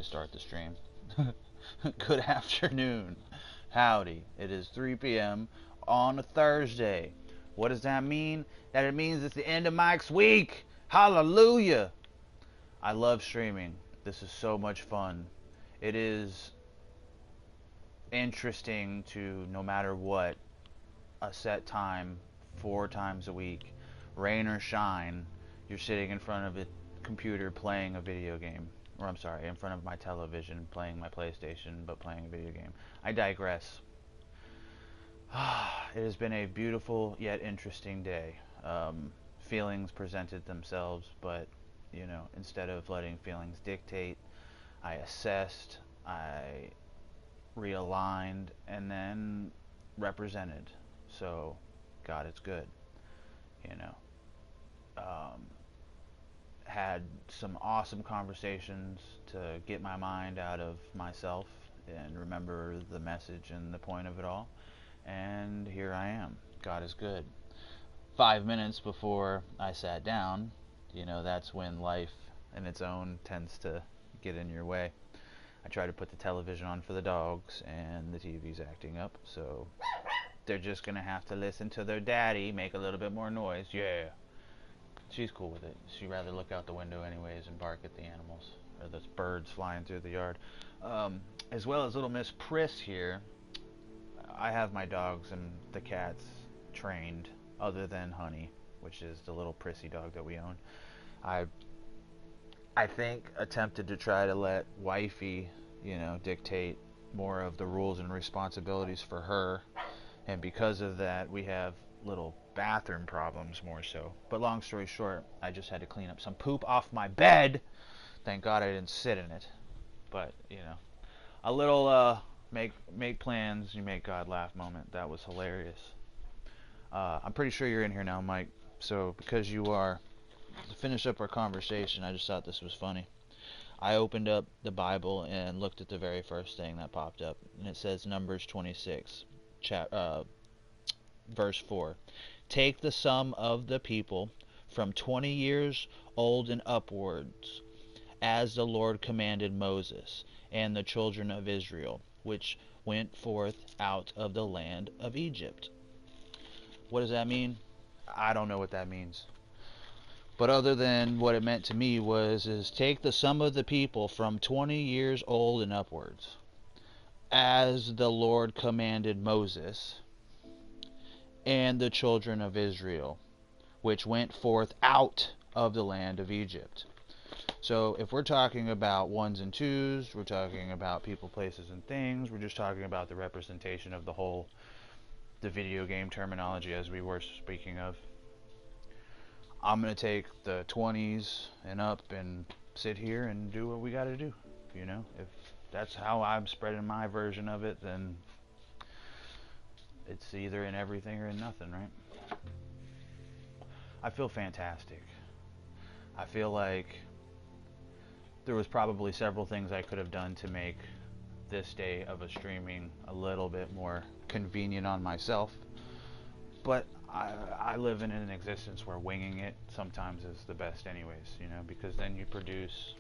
start the stream. Good afternoon. Howdy. It is 3 p.m. on a Thursday. What does that mean? That it means it's the end of Mike's week. Hallelujah. I love streaming. This is so much fun. It is interesting to, no matter what, a set time 4 times a week, rain or shine, you're sitting in front of a computer playing a video game. Or I'm sorry, in front of my television playing my PlayStation, but playing a video game. I digress. It has been a beautiful yet interesting day. Feelings presented themselves, but instead of letting feelings dictate, I assessed, I realigned, and then represented. So, God is good. Had some awesome conversations to get my mind out of myself and remember the message and the point of it all. And here I am. God is good. 5 minutes before I sat down, that's when life in its own tends to get in your way. I try to put the television on for the dogs, and the TV's acting up, so they're just gonna have to listen to their daddy make a little bit more noise. Yeah. She's cool with it. She'd rather look out the window anyways and bark at the animals, or those birds flying through the yard. As well as little Miss Priss here. I have my dogs and the cats trained, other than Honey, which is the little prissy dog that we own. I think attempted to try to let Wifey, dictate more of the rules and responsibilities for her, and because of that, we have little bathroom problems more so. But long story short, I just had to clean up some poop off my bed. Thank God I didn't sit in it. But a little make plans, you make God laugh moment. That was hilarious. I'm pretty sure you're in here now, Mike. So because you are, to finish up our conversation, I just thought this was funny. I opened up the Bible and looked at the very first thing that popped up, and it says Numbers 26, verse 4. Take the sum of the people from 20 years old and upwards, as the Lord commanded Moses and the children of Israel, which went forth out of the land of Egypt. What does that mean? I don't know what that means. But other than what it meant to me is take the sum of the people from 20 years old and upwards, as the Lord commanded Moses and the children of Israel, which went forth out of the land of Egypt. So if we're talking about ones and twos, we're talking about people, places, and things, we're just talking about the representation of the whole, the video game terminology as we were speaking of. I'm going to take the 20s and up and sit here and do what we got to do. If that's how I'm spreading my version of it, then it's either in everything or in nothing, right? I feel fantastic. I feel like there was probably several things I could have done to make this day of a streaming a little bit more convenient on myself. But I live in an existence where winging it sometimes is the best anyways, because then you produce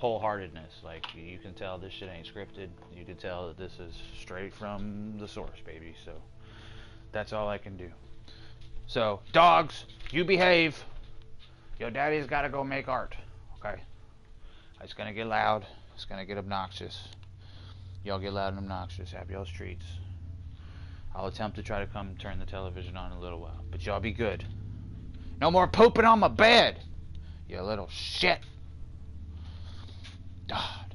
wholeheartedness. Like, you can tell this shit ain't scripted. You can tell that this is straight from the source, baby. So that's all I can do. So, dogs, you behave. Your daddy's got to go make art, okay? It's going to get loud. It's going to get obnoxious. Y'all get loud and obnoxious. Have y'all's treats. I'll attempt to try to come turn the television on in a little while. But y'all be good. No more pooping on my bed, you little shit. God,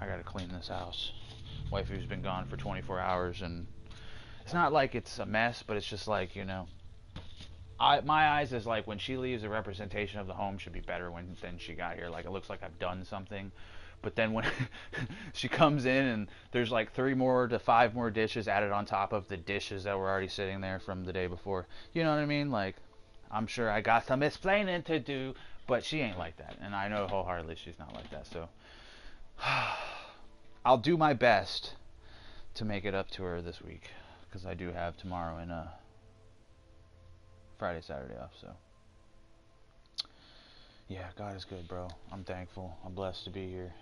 I gotta clean this house. Wifey's been gone for 24 hours, and it's not like it's a mess, but it's just like, my eyes is like when she leaves, the representation of the home should be better than she got here. Like, it looks like I've done something. But then when she comes in and there's like 3 more to 5 more dishes added on top of the dishes that were already sitting there from the day before. You know what I mean? Like, I'm sure I got some explaining to do, but she ain't like that. And I know wholeheartedly she's not like that. So I'll do my best to make it up to her this week, because I do have tomorrow and Friday, Saturday off. So yeah, God is good, bro. I'm thankful. I'm blessed to be here.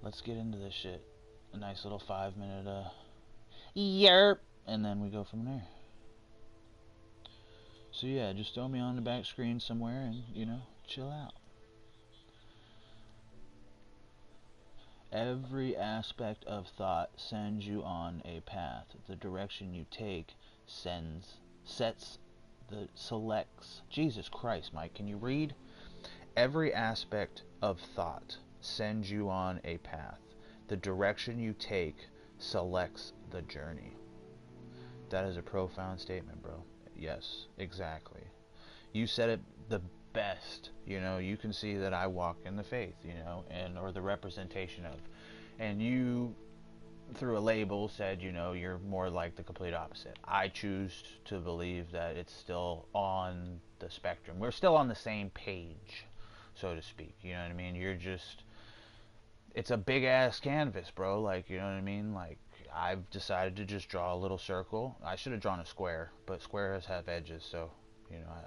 let's get into this shit. A nice little 5-minute, yerp, and then we go from there. So yeah, just throw me on the back screen somewhere and, chill out. Every aspect of thought sends you on a path. The direction you take selects. Jesus Christ, Mike, can you read? Every aspect of thought sends you on a path. The direction you take selects the journey. That is a profound statement, bro. Yes, exactly. You said it the best. You can see that I walk in the faith, or the representation of. And you, through a label, said, you're more like the complete opposite. I choose to believe that it's still on the spectrum. We're still on the same page, so to speak. You know what I mean? It's a big ass canvas, bro. Like, you know what I mean? Like, I've decided to just draw a little circle. I should have drawn a square, but squares have edges, so,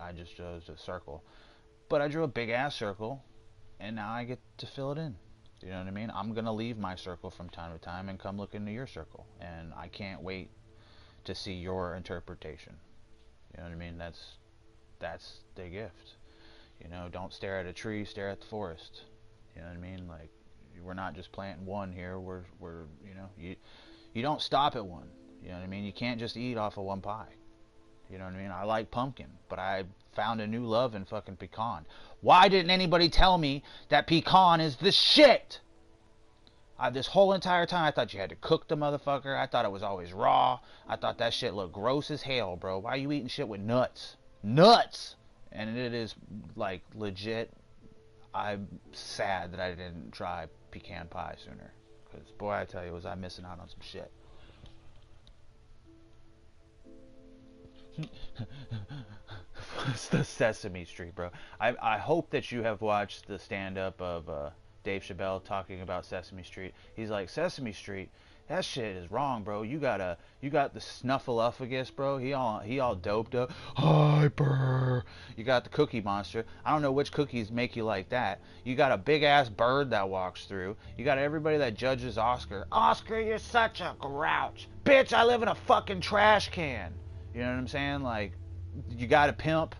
I just chose a circle. But I drew a big ass circle, and now I get to fill it in. You know what I mean? I'm going to leave my circle from time to time and come look into your circle. And I can't wait to see your interpretation. You know what I mean? That's the gift. Don't stare at a tree, stare at the forest. You know what I mean? Like, we're not just planting one here. We're you don't stop at one. You know what I mean? You can't just eat off of one pie. You know what I mean? I like pumpkin, but I found a new love in fucking pecan. Why didn't anybody tell me that pecan is the shit? This whole entire time I thought you had to cook the motherfucker. I thought it was always raw. I thought that shit looked gross as hell, bro. Why are you eating shit with nuts? Nuts! And it is, like, legit. I'm sad that I didn't try pecan pie sooner. Because, boy, I tell you, was I missing out on some shit. It's the Sesame Street, bro. I hope that you have watched the stand-up of Dave Chappelle talking about Sesame Street. He's like, Sesame Street, that shit is wrong, bro. You got the snuffleupagus, bro. He all doped up. Hyper. You got the Cookie Monster. I don't know which cookies make you like that. You got a big ass bird that walks through. You got everybody that judges Oscar. Oscar, you're such a grouch. Bitch, I live in a fucking trash can. You know what I'm saying? Like, you got a pimp.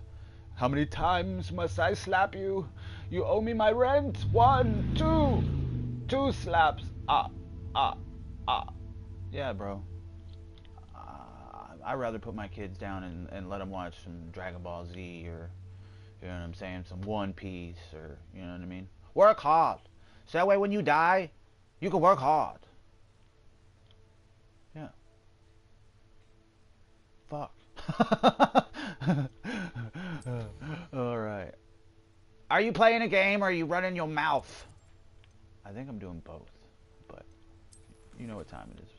How many times must I slap you? You owe me my rent. 1, 2. 2 slaps. Yeah, bro. I'd rather put my kids down and let them watch some Dragon Ball Z or, you know what I'm saying, some One Piece or, you know what I mean? Work hard. So that way when you die, you can work hard. Yeah. Fuck. Alright. Are you playing a game or are you running your mouth? I think I'm doing both. But you know what time it is.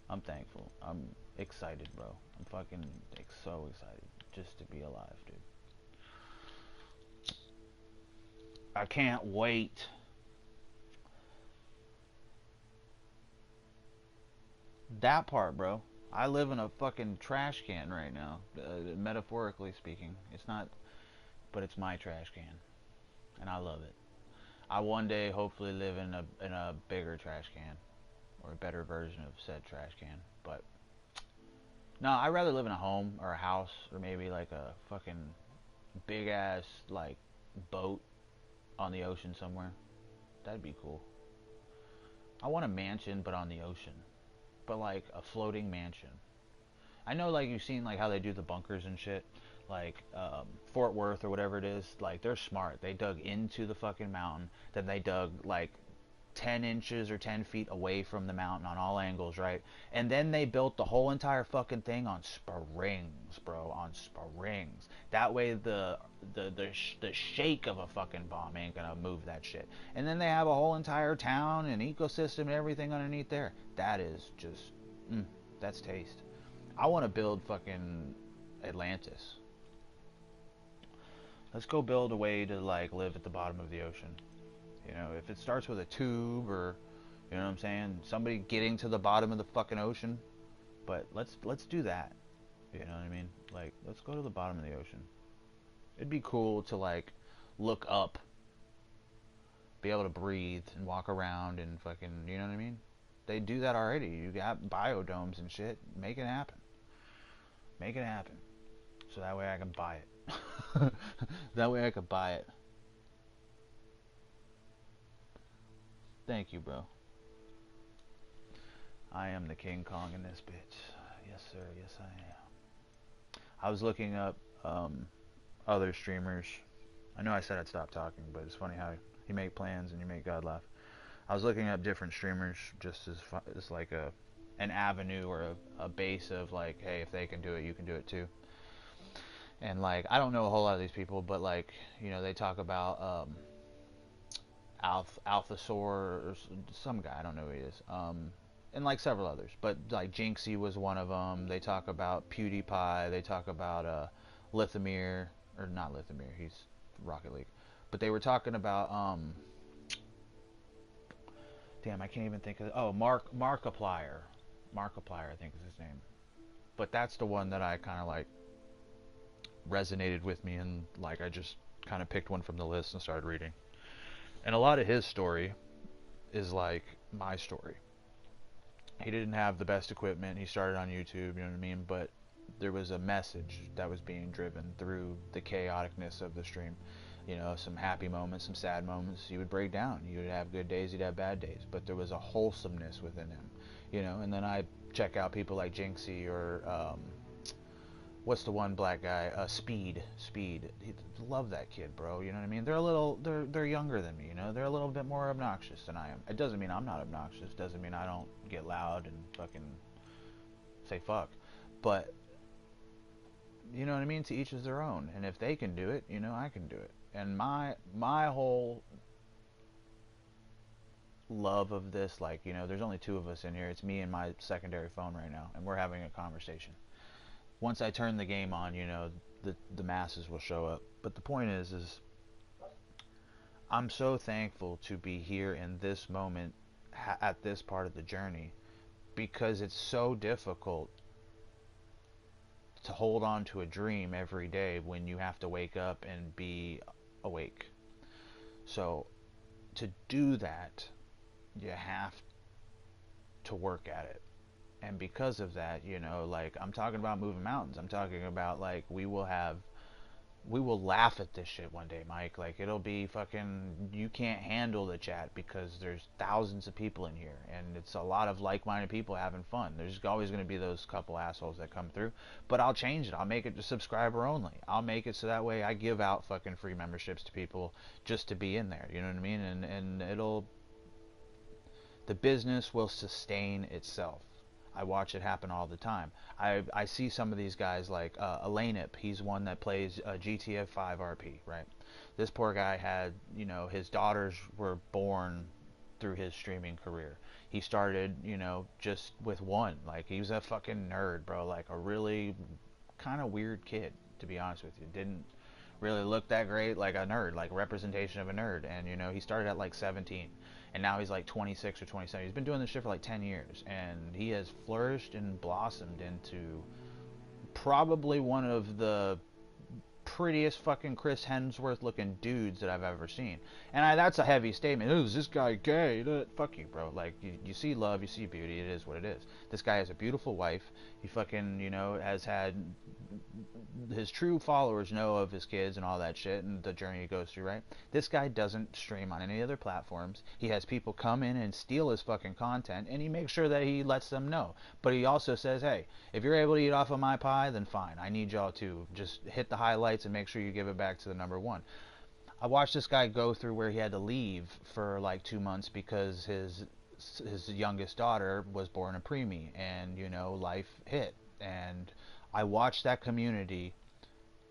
I'm thankful. I'm excited, bro. I'm fucking so excited just to be alive, dude. I can't wait. That part, bro. I live in a fucking trash can right now, metaphorically speaking. It's not, but it's my trash can, and I love it. I one day hopefully live in a bigger trash can, or a better version of said trash can. But no, I'd rather live in a home or a house or maybe like a fucking big ass like boat on the ocean somewhere. That'd be cool. I want a mansion, but on the ocean. But like a floating mansion. I know, like, you've seen like how they do the bunkers and shit, like Fort Worth or whatever it is. Like, they're smart. They dug into the fucking mountain, then they dug like 10 inches or 10 feet away from the mountain on all angles, right? And then they built the whole entire fucking thing on springs, bro, on springs. That way the shake of a fucking bomb ain't gonna move that shit. And then they have a whole entire town and ecosystem and everything underneath there. That is just, that's taste. I want to build fucking Atlantis. Let's go build a way to like live at the bottom of the ocean. You know, if it starts with a tube or, you know what I'm saying, somebody getting to the bottom of the fucking ocean. But let's do that. You know what I mean? Like, let's go to the bottom of the ocean. It'd be cool to like look up be able to breathe and walk around and fucking, you know what I mean? They do that already. You got biodomes and shit. Make it happen. Make it happen. So that way I can buy it. That way I could buy it. Thank you, bro. I am the King Kong in this bitch. Yes, sir. Yes, I am. I was looking up other streamers. I know I said I'd stop talking, but it's funny how you make plans and you make God laugh. I was looking up different streamers just as like an avenue or a base of like, hey, if they can do it, you can do it too. And like, I don't know a whole lot of these people, but like, you know, they talk about Alphasaur or some guy, I don't know who he is. And like several others, but like Jinxie was one of them. They talk about PewDiePie. They talk about Lithimir, or not Lithimir. He's Rocket League, but they were talking about damn, I can't even think of. Oh, Markiplier. Markiplier, I think is his name. But that's the one that I kind of like resonated with me, and like I just kind of picked one from the list and started reading. And a lot of his story is like my story. He didn't have the best equipment. He started on YouTube, you know what I mean? But there was a message that was being driven through the chaoticness of the stream. You know, some happy moments, some sad moments. He would break down. He would have good days, he'd have bad days. But there was a wholesomeness within him, you know. And then I check out people like Jinxie or what's the one black guy? Speed. Love that kid, bro. You know what I mean? They're younger than me. You know, they're a little bit more obnoxious than I am. It doesn't mean I'm not obnoxious. Doesn't mean I don't get loud and fucking say fuck. But you know what I mean? To each is their own. And if they can do it, you know, I can do it. And my whole love of this, like, you know, there's only two of us in here. It's me and my secondary phone right now, and we're having a conversation. Once I turn the game on, you know, the masses will show up. But the point is I'm so thankful to be here in this moment at this part of the journey, because it's so difficult to hold on to a dream every day when you have to wake up and be awake. So to do that, you have to work at it. And because of that, you know, like, I'm talking about moving mountains. I'm talking about, like, we will laugh at this shit one day, Mike. Like, it'll be fucking, you can't handle the chat because there's thousands of people in here, and it's a lot of like-minded people having fun. There's always going to be those couple assholes that come through, but I'll change it. I'll make it to subscriber only. I'll make it so that way I give out fucking free memberships to people just to be in there. You know what I mean? And the business will sustain itself. I watch it happen all the time. I see some of these guys like Elanip. He's one that plays GTA 5 RP, right? This poor guy had, you know, his daughters were born through his streaming career. He started, you know, just with one. Like, he was a fucking nerd, bro. Like, a really kind of weird kid, to be honest with you. Didn't really look that great, like a nerd, like representation of a nerd. And, you know, he started at like 17. And now he's like 26 or 27. He's been doing this shit for like 10 years. And he has flourished and blossomed into probably one of the prettiest fucking Chris Hemsworth looking dudes that I've ever seen. And that's a heavy statement. Oh, is this guy gay? Fuck you, bro. Like, you see love, you see beauty. It is what it is. This guy has a beautiful wife. He fucking, you know, has had his true followers know of his kids and all that shit and the journey he goes through, right? This guy doesn't stream on any other platforms. He has people come in and steal his fucking content, and he makes sure that he lets them know. But he also says, hey, if you're able to eat off of my pie, then fine. I need y'all to just hit the highlights and make sure you give it back to the number one. I watched this guy go through where he had to leave for like 2 months because his youngest daughter was born a preemie, and, you know, life hit. And I watched that community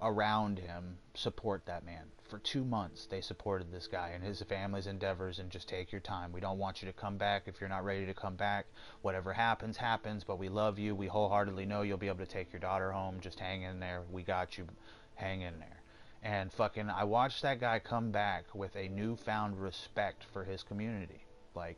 around him support that man. For 2 months, they supported this guy and his family's endeavors, and just take your time. We don't want you to come back if you're not ready to come back. Whatever happens, happens, but we love you. We wholeheartedly know you'll be able to take your daughter home. Just hang in there. We got you. Hang in there. And I watched that guy come back with a newfound respect for his community. Like,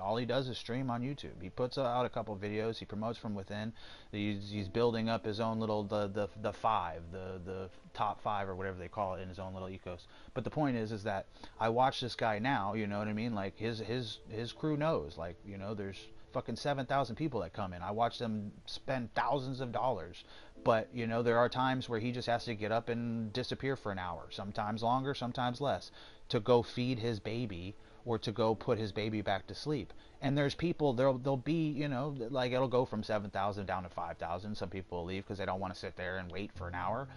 All he does is stream on YouTube. He puts out a couple videos. He promotes from within. He's building up his own little the five, the top five or whatever they call it in his own little ecos. But the point is that I watch this guy now. You know what I mean? Like his crew knows. Like, you know, there's fucking 7,000 people that come in. I watch them spend thousands of dollars. But, you know, there are times where he just has to get up and disappear for an hour, sometimes longer, sometimes less, to go feed his baby or to go put his baby back to sleep. And there's people, there'll be, you know, like it'll go from 7,000 down to 5,000. Some people will leave because they don't want to sit there and wait for an hour.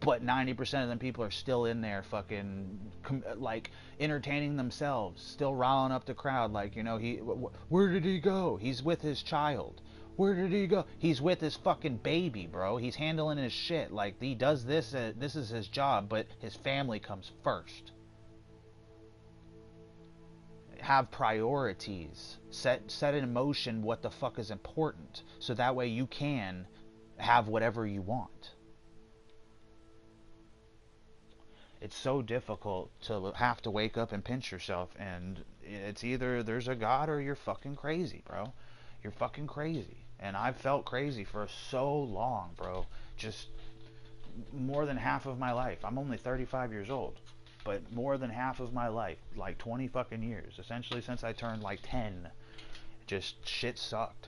But 90% of them people are still in there fucking like entertaining themselves, still riling up the crowd. Like, you know, where did he go? He's with his child. Where did he go? He's with his fucking baby, bro. He's handling his shit. Like, he does this, this is his job, but his family comes first. Have priorities. Set in motion what the fuck is important, so that way you can have whatever you want. It's so difficult to have to wake up and pinch yourself, and it's either there's a God or you're fucking crazy, bro. You're fucking crazy. And I've felt crazy for so long, bro. Just more than half of my life. I'm only 35 years old, but more than half of my life, like 20 fucking years, essentially since I turned like 10, just shit sucked.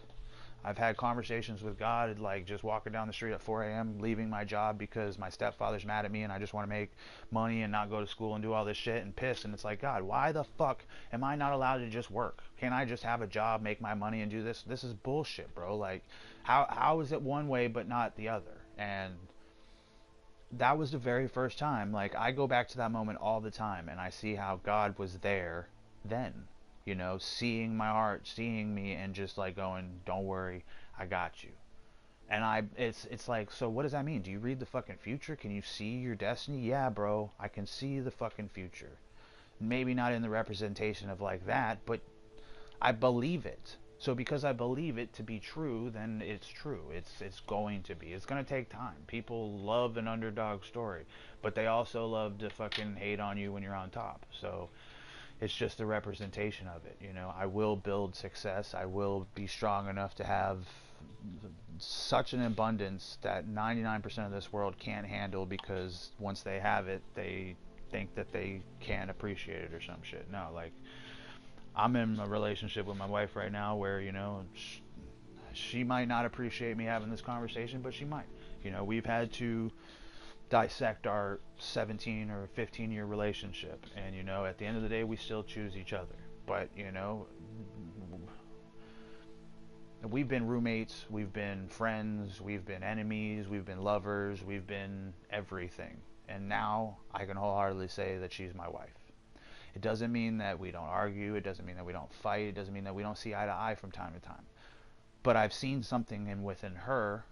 I've had conversations with God, like just walking down the street at 4 a.m., leaving my job because my stepfather's mad at me and I just want to make money and not go to school and do all this shit and piss. And it's like, God, why the fuck am I not allowed to just work? Can't I just have a job, make my money, and do this? This is bullshit, bro. Like, how is it one way but not the other? And that was the very first time. Like, I go back to that moment all the time and I see how God was there then. You know, seeing my heart, seeing me, and just like going, don't worry, I got you. And it's like, so what does that mean? Do you read the fucking future? Can you see your destiny? Yeah, bro, I can see the fucking future. Maybe not in the representation of like that, but I believe it. So because I believe it to be true, then it's true. It's going to be. It's going to take time. People love an underdog story, but they also love to fucking hate on you when you're on top. So it's just a representation of it. You know, I will build success. I will be strong enough to have such an abundance that 99% of this world can't handle, because once they have it, they think that they can't appreciate it or some shit. No, like, I'm in a relationship with my wife right now where, you know, she might not appreciate me having this conversation, but she might. You know, we've had to dissect our 17 or 15 year relationship, and, you know, at the end of the day we still choose each other. But, you know, we've been roommates, we've been friends, we've been enemies, we've been lovers, we've been everything, and now I can wholeheartedly say that she's my wife. It doesn't mean that we don't argue, it doesn't mean that we don't fight, it doesn't mean that we don't see eye to eye from time to time, but I've seen something within her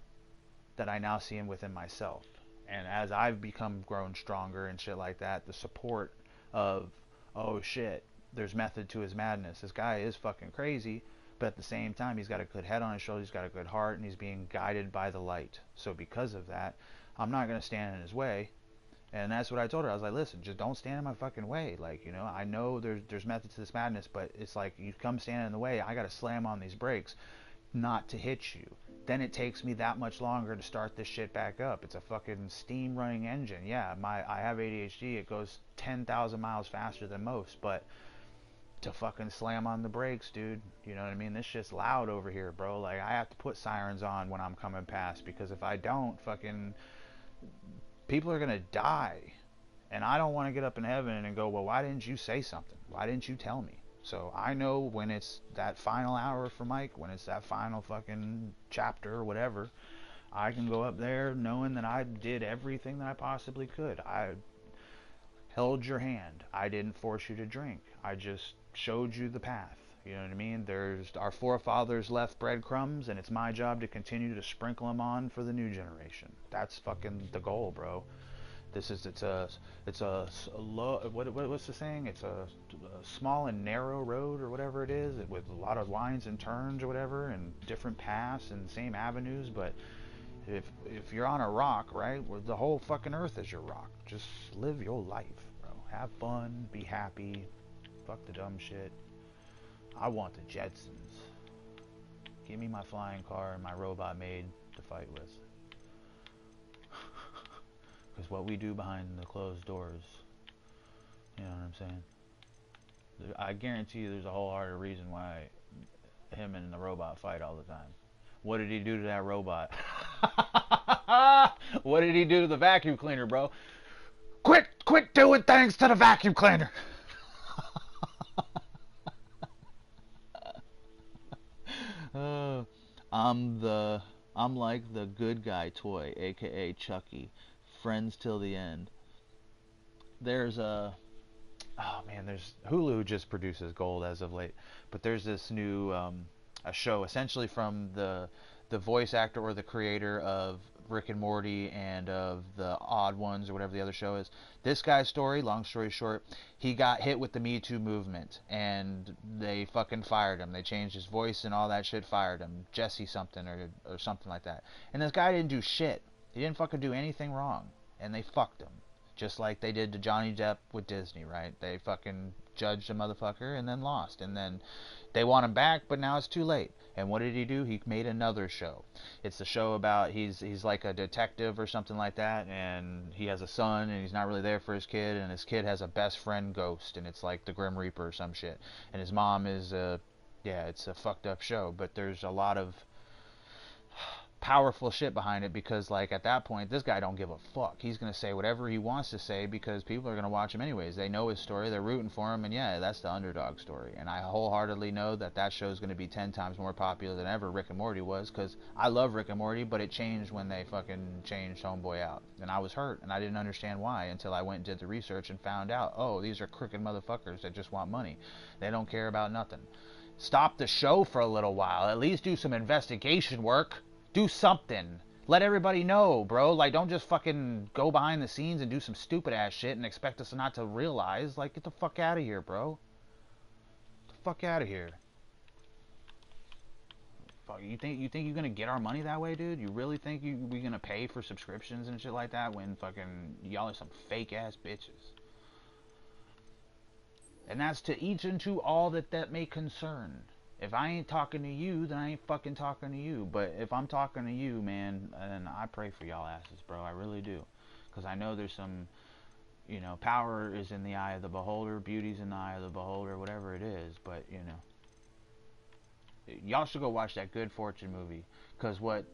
that I now see within myself. And as I've become grown stronger and shit like that, the support of, oh shit, there's method to his madness. This guy is fucking crazy, but at the same time, he's got a good head on his shoulders, he's got a good heart, and he's being guided by the light. So because of that, I'm not going to stand in his way. And that's what I told her. I was like, listen, just don't stand in my fucking way. Like, you know, I know there's method to this madness, but it's like, you come stand in the way, I got to slam on these brakes not to hit you. Then it takes me that much longer to start this shit back up. It's a fucking steam running engine. Yeah, I have ADHD. It goes 10,000 miles faster than most, but to fucking slam on the brakes, dude, you know what I mean? This shit's loud over here, bro. Like, I have to put sirens on when I'm coming past, because if I don't, fucking people are gonna die. And I don't want to get up in heaven and go, well, why didn't you say something? Why didn't you tell me? So I know when it's that final hour for Mike, when it's that final fucking chapter or whatever, I can go up there knowing that I did everything that I possibly could. I held your hand. I didn't force you to drink. I just showed you the path. You know what I mean? There's our forefathers left breadcrumbs, and it's my job to continue to sprinkle them on for the new generation. That's fucking the goal, bro. It's a low, what's the saying? It's a small and narrow road or whatever it is, with a lot of winds and turns or whatever, and different paths and same avenues. But if you're on a rock, right, where the whole fucking earth is your rock, just live your life, bro. Have fun, be happy, fuck the dumb shit. I want the Jetsons. Give me my flying car and my robot maid to fight with. Because what we do behind the closed doors, you know what I'm saying? I guarantee you there's a wholehearted reason why him and the robot fight all the time. What did he do to that robot? What did he do to the vacuum cleaner, bro? Quit doing things to the vacuum cleaner. uh, I'm like the good guy toy, aka Chucky. Friends till the end. There's a oh man, there's Hulu just produces gold as of late, but there's this new a show essentially from the voice actor or the creator of Rick and Morty and of the Odd Ones or whatever the other show is. This guy's story, long story short, he got hit with the Me Too movement and they fucking fired him. They changed his voice and all that shit, fired him. Jesse something or something like that. And this guy didn't do shit. He didn't fucking do anything wrong. And they fucked him. Just like they did to Johnny Depp with Disney, right? They fucking judged a motherfucker and then lost. And then they want him back, but now it's too late. And what did he do? He made another show. It's a show about he's like a detective or something like that, and he has a son, and he's not really there for his kid, and his kid has a best friend ghost, and it's like the Grim Reaper or some shit. And his mom is yeah, it's a fucked up show, but there's a lot of powerful shit behind it because like at that point this guy don't give a fuck. He's gonna say whatever he wants to say because people are gonna watch him anyways. They know his story, they're rooting for him, and yeah, that's the underdog story. And I wholeheartedly know that that show is gonna be 10 times more popular than ever Rick and Morty was, because I love Rick and Morty, but it changed when they fucking changed Homeboy out, and I was hurt and I didn't understand why until I went and did the research and found out, oh, these are crooked motherfuckers that just want money. They don't care about nothing. Stop the show for a little while, at least do some investigation work. Do something. Let everybody know, bro. Like, don't just fucking go behind the scenes and do some stupid ass shit and expect us not to realize. Like, get the fuck out of here, bro. Get the fuck out of here. Fuck, you think you're gonna get our money that way, dude? You really think we gonna pay for subscriptions and shit like that when fucking y'all are some fake ass bitches? And that's to each and to all that may concern. If I ain't talking to you, then I ain't fucking talking to you. But if I'm talking to you, man, then I pray for y'all asses, bro. I really do. Because I know there's some, you know, power is in the eye of the beholder, beauty's in the eye of the beholder, whatever it is. But, you know, y'all should go watch that Good Fortune movie. Because what's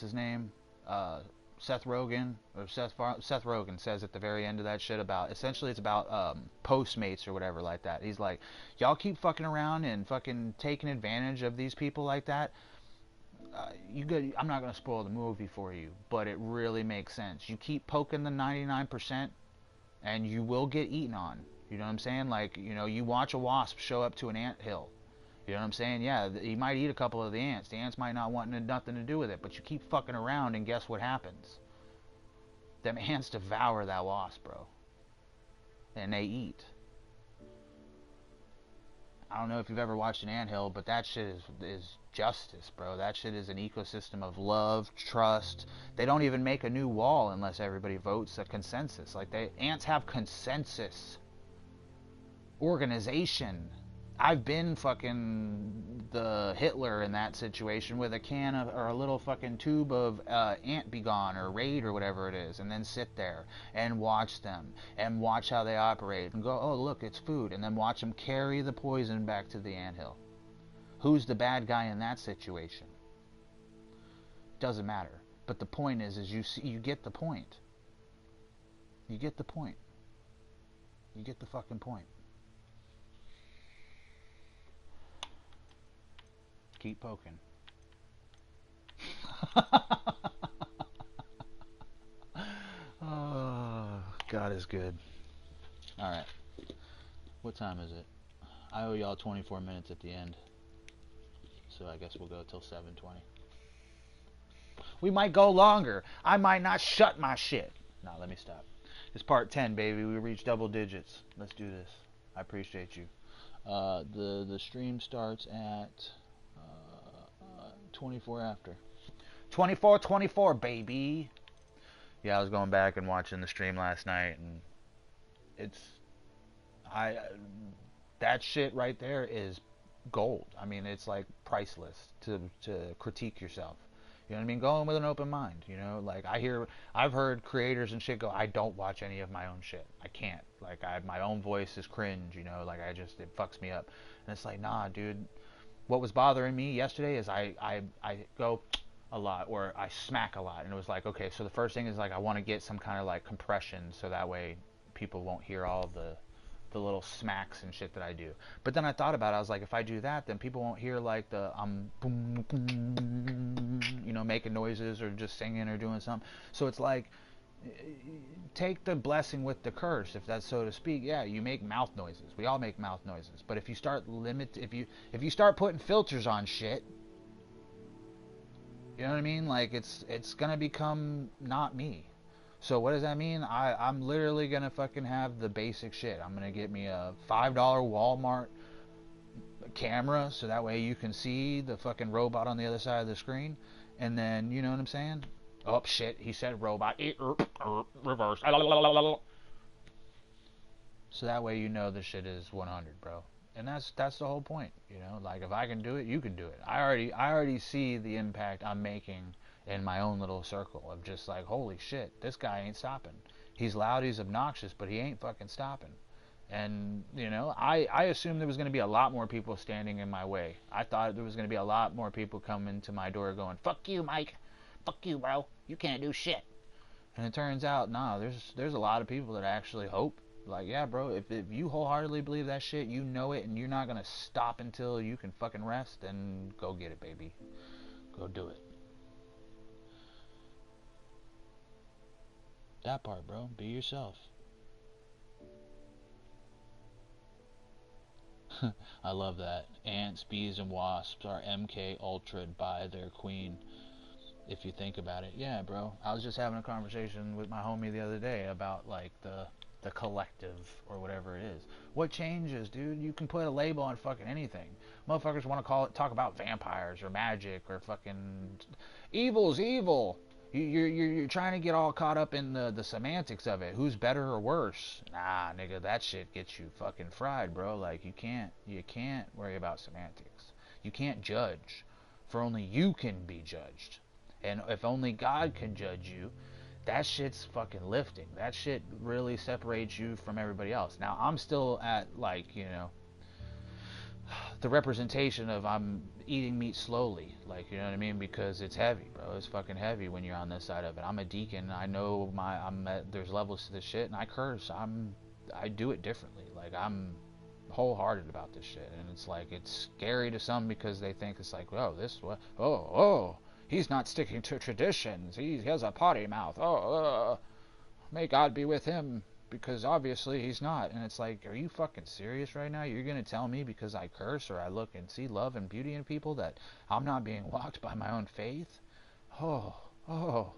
his name? Seth Rogen says at the very end of that shit about, essentially it's about Postmates or whatever like that. He's like, y'all keep fucking around and fucking taking advantage of these people like that. I'm not gonna spoil the movie for you, but it really makes sense. You keep poking the 99%, and you will get eaten on. You know what I'm saying? Like, you know, you watch a wasp show up to an anthill. You know what I'm saying? Yeah, he might eat a couple of the ants. The ants might not want nothing to do with it, but you keep fucking around, and guess what happens? Them ants devour that wasp, bro. And they eat. I don't know if you've ever watched an anthill, but that shit is justice, bro. That shit is an ecosystem of love, trust. They don't even make a new wall unless everybody votes a consensus. Like, ants have consensus. Organization. I've been fucking the Hitler in that situation with a can of, or a little fucking tube of Ant Be Gone or Raid or whatever it is, and then sit there and watch them and watch how they operate and go, oh look, it's food, and then watch them carry the poison back to the anthill. Who's the bad guy in that situation? Doesn't matter. But the point is you get the point. You get the point. You get the fucking point. Keep poking. Oh, God is good. Alright. What time is it? I owe y'all 24 minutes at the end. So I guess we'll go till 7:20. We might go longer. I might not shut my shit. No, let me stop. It's part 10, baby. We reached double digits. Let's do this. I appreciate you. The stream starts at 24 after. 24, baby. Yeah, I was going back and watching the stream last night, and That shit right there is gold. I mean, it's like priceless to critique yourself. You know what I mean? Go in with an open mind. You know, like I've heard creators and shit go, I don't watch any of my own shit. I can't. Like, my own voice is cringe. You know, like it fucks me up. And it's like, nah, dude. What was bothering me yesterday is I go a lot, or I smack a lot, and it was like, okay, so the first thing is like I want to get some kind of like compression, so that way people won't hear all the little smacks and shit that I do. But then I thought about it. I was like, if I do that, then people won't hear like the boom, boom, you know, making noises or just singing or doing something. So it's like, take the blessing with the curse, if that's so to speak. Yeah, you make mouth noises. We all make mouth noises. But if you start if you start putting filters on shit, you know what I mean? Like, it's gonna become not me. So what does that mean? I'm literally gonna fucking have the basic shit. I'm gonna get me a $5 Walmart camera, so that way you can see the fucking robot on the other side of the screen. And then, you know what I'm saying? Oh shit, he said robot. Reverse. So that way you know the shit is 100, bro. And that's the whole point, you know. Like, if I can do it, you can do it. I already see the impact I'm making in my own little circle of just like, holy shit, this guy ain't stopping. He's loud, he's obnoxious, but he ain't fucking stopping. And, you know, I assumed there was going to be a lot more people standing in my way. I thought there was going to be a lot more people coming to my door going, fuck you, Mike. Fuck you, bro. You can't do shit. And it turns out, nah, there's a lot of people that actually hope. Like, yeah, bro, if you wholeheartedly believe that shit, you know it, and you're not going to stop until you can fucking rest, then go get it, baby. Go do it. That part, bro. Be yourself. I love that. Ants, bees, and wasps are MK Ultra'd by their queen. If you think about it, yeah, bro. I was just having a conversation with my homie the other day about like the collective or whatever it is. What changes, dude? You can put a label on fucking anything. Motherfuckers want to talk about vampires or magic or fucking evil's evil. You're trying to get all caught up in the semantics of it. Who's better or worse? Nah, nigga, that shit gets you fucking fried, bro. Like, you can't worry about semantics. You can't judge, for only you can be judged. And if only God can judge you, that shit's fucking lifting. That shit really separates you from everybody else. Now, I'm still at, like, you know, the representation of I'm eating meat slowly, like, you know what I mean, because it's heavy, bro. It's fucking heavy when you're on this side of it. I'm a deacon. I know there's levels to this shit, and I curse. I do it differently. Like, I'm wholehearted about this shit, and it's like, it's scary to some because they think it's like, oh, this what, oh, he's not sticking to traditions. He has a potty mouth. May God be with him, because obviously he's not. And it's like, are you fucking serious right now? You're gonna tell me because I curse or I look and see love and beauty in people that I'm not being walked by my own faith? Oh, oh,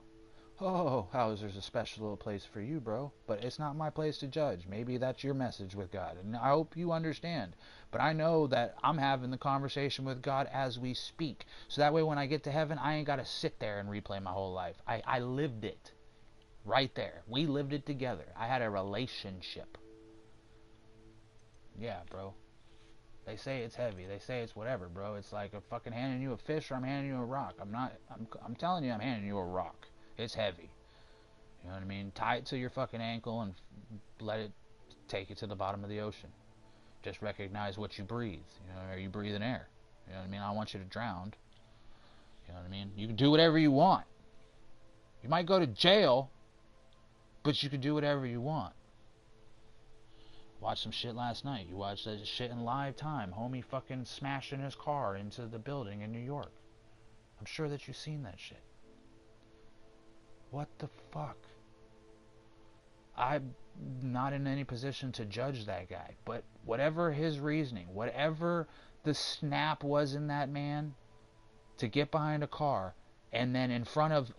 oh, there's a special little place for you, bro. But it's not my place to judge. Maybe that's your message with God, and I hope you understand. But I know that I'm having the conversation with God as we speak. So that way when I get to heaven, I ain't got to sit there and replay my whole life. I lived it. Right there. We lived it together. I had a relationship. Yeah, bro. They say it's heavy. They say it's whatever, bro. It's like I'm fucking handing you a fish or I'm handing you a rock. I'm telling you, I'm handing you a rock. It's heavy. You know what I mean? Tie it to your fucking ankle and let it take you to the bottom of the ocean. Just recognize what you breathe. You know, are you breathing air? You know what I mean? I don't want you to drown. You know what I mean? You can do whatever you want. You might go to jail, but you can do whatever you want. Watched some shit last night. You watched that shit in live time. Homie fucking smashing his car into the building in New York. I'm sure that you've seen that shit. What the fuck? I'm not in any position to judge that guy, but whatever his reasoning, whatever the snap was in that man to get behind a car and then in front of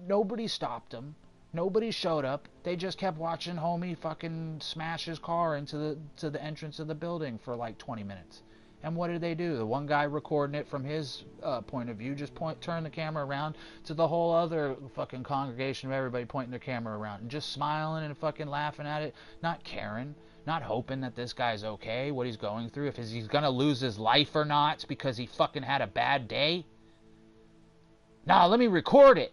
nobody stopped him. Nobody showed up. They just kept watching homie fucking smash his car into the entrance of the building for like 20 minutes. And what did they do? The one guy recording it from his point of view just turn the camera around to the whole other fucking congregation of everybody pointing their camera around and just smiling and fucking laughing at it, not caring, Not hoping that this guy's okay, what he's going through, if he's gonna lose his life or not because he fucking had a bad day. Nah, let me record it.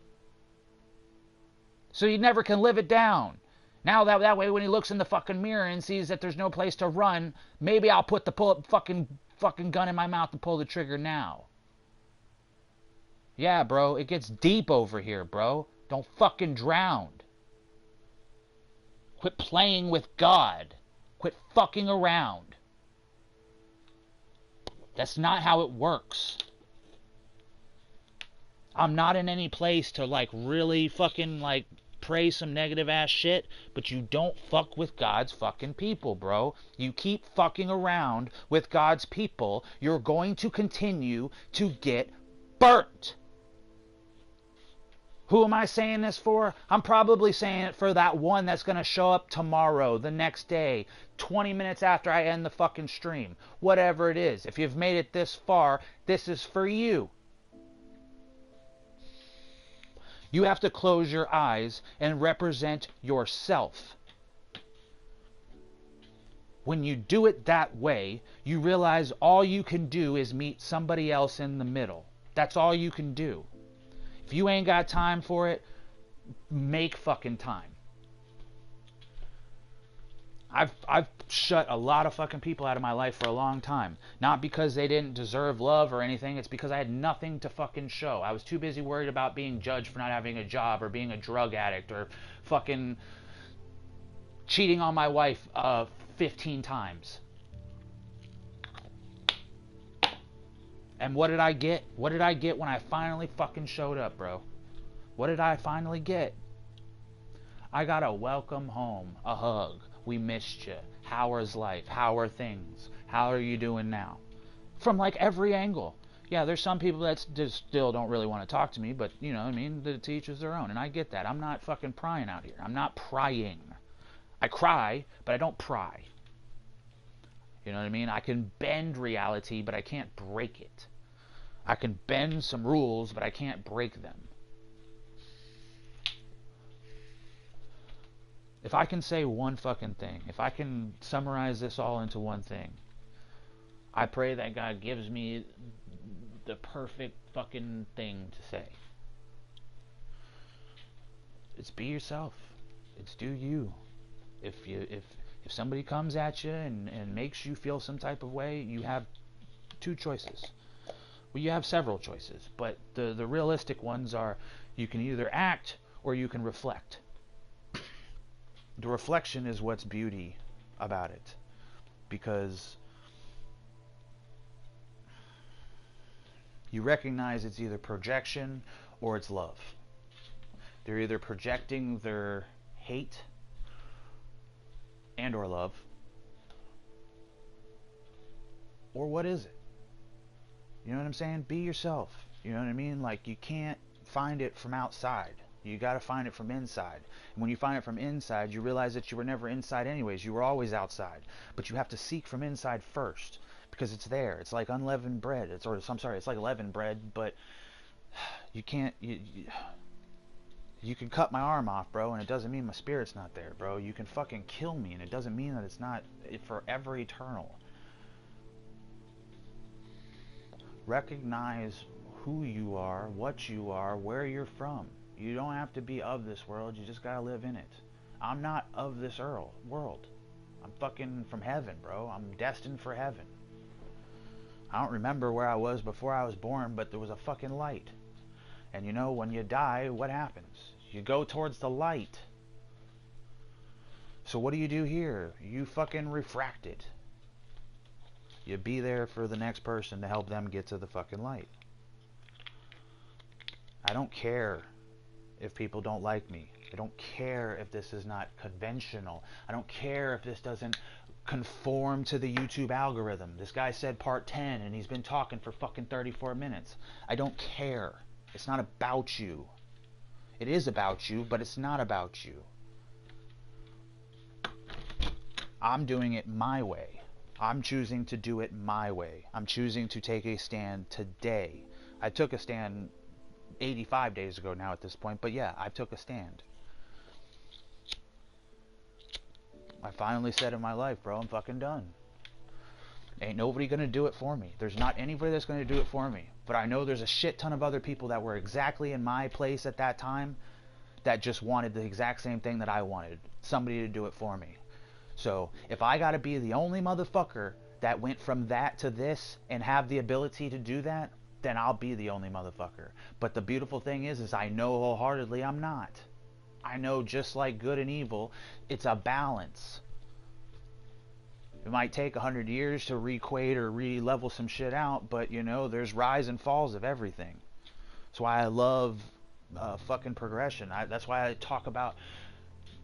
So he never can live it down. Now that way when he looks in the fucking mirror and sees that there's no place to run, maybe I'll put the fucking gun in my mouth and pull the trigger now. Yeah, bro, it gets deep over here, bro. Don't fucking drown. Quit playing with God. Quit fucking around. That's not how it works. I'm not in any place to like really fucking like pray some negative ass shit, but you don't fuck with God's fucking people, bro. You keep fucking around with God's people, you're going to continue to get burnt. Who am I saying this for? I'm probably saying it for that one that's going to show up tomorrow, the next day, 20 minutes after I end the fucking stream. Whatever it is. If you've made it this far, this is for you. You have to close your eyes and represent yourself. When you do it that way, you realize all you can do is meet somebody else in the middle. That's all you can do. If you ain't got time for it, make fucking time. I've shut a lot of fucking people out of my life for a long time. Not because they didn't deserve love or anything. It's because I had nothing to fucking show. I was too busy worried about being judged for not having a job or being a drug addict or fucking cheating on my wife 15 times. And what did I get? What did I get when I finally fucking showed up, bro? What did I finally get? I got a welcome home, a hug. We missed you. How is life? How are things? How are you doing now? From like every angle. Yeah, there's some people that just still don't really want to talk to me, but you know what I mean? The teacher's their own, and I get that. I'm not fucking prying out here. I'm not prying. I cry, but I don't pry. You know what I mean? I can bend reality, but I can't break it. I can bend some rules, but I can't break them. If I can say one fucking thing, if I can summarize this all into one thing, I pray that God gives me the perfect fucking thing to say. It's be yourself. It's do you. If somebody comes at you and makes you feel some type of way, you have two choices. Well, you have several choices, but the realistic ones are you can either act or you can reflect. The reflection is what's beauty about it, because you recognize it's either projection or it's love. They're either projecting their hate and or love, or what is it? You know what I'm saying? Be yourself. You know what I mean? Like, you can't find it from outside. You got to find it from inside. And when you find it from inside, you realize that you were never inside anyways. You were always outside. But you have to seek from inside first, because it's there. It's like unleavened bread. It's like leavened bread, but you can't. You can cut my arm off, bro, and it doesn't mean my spirit's not there, bro. You can fucking kill me, and it doesn't mean that it's not forever eternal. Recognize who you are, what you are, where you're from. You don't have to be of this world. You just gotta live in it. I'm not of this world. I'm fucking from heaven, bro. I'm destined for heaven. I don't remember where I was before I was born, but there was a fucking light. And you know, when you die, what happens? You go towards the light. So what do you do here? You fucking refract it. You be there for the next person to help them get to the fucking light. I don't care if people don't like me. I don't care if this is not conventional. I don't care if this doesn't conform to the YouTube algorithm. This guy said part 10 and he's been talking for fucking 34 minutes. I don't care. It's not about you. It is about you, but it's not about you. I'm doing it my way. I'm choosing to do it my way. I'm choosing to take a stand today. I took a stand 85 days ago now at this point, but yeah, I took a stand. I finally said in my life, bro, I'm fucking done. Ain't nobody gonna do it for me. There's not anybody that's gonna do it for me. But I know there's a shit ton of other people that were exactly in my place at that time that just wanted the exact same thing that I wanted. Somebody to do it for me. So if I gotta be the only motherfucker that went from that to this and have the ability to do that, then I'll be the only motherfucker. But the beautiful thing is I know wholeheartedly I'm not. I know, just like good and evil, it's a balance. It might take 100 years to re-equate or re-level some shit out, but you know, there's rise and falls of everything. That's why I love fucking progression. That's why I talk about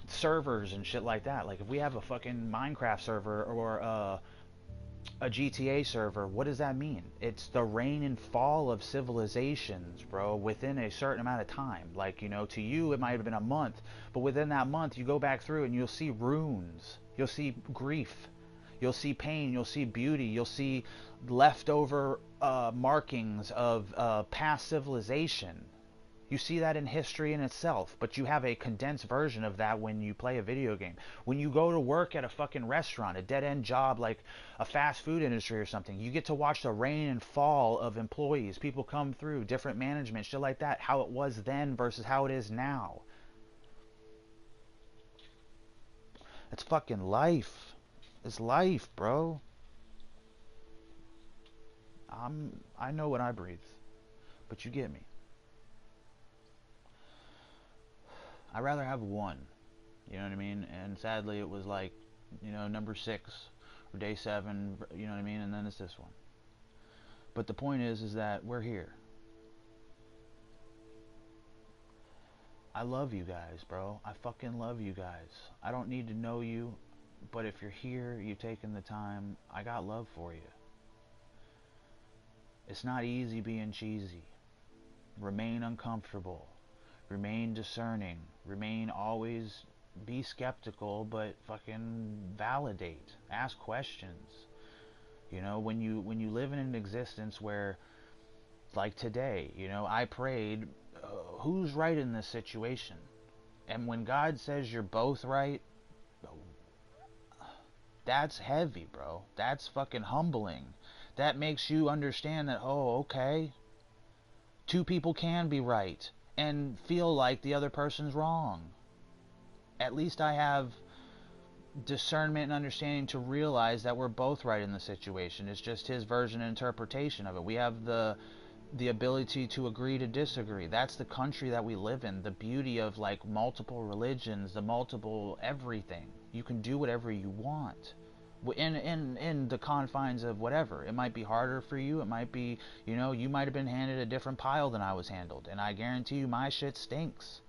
servers and shit like that. Like, if we have a fucking Minecraft server or a GTA server, what does that mean? It's the reign and fall of civilizations, bro, within a certain amount of time. Like, you know, to you it might have been a month, but within that month you go back through and you'll see runes, you'll see grief, you'll see pain, you'll see beauty, you'll see leftover markings of past civilization. You see that in history in itself, but you have a condensed version of that when you play a video game. When you go to work at a fucking restaurant, a dead-end job like a fast food industry or something, you get to watch the reign and fall of employees. People come through, different management, shit like that, how it was then versus how it is now. It's fucking life. It's life, bro. I know what I breathe, but you get me. I'd rather have one, you know what I mean? And sadly it was like, you know, number 6 or day 7, you know what I mean? And then it's this one. But the point is that we're here. I love you guys, bro. I fucking love you guys. I don't need to know you, but if you're here, you've taken the time, I got love for you. It's not easy being cheesy. Remain uncomfortable. Remain discerning. Remain always, be skeptical, but fucking validate. Ask questions. You know, when you live in an existence where, like today, you know, I prayed, who's right in this situation? And when God says you're both right, that's heavy, bro. That's fucking humbling. That makes you understand that, oh, okay, 2 people can be right and feel like the other person's wrong. At least I have discernment and understanding to realize that we're both right in the situation. It's just his version and interpretation of it. We have the ability to agree to disagree. That's the country that we live in. The beauty of like multiple religions, the multiple everything. You can do whatever you want. In the confines of whatever. It might be harder for you. It might be, you know, you might have been handed a different pile than I was handled. And I guarantee you my shit stinks.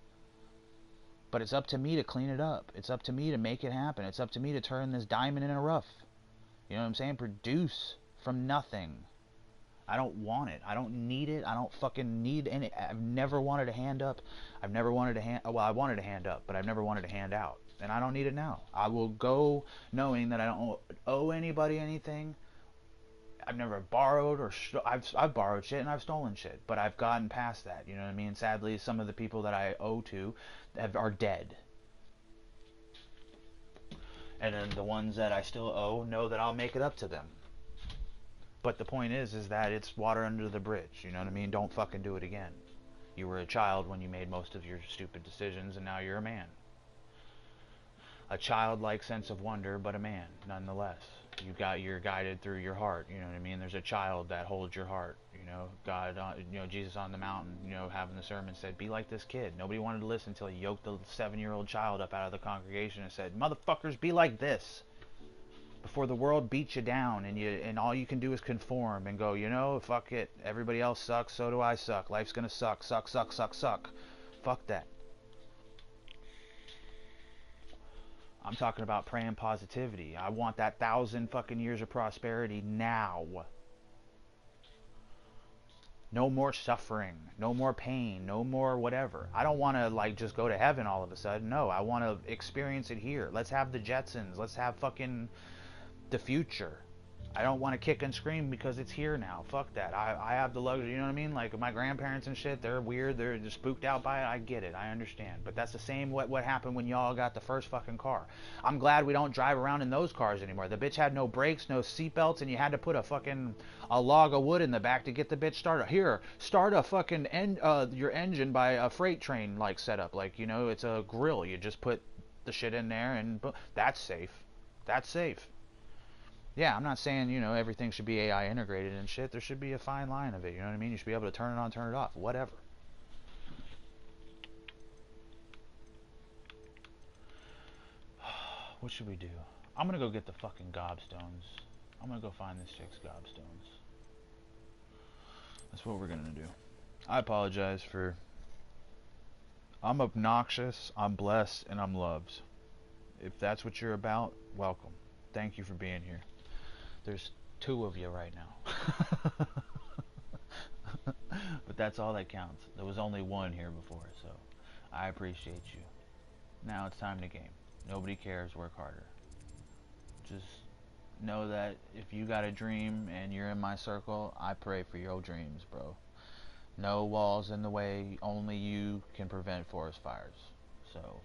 But it's up to me to clean it up. It's up to me to make it happen. It's up to me to turn this diamond in a rough. You know what I'm saying? Produce from nothing. I don't want it. I don't need it. I don't fucking need any. I've never wanted a hand up. I've never wanted a hand. Well, I wanted a hand up, but I've never wanted a hand out. And I don't need it now. I will go knowing that I don't owe anybody anything. I've never borrowed or I've borrowed shit and I've stolen shit, but I've gotten past that. You know what I mean? Sadly, some of the people that I owe to are dead. And then the ones that I still owe know that I'll make it up to them. But the point is that it's water under the bridge. You know what I mean? Don't fucking do it again. You were a child when you made most of your stupid decisions, and now you're a man. A childlike sense of wonder, but a man, nonetheless. You're guided through your heart. You know what I mean? There's a child that holds your heart. You know, God, you know, Jesus on the mountain, you know, having the sermon said, be like this kid. Nobody wanted to listen until he yoked the 7-year-old child up out of the congregation and said, motherfuckers, be like this. Before the world beats you down and all you can do is conform and go, you know, fuck it. Everybody else sucks, so do I suck. Life's gonna suck. Suck. Fuck that. I'm talking about praying positivity. I want that 1,000 fucking years of prosperity now. No more suffering, no more pain, no more whatever. I don't want to like just go to heaven all of a sudden. No, I want to experience it here. Let's have the Jetsons. Let's have fucking the future. I don't want to kick and scream because it's here now. Fuck that. I have the luxury, you know what I mean? Like my grandparents and shit, they're weird, they're just spooked out by it. I get it, I understand. But that's the same what happened when y'all got the first fucking car. I'm glad we don't drive around in those cars anymore. The bitch had no brakes, no seatbelts, and you had to put a log of wood in the back to get the bitch started. Here, start a fucking your engine by a freight train like setup. Like, you know, it's a grill. You just put the shit in there and that's safe. That's safe. Yeah, I'm not saying, you know, everything should be AI integrated and shit. There should be a fine line of it, you know what I mean? You should be able to turn it on, turn it off, whatever. What should we do? I'm gonna go get the fucking gobstones. I'm gonna go find this chick's gobstones. That's what we're gonna do. I apologize for... I'm obnoxious, I'm blessed, and I'm loved. If that's what you're about, welcome. Thank you for being here. There's 2 of you right now. But that's all that counts. There was only 1 here before, so I appreciate you. Now it's time to game. Nobody cares, work harder. Just know that if you got a dream and you're in my circle, I pray for your dreams, bro. No walls in the way, only you can prevent forest fires. So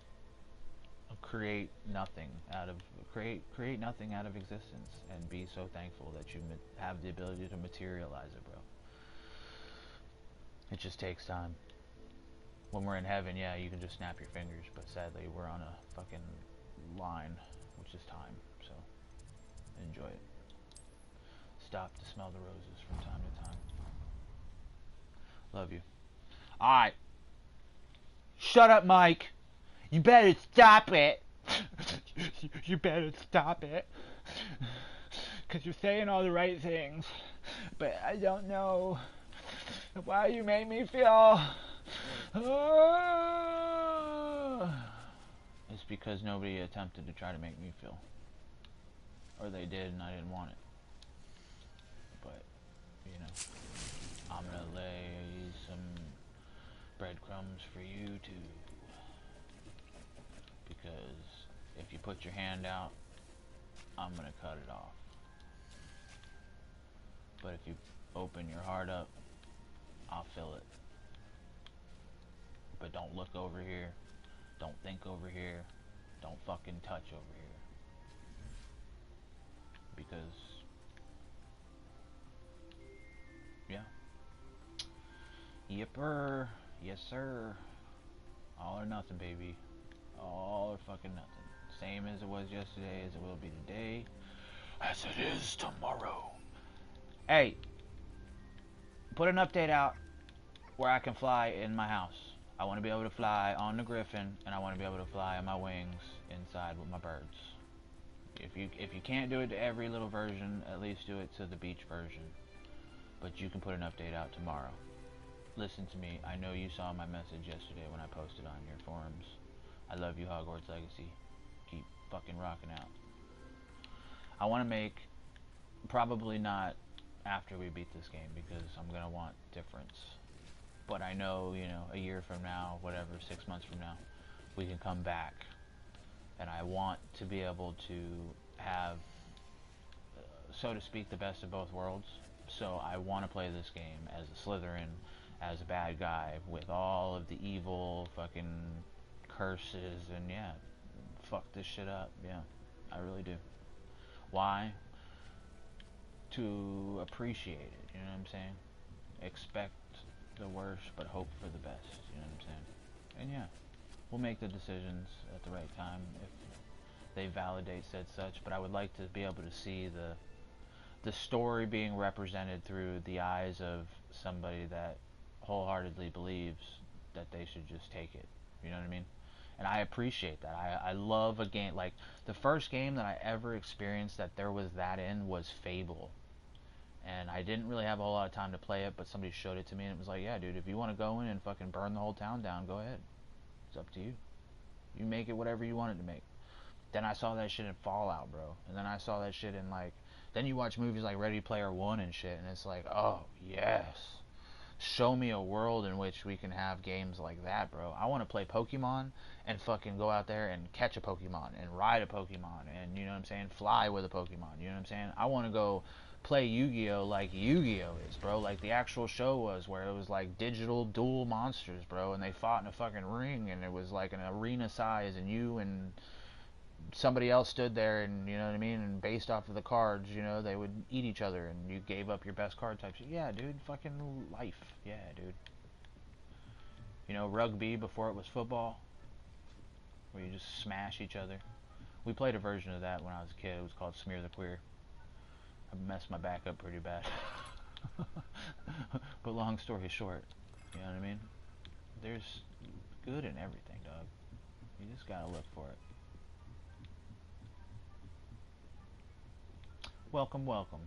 create nothing out of existence and be so thankful that you have the ability to materialize it, bro. It just takes time. When we're in heaven, yeah, you can just snap your fingers, but sadly we're on a fucking line, which is time. So enjoy it. Stop to smell the roses from time to time. Love you. Alright. Shut up, Mike. You better stop it. You better stop it. Because you're saying all the right things. But I don't know why you make me feel... It's because nobody attempted to try to make me feel. Or they did and I didn't want it. But, you know, I'm gonna lay some breadcrumbs for you too. Because if you put your hand out, I'm gonna cut it off. But if you open your heart up, I'll fill it. But don't look over here. Don't think over here. Don't fucking touch over here. Because, yeah. Yipper. Yes, sir. All or nothing, baby. All or fucking nothing. Same as it was yesterday, as it will be today, as it is tomorrow. Hey, put an update out where I can fly in my house. I want to be able to fly on the Griffin, and I want to be able to fly on my wings inside with my birds. If you can't do it to every little version, at least do it to the beach version. But you can put an update out tomorrow. Listen to me. I know you saw my message yesterday when I posted on your forums. I love you, Hogwarts Legacy. Keep fucking rocking out. I want to make, probably not after we beat this game, because I'm going to want difference. But I know, you know, a year from now, whatever, 6 months from now, we can come back. And I want to be able to have, so to speak, the best of both worlds. So I want to play this game as a Slytherin, as a bad guy, with all of the evil fucking curses, and yeah, fuck this shit up. Yeah, I really do. Why? To appreciate it, you know what I'm saying? Expect the worst, but hope for the best, you know what I'm saying? And yeah, we'll make the decisions at the right time if they validate said such, but I would like to be able to see the story being represented through the eyes of somebody that wholeheartedly believes that they should just take it, you know what I mean? And I appreciate that. I love a game, like, the first game that I ever experienced that there was that in was Fable. And I didn't really have a whole lot of time to play it, but somebody showed it to me, and it was like, yeah, dude, if you want to go in and fucking burn the whole town down, go ahead. It's up to you. You make it whatever you want it to make. Then I saw that shit in Fallout, bro. And then I saw that shit in, like, then you watch movies like Ready Player One and shit, and it's like, oh, yes. Show me a world in which we can have games like that, bro. I want to play Pokemon and fucking go out there and catch a Pokemon and ride a Pokemon and, you know what I'm saying, fly with a Pokemon, you know what I'm saying? I want to go play Yu-Gi-Oh like Yu-Gi-Oh is, bro. Like the actual show was, where it was like digital dual monsters, bro, and they fought in a fucking ring, and it was like an arena size, and you and somebody else stood there, and, you know what I mean, and based off of the cards, you know, they would eat each other, and you gave up your best card type shit. Yeah, dude, fucking life. Yeah, dude. You know, rugby before it was football, where you just smash each other. We played a version of that when I was a kid. It was called Smear the Queer. I messed my back up pretty bad. But long story short, you know what I mean? There's good in everything, dog. You just gotta look for it. Welcome, welcome.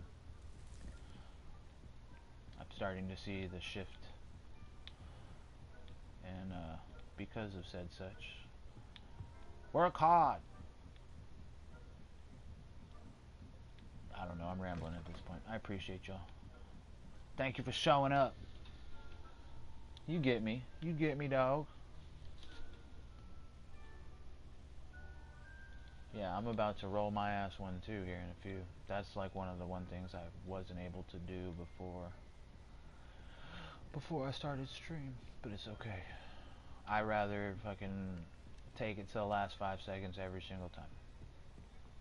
I'm starting to see the shift, and because of said such, work hard. I don't know, I'm rambling at this point. I appreciate y'all. Thank you for showing up. You get me. You get me, dog. Yeah, I'm about to roll my ass one too here in a few. That's like one of the things I wasn't able to do before I started stream, but it's okay. I rather fucking take it to the last 5 seconds every single time.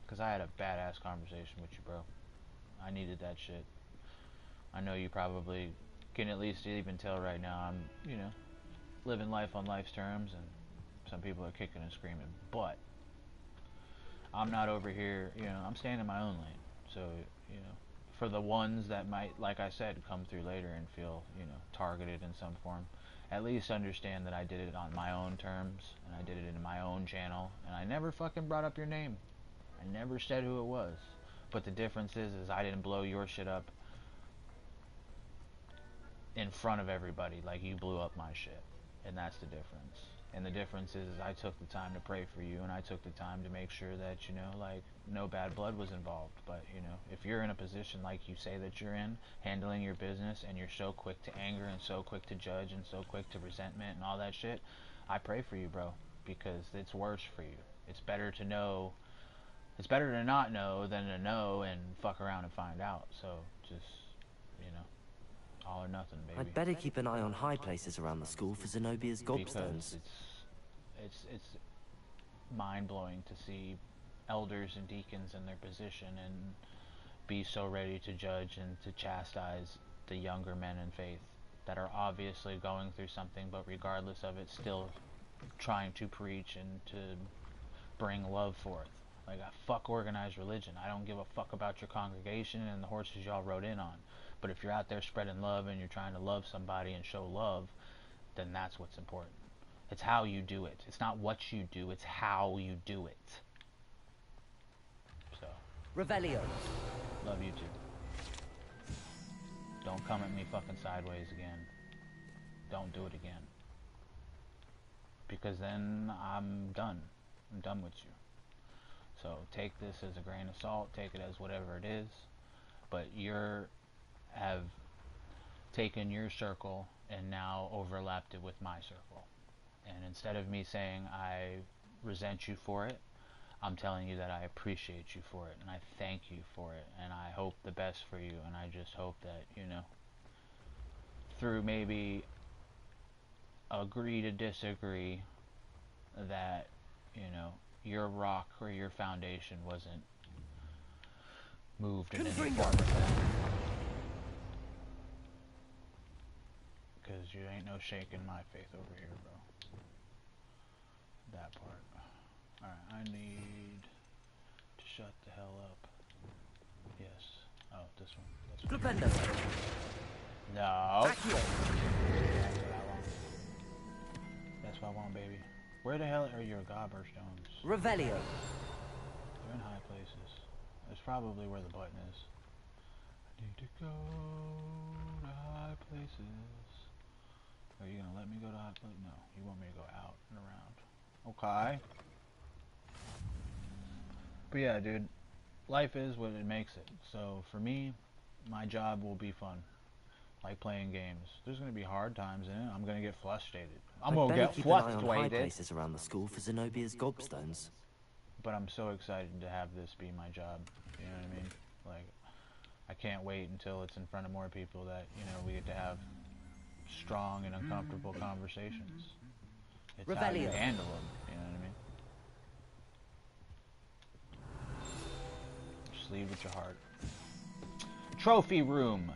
Cause I had a badass conversation with you, bro. I needed that shit. I know you probably can at least even tell right now I'm, you know, living life on life's terms, and some people are kicking and screaming, but I'm not over here, you know, I'm staying in my own lane. So, you know, for the ones that might, like I said, come through later and feel, you know, targeted in some form, at least understand that I did it on my own terms, and I did it in my own channel, and I never fucking brought up your name. I never said who it was. But the difference is I didn't blow your shit up in front of everybody like you blew up my shit. And that's the difference. And the difference is I took the time to pray for you, and I took the time to make sure that, you know, like, no bad blood was involved. But, you know, if you're in a position like you say that you're in, handling your business, and you're so quick to anger and so quick to judge and so quick to resentment and all that shit, I pray for you, bro, because it's worse for you. It's better to know, it's better to not know than to know and fuck around and find out. So just, you know, all or nothing, baby. I'd better keep an eye on high places around the school for Zenobia's gobstones. Because it's mind-blowing to see elders and deacons in their position and be so ready to judge and to chastise the younger men in faith that are obviously going through something, but regardless of it, still trying to preach and to bring love forth. Like, I fuck organized religion. I don't give a fuck about your congregation and the horses y'all rode in on. But if you're out there spreading love and you're trying to love somebody and show love, then that's what's important. It's how you do it. It's not what you do, it's how you do it. So, Revelio. love you too. Don't come at me fucking sideways again. Don't do it again. Because then I'm done. I'm done with you. So take this as a grain of salt, take it as whatever it is, but you have taken your circle and now overlapped it with my circle. And instead of me saying I resent you for it, I'm telling you that I appreciate you for it, and I thank you for it, and I hope the best for you, and I just hope that, you know, through maybe agree to disagree, that, you know, your rock or your foundation wasn't moved in any form or fashion. Because you ain't no shaking my faith over here, bro. That part. Alright, I need to shut the hell up. Yes. Oh, this one. This one. No. That's what I want. That's what I want, baby. Where the hell are your gobber stones? Revelio. They're in high places. That's probably where the button is. I need to go to high places. Are you gonna let me go to high places? No, you want me to go out and around. Okay. But yeah, dude, life is what it makes it. So for me, my job will be fun. like playing games. There's gonna be hard times in it. I'm gonna get frustrated. I'm I'd gonna better get keep an eye on high frustrated. places around the school for Zenobia's gobstones. But I'm so excited to have this be my job. You know what I mean? Like, I can't wait until it's in front of more people that, you know, we get to have strong and uncomfortable conversations. It's how you handle them. You know what I mean? Just lead with your heart. Trophy room.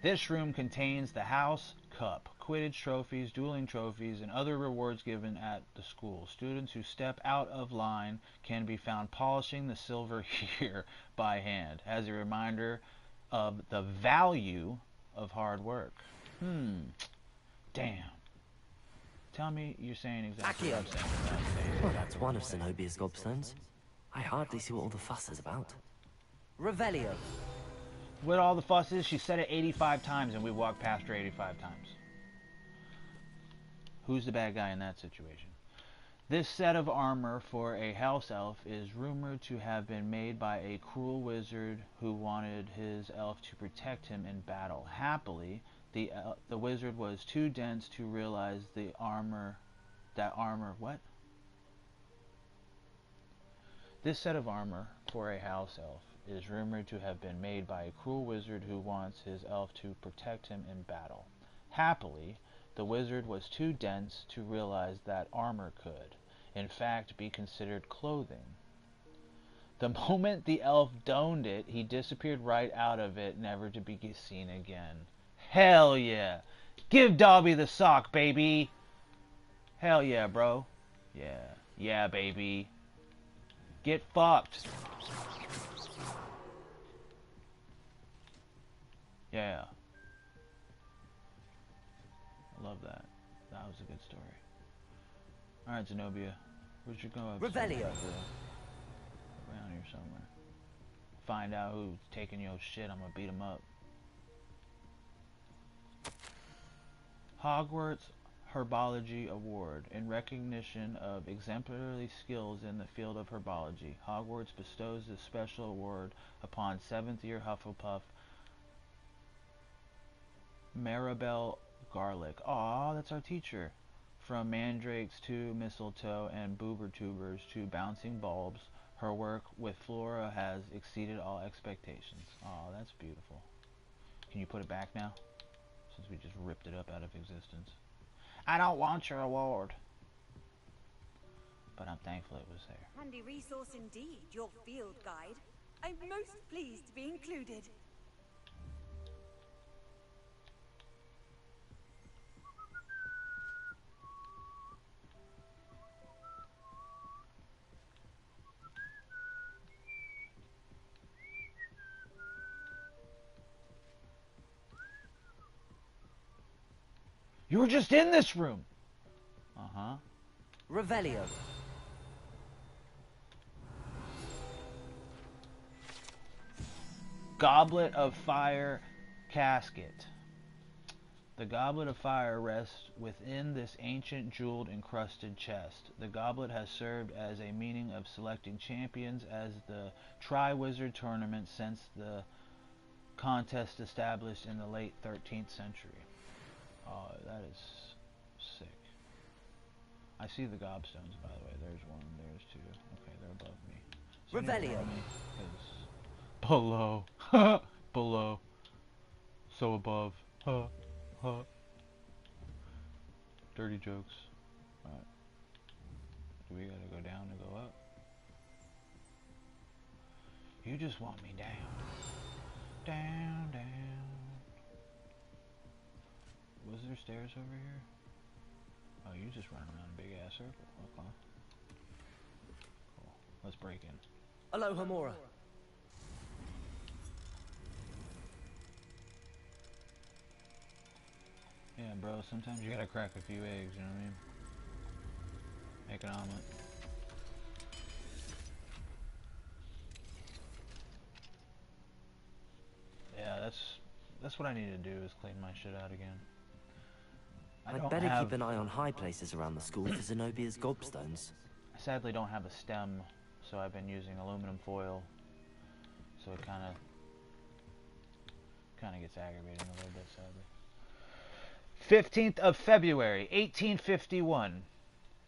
This room contains the house cup, Quidditch trophies, dueling trophies, and other rewards given at the school. Students who step out of line can be found polishing the silver here by hand as a reminder of the value of hard work. Damn. Tell me you're saying exactly what I'm saying. Well, that's one of Zenobia's gobstones. I hardly see what all the fuss is about. Revelio. What all the fuss is, she said it 85 times and we walked past her 85 times. Who's the bad guy in that situation? This set of armor for a house elf is rumored to have been made by a cruel wizard who wanted his elf to protect him in battle. Happily, the wizard was too dense to realize what? This set of armor for a house elf is rumored to have been made by a cruel wizard who wants his elf to protect him in battle. Happily, the wizard was too dense to realize that armor could, in fact, be considered clothing. The moment the elf donned it, he disappeared right out of it, never to be seen again. Hell yeah! Give Dobby the sock, baby! Hell yeah, bro. Yeah. Yeah, baby. Get fucked. Yeah. I love that. That was a good story. Alright, Zenobia. Where'd you go? Revelio. Around here somewhere. Find out who's taking your shit. I'm gonna beat him up. Hogwarts Herbology Award. In recognition of exemplary skills in the field of herbology, Hogwarts bestows this special award upon 7th year Hufflepuff Maribel Garlick. Aw, that's our teacher. From mandrakes to mistletoe and boober tubers to bouncing bulbs, her work with flora has exceeded all expectations. Aw, that's beautiful. Can you put it back now? Since we just ripped it up out of existence. I don't want your award. But I'm thankful it was there. Handy resource indeed, your field guide. I'm most pleased to be included. You were just in this room! Uh-huh. Revelio. Goblet of Fire Casket. The Goblet of Fire rests within this ancient jeweled encrusted chest. The goblet has served as a meaning of selecting champions as the Triwizard Tournament since the contest established in the late 13th century. Oh, that is sick. I see the gobstones, by the way. There's one, there's two. Okay, they're above me. Revelio. Below. Below. So above. Dirty jokes. Alright. Do we gotta go down to go up? You just want me down. Down, down. Was there stairs over here? Oh, you just running around a big ass circle. Okay. Cool. Let's break in. Aloha Mora. Yeah, bro, sometimes you gotta crack a few eggs, you know what I mean? Make an omelet. Yeah, that's what I need to do, is clean my shit out again. I'd better keep an eye on high places around the school for Zenobia's gobstones. I sadly don't have a stem, so I've been using aluminum foil, so it kinda gets aggravating a little bit, sadly. 15th of February, 1851.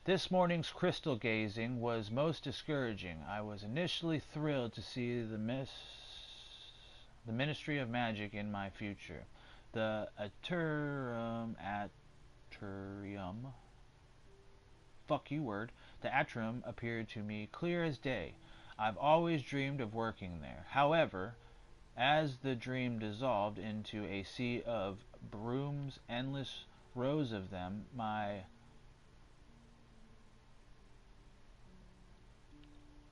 This morning's crystal gazing was most discouraging. I was initially thrilled to see the Ministry of Magic in my future. The atrium, fuck you word, the atrium appeared to me clear as day. I've always dreamed of working there. However, as the dream dissolved into a sea of brooms, endless rows of them, my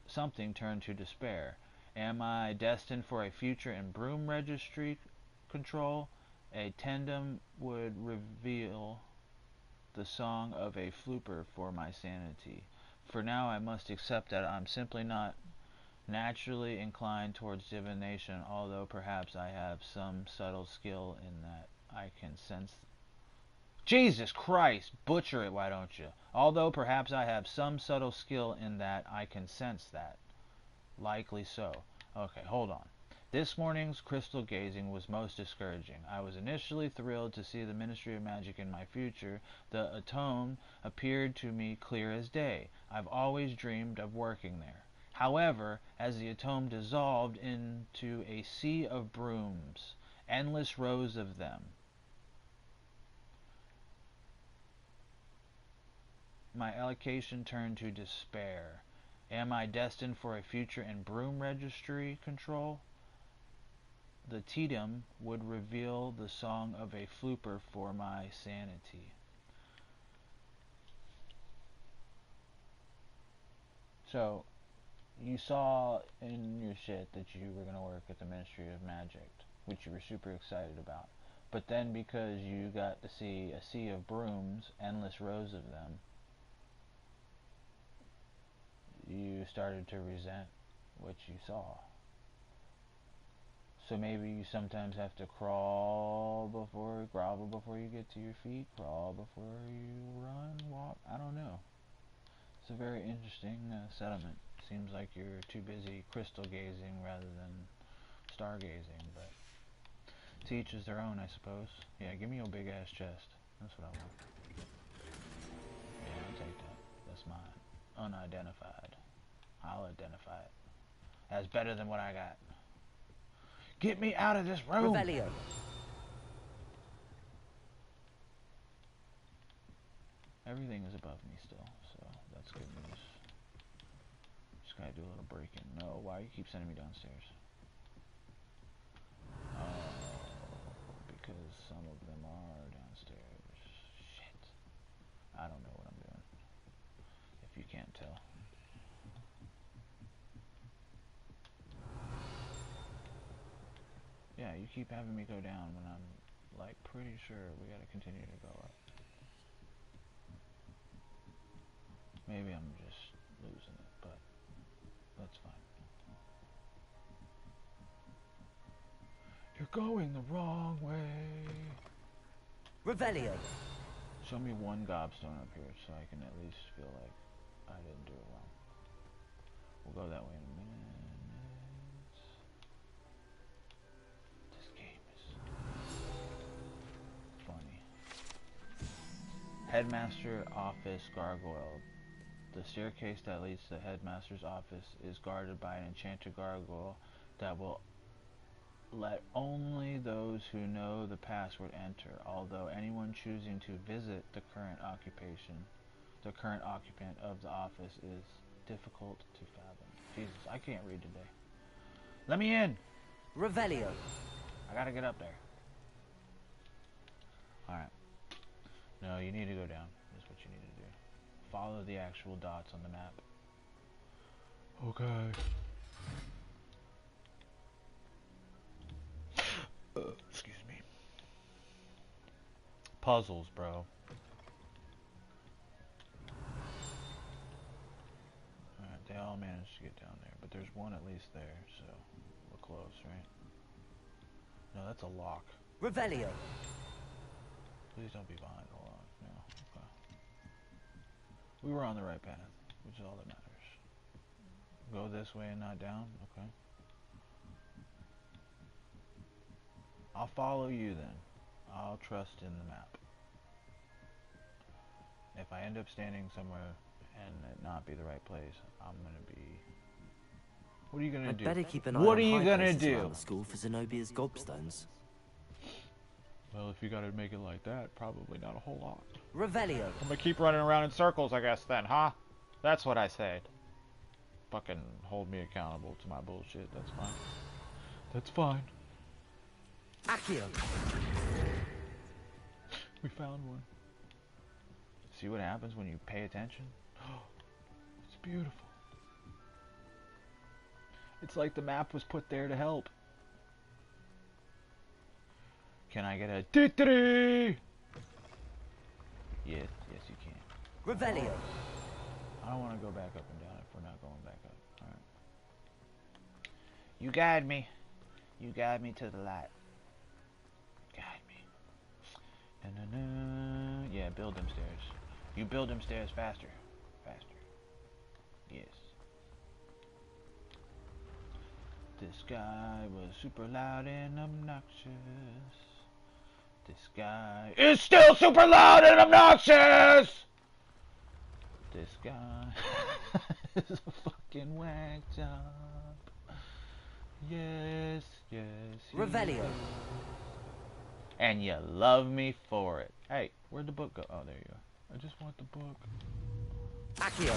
something turned to despair. Am I destined for a future in broom registry control? A tandem would reveal the song of a flooper for my sanity. For now I must accept that I'm simply not naturally inclined towards divination, although perhaps I have some subtle skill in that I can sense. Jesus Christ, butcher it, why don't you? Although perhaps I have some subtle skill in that I can sense that. Likely so. Okay, hold on. This morning's crystal gazing was most discouraging. I was initially thrilled to see the Ministry of Magic in my future. The atone appeared to me clear as day. I've always dreamed of working there. However, as the atone dissolved into a sea of brooms, endless rows of them, my allocation turned to despair. Am I destined for a future in broom registry control? The tedium would reveal the song of a flooper for my sanity. So, you saw in your shit that you were going to work at the Ministry of Magic, which you were super excited about. But then because you got to see a sea of brooms, endless rows of them, you started to resent what you saw. So maybe you sometimes have to grovel before you get to your feet, crawl before you run, walk. I don't know. It's a very interesting settlement. Seems like you're too busy crystal gazing rather than stargazing, but to each is their own, I suppose. Yeah, give me your big ass chest. That's what I want. Yeah, I'll take that. That's mine. Unidentified. I'll identify it as better than what I got. Get me out of this room! Revelio. Everything is above me still, so that's good news. Just gotta do a little break-in. No, why you keep sending me downstairs? Oh, because some of them are downstairs. Shit. I don't know what I'm doing. If you can't tell. Yeah, you keep having me go down when I'm, like, pretty sure we gotta continue to go up. Maybe I'm just losing it, but that's fine. You're going the wrong way. Revelio. Show me one gobstone up here so I can at least feel like I didn't do it wrong. We'll go that way in a minute. This game is funny. Headmaster office gargoyle. The staircase that leads to the headmaster's office is guarded by an enchanted gargoyle that will let only those who know the password enter, although anyone choosing to visit the current occupant of the office is difficult to fathom. Jesus, I can't read today. Let me in! Revelio. I gotta get up there. Alright. No, you need to go down. That's what you need to do. Follow the actual dots on the map. Okay. Excuse me. Puzzles, bro. Alright, they all managed to get down there, but there's one at least there, so we're close, right? No, that's a lock. Revelio. Please don't be behind the lock. No. Okay. We were on the right path, which is all that matters. Go this way and not down? Okay. I'll follow you then. I'll trust in the map. If I end up standing somewhere and it not be the right place, I'm gonna be... What are you gonna I'd do? better keep an eye What on are you high gonna places do? around the school for Zenobia's gobstones. Well, if you gotta make it like that, probably not a whole lot. Revelio. I'm gonna keep running around in circles, I guess, then, huh? That's what I said. Fucking hold me accountable to my bullshit, that's fine. That's fine. Accio. We found one. See what happens when you pay attention? It's beautiful. It's like the map was put there to help. Can I get a dee-dee-dee? Yes, yes you can. Revelio. I don't want to go back up and down if we're not going back up. Alright. You guide me. You guide me to the light. Guide me. Na-na-na. Yeah, build them stairs. You build them stairs faster. Faster. Yes. This guy was super loud and obnoxious. This guy is still super loud and obnoxious! This guy is a fucking whack job. Yes, yes. Revelio. And you love me for it. Hey, where'd the book go? Oh, there you are. I just want the book. Accio.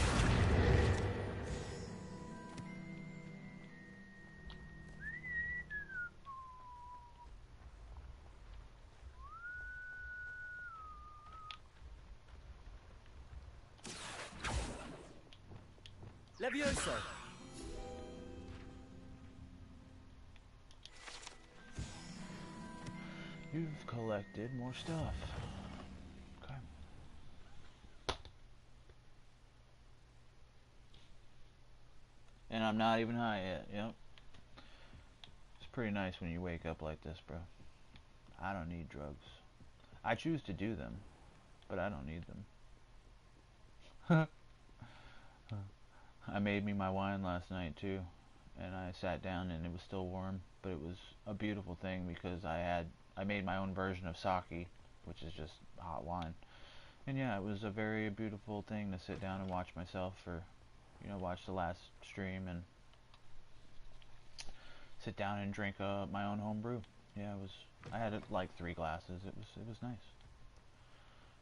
Levioso. You've collected more stuff. Okay. And I'm not even high yet. Yep. It's pretty nice when you wake up like this, bro. I don't need drugs. I choose to do them, but I don't need them. I made me my wine last night too, and I sat down and it was still warm, but it was a beautiful thing because I made my own version of sake, which is just hot wine. And yeah, it was a very beautiful thing to sit down and watch myself for, watch the last stream and sit down and drink my own home brew. Yeah, I had like 3 glasses. It was nice.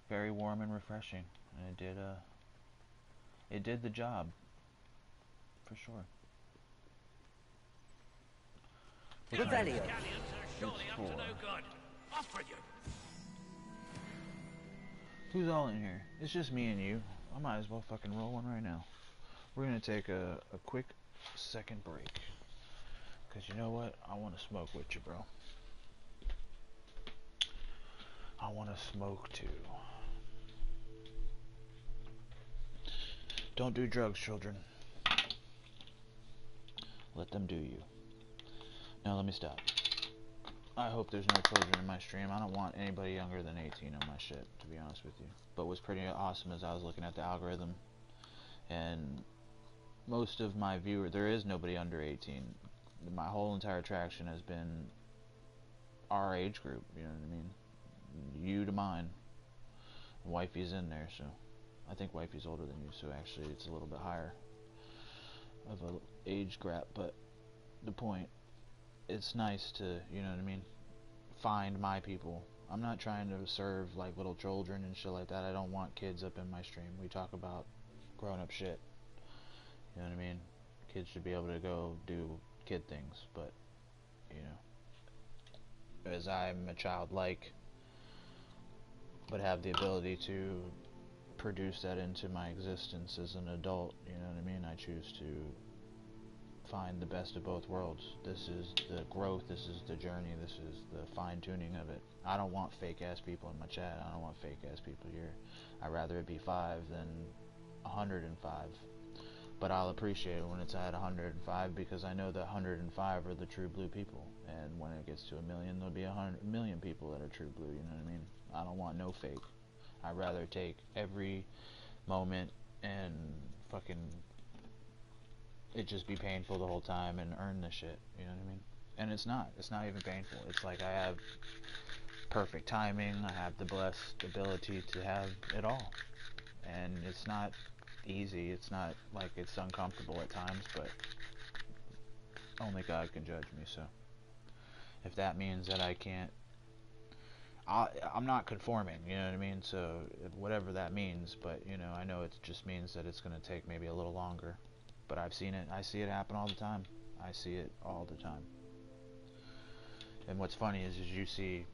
Very warm and refreshing, and it did the job. For sure. Revelio. Who's all in here? It's just me and you. I might as well fucking roll one right now. We're gonna take a quick second break. Cause you know what? I wanna smoke with you, bro. I wanna smoke too. Don't do drugs, children. Let them do you. Now let me stop. I hope there's no children in my stream. I don't want anybody younger than 18 on my shit, to be honest with you. But what's pretty awesome is I was looking at the algorithm, and most of my viewers, there is nobody under 18. My whole entire attraction has been our age group, you know what I mean? You to mine. Wifey's in there, so I think Wifey's older than you, so actually it's a little bit higher of a age gap, but the point, it's nice to, you know what I mean, find my people. I'm not trying to serve like little children and shit like that. I don't want kids up in my stream. We talk about grown up shit, you know what I mean? Kids should be able to go do kid things, but you know, as I'm a childlike, but have the ability to produce that into my existence as an adult, you know what I mean? I choose to find the best of both worlds. This is the growth, this is the journey, this is the fine-tuning of it. I don't want fake-ass people in my chat, I don't want fake-ass people here. I'd rather it be 5 than 105. But I'll appreciate it when it's at 105 because I know that 105 are the true blue people. And when it gets to 1 million, there'll be 100 million people that are true blue, you know what I mean? I don't want no fake. I'd rather take every moment and fucking it just be painful the whole time and earn the shit, you know what I mean? And it's not even painful. It's like I have perfect timing, I have the blessed ability to have it all. and it's not easy. It's not like it's uncomfortable at times, but only God can judge me. So if that means that I can't, I'm not conforming, you know what I mean? So whatever that means, but you know, I know it just means that it's going to take maybe a little longer. But I've seen it. I see it happen all the time. I see it all the time. And what's funny is you see,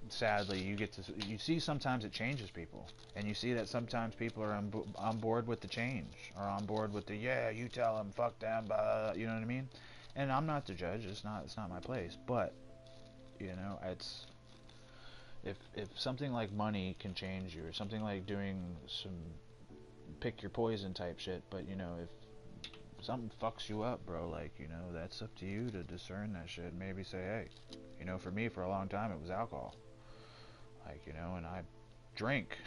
sadly, you see sometimes it changes people, and you see that sometimes people are on board with the change, or on board with the, yeah, you tell them, fuck them, blah, you know what I mean? And I'm not the judge. It's not my place. But you know, it's if something like money can change you, or something like doing some pick your poison type shit, but you know, if something fucks you up, bro, like, you know, that's up to you to discern that shit. Maybe say, hey, you know, for me, for a long time, it was alcohol. Like, you know, and I drink.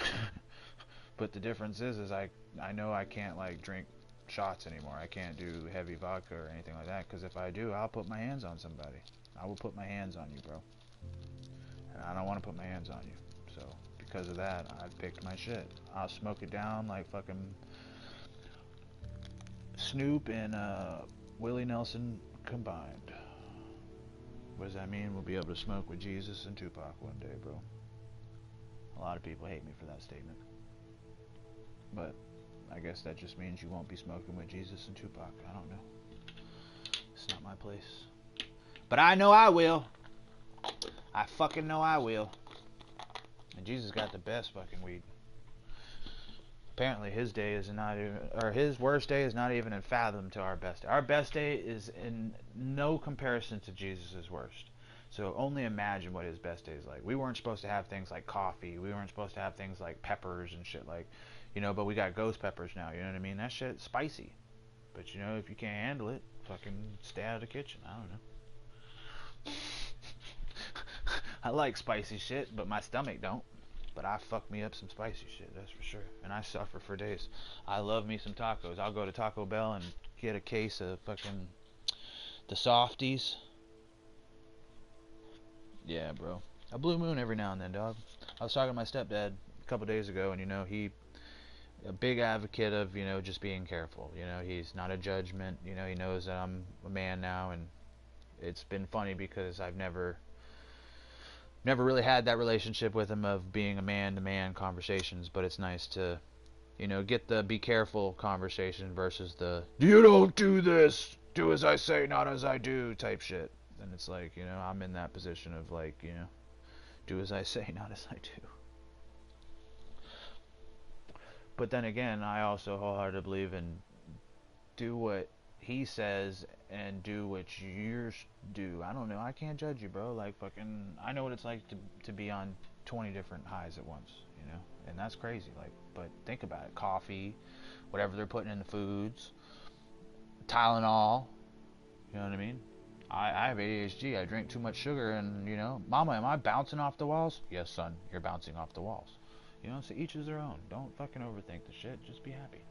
But the difference is I know I can't, like, drink shots anymore. I can't do heavy vodka or anything like that, because if I do, I'll put my hands on somebody. I will put my hands on you, bro. And I don't want to put my hands on you. So, because of that, I've picked my shit. I'll smoke it down like fucking Snoop and Willie Nelson combined. What does that mean? We'll be able to smoke with Jesus and Tupac one day, bro. A lot of people hate me for that statement. But I guess that just means you won't be smoking with Jesus and Tupac. I don't know. It's not my place. But I know I will. I fucking know I will. And Jesus got the best fucking weed. Apparently his day is not even, or his worst day is not even in fathom to our best day. Our best day is in no comparison to Jesus' worst. So only imagine what his best day is like. We weren't supposed to have things like coffee. We weren't supposed to have things like peppers and shit, like, you know, but we got ghost peppers now, you know what I mean? That shit's spicy. But you know, if you can't handle it, fucking stay out of the kitchen. I don't know. I like spicy shit, but my stomach don't. But I fuck me up some spicy shit, that's for sure. And I suffer for days. I love me some tacos. I'll go to Taco Bell and get a case of fucking the softies. Yeah, bro. A blue moon every now and then, dog. I was talking to my stepdad a couple days ago, and you know, he a big advocate of, you know, just being careful. You know, he's not a judgment. You know, he knows that I'm a man now, and it's been funny because I've never really had that relationship with him of being a man-to-man conversations, but it's nice to, you know, get the be careful conversation versus the you don't do this, do as I say, not as I do type shit. And it's like, you know, I'm in that position of like, you know, do as I say, not as I do. But then again, I also wholeheartedly believe in do what he says and do what you do. I don't know. I can't judge you, bro. Like, fucking, I know what it's like to be on 20 different highs at once, you know? And that's crazy. Like, but think about it. Coffee, whatever they're putting in the foods, Tylenol, you know what I mean? I have ADHD. I drink too much sugar, and, you know, Mama, am I bouncing off the walls? Yes, son, you're bouncing off the walls. You know, so each is their own. Don't fucking overthink the shit. Just be happy.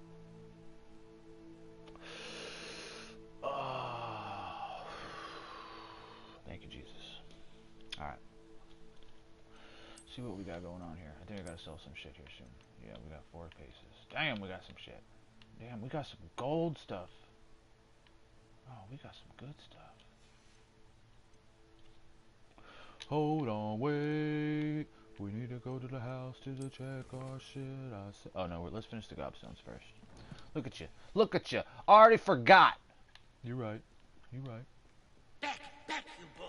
Oh, thank you, Jesus. Alright. See what we got going on here. I think I gotta sell some shit here soon. Yeah, we got 4 cases. Damn, we got some shit. Damn, we got some gold stuff. Oh, we got some good stuff. Hold on, wait. We need to go to the house to check our shit. Oh no, let's finish the gobstones first. Look at you. Look at you. Already forgot. You're right. You're right. Back, you boor!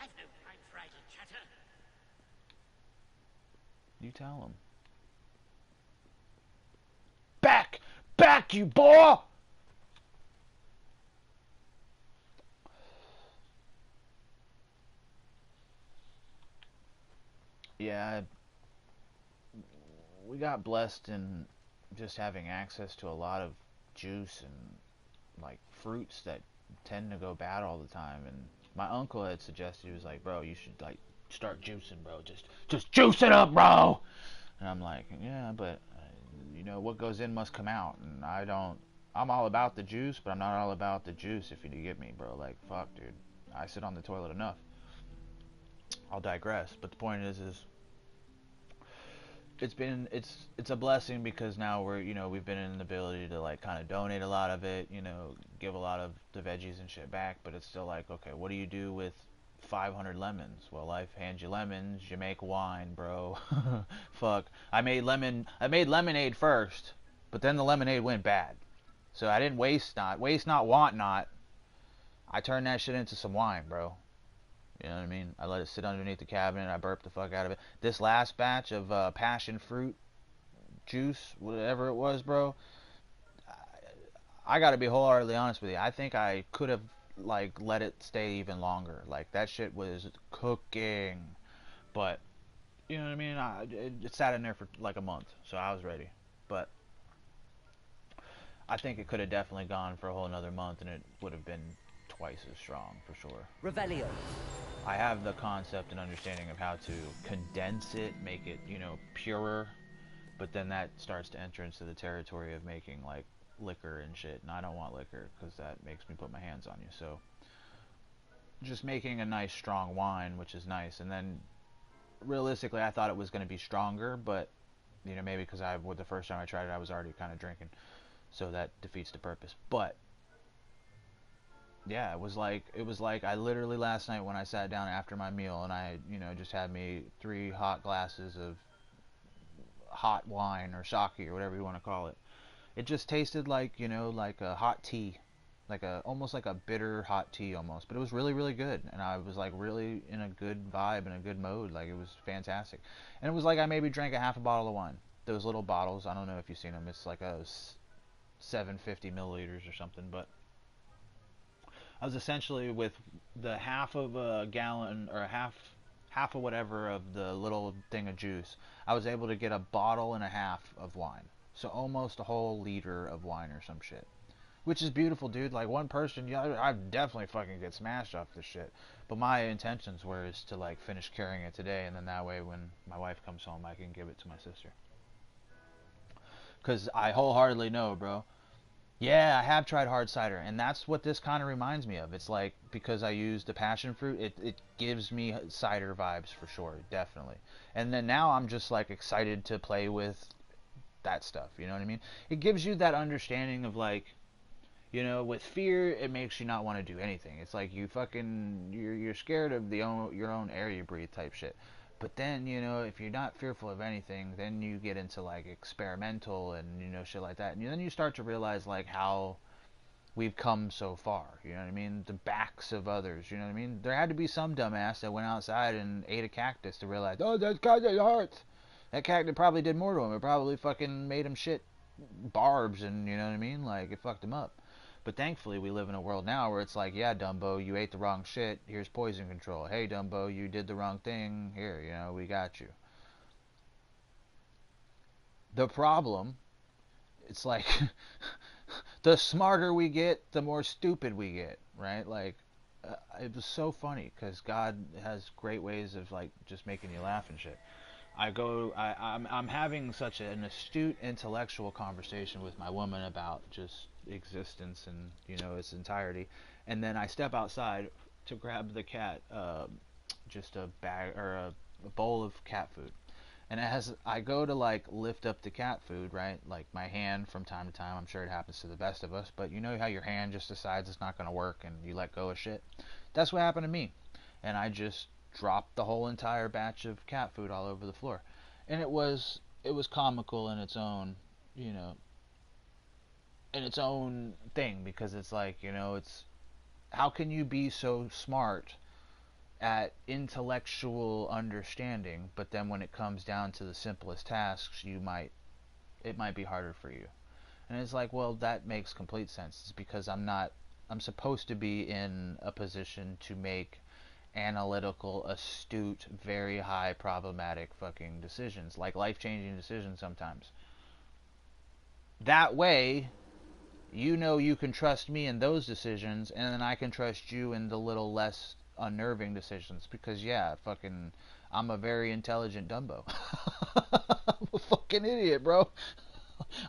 I've no time for idle chatter. You tell him. Back, you boy! Yeah, we got blessed in just having access to a lot of juice and like fruits that tend to go bad all the time. And my uncle had suggested, he was like, bro, you should like start juicing, bro. Just juice it up, bro. And I'm like, yeah, but you know what goes in must come out, and I'm all about the juice, but I'm not all about the juice, if you get me, bro. Like, fuck, dude, I sit on the toilet enough. I'll digress, but the point is it's a blessing because now we've been in the ability to like kind of donate a lot of it, give a lot of the veggies and shit back, but it's still like, okay, what do you do with 500 lemons? Well, life hands you lemons, you make wine, bro. Fuck. I made lemonade first, but then the lemonade went bad. So I didn't waste not, want not. I turned that shit into some wine, bro. You know what I mean? I let it sit underneath the cabinet. I burped the fuck out of it. This last batch of passion fruit juice, whatever it was, bro, I gotta be wholeheartedly honest with you. I think I could have, like, let it stay even longer. Like, that shit was cooking. But, you know what I mean? It sat in there for, like, a month. So I was ready. But I think it could have definitely gone for a whole another month, and it would have been twice as strong, for sure. Revelio. I have the concept and understanding of how to condense it, make it, purer, but then that starts to enter into the territory of making, like, liquor and shit, and I don't want liquor, because that makes me put my hands on you, so just making a nice strong wine, which is nice, and then, realistically, I thought it was going to be stronger, but, maybe because the first time I tried it, I was already kind of drinking, so that defeats the purpose, but yeah, it was like I literally last night when I sat down after my meal and I, just had me 3 hot glasses of hot wine or sake or whatever you want to call it. It just tasted like, like a hot tea, almost like a bitter hot tea almost, but it was really, really good. And I was like really in a good vibe and a good mode. Like it was fantastic. And it was like I maybe drank a half a bottle of wine. Those little bottles, I don't know if you've seen them. It's like a 750 milliliters or something, but I was essentially with the half of a gallon or half of whatever of the little thing of juice. I was able to get a bottle and a half of wine. So almost a whole liter of wine or some shit. Which is beautiful, dude. Like one person, yeah, I definitely fucking get smashed off this shit. But my intentions were is to like finish carrying it today, and then that way when my wife comes home, I can give it to my sister. Cause I wholeheartedly know, bro. Yeah, I have tried hard cider, and that's what this kind of reminds me of. It's like, because I used the passion fruit, it gives me cider vibes for sure, definitely. And then now I'm just like excited to play with that stuff, you know what I mean? It gives you that understanding of like, with fear, it makes you not want to do anything. It's like you're scared of your own air you breathe type shit. But then, if you're not fearful of anything, then you get into like experimental and, shit like that. And then you start to realize like how we've come so far, you know what I mean? The backs of others, you know what I mean? There had to be some dumbass that went outside and ate a cactus to realize, oh, that cactus hurts. That cactus probably did more to him. It probably fucking made him shit barbs and, you know what I mean? Like, it fucked him up. But thankfully, we live in a world now where it's like, yeah, Dumbo, you ate the wrong shit. Here's poison control. Hey, Dumbo, you did the wrong thing. Here, we got you. The problem, it's like, the smarter we get, the more stupid we get, right? Like, it was so funny because God has great ways of like just making you laugh and shit. I'm having such an astute intellectual conversation with my woman about just existence and its entirety, and then I step outside to grab the cat just a bag or a bowl of cat food, and as I go to like lift up the cat food, right, like my hand from time to time, I'm sure it happens to the best of us, but you know how your hand just decides it's not going to work and you let go of shit? That's what happened to me, and I just dropped the whole entire batch of cat food all over the floor. And it was comical in its own, in its own thing, because it's like, it's how can you be so smart at intellectual understanding, but then when it comes down to the simplest tasks, it might be harder for you. And it's like, well, that makes complete sense. It's because I'm supposed to be in a position to make analytical, astute, very high problematic fucking decisions, like life-changing decisions sometimes. That way, you can trust me in those decisions, and then I can trust you in the little less unnerving decisions, because yeah, fucking, I'm a very intelligent Dumbo. I'm a fucking idiot, bro.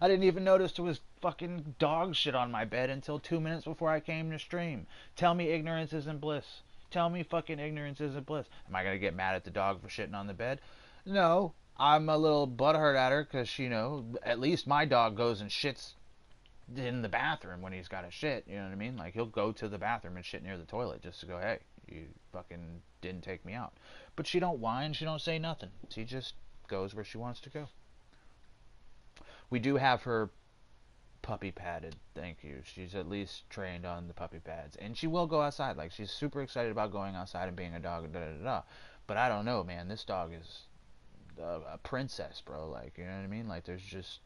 I didn't even notice there was fucking dog shit on my bed until 2 minutes before I came to stream. Tell me ignorance isn't bliss. Tell me fucking ignorance isn't bliss. Am I going to get mad at the dog for shitting on the bed? No. I'm a little butthurt at her because, you know, at least my dog goes and shits in the bathroom when he's got a shit. You know what I mean? Like, he'll go to the bathroom and shit near the toilet just to go, hey, you fucking didn't take me out. But she don't whine. She don't say nothing. She just goes where she wants to go. We do have her puppy padded, thank you. She's at least trained on the puppy pads. And she will go outside. Like, she's super excited about going outside and being a dog, da-da-da-da. But I don't know, man. This dog is a princess, bro. Like, you know what I mean? Like, there's just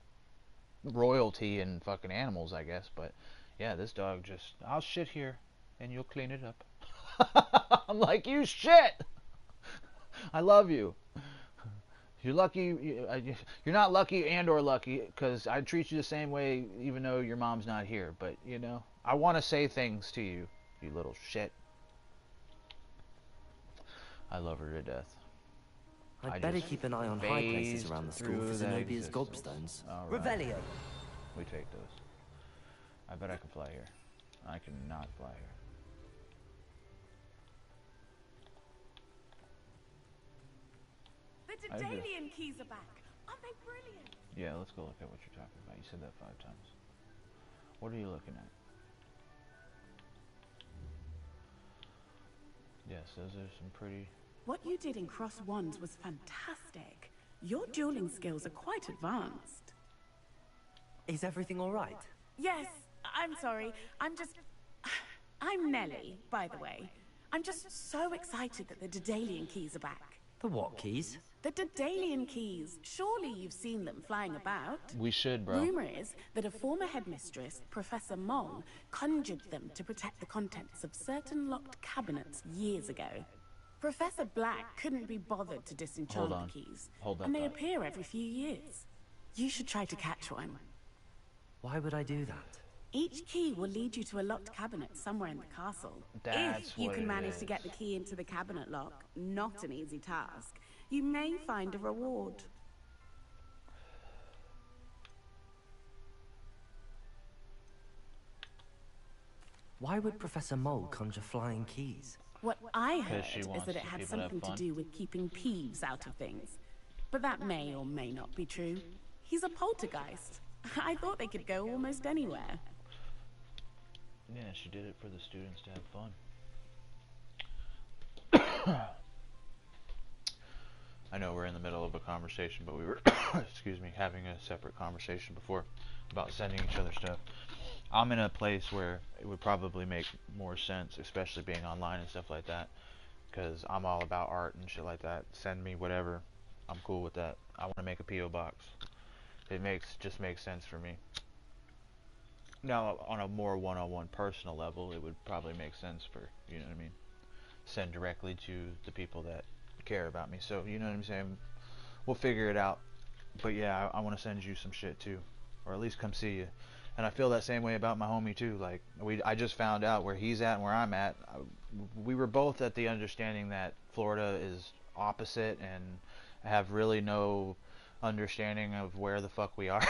royalty in fucking animals, I guess. But yeah, this dog just, I'll shit here and you'll clean it up. I'm like, you shit. I love you. You're lucky. You're not lucky and or lucky because I treat you the same way even though your mom's not here. But you know, I want to say things to you, you little shit. I love her to death. I'd better keep an eye on high places around the school for Zenobia's gobstones. Right. Revelio. We take those. I bet I can fly here. I cannot fly here. The Daedalian keys are back. Aren't they brilliant? Yeah, let's go look at what you're talking about. You said that 5 times. What are you looking at? Yes, those are some pretty... What you did in Cross Wands was fantastic. Your dueling skills are quite advanced. Is everything all right? Yes, I'm sorry. I'm Nelly, by the way. I'm just so excited that the Daedalian keys are back. The what keys? The Daedalian keys. Surely you've seen them flying about. We should, bro. Rumor is that a former headmistress, Professor Mong, conjured them to protect the contents of certain locked cabinets years ago. Professor Black couldn't be bothered to disenchant the keys. Hold that and they thought. appear every few years. You should try to catch one. Why would I do that? Each key will lead you to a locked cabinet somewhere in the castle. That's if you what can it manage to is. get the key into the cabinet lock, not an easy task, you may find a reward. Why would Professor Mole conjure flying keys? What I heard she is wants that it the had people to have something to fun. do with keeping Peeves out of things. But that may or may not be true. He's a poltergeist. I thought they could go almost anywhere. Yeah, she did it for the students to have fun. I know we're in the middle of a conversation, but we were, excuse me, having a separate conversation before about sending each other stuff. I'm in a place where it would probably make more sense, especially being online and stuff like that, because I'm all about art and shit like that. Send me whatever. I'm cool with that. I want to make a P.O. box. It just makes sense for me. Now, on a more one-on-one personal level, it would probably make sense for, you know what I mean, send directly to the people that care about me. So, you know what I'm saying? We'll figure it out. But yeah, I want to send you some shit too, or at least come see you. And I feel that same way about my homie too. Like, I just found out where he's at and where I'm at. We were both at the understanding that Florida is opposite and have really no understanding of where the fuck we are.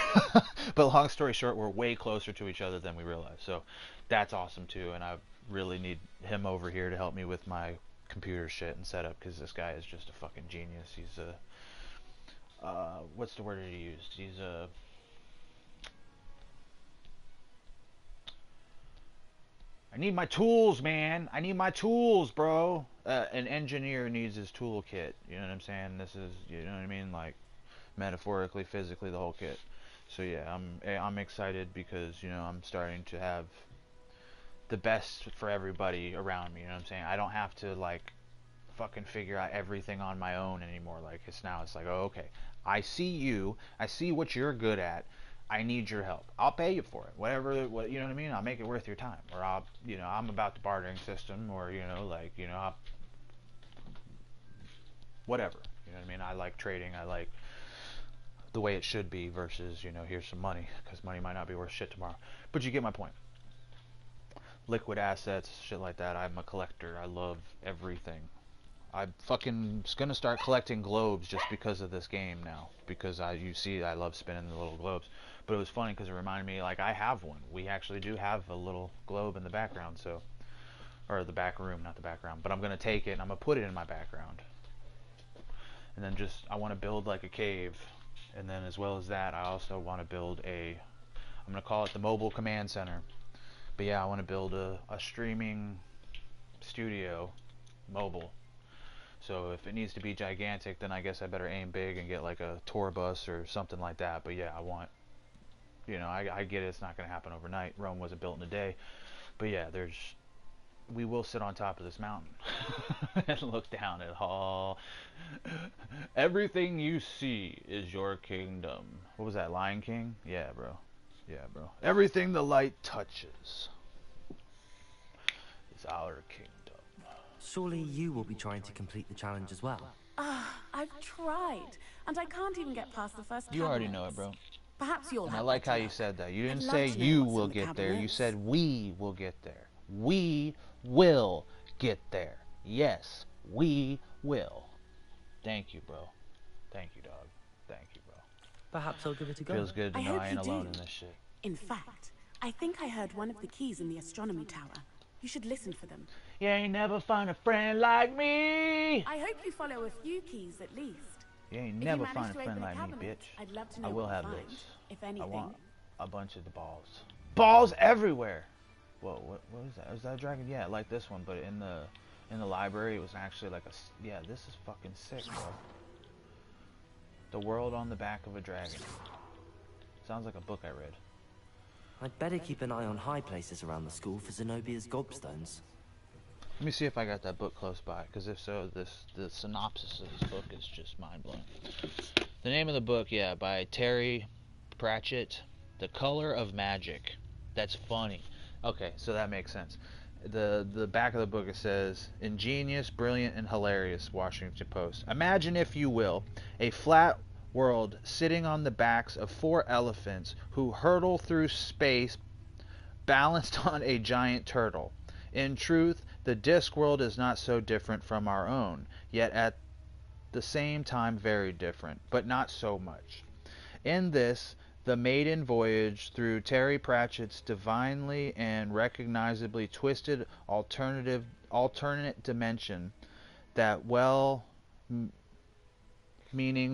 But long story short, we're way closer to each other than we realize. So that's awesome too. And I really need him over here to help me with my computer shit and setup, because this guy is just a fucking genius. He's a what's the word he used? He's a I need my tools, man. I need my tools, bro. An engineer needs his toolkit. You know what I'm saying? This is, you know what I mean? Like, metaphorically, physically, the whole kit. So yeah, I'm excited because, you know, I'm starting to have the best for everybody around me. You know what I'm saying? I don't have to like fucking figure out everything on my own anymore. Like, it's like, oh, okay, I see you. I see what you're good at. I need your help. I'll pay you for it. Whatever, you know what I mean? I'll make it worth your time. Or I'll, you know, I'm about the bartering system, or, you know, like, you know, whatever. You know what I mean? I like trading. I like the way it should be versus, you know, here's some money, because money might not be worth shit tomorrow. But you get my point. Liquid assets, shit like that. I'm a collector. I love everything. I'm fucking gonna start collecting globes just because of this game now. Because you see, I love spinning the little globes. But it was funny because it reminded me, like, I have one. We actually do have a little globe in the background, so, or the back room, not the background. But I'm gonna take it and I'm gonna put it in my background. And then just, I want to build like a cave. And then as well as that, I also want to build I'm going to call it the mobile command center. But yeah, I want to build a streaming studio, mobile. So if it needs to be gigantic, then I guess I better aim big and get like a tour bus or something like that. But yeah, I want, I get it, it's not going to happen overnight. Rome wasn't built in a day. But yeah, we will sit on top of this mountain and look down at all. Everything you see is your kingdom. What was that, Lion King? Yeah, bro. Yeah, bro. Everything the light touches is our kingdom. Surely you will be trying to complete the challenge as well. I've tried, and I can't even get past the first You already know cabinets. it, bro. Perhaps you'll And I have like how better you luck. said that. You didn't I'd say love to know you what's in will the get there. You cabinets. said we will get there. We will get there. Yes, we will. Thank you, bro. Thank you, dog. Thank you, bro. Perhaps I'll give it a go. Feels good to I know hope I ain't you alone do. in this shit. In fact, I think I heard one of the keys in the astronomy tower. You should listen for them. You ain't never find a friend like me. I hope you follow a few keys at least. You ain't If never you manage find a to friend open like me, cabinet, bitch. I'd love to know I will what you have find, this. if I anything. want a bunch of the balls. Balls everywhere. Whoa, what is that? Is that a dragon? Yeah, like this one, but in the library, it was actually like yeah, this is fucking sick, bro. The world on the back of a dragon. Sounds like a book I read. I'd better keep an eye on high places around the school for Zenobia's gobstones. Let me see if I got that book close by, because if so, the synopsis of this book is just mind-blowing. The name of the book, yeah, by Terry Pratchett, The Color of Magic. That's funny. Okay, so that makes sense. The back of the book, it says, ingenious, brilliant, and hilarious, Washington Post. Imagine, if you will, a flat world sitting on the backs of 4 elephants who hurtle through space balanced on a giant turtle. In truth, the Discworld is not so different from our own, yet at the same time very different, but not so much. In this, the maiden voyage through Terry Pratchett's divinely and recognizably twisted alternate dimension, that well-meaning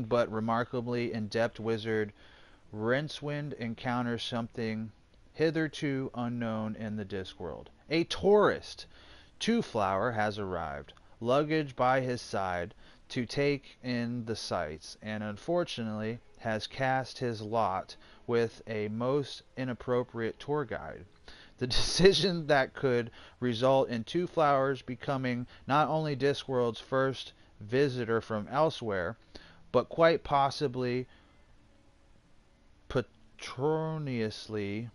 but remarkably inept wizard Rincewind encounters something hitherto unknown in the Discworld. A tourist, Two-Flower, has arrived, luggage by his side, to take in the sights, and unfortunately has cast his lot with a most inappropriate tour guide. The decision that could result in Two-Flowers becoming not only Discworld's first visitor from elsewhere, but quite possibly patronymously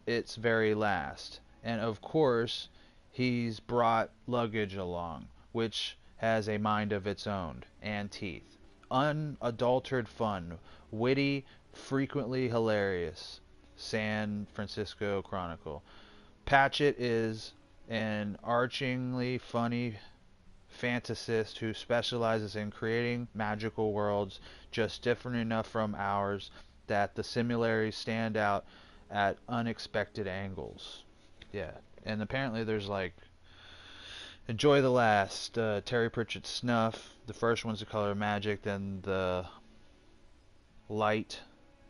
its very last. And of course, he's brought luggage along, which has a mind of its own, and teeth. Unadulterated fun, witty, frequently hilarious. San Francisco Chronicle. Patchett is an archingly funny fantasist who specializes in creating magical worlds just different enough from ours that the similarities stand out at unexpected angles. Yeah, and apparently there's like Enjoy the Last, Terry Pratchett's Snuff. The first one's The Color of Magic, then the Light,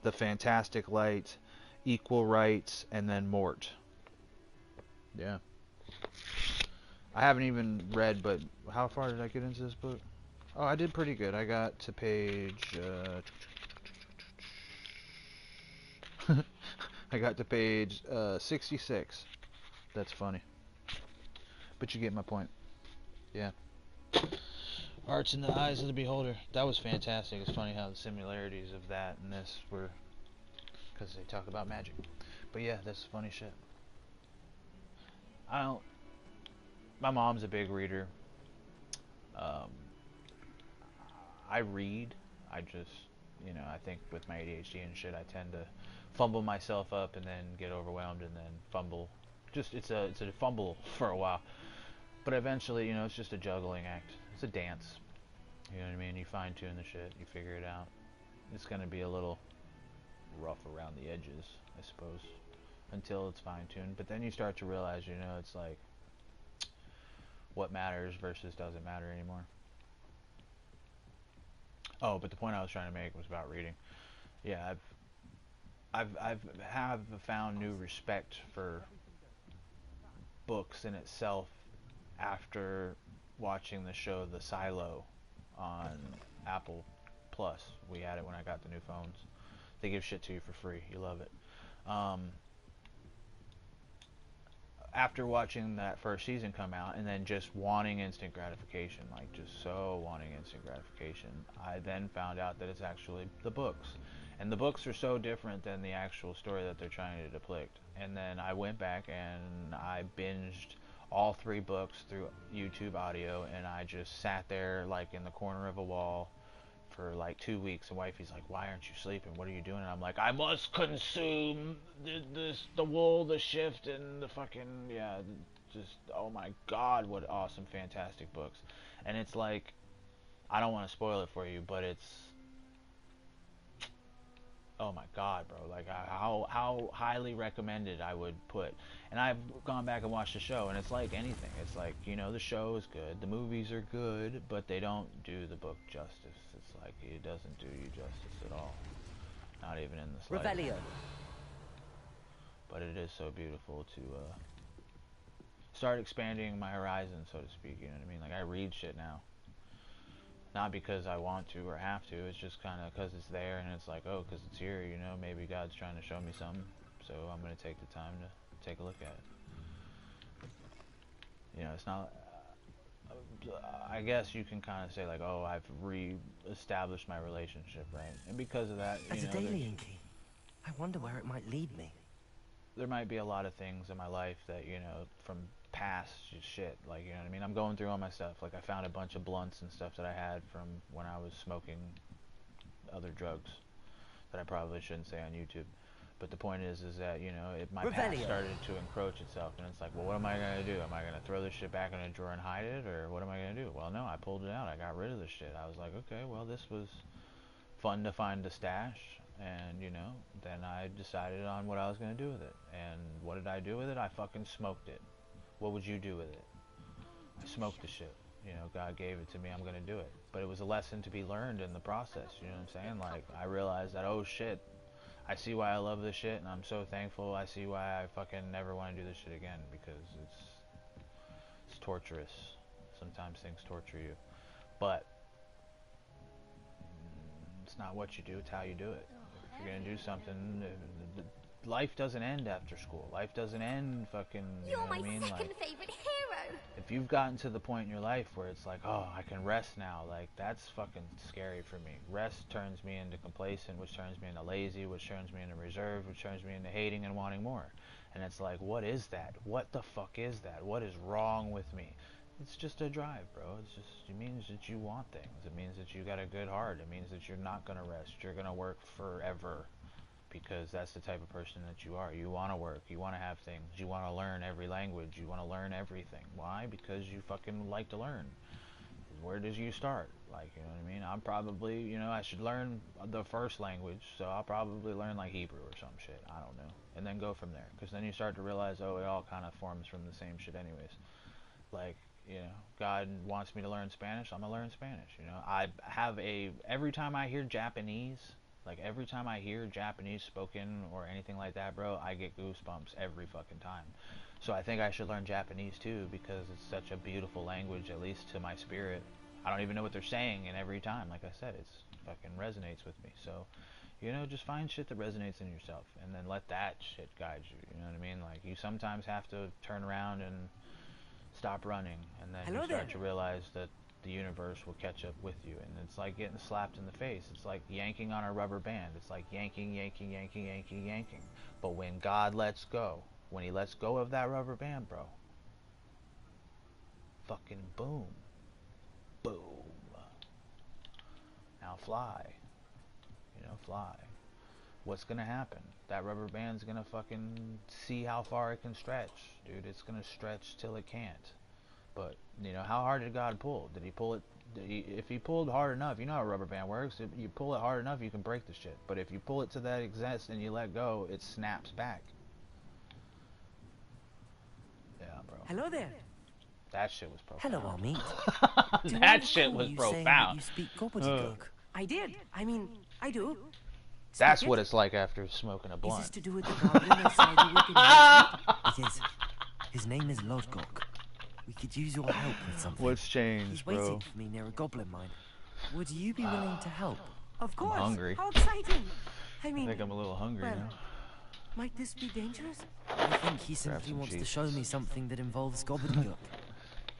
The Fantastic Light, Equal Rights, and then Mort. Yeah. I haven't even read, but how far did I get into this book? Oh, I did pretty good. I got to page... I got to page 66. That's funny. But you get my point. Yeah. Art's in the eyes of the beholder. That was fantastic. It's funny how the similarities of that and this were... because they talk about magic. But yeah, that's funny shit. My mom's a big reader. I read. I just, I think with my ADHD and shit, I tend to fumble myself up and then get overwhelmed and then fumble. It's a fumble for a while. But eventually, it's just a juggling act. It's a dance. You know what I mean? You fine tune the shit. You figure it out. It's going to be a little rough around the edges, I suppose, until it's fine tuned. But then you start to realize, it's like what matters versus doesn't matter anymore. Oh, but the point I was trying to make was about reading. Yeah, I've found new respect for books in itself after watching the show The Silo on Apple Plus. We had it when I got the new phones. They give shit to you for free. You love it. Um, After watching that first season come out and then just wanting instant gratification, like just so wanting instant gratification, I then found out that it's actually the books. And the books are so different than the actual story that they're trying to depict. And then I went back and I binged all 3 books through YouTube audio, and I just sat there like in the corner of a wall for like 2 weeks, and wifey's like, "Why aren't you sleeping? What are you doing?" And I'm like, "I must consume the wool, the shift, and the fucking yeah, just oh my god, what awesome, fantastic books." And it's like, I don't want to spoil it for you, but it's oh my god, bro, like how highly recommended I would put. And I've gone back and watched the show, and it's like anything. It's like, you know, the show is good, the movies are good, but they don't do the book justice. It's like it doesn't do you justice at all, not even in the slightest. Revelio. But it is so beautiful to start expanding my horizons, so to speak. You know what I mean? Like, I read shit now, not because I want to or have to. It's just kind of because it's there, and it's like, oh, because it's here, you know, maybe God's trying to show me something, so I'm going to take the time to take a look at it. You know, it's not, I guess you can kind of say like, oh, I've re-established my relationship, right? And because of that, As you a know, daily Inky, I wonder where it might lead me. there might be a lot of things in my life that, you know, from past shit, like, you know what I mean? I'm going through all my stuff. Like, I found a bunch of blunts and stuff that I had from when I was smoking other drugs that I probably shouldn't say on YouTube. But the point is that, you know, my past started to encroach itself, and it's like, well, what am I going to do? Am I going to throw this shit back in a drawer and hide it, or what am I going to do? Well, no, I pulled it out. I got rid of the shit. I was like, okay, well, this was fun to find a stash, and, you know, then I decided on what I was going to do with it. And what did I do with it? I fucking smoked it. What would you do with it? I smoked the shit. You know, God gave it to me, I'm going to do it. But it was a lesson to be learned in the process, you know what I'm saying? Like, I realized that, oh shit, I see why I love this shit, and I'm so thankful. I see why I fucking never want to do this shit again, because it's torturous. Sometimes things torture you. But it's not what you do, it's how you do it. If you're going to do something, life doesn't end after school. Life doesn't end fucking, you know what I mean? You're my second Like, favorite hero. if you've gotten to the point in your life where it's like, oh, I can rest now, like, that's fucking scary for me. Rest turns me into complacent, which turns me into lazy, which turns me into reserved, which turns me into hating and wanting more. And it's like, what is that? What the fuck is that? What is wrong with me? It's just a drive, bro. It means that you want things. It means that you got a good heart. It means that you're not gonna rest. You're gonna work forever, because that's the type of person that you are. You want to work, you want to have things, you want to learn every language, you want to learn everything. Why? Because you fucking like to learn. Where does you start? Like, you know what I mean? I'm probably, you know, I should learn the first language, so I'll probably learn like Hebrew or some shit. I don't know. And then go from there. Because then you start to realize, oh, it all kind of forms from the same shit anyways. Like, you know, God wants me to learn Spanish, I'm gonna learn Spanish. You know, I have every time I hear Japanese, like every time I hear Japanese spoken or anything like that, bro, I get goosebumps every fucking time. So I think I should learn Japanese too, because it's such a beautiful language, at least to my spirit. I don't even know what they're saying, and every time, like I said, it's fucking resonates with me. So, you know, just find shit that resonates in yourself, and then let that shit guide you. You know what I mean? Like, you sometimes have to turn around and stop running, and then you start to realize that the universe will catch up with you. And it's like getting slapped in the face. It's like yanking on a rubber band. It's like yanking, yanking, yanking, yanking, yanking. But when God lets go, when he lets go of that rubber band, bro, fucking boom, boom. Now fly, you know, fly. What's gonna happen? That rubber band's gonna fucking see how far it can stretch, dude. It's gonna stretch till it can't. But, you know, how hard did God pull? Did he pull it? If he pulled hard enough, you know how a rubber band works. If you pull it hard enough, you can break the shit. But if you pull it to that extent and you let go, it snaps back. Yeah, bro. Hello there. That shit was profound. Hello, Army. That shit was profound. You speak gobbledygook? I did. I mean, I do. That's Speak what it. it's like after smoking a Is blunt. this to do with the goblin outside the wicked house? It is. His name is Lodgok. We could use your help with something. What's changed, He's bro? waiting for me near a goblin mine. Would you be willing to help? Of I'm course. hungry. How exciting. I I mean, think I'm a little hungry well, now. might this be dangerous? I think he simply some wants to cheese. show me something that involves gobbledygook.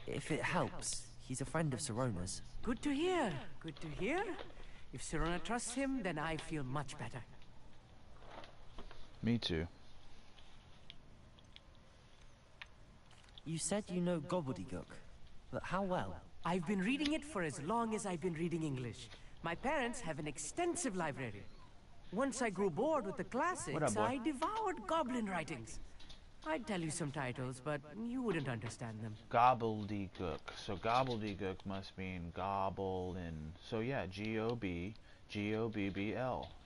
If it helps, he's a friend of Sirona's. Good to hear. Good to hear. If Sirona trusts him, then I feel much better. Me too. You said you know gobbledygook, but how well? I've been reading it for as long as I've been reading English. My parents have an extensive library. Once I grew bored with the classics, What up, boy? I devoured goblin writings. I'd tell you some titles, but you wouldn't understand them. Gobbledygook. So gobbledygook must mean gobble and so yeah, G-O-B-B-L.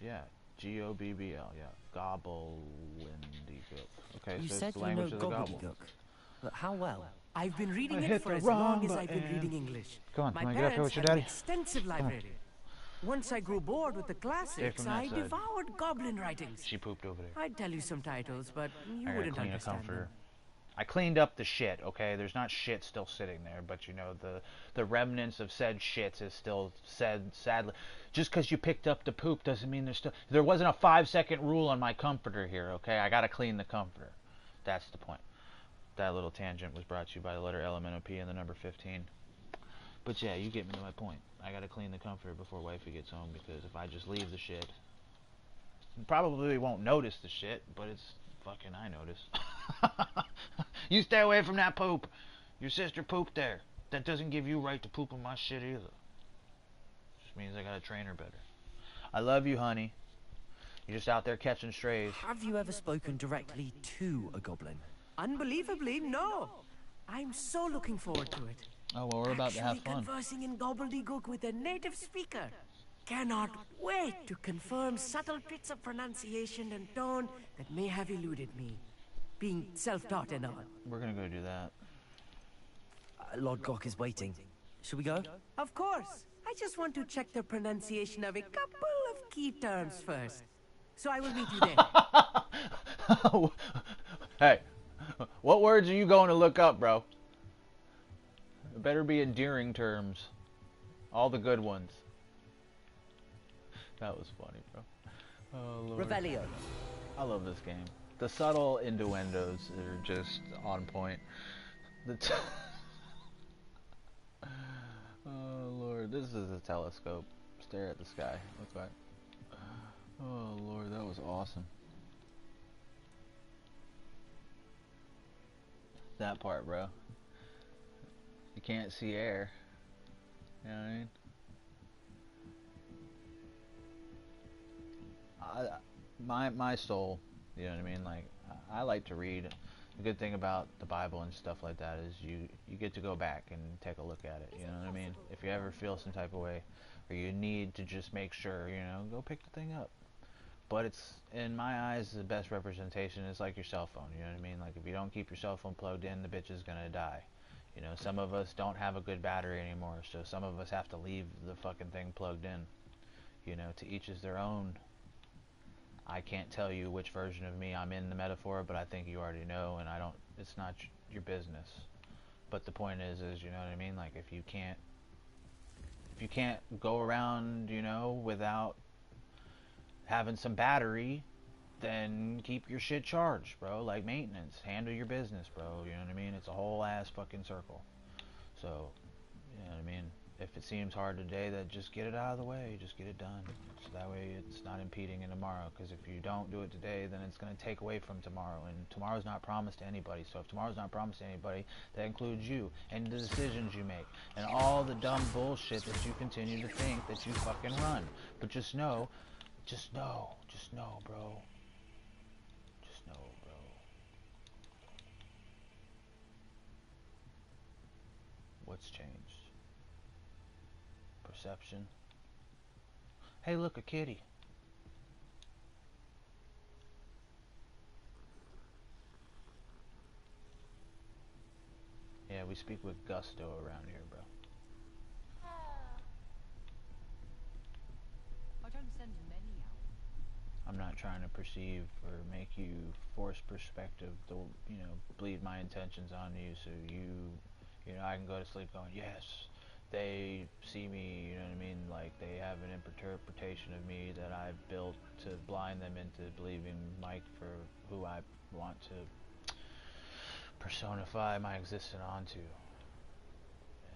Yeah, G-O-B-B-L. Yeah, gobbledygook. Okay, You so said it's the you know language of the gobble. gobbledygook, but how well? I've been reading I it hit for the as wrong long as I've been button. reading English. Come on, My come on, get up here parents with your have an daddy. extensive library. Once I grew bored with the classics, from that I side. devoured goblin writings. She pooped over there. I'd tell you some titles, but you I gotta wouldn't clean a understand comforter. them. I cleaned up the shit, okay? There's not shit still sitting there, but you know, the remnants of said shits is still said, sadly. Just because you picked up the poop doesn't mean there's still... There wasn't a 5-second rule on my comforter here, okay? I gotta clean the comforter. That's the point. That little tangent was brought to you by the letter L, M, N, O, P, and the number 15. But yeah, you get me to my point. I gotta clean the comforter before wifey gets home, because if I just leave the shit... Probably won't notice the shit, but it's... Fucking I notice. You stay away from that poop. Your sister pooped there. That doesn't give you right to poop on my shit either. Just means I gotta train her better. I love you, honey. You're just out there catching strays. Have you ever spoken directly to a goblin? Unbelievably, no. I'm so looking forward to it. Oh, well, we're about to have Actually fun. conversing in gobbledygook with a native speaker. Cannot wait to confirm subtle bits of pronunciation and tone that may have eluded me. Being self-taught and all. We're gonna go do that. Lodgok is waiting. Should we go? Of course. I just want to check the pronunciation of a couple of key terms first. So I will meet you there. Hey, what words are you going to look up, bro? It better be endearing terms. All the good ones. That was funny, bro. Oh, Lord. Revelio. I love this game. The subtle innuendos are just on point. Oh, Lord. This is a telescope. Stare at the sky. Okay. Oh, Lord. That was awesome. That part, bro. You can't see air. You know what I mean? My soul, you know what I mean? Like, I like to read. The good thing about the Bible and stuff like that is you get to go back and take a look at it, you know what I mean? If you ever feel some type of way, or you need to just make sure, you know, go pick the thing up. But it's, in my eyes, the best representation is like your cell phone, you know what I mean? Like, if you don't keep your cell phone plugged in, the bitch is gonna die. You know, some of us don't have a good battery anymore, so some of us have to leave the fucking thing plugged in. You know, to each is their own. I can't tell you which version of me I'm in the metaphor, but I think you already know, and it's not your business. But the point is, you know what I mean? Like, if you can't go around, you know, without having some battery, then keep your shit charged, bro. Like maintenance. Handle your business, bro. You know what I mean? It's a whole ass fucking circle. So, you know what I mean? If it seems hard today, then just get it out of the way. Just get it done. So that way it's not impeding in tomorrow. Because if you don't do it today, then it's going to take away from tomorrow. And tomorrow's not promised to anybody. So if tomorrow's not promised to anybody, that includes you. And the decisions you make. And all the dumb bullshit that you continue to think that you fucking run. But just know, bro. Just know, bro. What's changed? Perception. Hey, look, a kitty. Yeah, we speak with gusto around here, bro. I'm not trying to perceive or make you force perspective to, you know, bleed my intentions on you, so you know, I can go to sleep going, yes, they see me, you know what I mean, like they have an interpretation of me that I've built to blind them into believing Mike for who I want to personify my existence onto.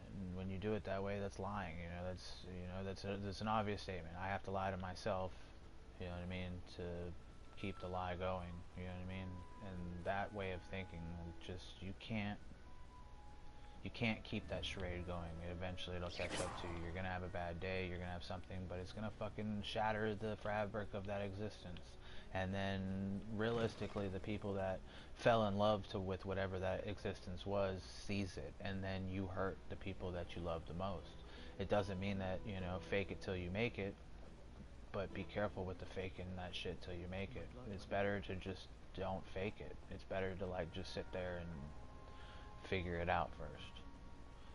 And when you do it that way, that's lying. You know, that's an obvious statement. I have to lie to myself, you know what I mean, to keep the lie going. You know what I mean? And that way of thinking, just you can't keep that charade going. Eventually it'll catch up to you. You're gonna have a bad day, you're gonna have something, but it's gonna fucking shatter the fabric of that existence. And then realistically, the people that fell in love with whatever that existence was sees it, and then you hurt the people that you love the most. It doesn't mean that, you know, fake it till you make it, but be careful with the faking that shit till you make it. It's better to just don't fake it. It's better to like just sit there and figure it out first.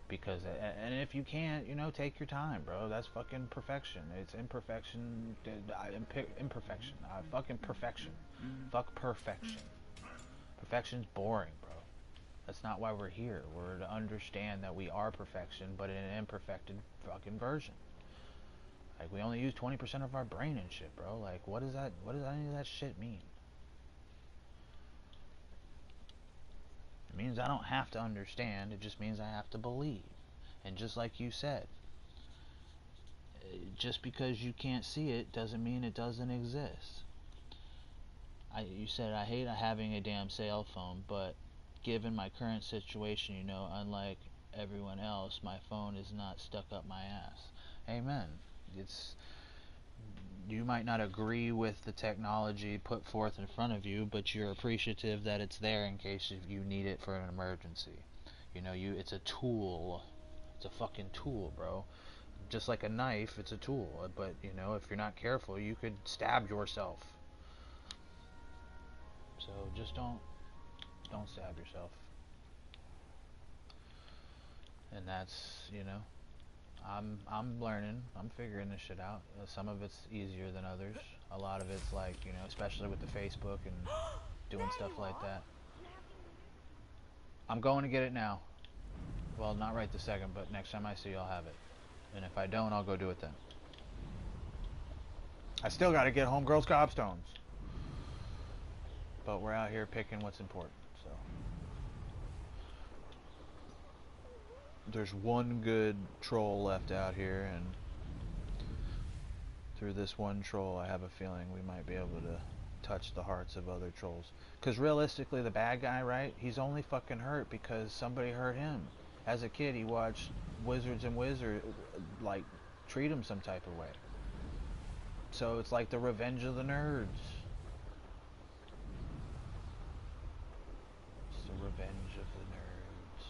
Because, and if you can't, you know, take your time, bro. That's fucking perfection. It's imperfection. Imperfection. Fucking perfection. Fuck perfection. Perfection's boring, bro. That's not why we're here. We're to understand that we are perfection, but in an imperfected fucking version. Like, we only use 20% of our brain and shit, bro. Like, what does any of that shit mean? It means I don't have to understand. It just means I have to believe. And just like you said, just because you can't see it doesn't mean it doesn't exist. You said, I hate having a damn cell phone, but given my current situation, you know, unlike everyone else, my phone is not stuck up my ass. Amen. You might not agree with the technology put forth in front of you, but you're appreciative that it's there in case you need it for an emergency. You know, it's a tool. It's a fucking tool, bro. Just like a knife, it's a tool. But, you know, if you're not careful, you could stab yourself. So just don't stab yourself. And that's, you know, I'm learning. I'm figuring this shit out. Some of it's easier than others. A lot of it's like, you know, especially with the Facebook and doing stuff like that. I'm going to get it now. Well, not right this second, but next time I see you, I'll have it. And if I don't, I'll go do it then. I still got to get homegirl's gobstones. But we're out here picking what's important, so. There's one good troll left out here, and through this one troll, I have a feeling we might be able to touch the hearts of other trolls. Because realistically, the bad guy, right? He's only fucking hurt because somebody hurt him. As a kid, he watched Wizards and Wizards, like, treat him some type of way. So it's like the revenge of the nerds. It's the revenge of the nerds.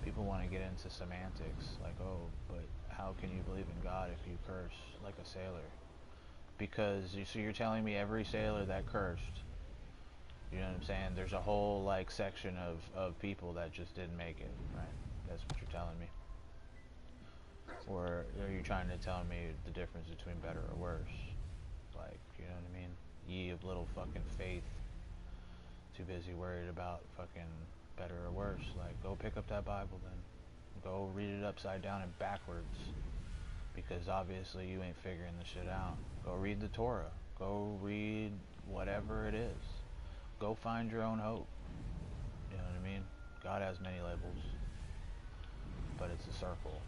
People want to get into semantics, like, oh, but how can you believe in God if you curse like a sailor? Because, so you're telling me every sailor that cursed, you know what I'm saying? There's a whole, like, section of people that just didn't make it, right? That's what you're telling me. Or are you trying to tell me the difference between better or worse? Like, you know what I mean? Ye of little fucking faith. Too busy worried about fucking better or worse. Like, go pick up that Bible then. Go read it upside down and backwards. Because obviously you ain't figuring the shit out. Go read the Torah. Go read whatever it is. Go find your own hope. You know what I mean? God has many labels. But it's a circle.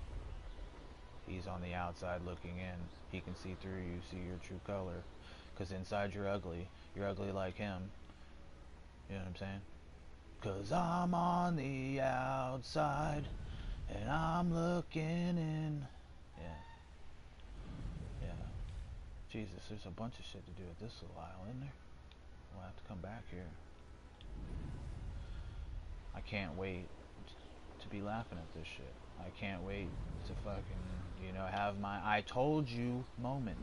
He's on the outside looking in. He can see through you, see your true color. Because inside you're ugly. You're ugly like him. You know what I'm saying? Because I'm on the outside and I'm looking in. Yeah. Yeah. Jesus, there's a bunch of shit to do with this little aisle, isn't there? We'll have to come back here. I can't wait to be laughing at this shit. I can't wait to fucking, you know, have my I told you moment.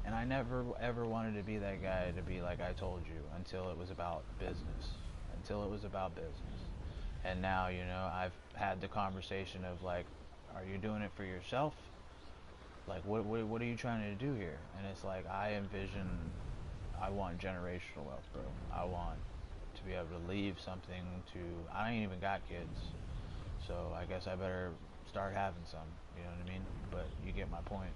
And I never ever wanted to be that guy to be like I told you until it was about business. Until it was about business. And now, you know, I've had the conversation of like, are you doing it for yourself? Like, what are you trying to do here? And it's like, I want generational wealth, bro. I want to be able to leave something to, I ain't even got kids, so I guess I better start having some, you know what I mean? But you get my point.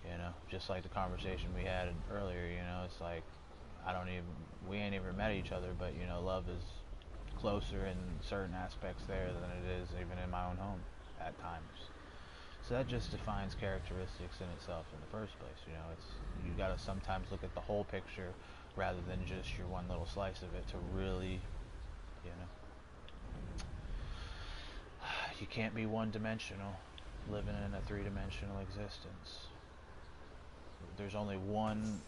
You know, just like the conversation we had earlier, you know, it's like, we ain't even met each other, but, you know, love is closer in certain aspects there than it is even in my own home at times. So that just defines characteristics in itself in the first place, you know. You gotta sometimes look at the whole picture rather than just your one little slice of it to really, you know. You can't be one-dimensional living in a three-dimensional existence. There's only one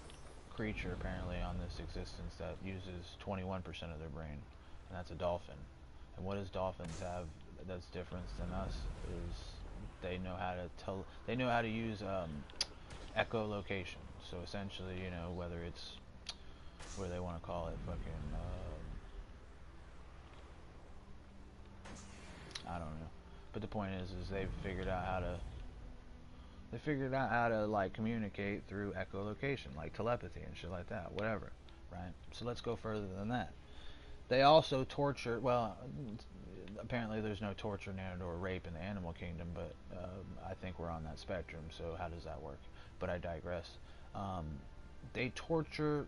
creature apparently on this existence that uses 21% of their brain, and that's a dolphin. And what does dolphins have that's different than us is they know how to use echolocation. So essentially, you know, whether it's what do they want to call it, fucking I don't know. But the point is they've figured out how to like communicate through echolocation, like telepathy and shit like that, whatever, right? So let's go further than that. They also torture. Well, apparently there's no torture and or rape in the animal kingdom, but I think we're on that spectrum. So how does that work? But I digress. They torture.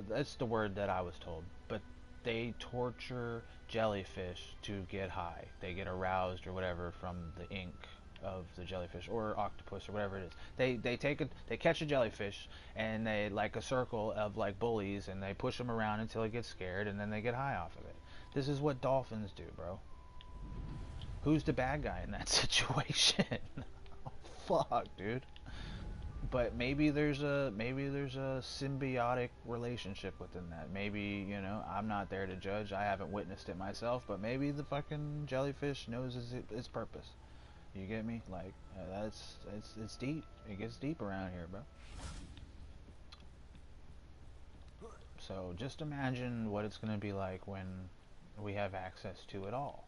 That's the word that I was told. But they torture jellyfish to get high. They get aroused or whatever from the ink of the jellyfish or octopus or whatever it is. They catch a jellyfish and they like a circle of like bullies and they push them around until it gets scared and then they get high off of it. This is what dolphins do, bro. Who's the bad guy in that situation? Oh, fuck, dude. But maybe there's a symbiotic relationship within that. Maybe, you know, I'm not there to judge. I haven't witnessed it myself, but maybe the fucking jellyfish knows its purpose. You get me? Like, it's deep. It gets deep around here, bro. So just imagine what it's going to be like when we have access to it all.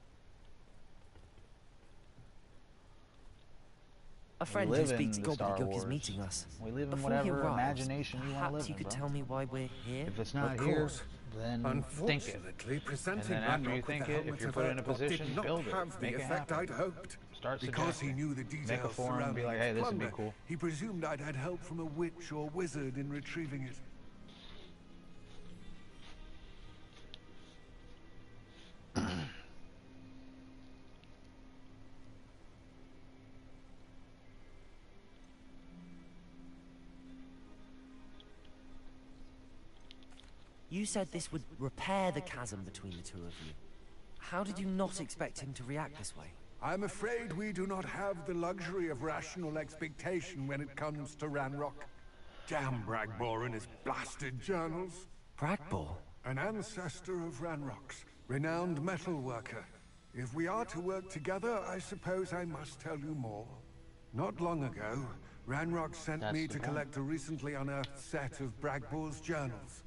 A friend who speaks gobbledygook is meeting us. We live in Before whatever he arrives, imagination you want to live perhaps you in, could bro. tell me why we're here? If it's not Of here, course. then think it. Unfortunately, And presenting then after you Ranrock with think the it, if helmet you're of put in a Earthbot position, did not build it. have the Make it effect happen. I'd hoped. Start Because he suggesting. knew the Make a details forum and be surrounding like, hey, its this would be plunder, cool. he presumed I'd had help from a witch or wizard in retrieving it. You said this would repair the chasm between the two of you. How did you not expect him to react this way? I'm afraid we do not have the luxury of rational expectation when it comes to Ranrock. Damn Bragbor and his blasted journals. Bragbor? An ancestor of Ranrock's, renowned metal worker. If we are to work together, I suppose I must tell you more. Not long ago, Ranrock sent me to collect a recently unearthed set of Bragbor's journals.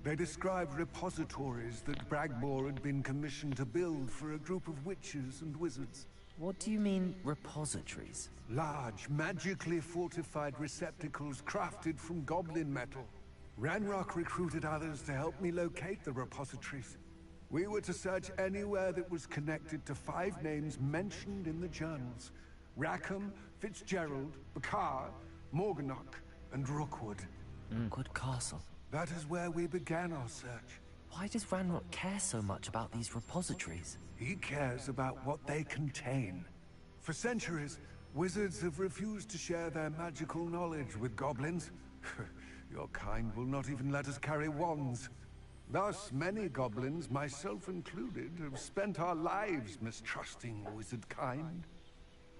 They described repositories that Bragbor had been commissioned to build for a group of witches and wizards. What do you mean, repositories? Large, magically fortified receptacles crafted from goblin metal. Ranrock recruited others to help me locate the repositories. We were to search anywhere that was connected to 5 names mentioned in the journals. Rackham, Fitzgerald, Bakar, Morganach, and Rookwood. Good castle. That is where we began our search. Why does Ranrock care so much about these repositories? He cares about what they contain. For centuries, wizards have refused to share their magical knowledge with goblins. Your kind will not even let us carry wands. Thus, many goblins, myself included, have spent our lives mistrusting wizard kind.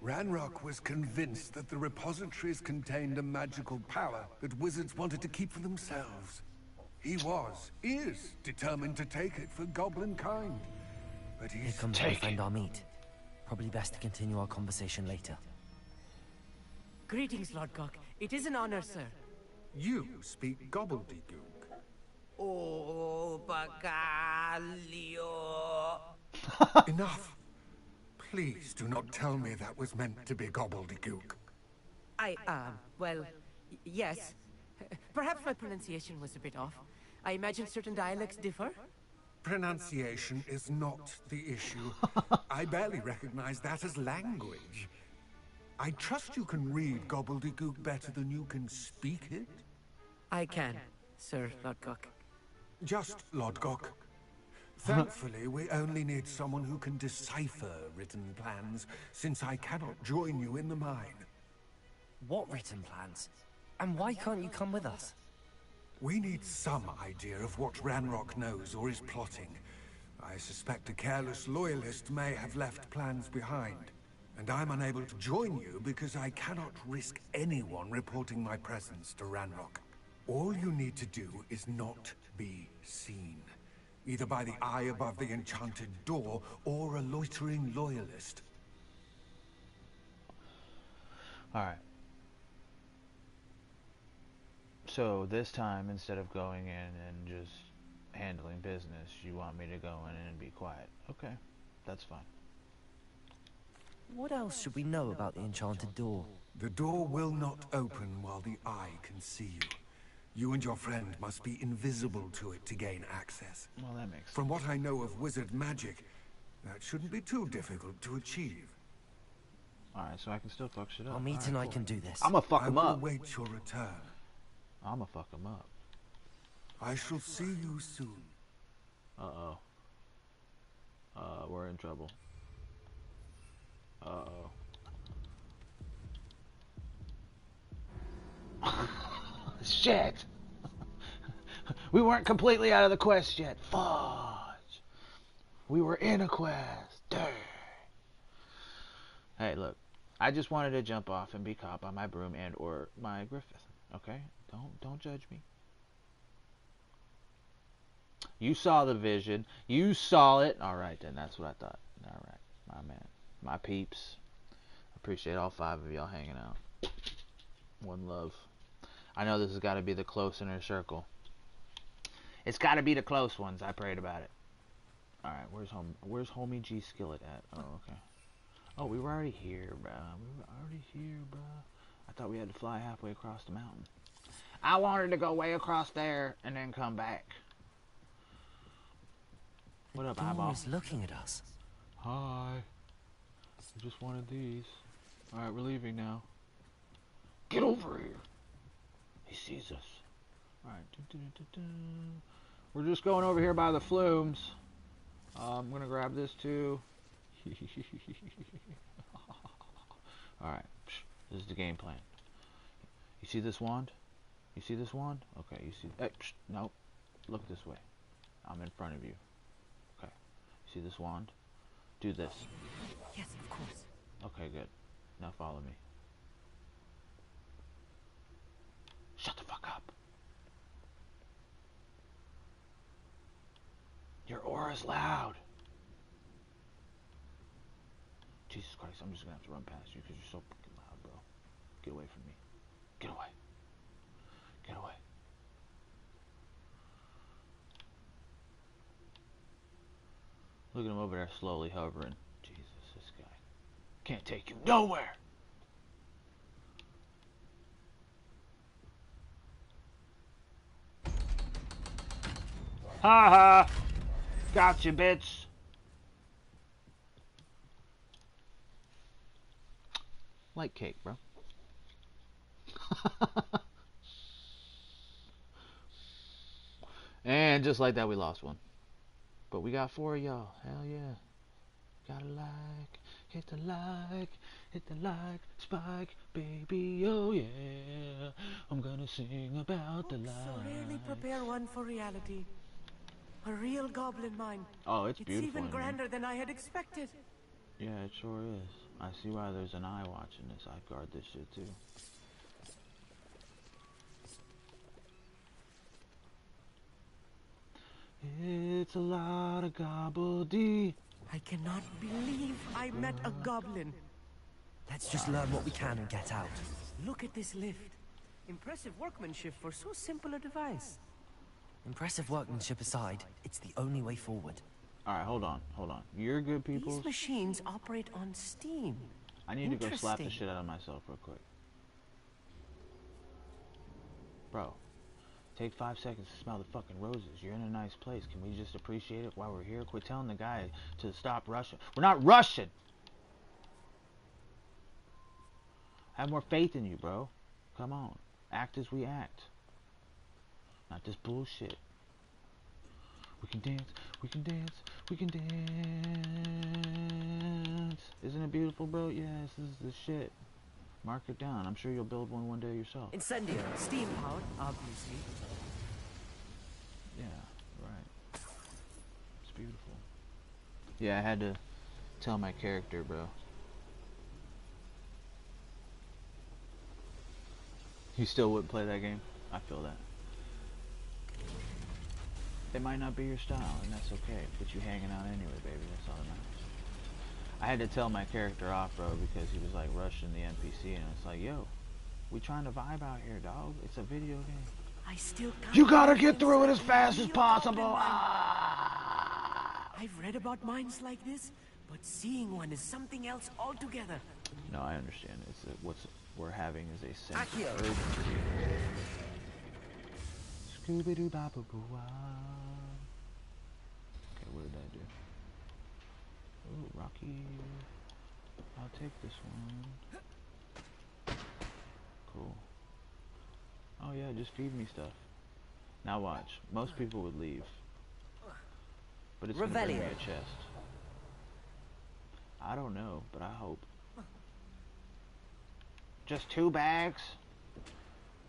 Ranrock was convinced that the repositories contained a magical power that wizards wanted to keep for themselves. He is determined to take it for goblin kind. But Here he's... comes my friend Amit. Probably best to continue our conversation later. Greetings, Lord Gok. It is an honor, sir. You speak gobbledygook. Oh, Bacalio. Enough. Please do not tell me that was meant to be gobbledygook. Well, yes. Perhaps my pronunciation was a bit off. I imagine certain dialects differ. Pronunciation is not the issue. I barely recognize that as language. I trust you can read gobbledygook better than you can speak it? I can, Sir Lodgok. Just Lodgok. Thankfully, we only need someone who can decipher written plans, since I cannot join you in the mine. What written plans? And why can't you come with us? We need some idea of what Ranrock knows or is plotting. I suspect a careless loyalist may have left plans behind. And I'm unable to join you because I cannot risk anyone reporting my presence to Ranrock. All you need to do is not be seen. Either by the eye above the enchanted door, or a loitering loyalist. Alright. So this time, instead of going in and just handling business, you want me to go in and be quiet. Okay, that's fine. What else should we know about the enchanted door? The door will not open while the eye can see you. You and your friend must be invisible to it to gain access. Well, that makes sense. From what I know of wizard magic, that shouldn't be too difficult to achieve. Alright, so I can still fuck shit up. Meet and I can do this. I'ma fuck him I will up. wait your return. I'ma fuck him up. I shall see you soon. Uh-oh. We're in trouble. Uh-oh. Shit! We weren't completely out of the quest yet. Fudge! We were in a quest. Dang. Hey, look. I just wanted to jump off and be caught by my broom and or my Griffith. Okay? Don't judge me. You saw the vision. You saw it. Alright then, that's what I thought. Alright, my man. My peeps. Appreciate all 5 of y'all hanging out. One love. I know this has got to be the close inner circle. It's got to be the close ones. I prayed about it. Alright, where's homie G Skillet at? Oh, okay. Oh, we were already here, bruh. I thought we had to fly halfway across the mountain. I wanted to go way across there and then come back. What up, eyeball? He's looking at us. Hi. I just wanted these. Alright, we're leaving now. Get over here. He sees us. Alright. We're just going over here by the flumes. I'm gonna grab this too. Alright. This is the game plan. You see this wand? You see this wand? Okay, you see... Hey, nope. Look this way. I'm in front of you. Okay. You see this wand? Do this. Yes, of course. Okay, good. Now follow me. Shut the fuck up. Your aura's loud. Jesus Christ, I'm just gonna have to run past you because you're so fucking loud, bro. Get away from me. Get away. Get away. Look at him over there slowly hovering. Jesus, this guy can't take you nowhere. Ha ha! Gotcha, bitch. Like cake, bro. And just like that, we lost one. But we got 4 of y'all. Hell yeah. Gotta like, hit the like, spike, baby, oh yeah. I'm gonna sing about the light. So rarely prepare one for reality. A real goblin mine. Oh, it's beautiful. It's even grander than I had expected. Yeah, it sure is. I see why there's an eye watching this. I guard this shit too. It's a lot of gobbledy. I cannot believe I met a goblin. Let's just learn what we can and get out. Look at this lift. Impressive workmanship for so simple a device. Impressive workmanship aside, it's the only way forward. Alright, hold on. You're good people. These machines operate on steam. I need to go slap the Interesting. shit out of myself real quick. Bro, take 5 seconds to smell the fucking roses. You're in a nice place. Can we just appreciate it while we're here? Quit telling the guy to stop rushing. We're not rushing! Have more faith in you, bro. Come on. Act as we act. Not this bullshit. We can dance, we can dance, we can dance. Isn't it beautiful, bro? Yes, this is the shit. Mark it down. I'm sure you'll build one day yourself. Incendio, steam powered, obviously. Yeah, right. It's beautiful. Yeah, I had to tell my character, bro. You still wouldn't play that game? I feel that. It might not be your style, and that's okay. But you hanging out anyway, baby. That's all that matters. I had to tell my character off, bro, because he was like rushing the NPC, and it's like, yo, we trying to vibe out here, dog. It's a video game. I still can't. You gotta get through it as fast as possible. I've read about minds like this, but seeing one is something else altogether. No, I understand. It's what's we're having is a sense of Akio. urgency. Scooby-Doo-Bop-Boo-Wah. Okay, what did I do? Ooh, Rocky. I'll take this one. Cool. Oh yeah, just feed me stuff. Now watch. Most people would leave. But it's gonna bring me a chest. I don't know, but I hope. Just 2 bags?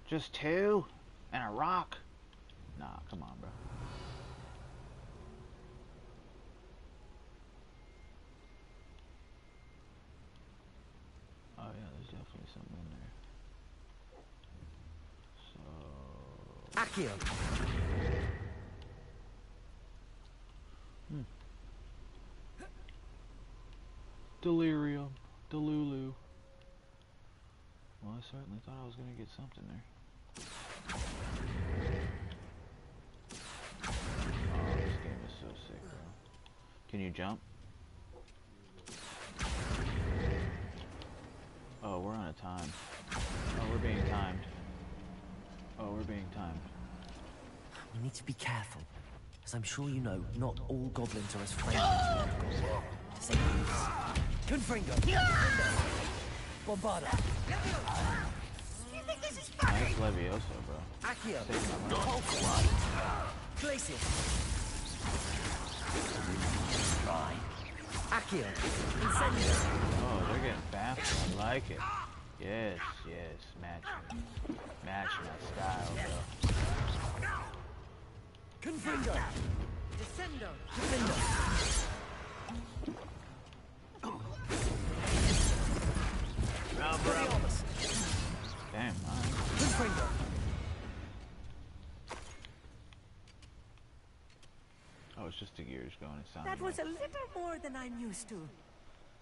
Just 2? And a rock? Nah, come on, bro. Oh yeah, there's definitely something in there. So... Akio. Delirium. Delulu. Well, I certainly thought I was gonna get something there. Oh, this game is so sick, bro. Can you jump? Oh, we're on a time. Oh, we're being timed. Oh, we're being timed. We need to be careful. As I'm sure you know, not all goblins are as friendly as Lord Goblin. To say the least. Confringo! Bombarda! You think this is funny? Nice Levioso, bro. Accio! Save my money. Glacius! Try. Accio! Incendio! Oh, they're getting faster. I like it. Yes, yes. Match me. Match my style, bro. Confringo! Descendo. Confringo! Damn, man. Confringo! Oh, it's just the gears going. It sounds That was a little more than I'm used to.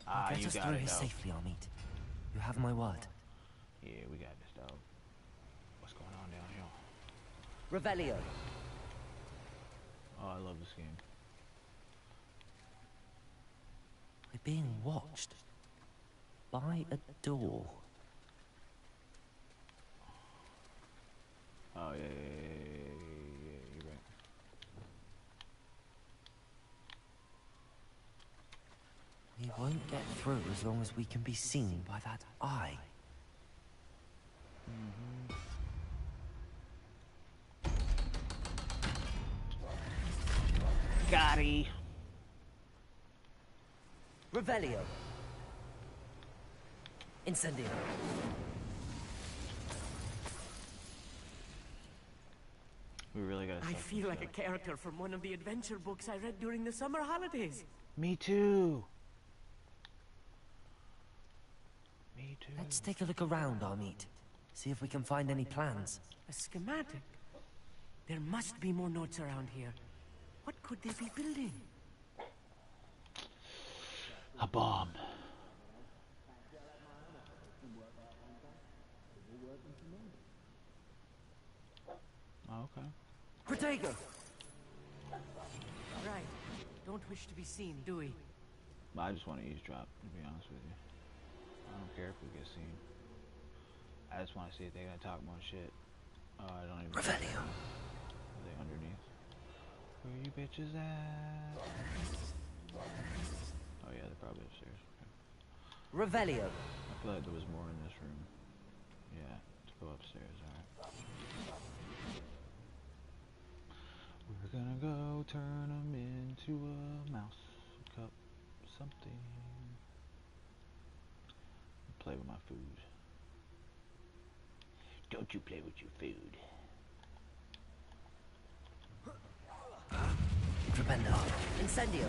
Ah, Get you us got through it, here dog. safely, Amit. You have my word. Yeah, we got this, dog. What's going on down here? Revelio. Oh, I love this game. We're being watched. By a door. Oh, yeah, you're right. We won't get through as long as we can be seen by that eye. Gotti. Revelio. Incendio. We really gotta I suck feel this like a up. character from one of the adventure books I read during the summer holidays. Me too. Me too. Let's take a look around, Amit. See if we can find any plans. A schematic. There must be more notes around here. What could they be building? A bomb. Oh, okay. Protego! Right. Don't don't wish to be seen, do we? I just want to eavesdrop, to be honest with you. I don't care if we get seen. I just want to see if they're gonna talk more shit. Oh, I don't even. Revelio. Are they underneath? Where you bitches at? Oh yeah, they're probably upstairs. Okay. Revelio. I feel like there was more in this room. Yeah, to go upstairs. All right. We're gonna go turn them into a mouse cup something. Play with my food. Don't you play with your food. Tremendo. Incendio.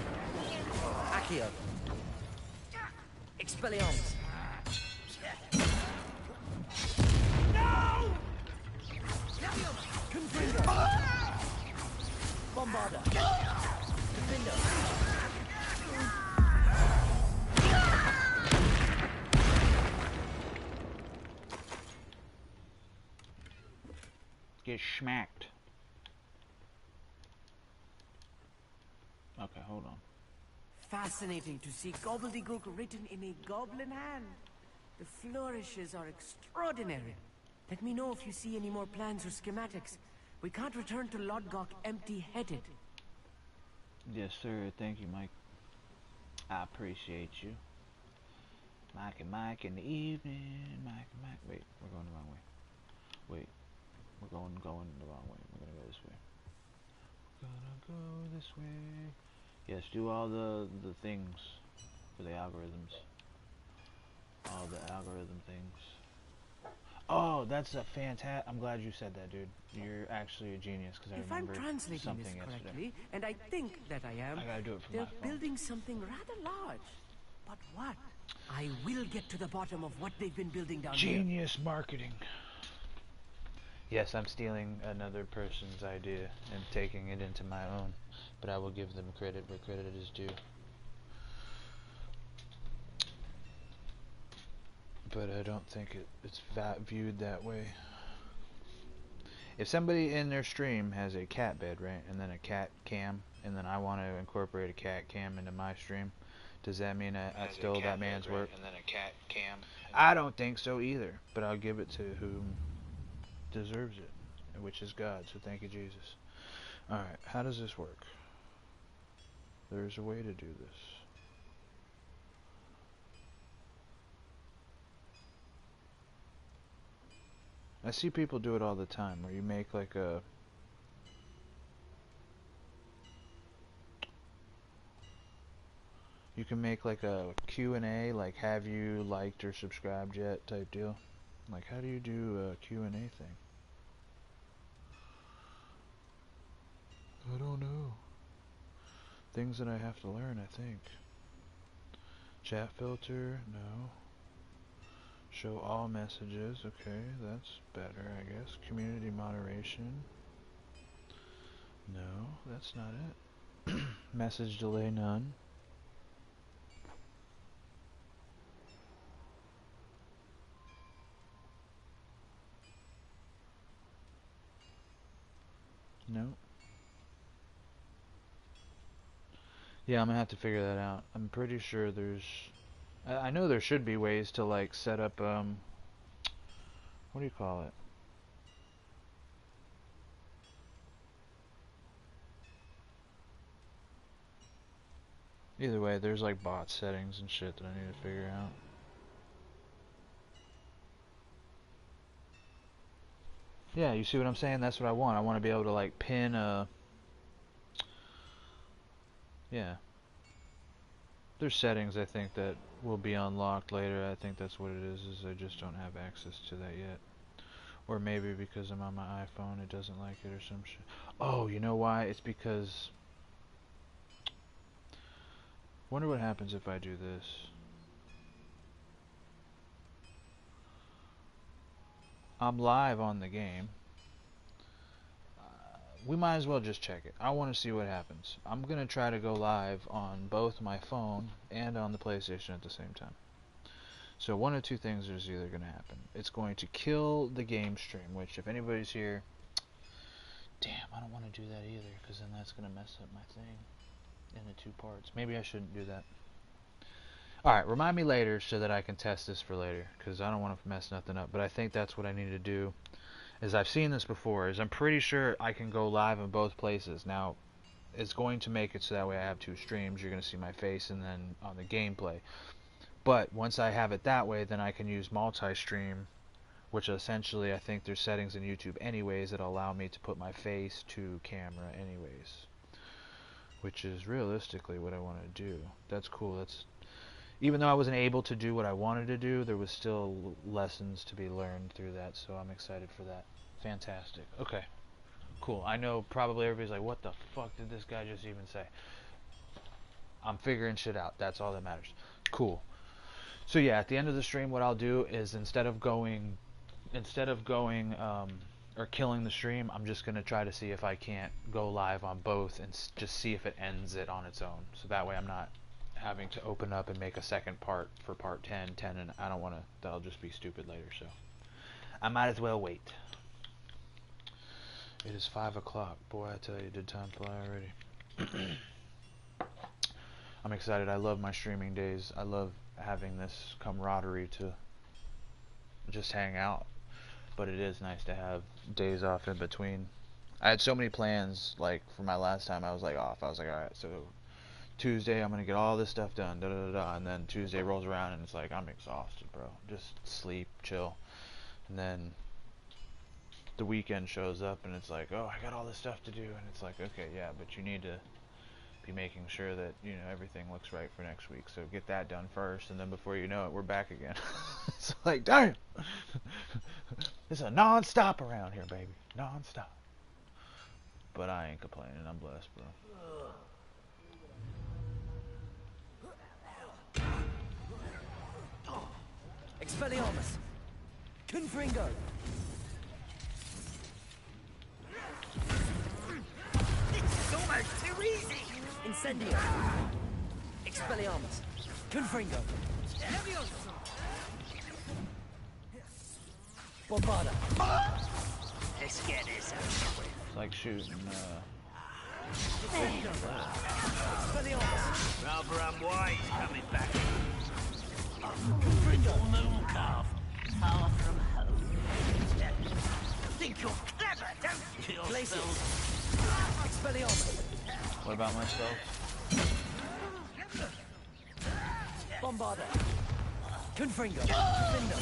Accio. Expelliarmus. No! Confringo. Bombarda. Defendo. Get smacked. Okay, hold on. Fascinating to see gobbledygook written in a goblin hand. The flourishes are extraordinary. Let me know if you see any more plans or schematics. We can't return to Lodgok empty-headed. Yes, sir. Thank you, Mike. I appreciate you. Mike and Mike in the evening. Mike and Mike. Wait, we're going the wrong way. Wait, we're going the wrong way. We're gonna go this way. We're gonna go this way. Yes, do all the things for the algorithms. All the algorithm things. Oh, that's a fantastic. I'm glad you said that, dude. You're actually a genius because I If I'm remember translating something this yesterday. correctly, and I think that I am, I gotta do it from they're my phone. building something rather large. But what? I will get to the bottom of what they've been building down here. Genius marketing. Yes, I'm stealing another person's idea and taking it into my own, but I will give them credit where credit is due. But I don't think it's viewed that way. If somebody in their stream has a cat bed, right, and then a cat cam, and then I want to incorporate a cat cam into my stream, does that mean I stole that man's work? And then a cat cam. I don't think so either, but I'll give it to whom deserves it, which is God. So thank you, Jesus. All right, how does this work? There's a way to do this. I see people do it all the time, where you make like a... You can make like a Q&A, like have you liked or subscribed yet type deal. Like how do you do a Q&A thing? I don't know. Things that I have to learn, I think. Chat filter, no. Show all messages, okay, that's better, I guess. Community moderation. No, that's not it. Message delay, none. No. Yeah, I'm gonna have to figure that out. I'm pretty sure there's... I know there should be ways to like set up, what do you call it? Either way, there's like bot settings and shit that I need to figure out. Yeah, you see what I'm saying? That's what I want. I want to be able to like pin a... Yeah. There's settings I think that will be unlocked later. I think that's what it is I just don't have access to that yet. Or maybe because I'm on my iPhone it doesn't like it or some shit. Oh, you know why? It's because... Wonder what happens if I do this. I'm live on the game. We might as well just check it. I want to see what happens. I'm going to try to go live on both my phone and on the PlayStation at the same time. So one of two things is either going to happen. It's going to kill the game stream, which if anybody's here... Damn, I don't want to do that either, because then that's going to mess up my thing. in the 2 parts. Maybe I shouldn't do that. Alright, remind me later so that I can test this for later, because I don't want to mess nothing up. But I think that's what I need to do, is I've seen this before, is I'm pretty sure I can go live in both places. Now, it's going to make it so that way I have 2 streams. You're going to see my face and then on the gameplay. But once I have it that way, then I can use multi-stream, which essentially I think there's settings in YouTube anyways that allow me to put my face to camera anyways. Which is realistically what I want to do. That's cool. Even though I wasn't able to do what I wanted to do, there was still lessons to be learned through that, so I'm excited for that. Fantastic. Okay. Cool. I know probably everybody's like, what the fuck did this guy just even say? I'm figuring shit out. That's all that matters. Cool. So yeah, at the end of the stream, what I'll do is instead of going or killing the stream, I'm just gonna try to see if I can't go live on both and just see if it ends it on its own. So that way I'm not having to open up and make a second part for part 10, and I don't want to. That'll just be stupid later. So I might as well wait. It is 5 o'clock. Boy, I tell you, did time fly already? I'm excited. I love my streaming days. I love having this camaraderie to just hang out. But it is nice to have days off in between. I had so many plans, like, for my last time I was, like, off. I was like, alright, so Tuesday I'm going to get all this stuff done, and then Tuesday rolls around and it's like, I'm exhausted, bro. Just sleep, chill. And then the weekend shows up and it's like, oh, I got all this stuff to do, and it's like, okay, yeah, but you need to be making sure that, you know, everything looks right for next week, so get that done first, and then before you know it, we're back again. It's like, damn! It's a non-stop around here, baby. Non-stop. But I ain't complaining. I'm blessed, bro. Expelliarmus! Confringo! It's almost too easy. Incendio! Expelliarmus! Confringo! Bombarda! Let's get this over with. It's like shooting, Expelliarmus! Rather unwise coming back. Confringo! Moon calf, far from home. Think you're clever, don't you? Glacius! Expelliarmus! what about myself? Bombarda! Confringo! Findo!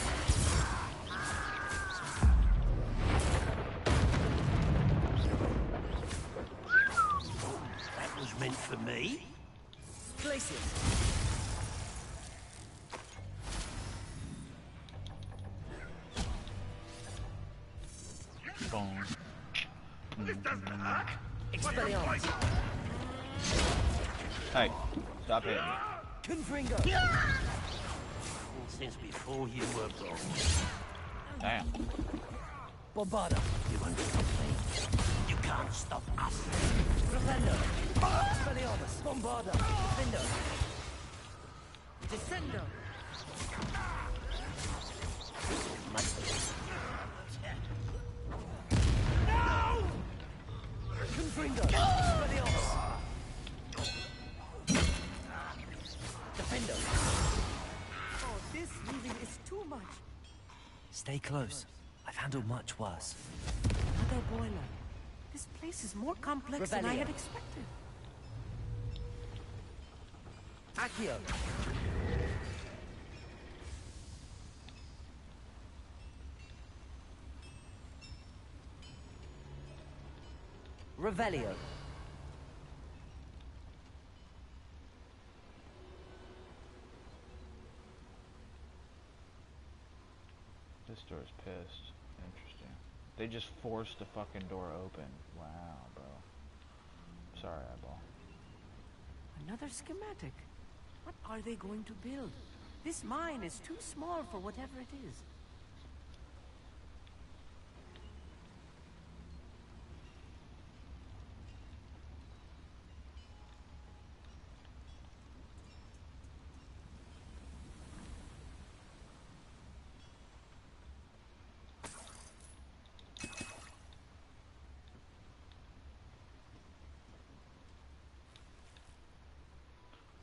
That was meant for me. Glacius! Boom. Expelliarmus! Hey, stop hitting me. Confringo! Since before you were born. Damn. Bombarda! You won't stop me. You can't stop us. Profendo! Expelliarmus! Bombarda! Findo! Descendo! Confringo! Expelliarmus! Defendo! Oh, this healing is too much. Stay close. I've handled much worse. Another boiler. This place is more complex than I Revelio. had expected. Accio! Revelio. This door's pissed. Interesting. They just forced the fucking door open. Wow, bro. Sorry, eyeball. Another schematic. What are they going to build? This mine is too small for whatever it is.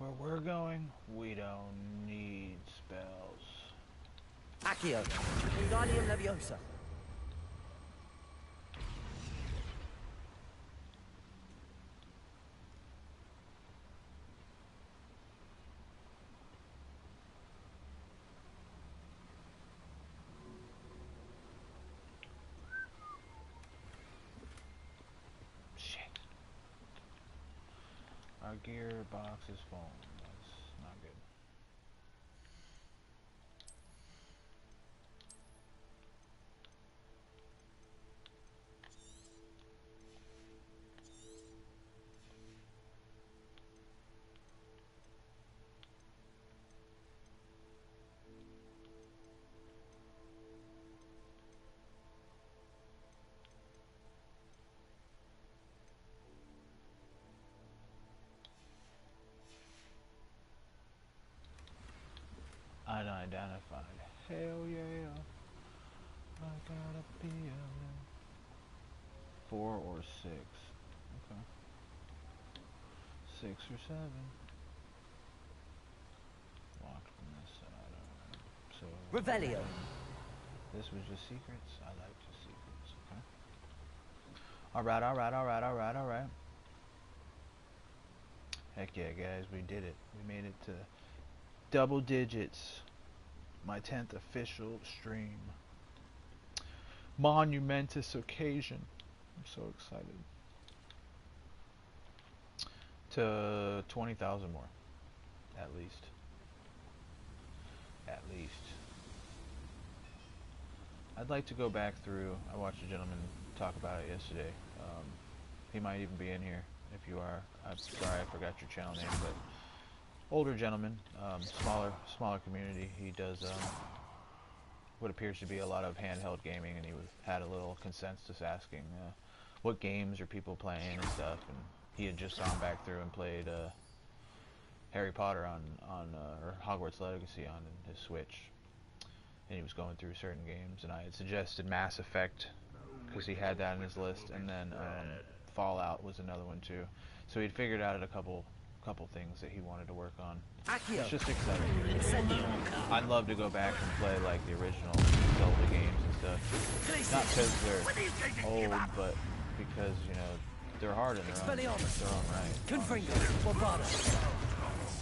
Where we're going, we don't need spells. Accio. Wingardium Leviosa. Shit. Our gearbox is full. That's not good. Unidentified. Hell yeah. I gotta be alone. 4 or 6. Okay. 6 or 7. Locked from this side. Alright. So. Revelio. This was just secrets. I like just secrets. Okay. Alright. Heck yeah, guys. We did it. We made it to double digits. My 10th official stream. Monumentous occasion. I'm so excited. To 20,000 more. At least. At least. I'd like to go back through. I watched a gentleman talk about it yesterday. He might even be in here. If you are, I'm sorry I forgot your channel name, but older gentleman, smaller community. He does what appears to be a lot of handheld gaming, and he had a little consensus asking what games are people playing and stuff, and he had just gone back through and played Harry Potter or Hogwarts Legacy on his Switch, and he was going through certain games, and I had suggested Mass Effect because he had that on his list, and then Fallout was another one too. So he'd figured out a couple things that he wanted to work on. It's just exciting. I'd love to go back and play like the original Zelda games and stuff. Not because they're old, but because, you know, they're hard in their own right.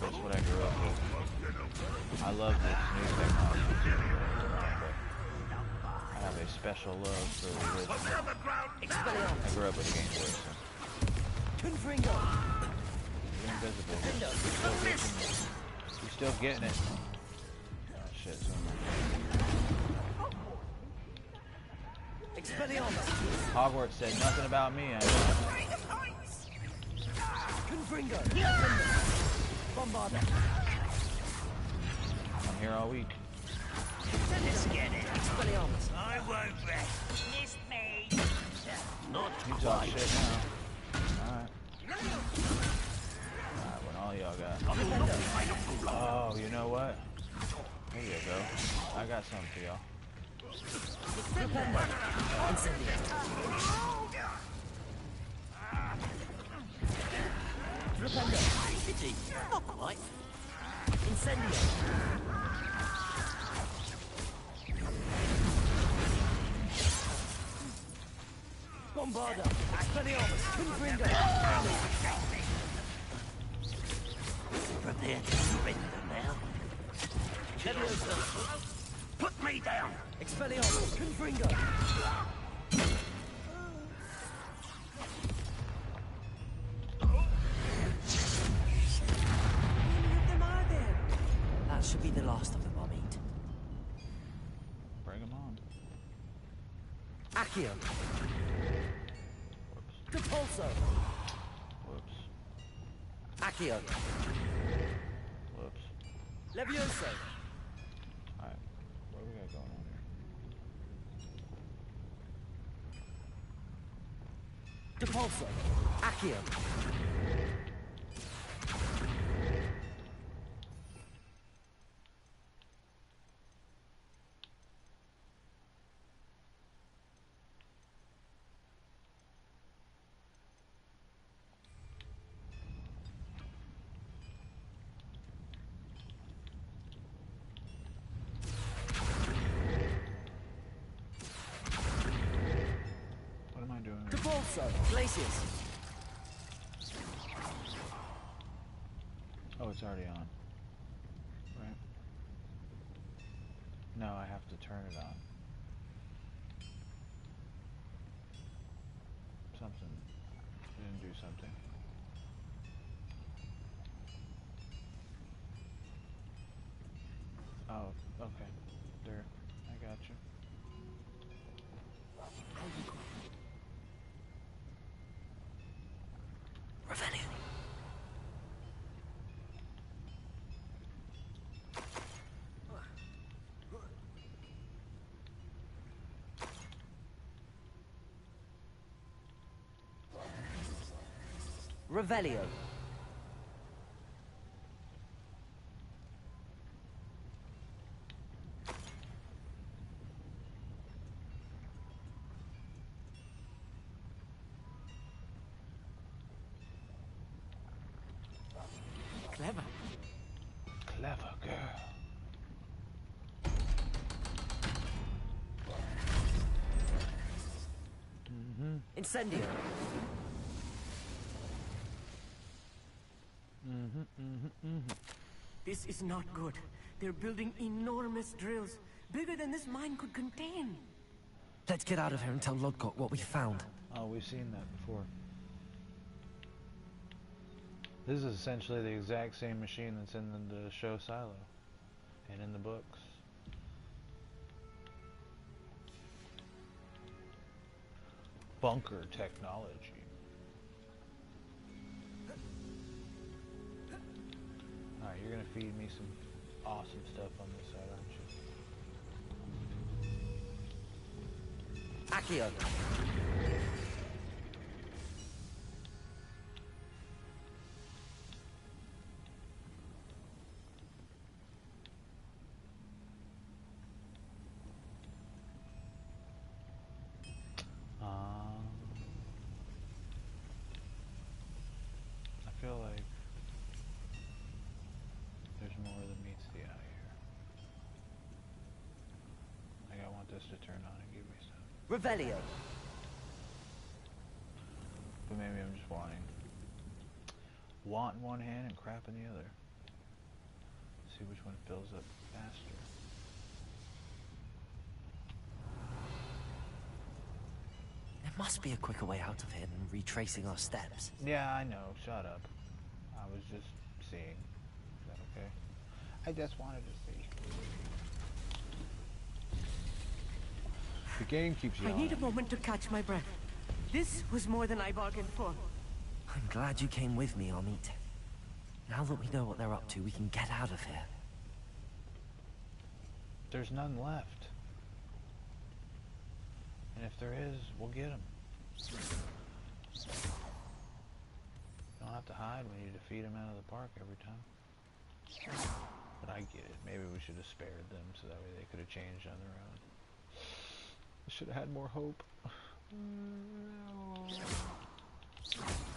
That's what I grew up with. I love this new technology, but I have a special love for the original. I grew up with a Game Boy, so. You're invisible. You're still getting it. Oh shit, so Hogwarts said nothing about me. I'm here all week. Let's get it. I won't rest. Miss me. Not you talk shit now. Alright. Alright, when all y'all got. Oh, you know what? There you go. I got something for y'all. Not quite. Incendio. Bombarda. Expelliarmus. Confringo. Prepare to surrender now. Leviosa. Put me down. Expelliarmus. Confringo. That should be the last of them, I'll meet. Bring them on. Accio. Depulso. Whoops. Accio. Whoops. Levioso. Alright. What do we got going on here? Depulso. Accio. Repulsor, Glacius. Oh, it's already on. Right. No, I have to turn it on. Something. Didn't do something. Oh, okay. There. I got you. Revelio. Revelio. Clever. Clever girl. Incendio. This is not good. They're building enormous drills, bigger than this mine could contain. Let's get out of here and tell Lodgok what we found. Oh, we've seen that before. This is essentially the exact same machine that's in the show Silo and in the books. Bunker technology. Alright, you're gonna feed me some awesome stuff on this side, aren't you? Accio. I feel like there's more than meets the eye here. Like I want this to turn on and give me stuff. Revelio. But maybe I'm just wanting in one hand and crap in the other. See which one fills up faster. There must be a quicker way out of here than retracing our steps. Yeah, I know. Shut up. I was just seeing. Is that okay? I just wanted to see. The game keeps I yelling. need a moment to catch my breath. This was more than I bargained for. I'm glad you came with me, Amit. Now that we know what they're up to, we can get out of here. There's none left. And if there is, we'll get them. You don't have to hide when you defeat them out of the park every time. But I get it. Maybe we should have spared them so that way they could have changed on their own. Should have had more hope.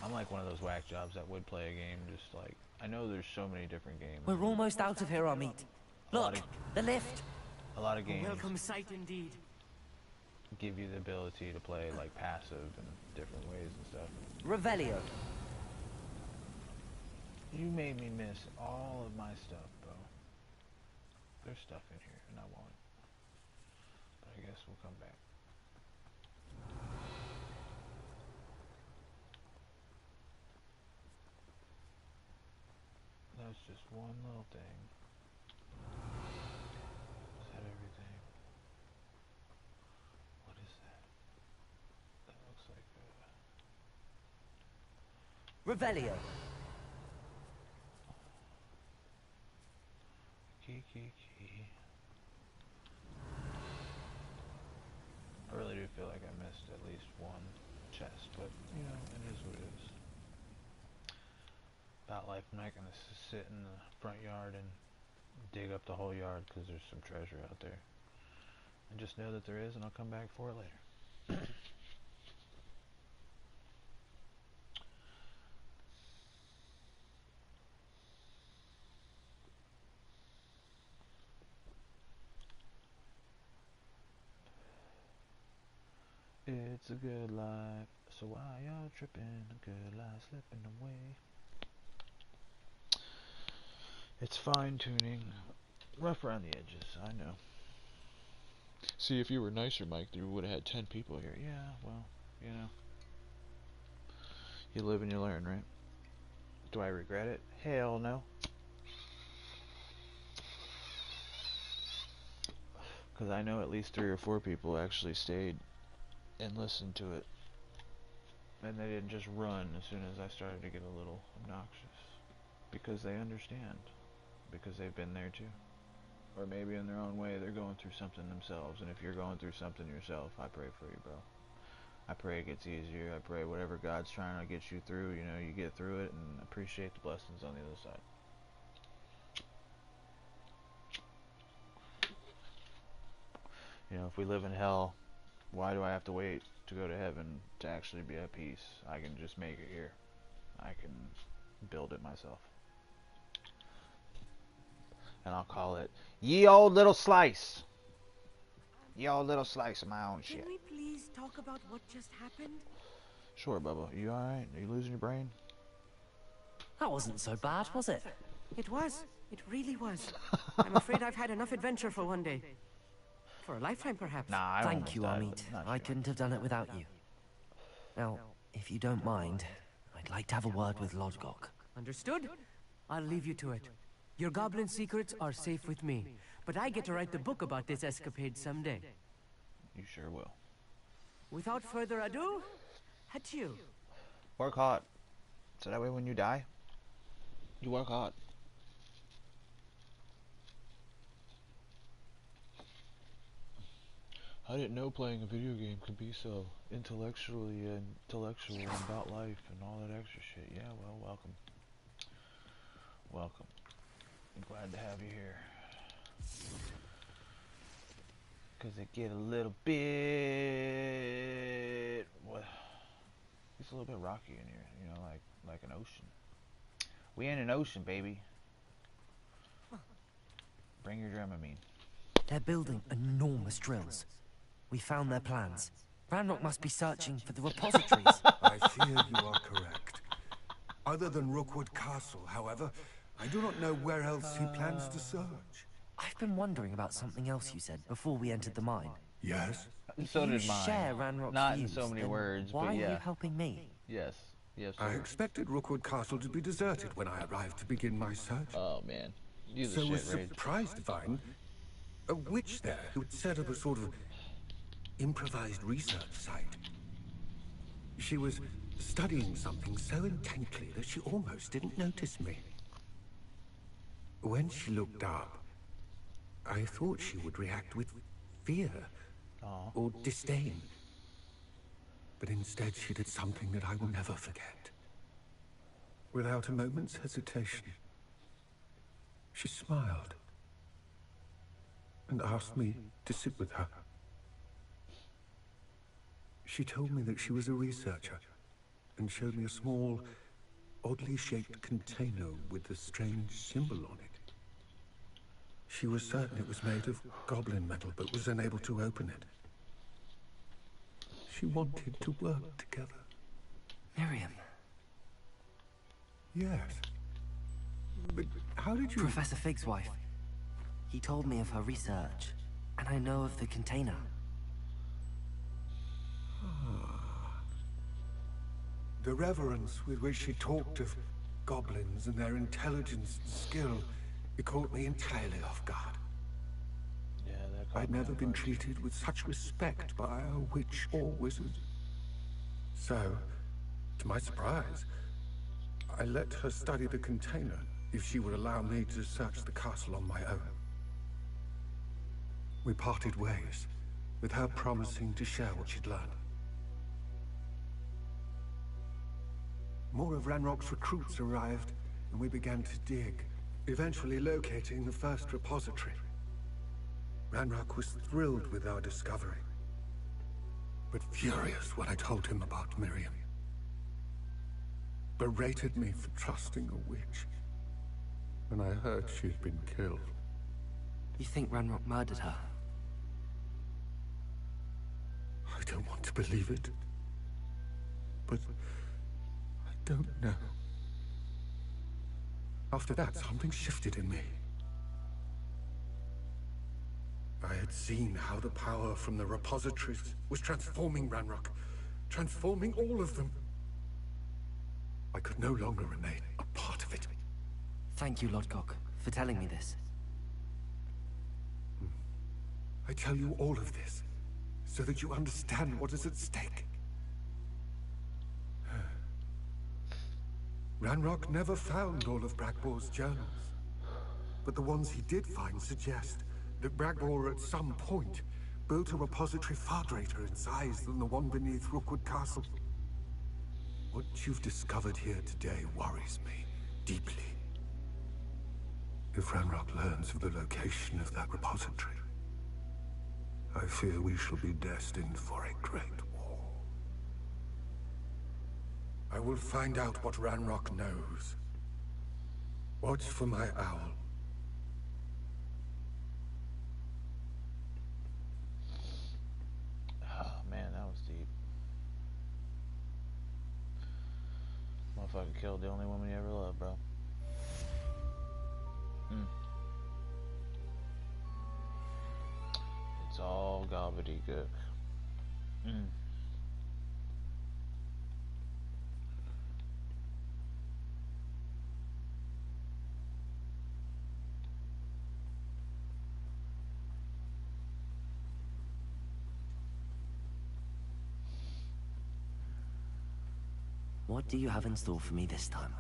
I'm like one of those whack jobs that would play a game just like... I know there's so many different games. We're almost out of here, Amit. Look, the lift. A lot of games Welcome sight indeed. give you the ability to play like passive in different ways and stuff. Revelio. You made me miss all of my stuff, bro. There's stuff in here, and I want it. But I guess we'll come back. That's just one little thing. Is that everything? What is that? That looks like a... Revelio. Key. I really do feel like I missed at least one chest, but, you know, it is what it is. About life, I'm not going to sit in the front yard and dig up the whole yard because there's some treasure out there. I just know that there is, and I'll come back for it later. It's a good life. So why y'all tripping? A good life slipping away. It's fine tuning. Rough around the edges, I know. See, if you were nicer, Mike, you would have had 10 people here. Yeah, well, you know. You live and you learn, right? Do I regret it? Hell no. Because I know at least 3 or 4 people actually stayed and listened to it. And they didn't just run as soon as I started to get a little obnoxious. Because they understand. Because they've been there too. Or maybe in their own way they're going through something themselves. And if you're going through something yourself, I pray for you, bro. I pray it gets easier. I pray whatever God's trying to get you through, you know, you get through it and appreciate the blessings on the other side. You know, if we live in hell, why do I have to wait to go to heaven to actually be at peace? I can just make it here. I can build it myself. And I'll call it ye old little slice. Ye old little slice of my own shit. Can we please talk about what just happened? Sure, Bubba. You alright? Are you losing your brain? That wasn't so bad, was it? It was. It really was. I'm afraid I've had enough adventure for one day. For a lifetime, perhaps. Nah, I Thank you, died, Amit. but not I sure. couldn't have done it without you. Now, if you don't mind, I'd like to have a word with Lodgok. Understood? I'll leave you to it. Your goblin secrets are safe with me, but I get to write the book about this escapade someday. You sure will. Without further ado, adieu. Work hard. So that way when you die, you work hard. I didn't know playing a video game could be so intellectual and about life and all that extra shit. Yeah, well, welcome. Welcome. I'm glad to have you here. Cause it get a little bit, what? It's a little bit rocky in here, you know, like an ocean. We in an ocean, baby. Bring your Dramamine. They're building enormous drills. We found their plans. Ranrock must be searching for the repositories. I fear you are correct. Other than Rookwood Castle, however, I do not know where else he plans to search. I've been wondering about something else you said before we entered the mine. Yes? So If you did mine. share Ranrock's Not in views, so many then words, why but are yeah. you helping me? Yes. Yes, I sir. expected Rookwood Castle to be deserted when I arrived to begin my search. Oh, man. You the So was shit, Rage. surprised to find a witch there who had set up a sort of improvised research site. She was studying something so intently that she almost didn't notice me. When she looked up, I thought she would react with fear or disdain. But instead she did something that I will never forget. Without a moment's hesitation, she smiled and asked me to sit with her. She told me that she was a researcher and showed me a small, oddly shaped container with a strange symbol on it. She was certain it was made of goblin metal, but was unable to open it. She wanted to work together. Miriam. Yes. But how did you... Professor Fig's wife. He told me of her research, and I know of the container. The reverence with which she talked of goblins and their intelligence and skill, it caught me entirely off guard. Yeah, that caught I'd me never off been guard. treated with such respect by a witch or wizard. So, to my surprise, I let her study the container if she would allow me to search the castle on my own. We parted ways, with her promising to share what she'd learned. More of Ranrock's recruits arrived, and we began to dig, eventually locating the first repository. Ranrock was thrilled with our discovery, but furious when I told him about Miriam. Berated me for trusting a witch, when I heard she'd been killed. You think Ranrock murdered her? I don't want to believe it. But I don't know. After that, something shifted in me. I had seen how the power from the repositories was transforming Ranrock, transforming all of them. I could no longer remain a part of it. Thank you, Lodgok, for telling me this. I tell you all of this so that you understand what is at stake. Ranrock never found all of Bragbor's journals, but the ones he did find suggest that Bragbor at some point built a repository far greater in size than the one beneath Rookwood Castle. What you've discovered here today worries me deeply. If Ranrock learns of the location of that repository, I fear we shall be destined for a great war. I will find out what Ranrock knows. Watch for my owl. Oh man, that was deep. Motherfucker killed the only woman you ever loved, bro. It's all gobbledygook. What do you have in store for me this time?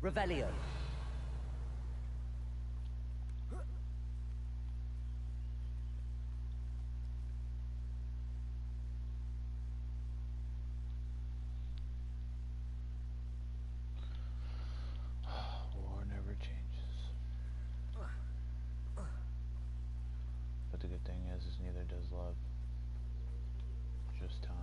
Revelio. War never changes. But the good thing is neither does love. Just time.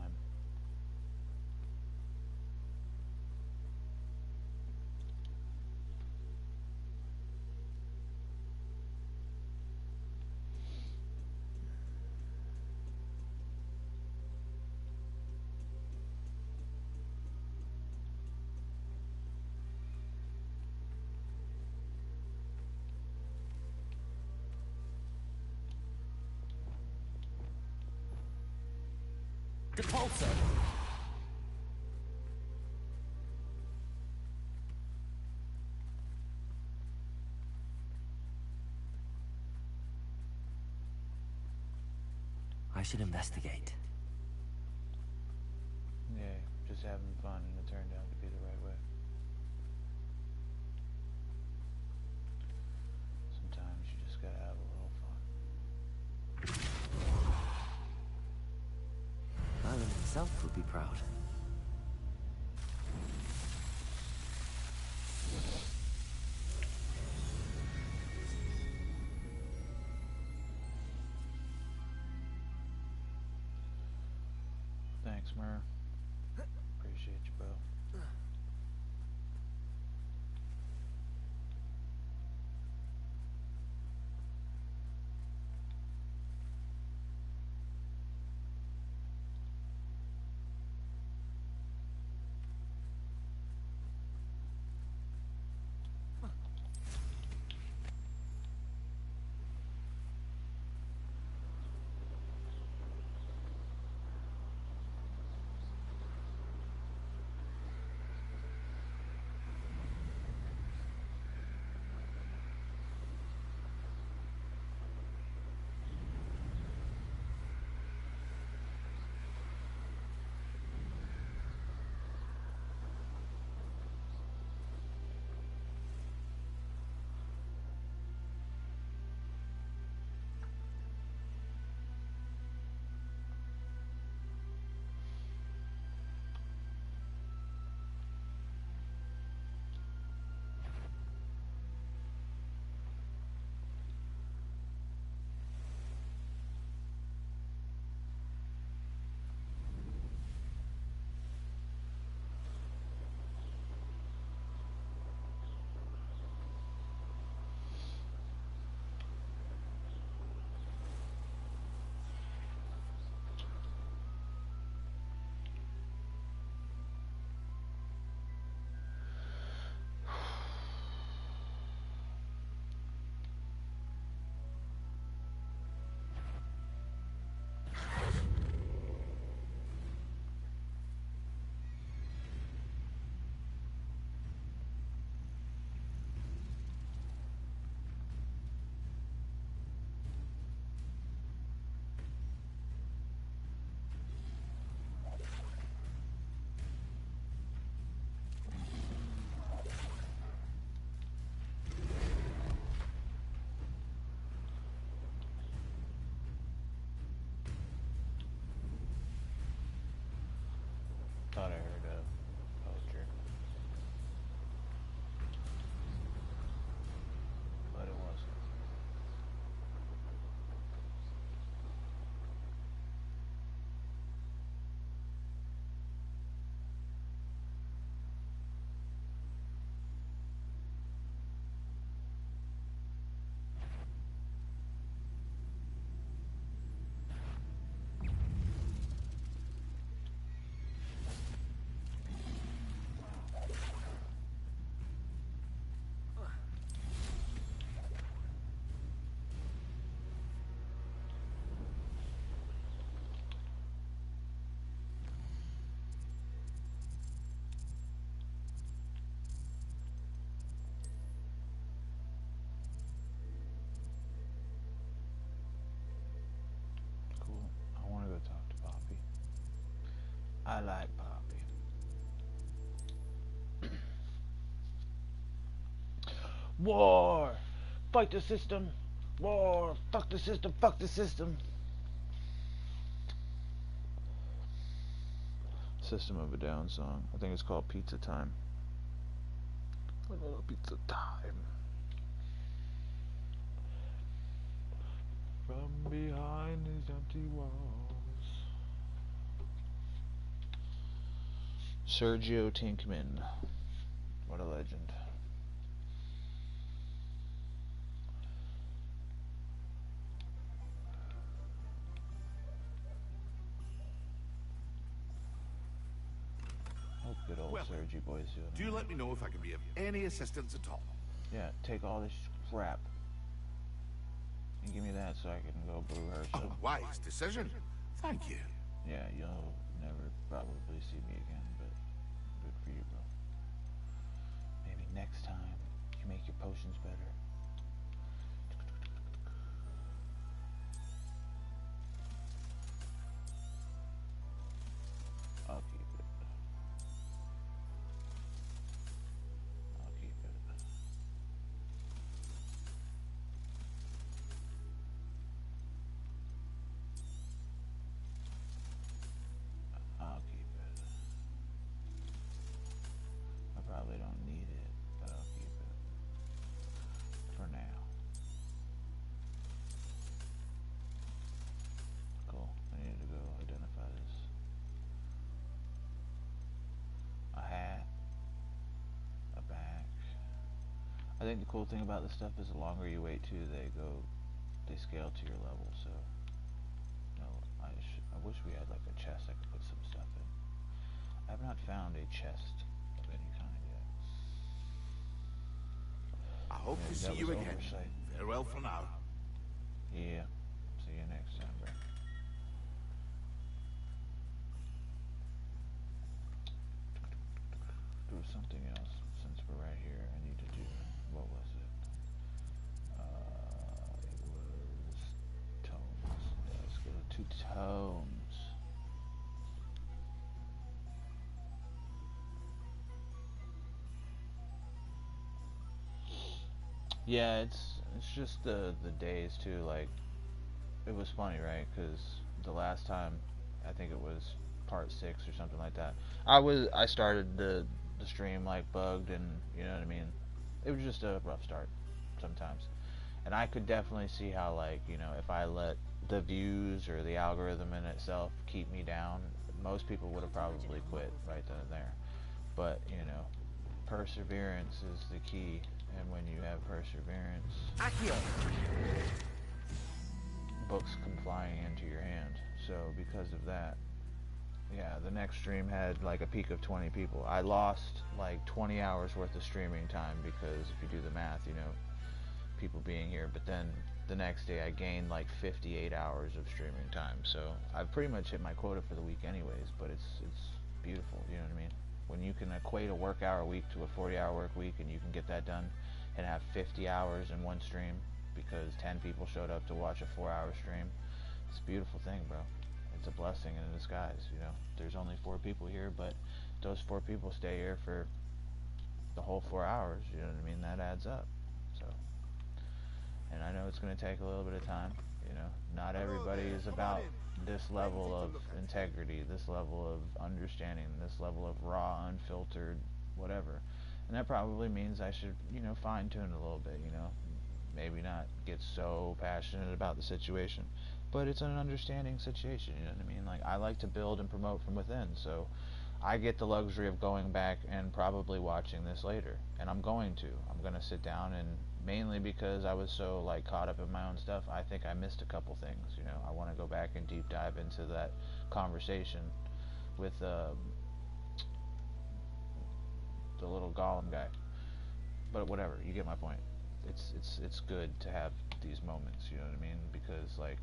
Depulso. I should investigate. Yeah, just having fun, and it turned out to be the right way. Sometimes you just gotta have a little fun. Merlin himself would be proud. Thanks, Mur. Appreciate you, bro. I like Poppy. War! Fight the system! War! Fuck the system! Fuck the system! System of a Down song. I think it's called Pizza Time. Pizza Time. From behind these empty walls. Sergio Tinkman. What a legend. Hope good old Sergi boy's doing. Do you let me know if I can be of any assistance at all? Yeah, take all this crap and give me that so I can go brew her some. Oh, wise decision. Thank you. Yeah, you'll never probably see me again, but good for you, bro. Maybe next time you make your potions better. I'll keep it. I'll keep it. I'll keep it. I probably don't need it, but I'll keep it. For now. Cool. I need to go identify this. A hat. A bag. I think the cool thing about this stuff is the longer you wait too, they scale to your level, so I wish we had like a chest I could put some stuff in. I have not found a chest of any kind yet. I hope Maybe to that see you was again. oversight. Farewell for now. Yeah. See you next time, bro. There was something else since we're right here. I need to do. What was it? It was tomes. Yeah, let's go to tomes. Yeah, it's just the days too. Like, it was funny, right? Because the last time, I think it was part 6 or something like that. I started the stream like bugged, and you know what I mean. It was just a rough start sometimes, and I could definitely see how, like, you know, if I let the views or the algorithm in itself keep me down, most people would have probably quit right then and there. But you know, perseverance is the key, and when you have perseverance, Accio! books come flying into your hand. So because of that, yeah, the next stream had like a peak of 20 people. I lost like 20 hours worth of streaming time because if you do the math, you know, people being here. But then the next day I gained like 58 hours of streaming time. So I've pretty much hit my quota for the week anyways, but it's beautiful, you know what I mean? When you can equate a work hour week to a 40-hour work week, and you can get that done and have 50 hours in one stream because 10 people showed up to watch a 4-hour stream, it's a beautiful thing, bro. It's a blessing in disguise, you know. There's only 4 people here, but those 4 people stay here for the whole 4 hours, you know what I mean? That adds up. So, and I know it's going to take a little bit of time, you know. Not everybody is about this level of integrity, this level of understanding, this level of raw, unfiltered, whatever. And that probably means I should, you know, fine-tune it a little bit, you know. Maybe not get so passionate about the situation, but it's an understanding situation, you know what I mean? Like, I like to build and promote from within, so I get the luxury of going back and probably watching this later, and I'm going to sit down, and mainly because I was so like caught up in my own stuff, I think I missed a couple things, you know. I want to go back and deep dive into that conversation with the little golem guy, but whatever, you get my point. It's good to have these moments, you know what I mean? Because like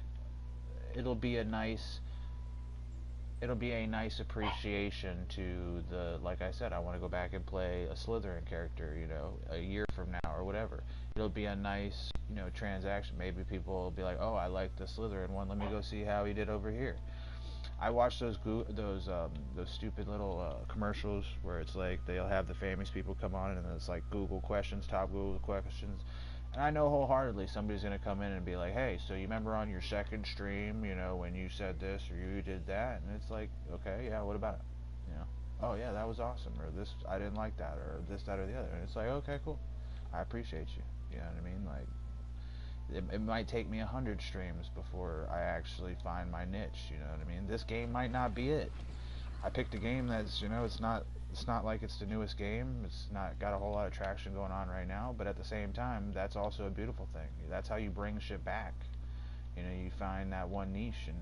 it'll be a nice appreciation to the, like I said, I want to go back and play a Slytherin character, you know, a year from now or whatever. It'll be a nice, you know, transaction. Maybe people will be like, oh, I like the Slytherin one, let me go see how he did over here. I watch those stupid little commercials where it's like they'll have the famous people come on and it's like Google questions, top Google questions, and I know wholeheartedly somebody's gonna come in and be like, hey, so you remember on your second stream, when you said this or you did that, and it's like, okay, yeah, what about it? Oh yeah, that was awesome, or this, I didn't like that, or this, that, or the other, and it's like, okay, cool, I appreciate you. You know what I mean? Like, it might take me 100 streams before I actually find my niche. You know what I mean? This game might not be it. I picked a game that's, it's not like it's the newest game. It's not got a whole lot of traction going on right now. But at the same time, that's also a beautiful thing. That's how you bring shit back. You find that one niche, and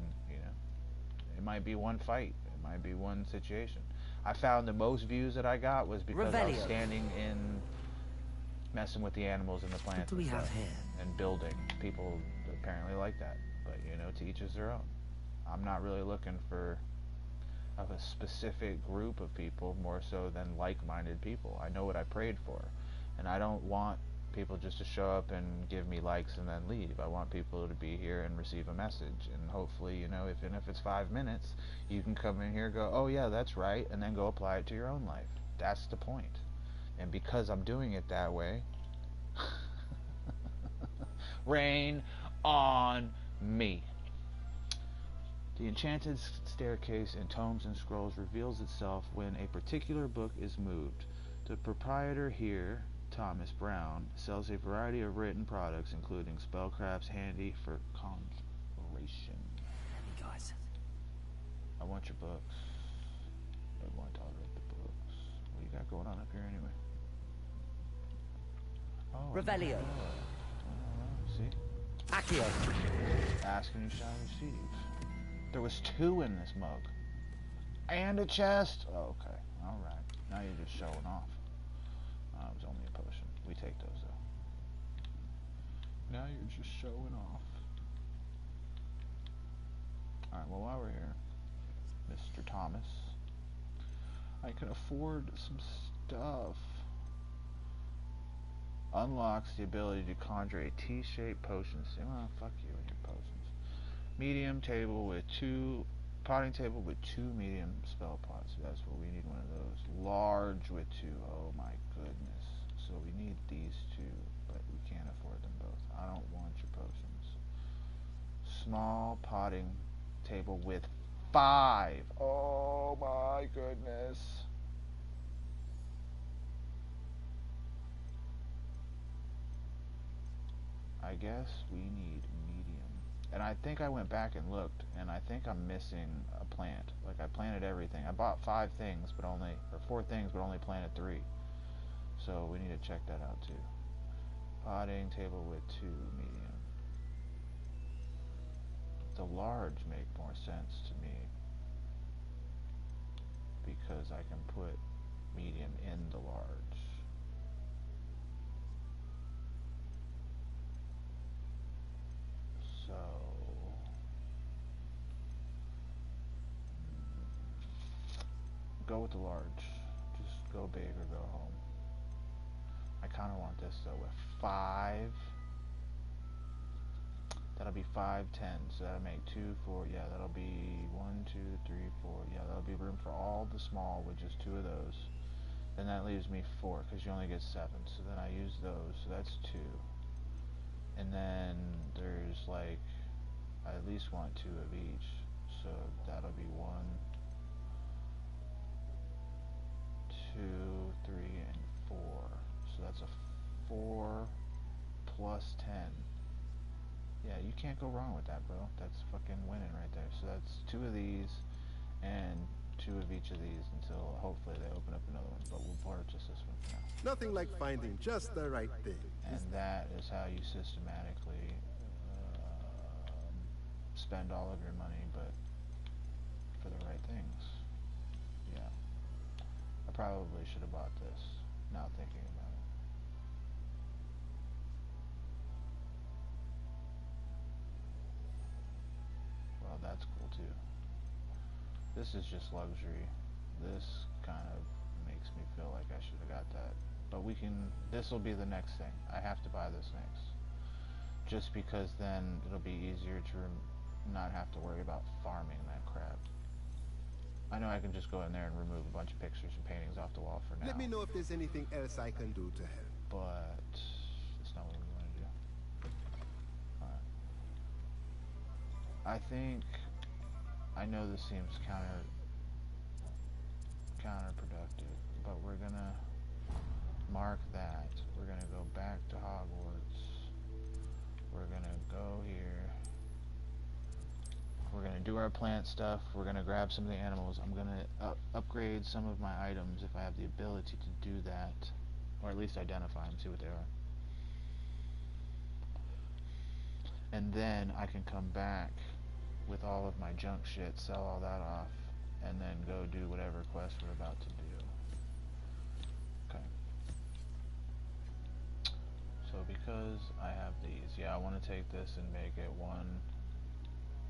it might be one fight. It might be one situation. I found the most views that I got was because I was standing in, messing with the animals and the plants and stuff, and building. People apparently like that, but to each is their own. I'm not really looking for of a specific group of people more so than like-minded people. I know what I prayed for, and I don't want people just to show up and give me likes and then leave. I want people to be here and receive a message, and hopefully, if it's 5 minutes, you can come in here, go, oh yeah, that's right, and then go apply it to your own life. That's the point. And because I'm doing it that way, rain on me. The enchanted staircase in Tomes and Scrolls reveals itself when a particular book is moved. The proprietor here, Thomas Brown, sells a variety of written products, including spellcrafts handy for conjuration. Hey guys. I want your books. I want to read the books. What you got going on up here anyway? Oh, Revelio. See? Accio. Ask and you shall receive. There was 2 in this mug. And a chest. Oh, okay. Alright. Now you're just showing off. It was only a potion. We take those though. Now you're just showing off. Alright, well while we're here, Mr. Thomas, I can afford some stuff. Unlocks the ability to conjure a T-shaped potion. Well, fuck you and your potions. Medium table with 2, potting table with 2 medium spell pots. That's what we need, one of those. Large with 2. Oh my goodness. So we need these 2, but we can't afford them both. I don't want your potions. Small potting table with 5. Oh my goodness. I guess we need medium. And I think I went back and looked, and I think I'm missing a plant. Like, I planted everything. I bought 5 things, but only, or 4 things, but only planted 3. So we need to check that out too. Potting table with 2 medium. The large make more sense to me, because I can put medium in the large. So go with the large. Just go big or go home. I kind of want this though with 5. That'll be 5, 10. So that'll make 2, 4. Yeah, that'll be 1, 2, 3, 4. Yeah, that'll be room for all the small with just 2 of those. Then that leaves me 4 because you only get 7. So then I use those. So that's 2. And then there's like, I at least want 2 of each. So that'll be 1, 2, 3, and 4. So that's a 4 plus 10. Yeah, you can't go wrong with that, bro. That's fucking winning right there. So that's 2 of these and 2 of each of these until hopefully they open up another one. But we'll purchase this one for now. Nothing like finding just the right thing. And that is how you systematically spend all of your money, but for the right things. Yeah. I probably should have bought this, now thinking about it. Well, that's cool too. This is just luxury. This kind of makes me feel like I should have got that. But we can, this will be the next thing. I have to buy this next. Just because then it'll be easier to not have to worry about farming that crap. I know I can just go in there and remove a bunch of pictures and paintings off the wall for now. Let me know if there's anything else I can do to help. But that's not what we want to do. Alright. I think I know this seems counterproductive, but we're gonna mark that. We're gonna go back to Hogwarts. We're gonna go here. We're gonna do our plant stuff. We're gonna grab some of the animals. I'm gonna upgrade some of my items if I have the ability to do that, or at least identify them, see what they are. And then I can come back with all of my junk shit, sell all that off, and then go do whatever quest we're about to do. Okay. So because I have these, yeah, I want to take this and make it 1,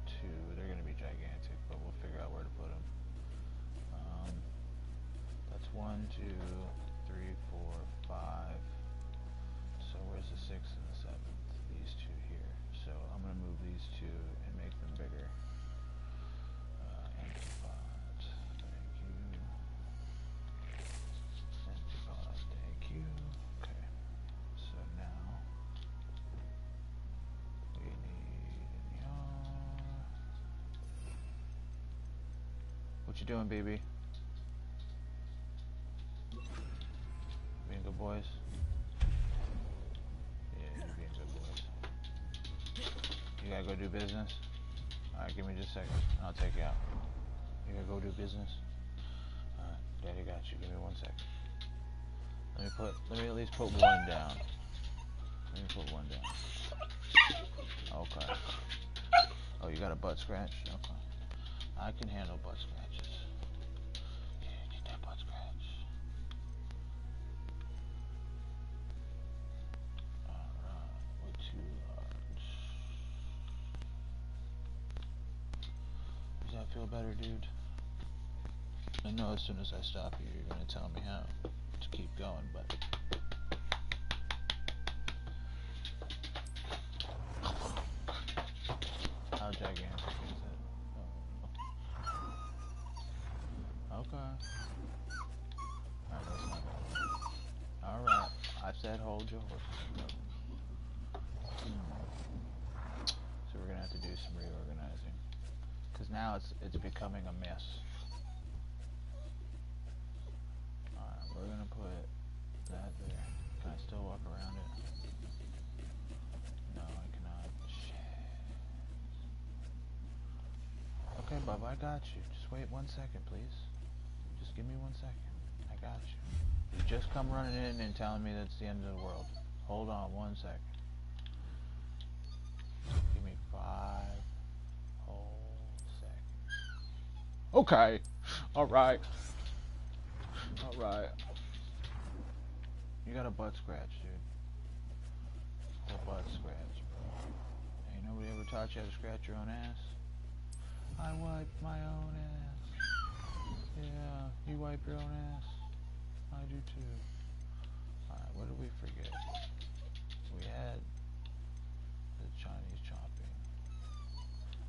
2. They're going to be gigantic, but we'll figure out where to put them. That's 1, 2, 3, 4, 5. So where's the 6th and the 7th? These two here. So I'm going to move these two and make them bigger. Antipod, thank you. Antipod, thank you. Okay. So now we need an yard. What you doing, baby? Being good boys? Yeah, you're being good boys. You gotta go do business? Alright, give me just a second, and I'll take you out. You gotta go do business? Alright, Daddy got you. Give me 1 second. Let me at least put 1 down. Let me put 1 down. Okay. Oh, you got a butt scratch? Okay. I can handle butt scratches. Yeah, get that butt scratch. Alright, we're too large. Does that feel better, dude? I know as soon as I stop you, you're gonna tell me how to keep going, but how gigantic is it? Okay. Alright, that's not bad. Alright, I said hold your horses. So we're gonna have to do some reorganizing, because now it's becoming a mess. Alright, we're gonna put that there. Can I still walk around it? No, I cannot. Shit. Okay, Bub, I got you. Just wait 1 second, please. Just give me 1 second. I got you. You just come running in and telling me that's the end of the world. Hold on 1 second. Give me 5 whole seconds. Okay. Alright. Alright. You got a butt scratch, dude. A butt scratch, bro. Ain't nobody ever taught you how to scratch your own ass? I wipe my own ass. Yeah, you wipe your own ass? I do too. Alright, what did we forget? We had the Chinese chopping.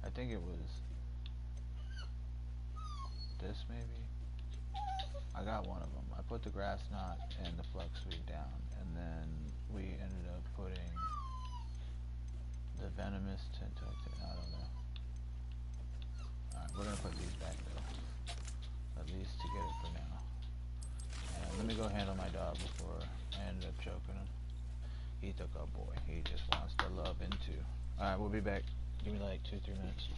I think it was this, maybe? I got one of them. I put the grass knot and the flux sweep down, and then we ended up putting the venomous tentacle. I don't know. Alright, we're gonna put these back though, at least to get it for now. And let me go handle my dog before I ended up choking him. He took a boy. He just wants to love into. Alright, we'll be back. Give me like 2-3 minutes.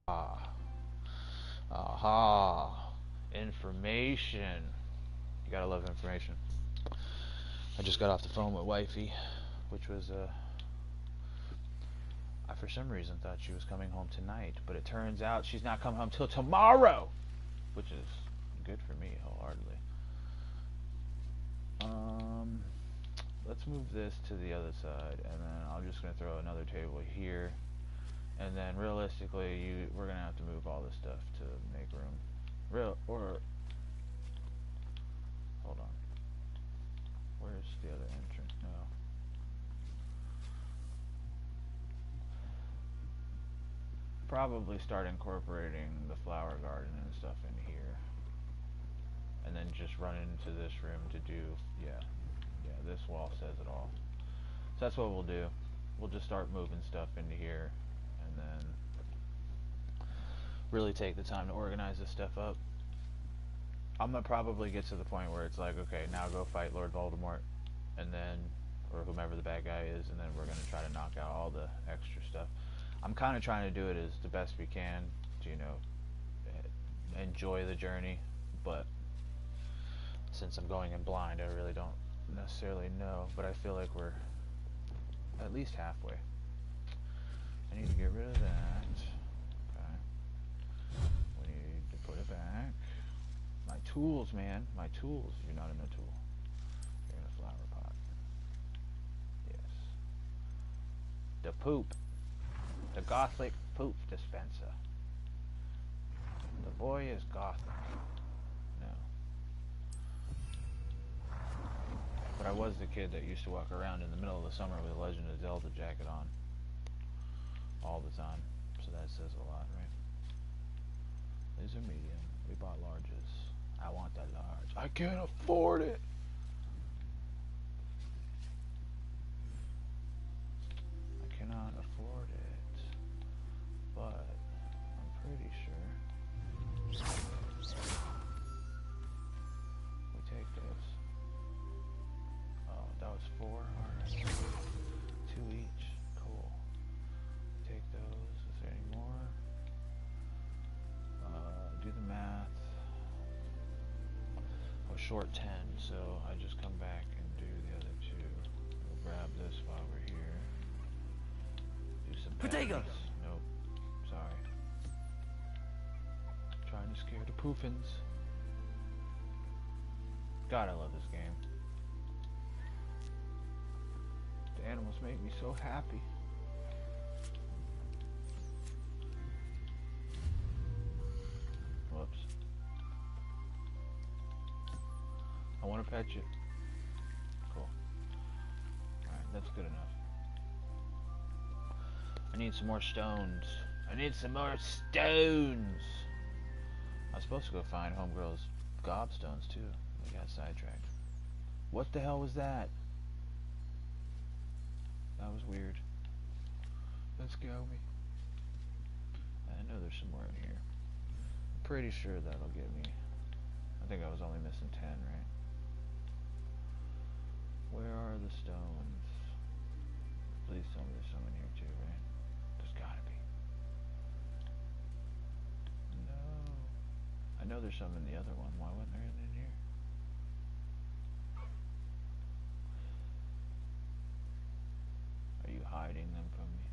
Ah. Aha. Information. You gotta love information. I just got off the phone with wifey, which was, I for some reason thought she was coming home tonight, but it turns out she's not coming home till tomorrow, which is good for me wholeheartedly. Let's move this to the other side, and then I'm just gonna throw another table here, and then realistically, we're gonna have to move all this stuff to make room. Hold on. Where's the other entrance? No. Probably start incorporating the flower garden and stuff in here, and then just run into this room to do, yeah, this wall says it all. So that's what we'll do. We'll just start moving stuff into here, and then really take the time to organize this stuff up. I'm gonna probably get to the point where it's like, okay, now go fight Lord Voldemort, and then, or whomever the bad guy is, and then we're gonna try to knock out all the extra stuff. I'm kind of trying to do it as the best we can to, you know, enjoy the journey, but since I'm going in blind, I really don't necessarily know, but I feel like we're at least halfway. I need to get rid of that. Okay. We need to put it back. My tools, man. My tools. You're not in a tool. You're in a flower pot. Yes. The poop. The Gothic poop dispenser. The boy is Gothic. No. But I was the kid that used to walk around in the middle of the summer with a Legend of Zelda jacket on. All the time. So that says a lot, right? These are medium. We bought larges. I want that large. I can't afford it. I cannot afford it. But I'm pretty sure we take this. Oh, that was 4. Alright. 2 each. Cool. Take those. Is there any more? Do the math. Oh, short 10, so I just come back and do the other 2. We'll grab this while we're here. Do some Potato! Nope. Sorry. Trying to scare the poofins. God, I love this game. The animals make me so happy. Whoops. I want to pet you. Cool. Alright, that's good enough. I need some more stones. I need some more stones! I was supposed to go find Homegirl's gobstones too. I got sidetracked. What the hell was that? That was weird. Let's go me. I know there's some more in here. I'm pretty sure that'll get me. I think I was only missing 10, right? Where are the stones? Please tell me there's some in here too, right? There's gotta be. No. I know there's some in the other one. Why wasn't there any in here? Are you hiding them from me?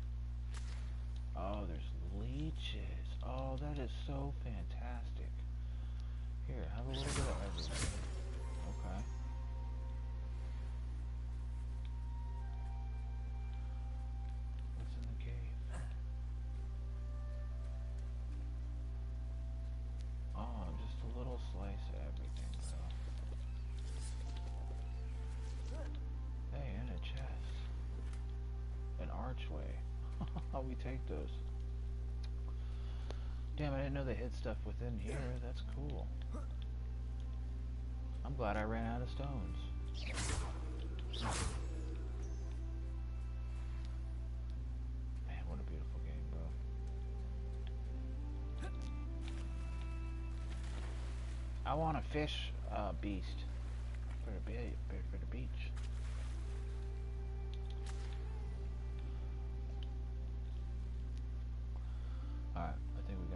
Oh, there's leeches. Oh, that is so fantastic. Here, have a little bit of everything. Okay. What's in the cave? Oh, just a little slice of everything, so. Hey, and a chest. An archway. We take those. Damn, I didn't know they hid stuff within here. That's cool. I'm glad I ran out of stones. Man, what a beautiful game, bro. I want a fish beast for the beach. Alright, I think we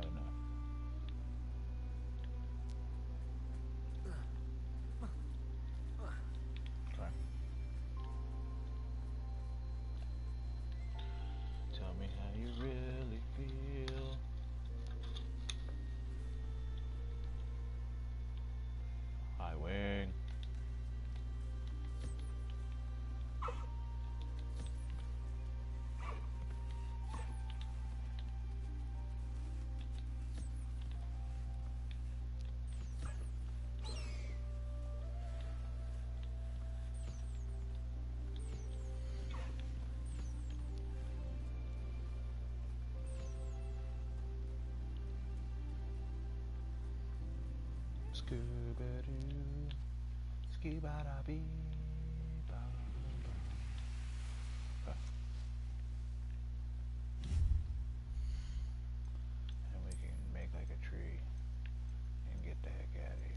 Scooby-Doo, ski-ba-da-bee, ba-ba-ba. Okay. And we can make like a tree and get the heck out of here.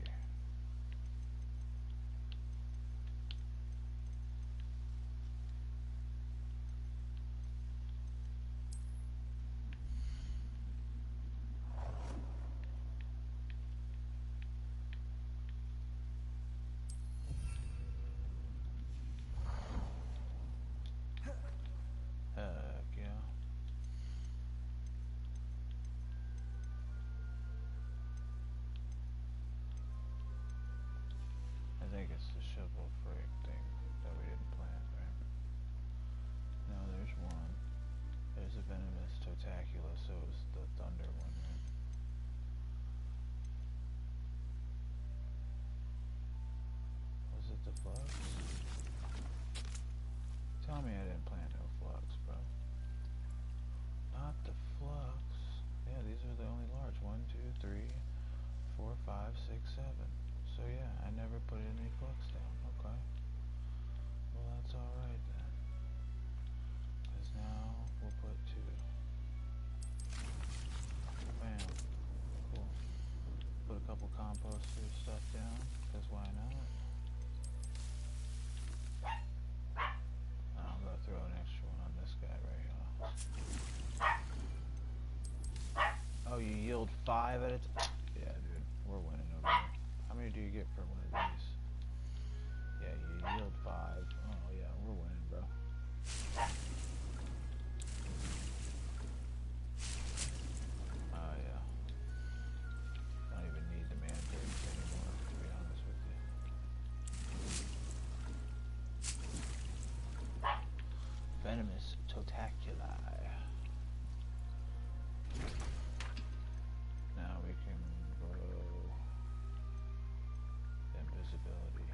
Heck yeah. I think it's the shovel freight thing that we didn't plant, right? No, there's one. There's a venomous totacula, so it was the thunder one, right? Was it the flux? Tell me I didn't plant no flux, bro. Not the flux. Yeah, these are the only large. 1, 2, 3, 4, 5, 6, 7. So yeah, I never put any flux down. Okay. Well, that's alright then. Because now we'll put 2. Bam. Cool. Put a couple composter stuff down, because why not? I'm going to throw an extra one on this guy right here. Oh, you yield 5 at a time? Yeah, dude. We're winning over here. How many do you get for one of these? Yeah, you yield 5. Oh, yeah, we're winning, bro. Oh, yeah. I don't even need the man pigs anymore, to be honest with you. Venomous totaculi. Now we can grow invisibility.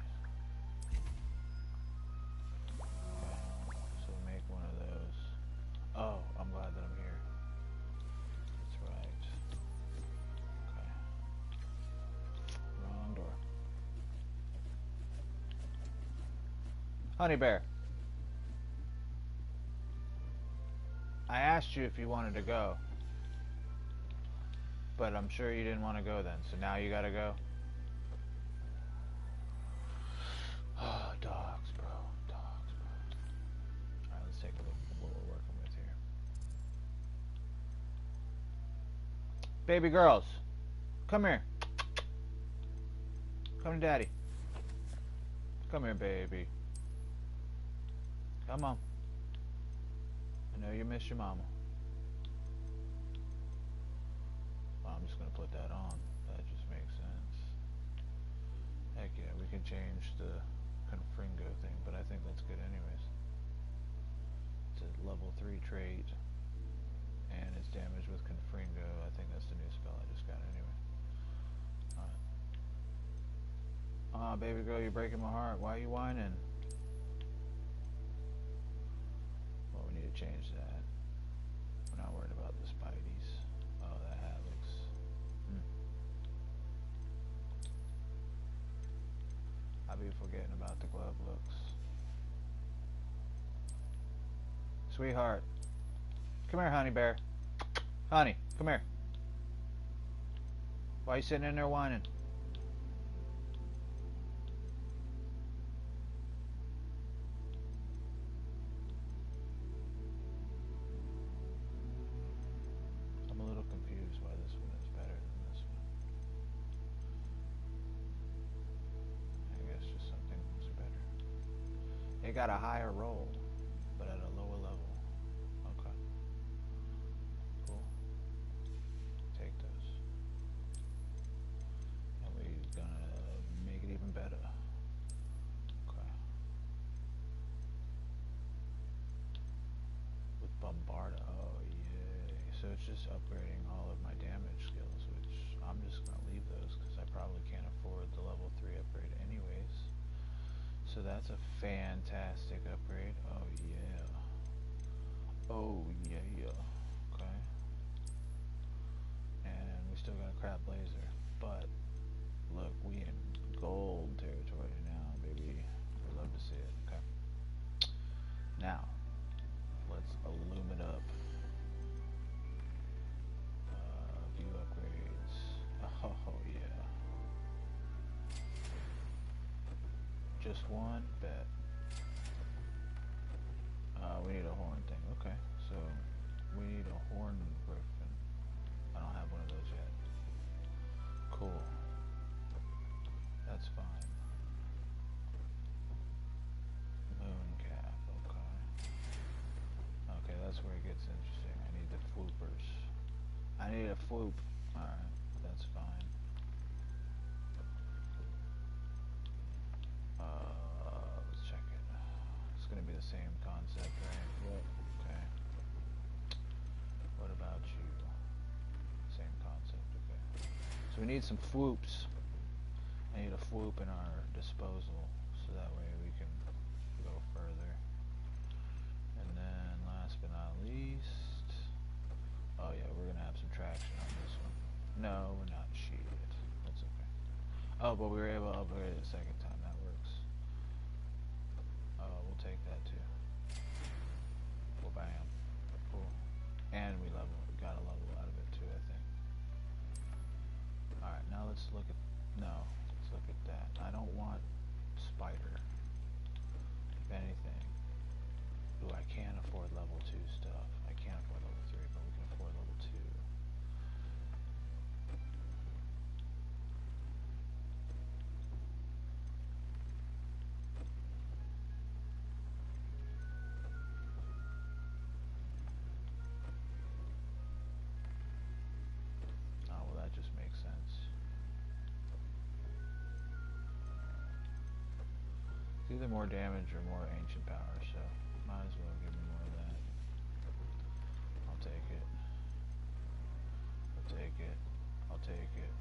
Okay, so make one of those. Oh, I'm glad that I'm here. That's right. Okay. Wrong door. Honey bear. I asked you if you wanted to go. But I'm sure you didn't want to go then, so now you gotta go. Oh, dogs, bro. Dogs, bro. Alright, let's take a look at what we're working with here. Baby girls, come here. Come to daddy. Come here, baby. Come on. I know you miss your mama. Well, I'm just gonna put that on. That just makes sense. Heck yeah, we can change the confringo thing, but I think that's good anyways. It's a level 3 trait, and it's damaged with confringo. I think that's the new spell I just got anyway. Alright. Aw, baby girl, you're breaking my heart. Why are you whining? Well, we need to change that. We're not worried about the spideys. Oh, that hat looks... I'll be forgetting about the glove looks. Sweetheart. Come here, honey bear. Honey, come here. Why are you sitting in there whining? I'm a little confused why this one is better than this one. I guess just some things are better. It got a higher roll, but at a lower level. Okay. Cool. Take those. And we're gonna make it even better. Okay. With Bombarda. Oh, yay. So it's just upgrading all of my damage skills, which I'm just gonna leave those because I probably can't afford the level 3 upgrade anyways. So that's a fantastic upgrade. Oh yeah. Oh yeah. Okay. And we still got a crap blazer, but Look, we in gold territory now, baby. We love to see it. Okay. Now, let's illumine up. View upgrades. Oh yeah. Just one? Bet. We need a horn thing. Okay, so we need a horn griffin. I don't have one of those yet. Cool. That's fine. Moon cap. Okay. Okay, that's where it gets interesting. I need the floopers. I need a floop. Alright, that's fine. Let's check it. It's gonna be the same concept, right? Yep. Okay. What about you? Same concept, okay. So we need some floops. I need a floop in our disposal, so that way we can go further. And then last but not least, oh yeah, we're gonna have some traction on this one. No, we're not. Shit. That's okay. Oh, but we were able to upgrade it the second time. That works. Oh, we'll take that too. Well, bam. Cool. And we got a level out of it too, I think. Alright, now let's look at, let's look at that. I don't want spider. If anything. Ooh, I can't afford level 2 stuff. I can't afford level 3, but we can afford level 2. Oh, well, that just makes sense. It's either more damage or more ancient power, so might as well give me more of that. I'll take it. I'll take it. I'll take it.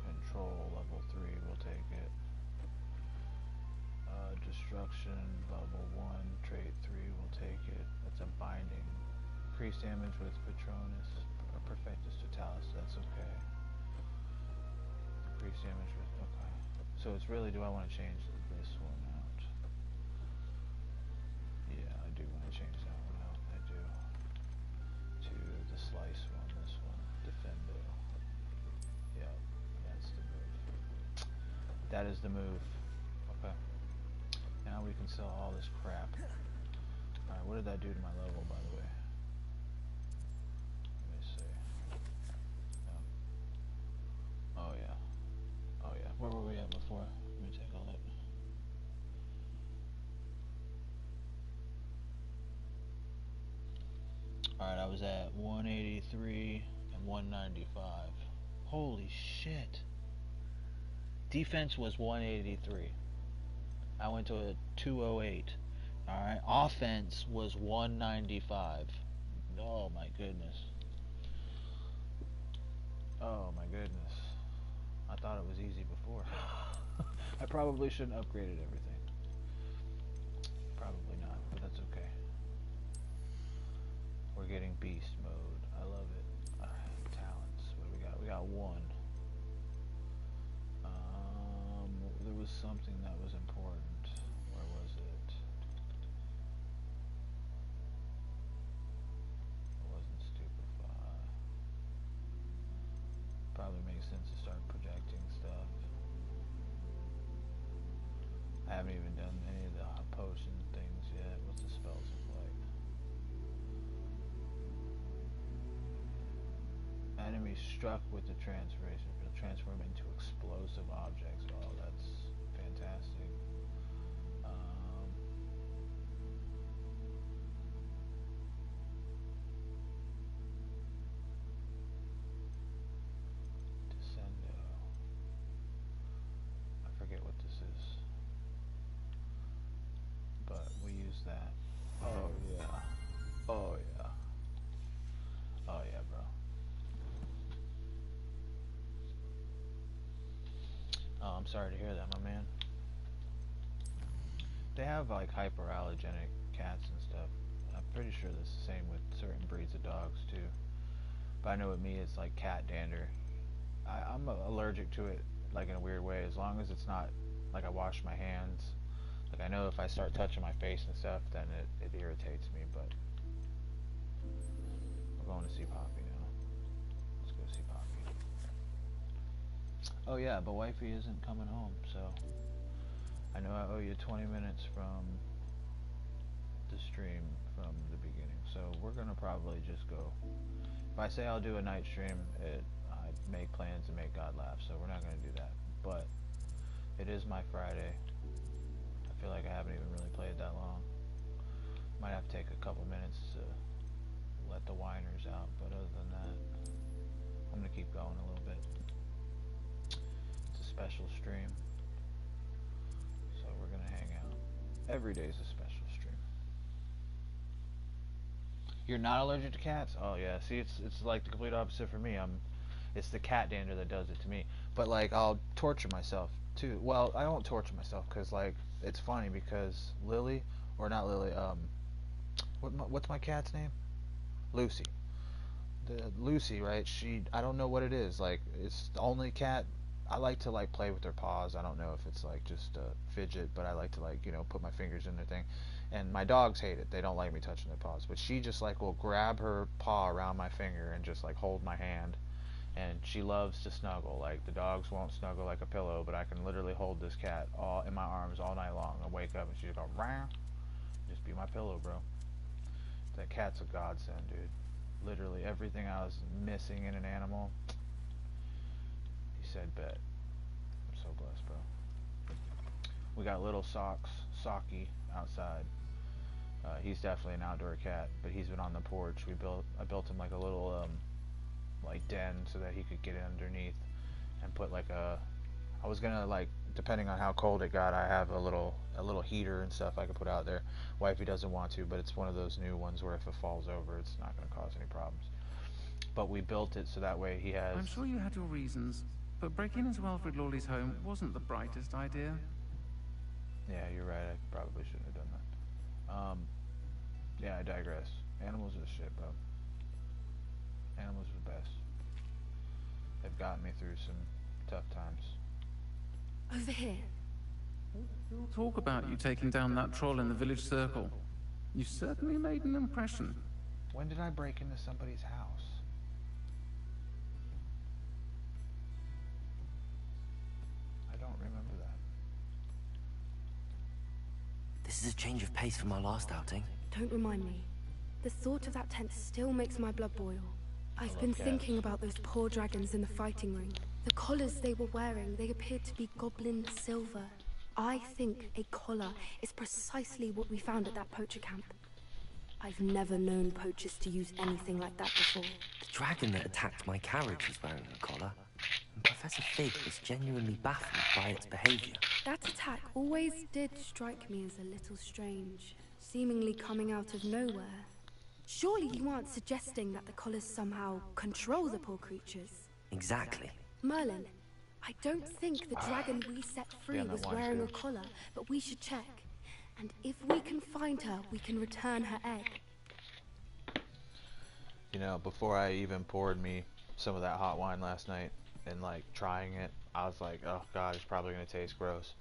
Control level 3, we'll take it. Destruction level 1, trait 3, we'll take it. That's a binding. Increased damage with Patronus or Perfectus Totalis, that's okay. Increased damage with, okay. So it's really, do I want to change this one out? Yeah, I do want to change that one out. I do. To the slice one, this one. Defendo. Yep, that's the move. That is the move. Okay. Now we can sell all this crap. Alright, what did that do to my level, by the way? Let me see. No. Oh, yeah. Oh, yeah. Where were we at before? Let me take a look. Alright, I was at 183 and 195. Holy shit. Defense was 183. I went to a 208. Alright, offense was 195. Oh my goodness. Oh my goodness. I thought it was easy before. I probably shouldn't have upgraded everything. Probably not, but that's okay. We're getting beast mode. I love it. Talents. What do we got? We got one. There was something that was important. Where was it? It wasn't stupefy. Probably makes sense to start projecting stuff. I haven't even done any of the potion things yet. What's the spells look like? Enemy struck with the transformation will transform into explosive objects. Oh, that's fantastic. Descendo. I forget what this is, but we use that. Oh yeah. Oh yeah. Oh yeah, bro. Oh, I'm sorry to hear that, my man. They have like hyperallergenic cats and stuff. I'm pretty sure that's the same with certain breeds of dogs too. But I know with me it's like cat dander. I'm allergic to it, like in a weird way, as long as it's not like I wash my hands. Like I know if I start touching my face and stuff, then it irritates me. But we're going to see Poppy now. Let's go see Poppy. Oh yeah, but wifey isn't coming home, so I know I owe you 20 minutes from the stream from the beginning. So we're gonna probably just go. If I say I'll do a night stream, I make plans and make God laugh, so we're not gonna do that. But it is my Friday. I feel like I haven't even really played that long. Might have to take a couple minutes to let the whiners out, but other than that, I'm gonna keep going a little bit. It's a special stream, so we're gonna hang out. Every day is a special stream. You're not allergic to cats? Oh yeah. See, it's like the complete opposite for me. It's the cat dander that does it to me. But like, I'll torture myself too. Well, I won't torture myself because like it's funny because Lily, or not Lily, what's my cat's name? Lucy. Lucy, right? I don't know what it is. Like, it's the only cat. I like to like play with their paws. I don't know if it's like just a fidget, but I like to like, put my fingers in their thing. And my dogs hate it. They don't like me touching their paws. But she just like will grab her paw around my finger and just like hold my hand. And she loves to snuggle. Like, the dogs won't snuggle like a pillow, but I can literally hold this cat all in my arms all night long and wake up and she'll go rah, just be my pillow, bro. That cat's a godsend, dude. Literally everything I was missing in an animal, he said bet. I'm so blessed, bro. We got little Socky outside. He's definitely an outdoor cat, but he's been on the porch. I built him like a little like den so that he could get underneath and put like I was gonna, like, depending on how cold it got, I have a little heater and stuff I could put out there. Wifey doesn't want to, but it's one of those new ones where if it falls over, it's not gonna cause any problems. But we built it so that way he has. I'm sure you had your reasons, but breaking into Alfred Lawley's home wasn't the brightest idea. Yeah, you're right. I probably shouldn't have done that. Yeah, I digress. Animals are the shit, bro. Animals are the best. They've gotten me through some tough times. Over here. We'll talk about you taking down that troll in the village circle. You certainly made an impression. When did I break into somebody's house? I don't remember that. This is a change of pace from our last outing. Don't remind me. The thought of that tent still makes my blood boil. I've been thinking about those poor dragons in the fighting ring. The collars they were wearing, they appeared to be goblin silver. I think a collar is precisely what we found at that poacher camp. I've never known poachers to use anything like that before. The dragon that attacked my carriage was wearing a collar, and Professor Fig was genuinely baffled by its behavior. That attack always did strike me as a little strange, seemingly coming out of nowhere. Surely you aren't suggesting that the collars somehow control the poor creatures? Exactly. Merlin, I don't think the dragon we set free was wearing a collar, but we should check. And if we can find her, we can return her egg. Before I even poured me some of that hot wine last night and like trying it, I was like, oh god, it's probably gonna taste gross.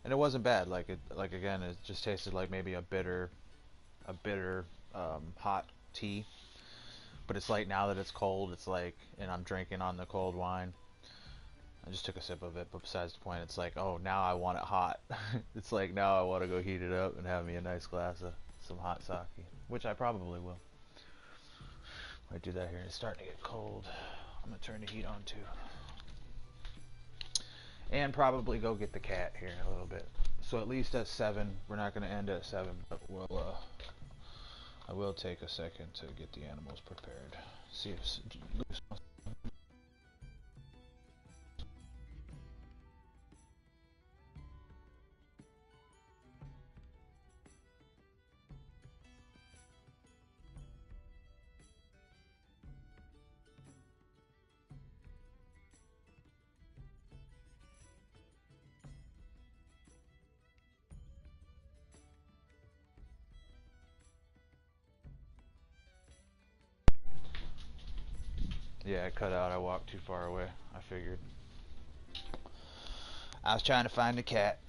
And it wasn't bad. Again, it just tasted like maybe a bitter hot tea. But it's like, now that it's cold, it's like, and I'm drinking on the cold wine. I just took a sip of it, but besides the point, it's like, oh, now I want it hot. It's like, now I want to go heat it up and have me a nice glass of some hot sake, which I probably will. Might do that here. It's starting to get cold. I'm going to turn the heat on too. And probably go get the cat here in a little bit. So at least at 7, we're not going to end at 7, but I will take a second to get the animals prepared. See if Luce wants. Yeah, I cut out. I walked too far away. I figured. I was trying to find the cat.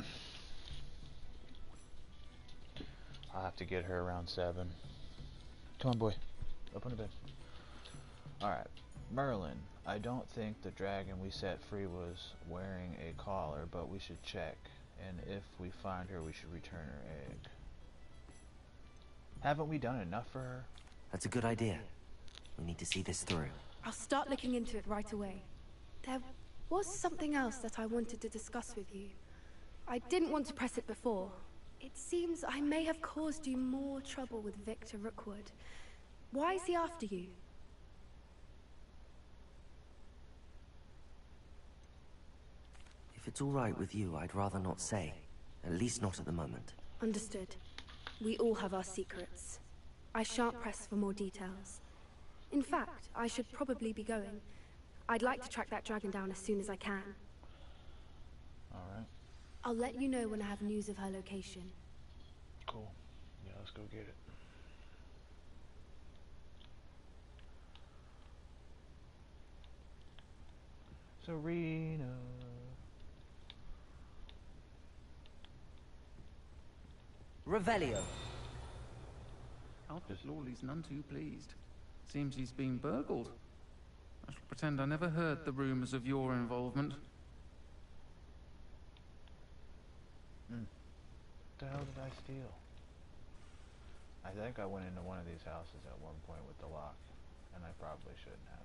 I'll have to get her around 7. Come on, boy. Up on the bed. Alright. Merlin, I don't think the dragon we set free was wearing a collar, but we should check. And if we find her, we should return her egg. Haven't we done enough for her? That's a good idea. We need to see this through. I'll start looking into it right away. There was something else that I wanted to discuss with you. I didn't want to press it before. It seems I may have caused you more trouble with Victor Rookwood. Why is he after you? If it's all right with you, I'd rather not say. At least not at the moment. Understood. We all have our secrets. I shan't press for more details. In fact, I should probably be going. I'd like to track that dragon down as soon as I can. Alright. I'll let you know when I have news of her location. Cool. Yeah, let's go get it. Serena. Revelio. Albus Lawley's none too pleased. Seems he's been burgled. I shall pretend I never heard the rumors of your involvement. What the hell did I steal? I think I went into one of these houses at one point with the lock, and I probably shouldn't have.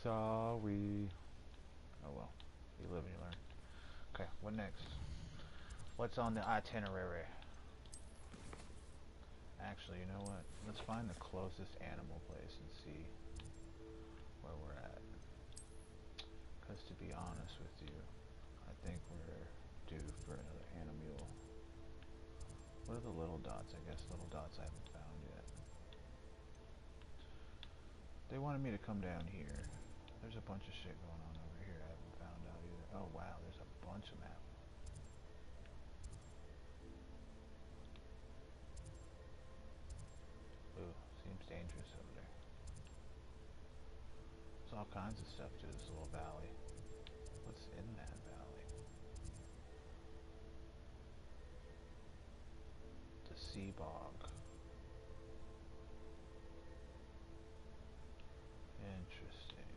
Sorry. Oh well. You live and you learn. Okay, what next? What's on the itinerary? Actually, you know what? Let's find the closest animal place and see where we're at. Because to be honest with you, I think we're due for another animal. What are the little dots? I guess little dots I haven't found yet. They wanted me to come down here. There's a bunch of shit going on over here I haven't found out either. Oh wow, there's a bunch of maps. Ooh, seems dangerous over there. There's all kinds of stuff to this little valley. What's in that valley? The sea bog. Interesting.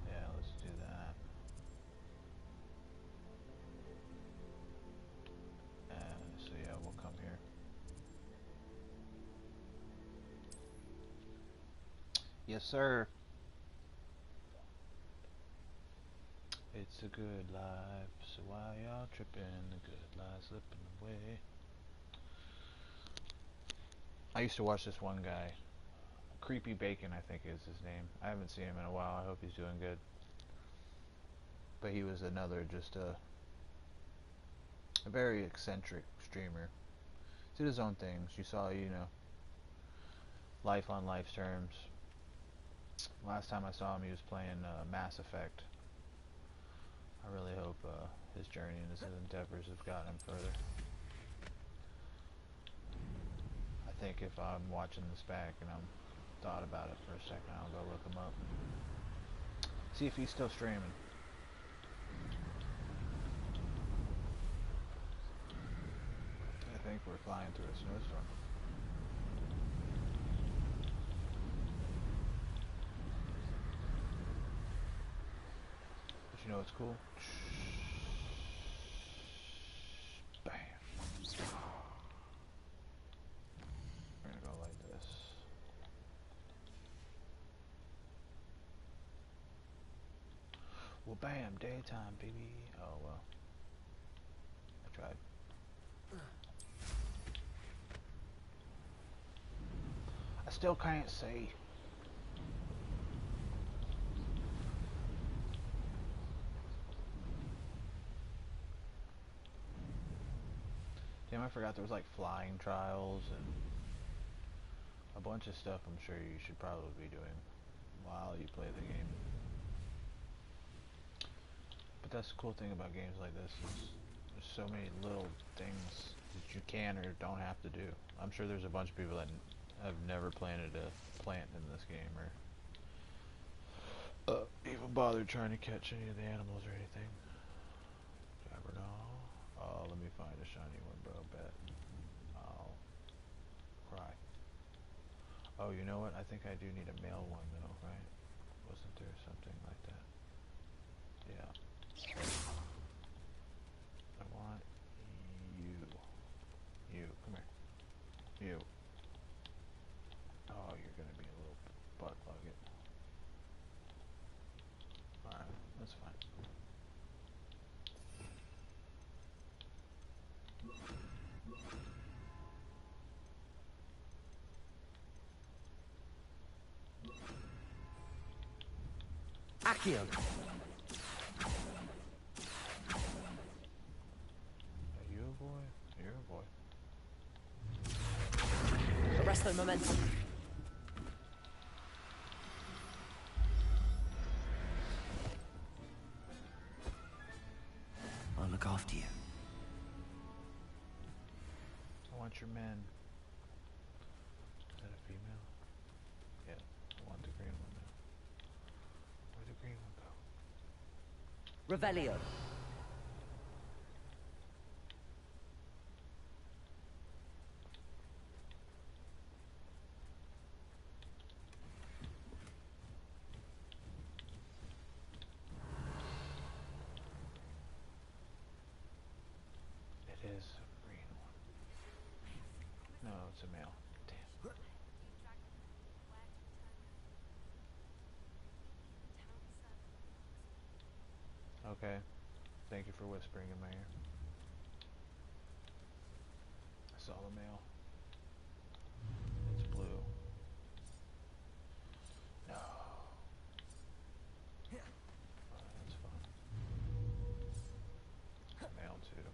Yeah, let's do that. So yeah, we'll come here. Yes, sir. It's a good life, so why y'all tripping? The good life slipping away. I used to watch this one guy, Creepy Bacon, I think is his name. I haven't seen him in a while. I hope he's doing good. But he was another just a very eccentric streamer. Did his own things. You saw, you know, life on life's terms. Last time I saw him, he was playing Mass Effect. I really hope his journey and his endeavors have gotten him further. I think if I'm watching this back and I'm thought about it for a second, I'll go look him up. See if he's still streaming. I think we're flying through a snowstorm. But you know what's cool? Bam. We're gonna go like this. Well, bam, daytime, baby. Oh, well. I tried. I still can't see. Damn, I forgot there was like flying trials and a bunch of stuff I'm sure you should probably be doing while you play the game. But that's the cool thing about games like this is There's so many little things that you can or don't have to do. I'm sure there's a bunch of people that have never planted a plant in this game or even bothered trying to catch any of the animals or anything. Never know. Oh, let me find a shiny one, bro. Bet. I'll cry. Oh, you know what? I think I do need a male one, though, right? Wasn't there something like that? Yeah. I want you. You, come here. You. Oh, you're gonna be a little butt bucket. Alright, that's fine. Accio! Are you a boy? You're a boy. Arrest their momentum. I'll look after you. I want your men. Is that a female? Yeah, I want the green one now. Where'd the green one go? Revelio. It is a green one. No, it's a male. Damn. Okay. Thank you for whispering in my ear. I saw the male. It's blue. No. Oh, that's fine. Male too.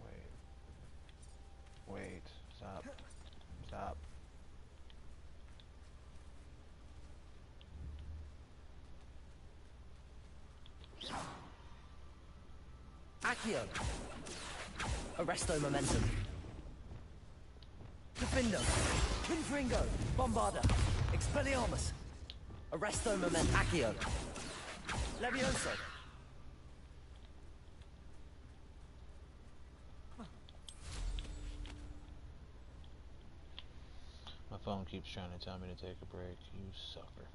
Wait. Wait. Stop. Stop. Accio. Arresto momentum. Defindo. Confringo. Bombarda. Expelliarmus. Arresto momentum. Accio. Levioso. My phone keeps trying to tell me to take a break. You sucker.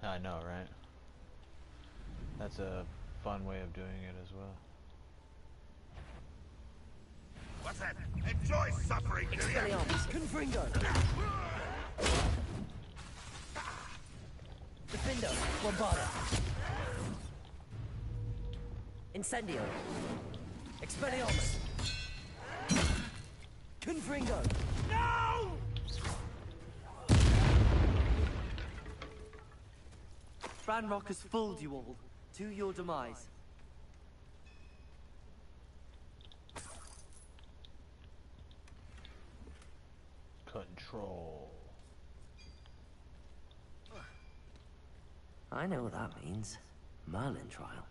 I know, right? That's a fun way of doing it as well. What's that? Enjoy suffering, do you? Expelliarmus. Confringo. Defindo. Bombarda. Incendio. Expelliarmus. Confringo. No! Ranrock has fooled you all. To your demise. Control. I know what that means. Merlin trial.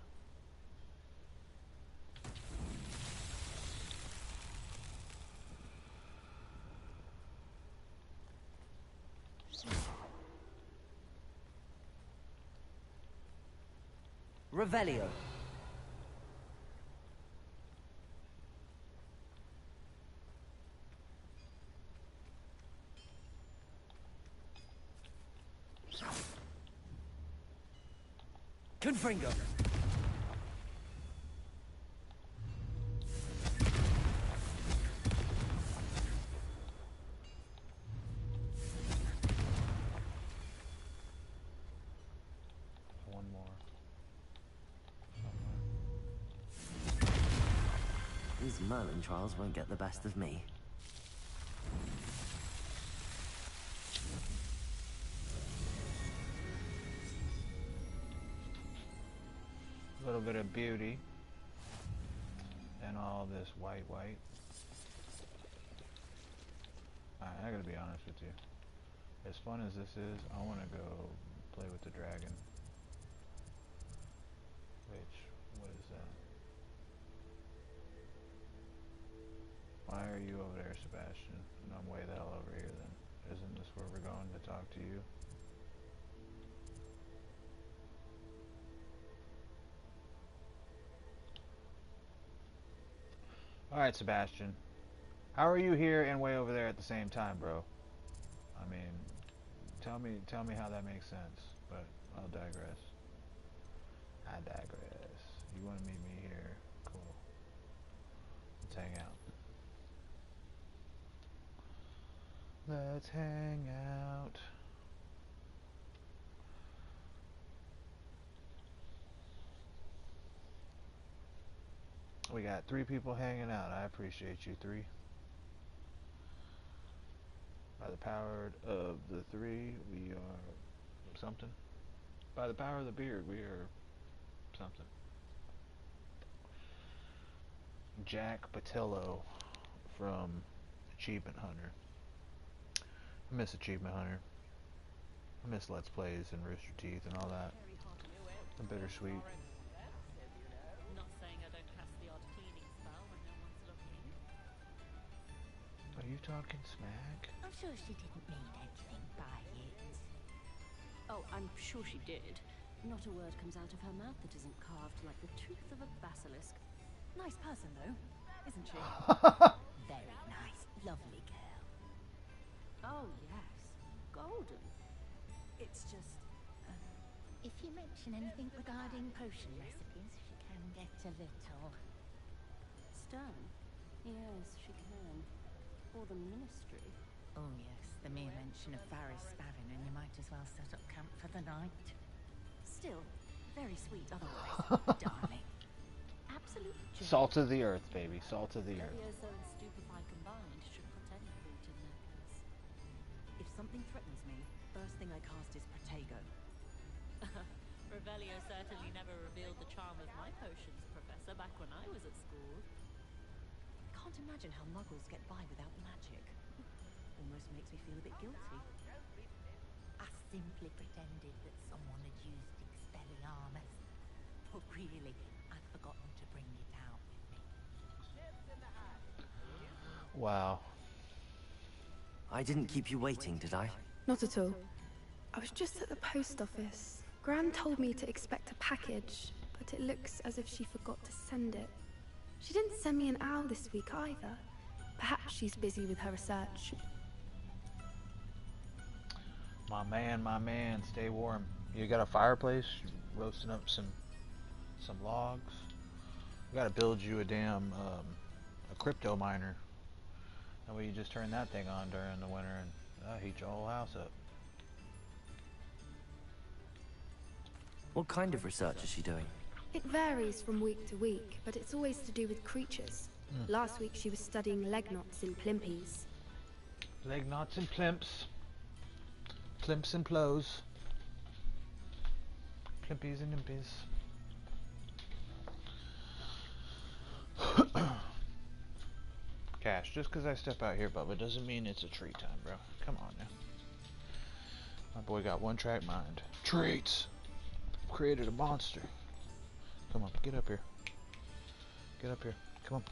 Revelio. Confringo. One more. These Merlin trials won't get the best of me. A little bit of beauty. And all this white. I gotta be honest with you. As fun as this is, I want to go play with the dragon. Which, what is that? Why are you over there, Sebastian? And I'm way the hell over here then. Isn't this where we're going to talk to you? Alright, Sebastian. How are you here and way over there at the same time, bro? I mean, tell me how that makes sense, but I'll digress. I digress. You want to meet me here? Cool. Let's hang out. Let's hang out. We got 3 people hanging out. I appreciate you 3. By the power of the 3, we are something. By the power of the beard, we are something. Jack Patillo from Achievement Hunter. I miss Achievement Hunter. I miss Let's Plays and Rooster Teeth and all that. The bittersweet. Not saying I don't cast the odd cleaning spell when no one's looking. Are you talking smack? I'm sure she didn't mean anything by it. Oh, I'm sure she did. Not a word comes out of her mouth that isn't carved like the tooth of a basilisk. Nice person, though, isn't she? Very nice, lovely girl. Oh, yes. Golden. It's just... If you mention anything regarding potion recipes, she can get a little... Stern? Yes, she can. Or the ministry. Oh yes, the mere mention of Varys Spavin and you might as well set up camp for the night. Still, very sweet otherwise. Darling. Absolute joy. Salt of the earth, baby. Salt of the earth. Levioso and Stupefy combined should put any fruit in their curse. If something threatens me, first thing I cast is Protego. Revelio certainly never revealed the charm of my potions, Professor, back when I was at school. Can't imagine how muggles get by without magic. Almost makes me feel a bit guilty. I simply pretended that someone had used Expelliarmus. But really, I'd forgotten to bring it out with me. Wow. I didn't keep you waiting, did I? Not at all. I was just at the post office. Gran told me to expect a package, but it looks as if she forgot to send it. She didn't send me an owl this week either. Perhaps she's busy with her research. My man, stay warm. You got a fireplace? Roasting up some logs? We gotta build you a damn a crypto miner. That way you just turn that thing on during the winter and that'll heat your whole house up. What kind of research is she doing? It varies from week to week, but it's always to do with creatures. Last week she was studying leg knots in plimpies. Leg knots and plimps. Plimps and plows. Plimpies and impies. Cash, just because I step out here, Bubba, doesn't mean it's a treat time, bro. Come on now. My boy got one-track mind. Treats! Created a monster. Come on, get up here. Get up here. Come on.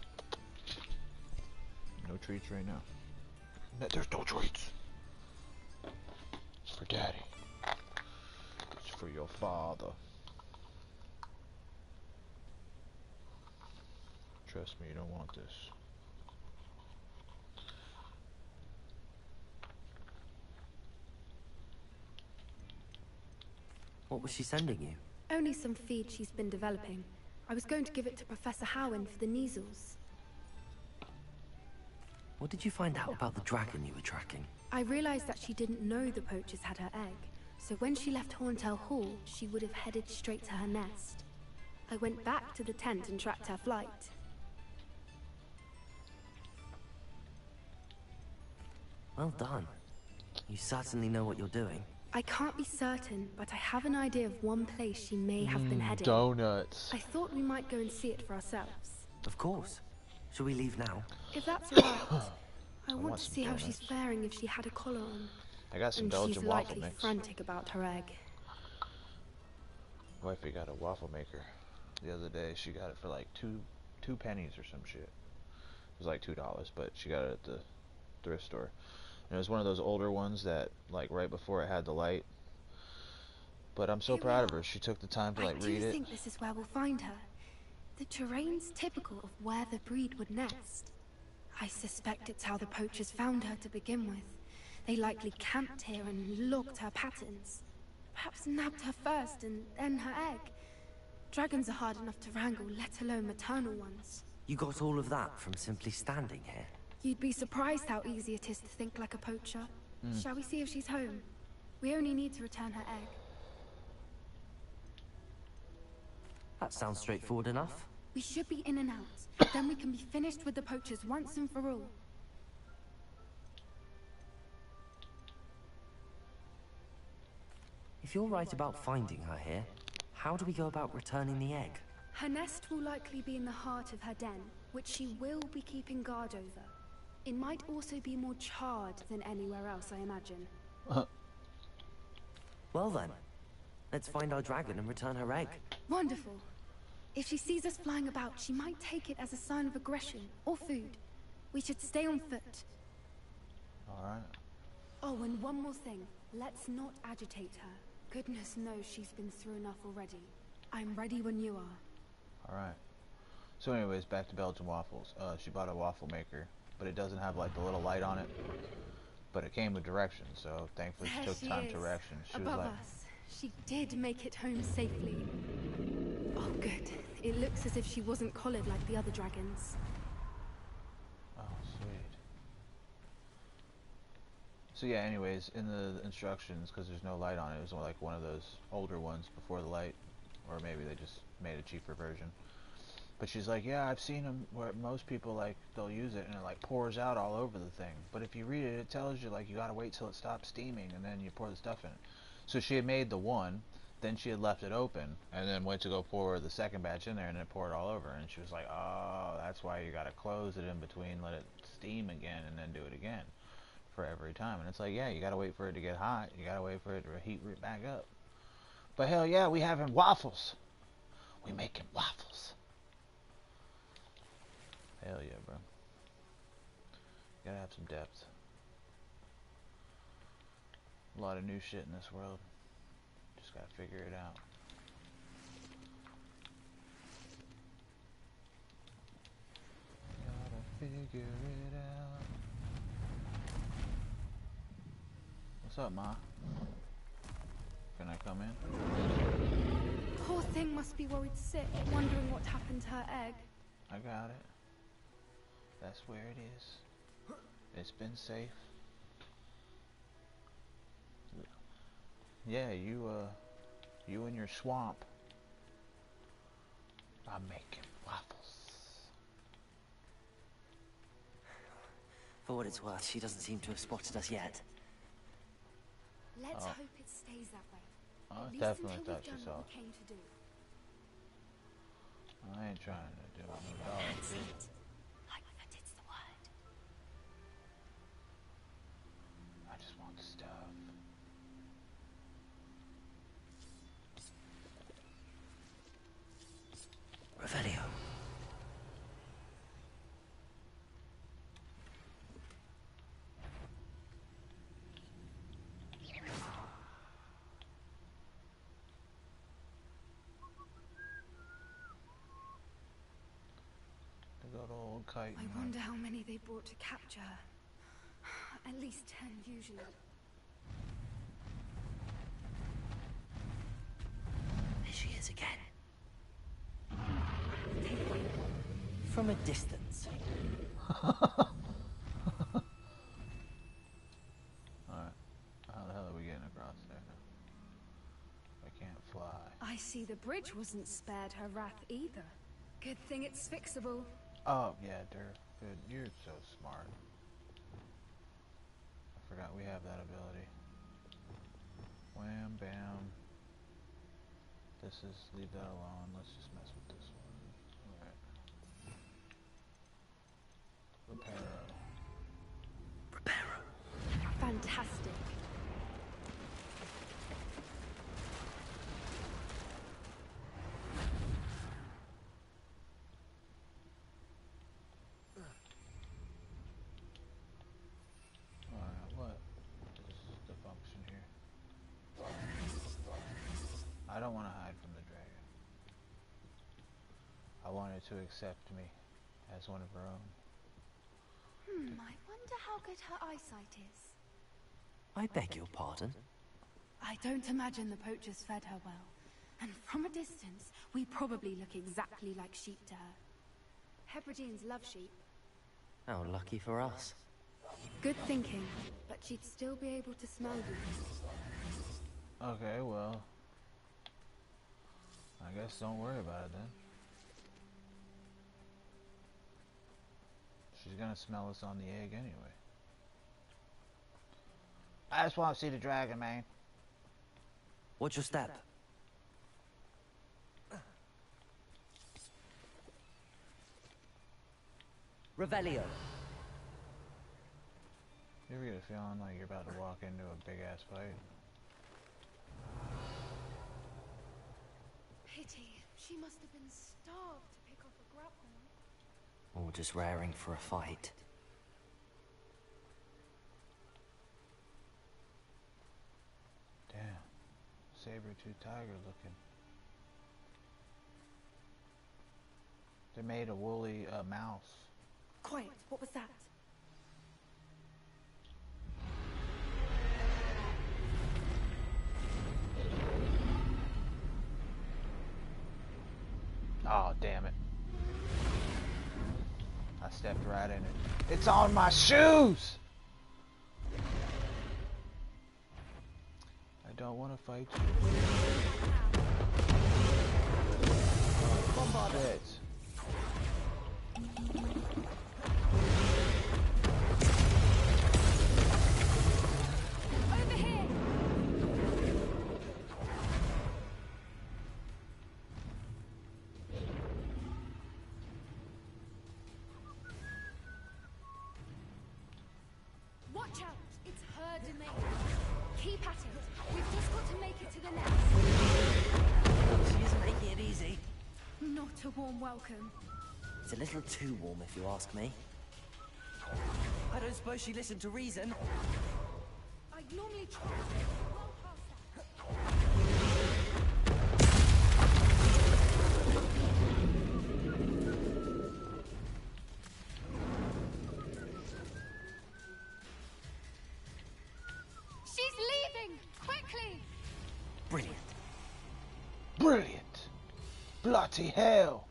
No treats right now. There's no treats. It's for Daddy. It's for your father. Trust me, you don't want this. What was she sending you? Only some feed she's been developing. I was going to give it to Professor Howin for the measles. What did you find out about the dragon you were tracking? I realized that she didn't know the poachers had her egg, so when she left Horntail Hall, she would have headed straight to her nest. I went back to the tent and tracked her flight. Well done. You certainly know what you're doing. I can't be certain, but I have an idea of one place she may have been heading. Donuts. I thought we might go and see it for ourselves. Of course. Shall we leave now? If that's alright. I want to some see how she's donuts. faring if she had a collar on. I got some And Belgian she's waffle likely mix. frantic about her egg. Wifey got a waffle maker the other day. She got it for like two pennies or some shit. It was like $2, but she got it at the thrift store. And it was one of those older ones that, like, right before it had the light. But I'm so proud of her. She took the time to, like, read it. I do think this is where we'll find her. The terrain's typical of where the breed would nest. I suspect it's how the poachers found her to begin with. They likely camped here and logged her patterns. Perhaps nabbed her first and then her egg. Dragons are hard enough to wrangle, let alone maternal ones. You got all of that from simply standing here? You'd be surprised how easy it is to think like a poacher. Shall we see if she's home? We only need to return her egg. That sounds straightforward enough. We should be in and out. Then we can be finished with the poachers once and for all. If you're right about finding her here, how do we go about returning the egg? Her nest will likely be in the heart of her den, which she will be keeping guard over. It might also be more charred than anywhere else, I imagine. Well then, let's find our dragon and return her egg. Wonderful. If she sees us flying about, she might take it as a sign of aggression or food. We should stay on foot. Alright. Oh, and one more thing. Let's not agitate her. Goodness knows she's been through enough already. I'm ready when you are. Alright. So anyways, back to Belgian waffles. She bought a waffle maker, but it doesn't have, like, the little light on it. But it came with directions, so thankfully she took time to directions. She above was like, us. She did make it home safely. Oh, good. It looks as if she wasn't collared like the other dragons. oh, sweet. So yeah, anyways, in the instructions, because there's no light on it, it was like one of those older ones before the light. Or maybe they just made a cheaper version. But she's like, yeah, I've seen them where most people, like, they'll use it and it, like, pours out all over the thing. But if you read it, it tells you, like, you gotta wait till it stops steaming and then you pour the stuff in it. So she had made the one, then she had left it open, and then went to go pour the second batch in there and it poured all over. And she was like, oh, that's why you gotta close it in between, let it steam again, and then do it again for every time. And it's like, yeah, you gotta wait for it to get hot. You gotta wait for it to heat right back up. But hell yeah, we having waffles. We making waffles. Hell yeah, bro. You gotta have some depth. A lot of new shit in this world. Just gotta figure it out. Gotta figure it out. What's up, Ma? Can I come in? Poor thing must be worried sick, wondering what happened to her egg. I got it. That's where it is. It's been safe. Yeah, you and your swamp. I'm making waffles. For what it's worth, she doesn't seem to have spotted us yet. Let's hope it stays that way. I At least definitely until thought we've she done saw. what we came to do. I ain't trying to do it. No dog shit. Like that it's the word. I just want the stuff. Revelio. The good old kite. I wonder how many they brought to capture her. At least 10 usually. There she is again. From a distance. Alright. How the hell are we getting across there? I can't fly. I see the bridge wasn't spared her wrath either. Good thing it's fixable. Oh, yeah, Durf. Good. You're so smart. I forgot we have that ability. Wham, bam. This is, leave that alone. Let's just mess with this one. Alright. Reparo. Fantastic. wanted to accept me as one of her own. I wonder how good her eyesight is. I beg your pardon? I don't imagine the poachers fed her well. And from a distance, we probably look exactly like sheep to her. Hebrideans love sheep. How lucky for us. Good thinking, but she'd still be able to smell you. Okay, well, I guess don't worry about it then. She's gonna smell us on the egg anyway. I just want to see the dragon, man. What's your step? Revelio. You ever get a feeling like you're about to walk into a big ass fight? Pity. She must have been starved to pick off a grapnel. Or just raring for a fight. Damn. Saber-tooth tiger looking. They made a woolly mouse. Quiet, what was that? Oh, damn it. I stepped right in it. It's on my shoes! I don't want to fight you. Oh, shit. Over here! Watch out! It's her domain. Keep at it. We've just got to make it to the nest. She isn't making it easy. Not a warm welcome. It's a little too warm, if you ask me. I don't suppose she listened to reason. I'd normally try. Well past that. She's leaving! Quickly! Brilliant. Brilliant! Bloody hell!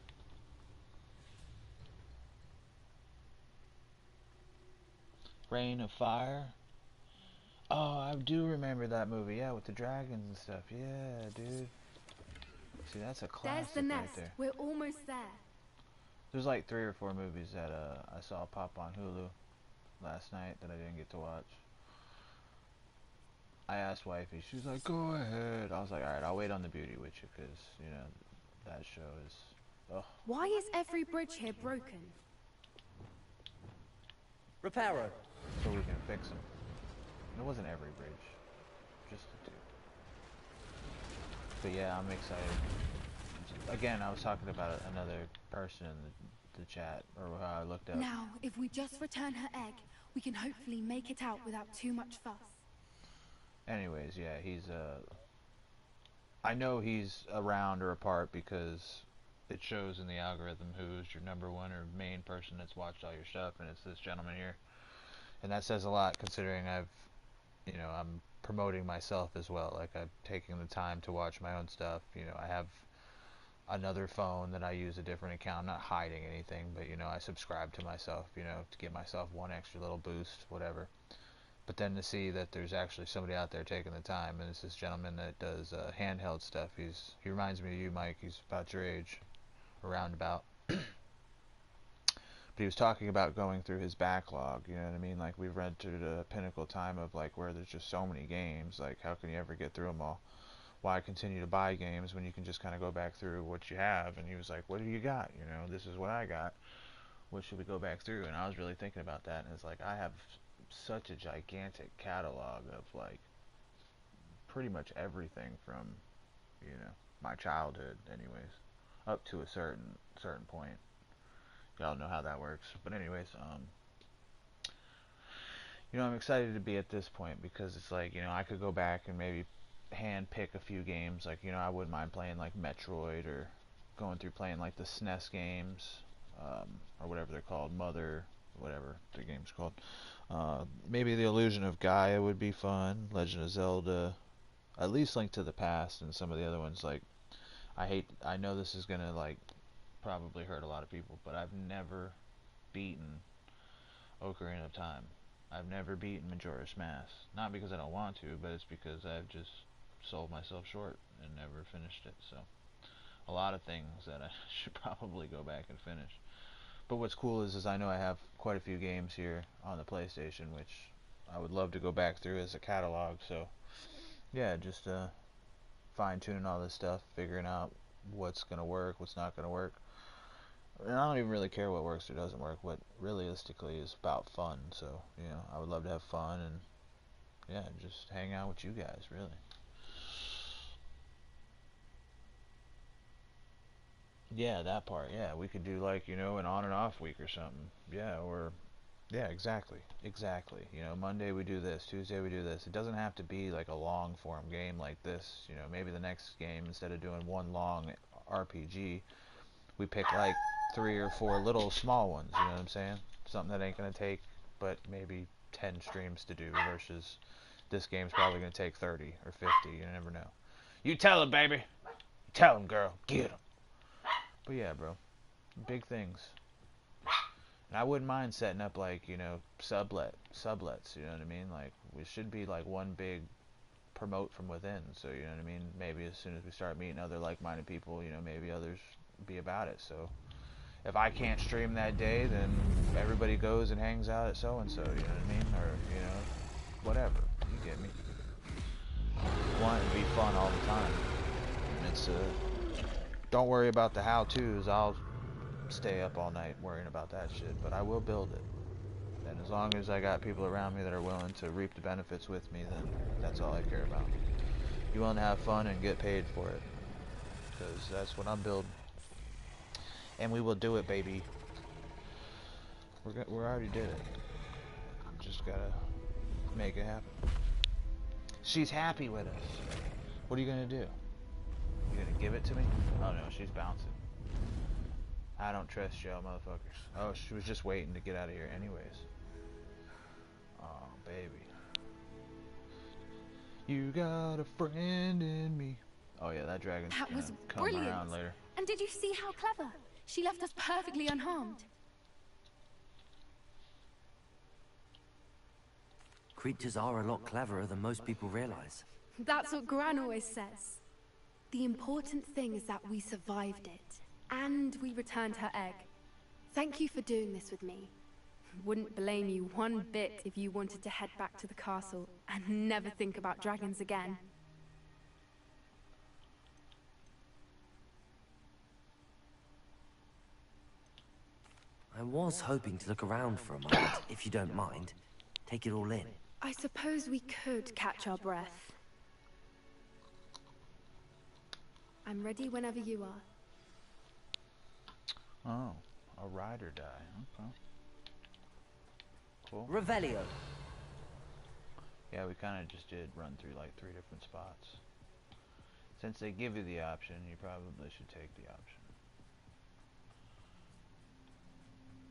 Rain of Fire? Oh, I do remember that movie, yeah, with the dragons and stuff. Yeah, dude. See, that's a classic There's the right nest. there. We're almost there. There's like 3 or 4 movies that I saw pop on Hulu last night that I didn't get to watch. I asked wifey, she was like, go ahead. I was like, alright, I'll wait on the Beauty Witcher, because, you know, that show is... Ugh. Why is every bridge here broken? Reparo. So we can fix them. It wasn't every bridge, just the 2. But yeah, I'm excited. Again, I was talking about another person in the chat, or how I looked up. Now, if we just return her egg, we can hopefully make it out without too much fuss. Anyways, yeah, he's I know he's around or a part because it shows in the algorithm who's your #1 or main person that's watched all your stuff, and it's this gentleman here. And that says a lot, considering I'm promoting myself as well. Like, I'm taking the time to watch my own stuff. You know, I have another phone that I use, a different account. I'm not hiding anything, but, you know, I subscribe to myself, you know, to give myself one extra little boost, whatever. But then to see that there's actually somebody out there taking the time, and it's this gentleman that does handheld stuff. He reminds me of you, Mike. He's about your age, around about. But he was talking about going through his backlog, you know what I mean? Like, we've read to the pinnacle time of, like, where there's just so many games. Like, how can you ever get through them all? Why continue to buy games when you can just kind of go back through what you have? And he was like, what do you got? You know, this is what I got. What should we go back through? And I was really thinking about that, and it's like, I have such a gigantic catalog of, like, pretty much everything from, you know, my childhood, anyways, up to a certain point. Y'all know how that works. But anyways, you know, I'm excited to be at this point because it's like, you know, I could go back and maybe hand pick a few games. Like, you know, I wouldn't mind playing like Metroid or going through playing like the SNES games, or whatever they're called, Mother, whatever the game's called. Maybe the Illusion of Gaia would be fun. Legend of Zelda, at least Link to the Past, and some of the other ones. Like, I know this is gonna like probably hurt a lot of people, but I've never beaten Ocarina of Time. I've never beaten Majora's Mask. Not because I don't want to, but it's because I've just sold myself short and never finished it. So, a lot of things that I should probably go back and finish. But what's cool is I know I have quite a few games here on the PlayStation, which I would love to go back through as a catalog. So, yeah, just fine-tuning all this stuff, figuring out what's going to work, what's not going to work. And I don't even really care what works or doesn't work. What realistically is about fun. So, you know, I would love to have fun and, yeah, just hang out with you guys, really. Yeah, that part. Yeah, we could do like, you know, an on and off week or something. Yeah, or yeah, exactly. Exactly. You know, Monday we do this, Tuesday we do this. It doesn't have to be like a long form game like this. You know, maybe the next game, instead of doing one long RPG, we pick like 3 or 4 little small ones, you know what I'm saying? Something that ain't gonna take but maybe 10 streams to do versus this game's probably gonna take 30 or 50, you never know. You tell him, baby! Tell him, girl. Get him. But yeah, bro. Big things. And I wouldn't mind setting up like, you know, sublets, you know what I mean? Like, we should be like one big promote from within, so you know what I mean? Maybe as soon as we start meeting other like-minded people, you know, maybe others be about it. So if I can't stream that day, then everybody goes and hangs out at so-and-so, you know what I mean? Or, you know, whatever. You get me? I want it to be fun all the time. And it's, don't worry about the how-tos. I'll stay up all night worrying about that shit, but I will build it. And as long as I got people around me that are willing to reap the benefits with me, then that's all I care about. You willing to have fun and get paid for it, because that's what I'm building. And we will do it, baby. We already did it. We just gotta make it happen. She's happy with us. What are you gonna do? You gonna give it to me? Oh no, she's bouncing. I don't trust y'all motherfuckers. Oh, she was just waiting to get out of here anyways. Oh, baby. You got a friend in me. Oh yeah, that dragon's That was gonna come brilliant. around later. And did you see how clever? She left us perfectly unharmed. Creatures are a lot cleverer than most people realize. That's what Gran always says. The important thing is that we survived it. And we returned her egg. Thank you for doing this with me. Wouldn't blame you one bit if you wanted to head back to the castle and never think about dragons again. I was hoping to look around for a moment, if you don't mind. Take it all in. I suppose we could catch our breath. I'm ready whenever you are. Oh, a ride or die. Okay. Cool. Revelio. Yeah, we kind of just did run through like 3 different spots. Since they give you the option, you probably should take the option.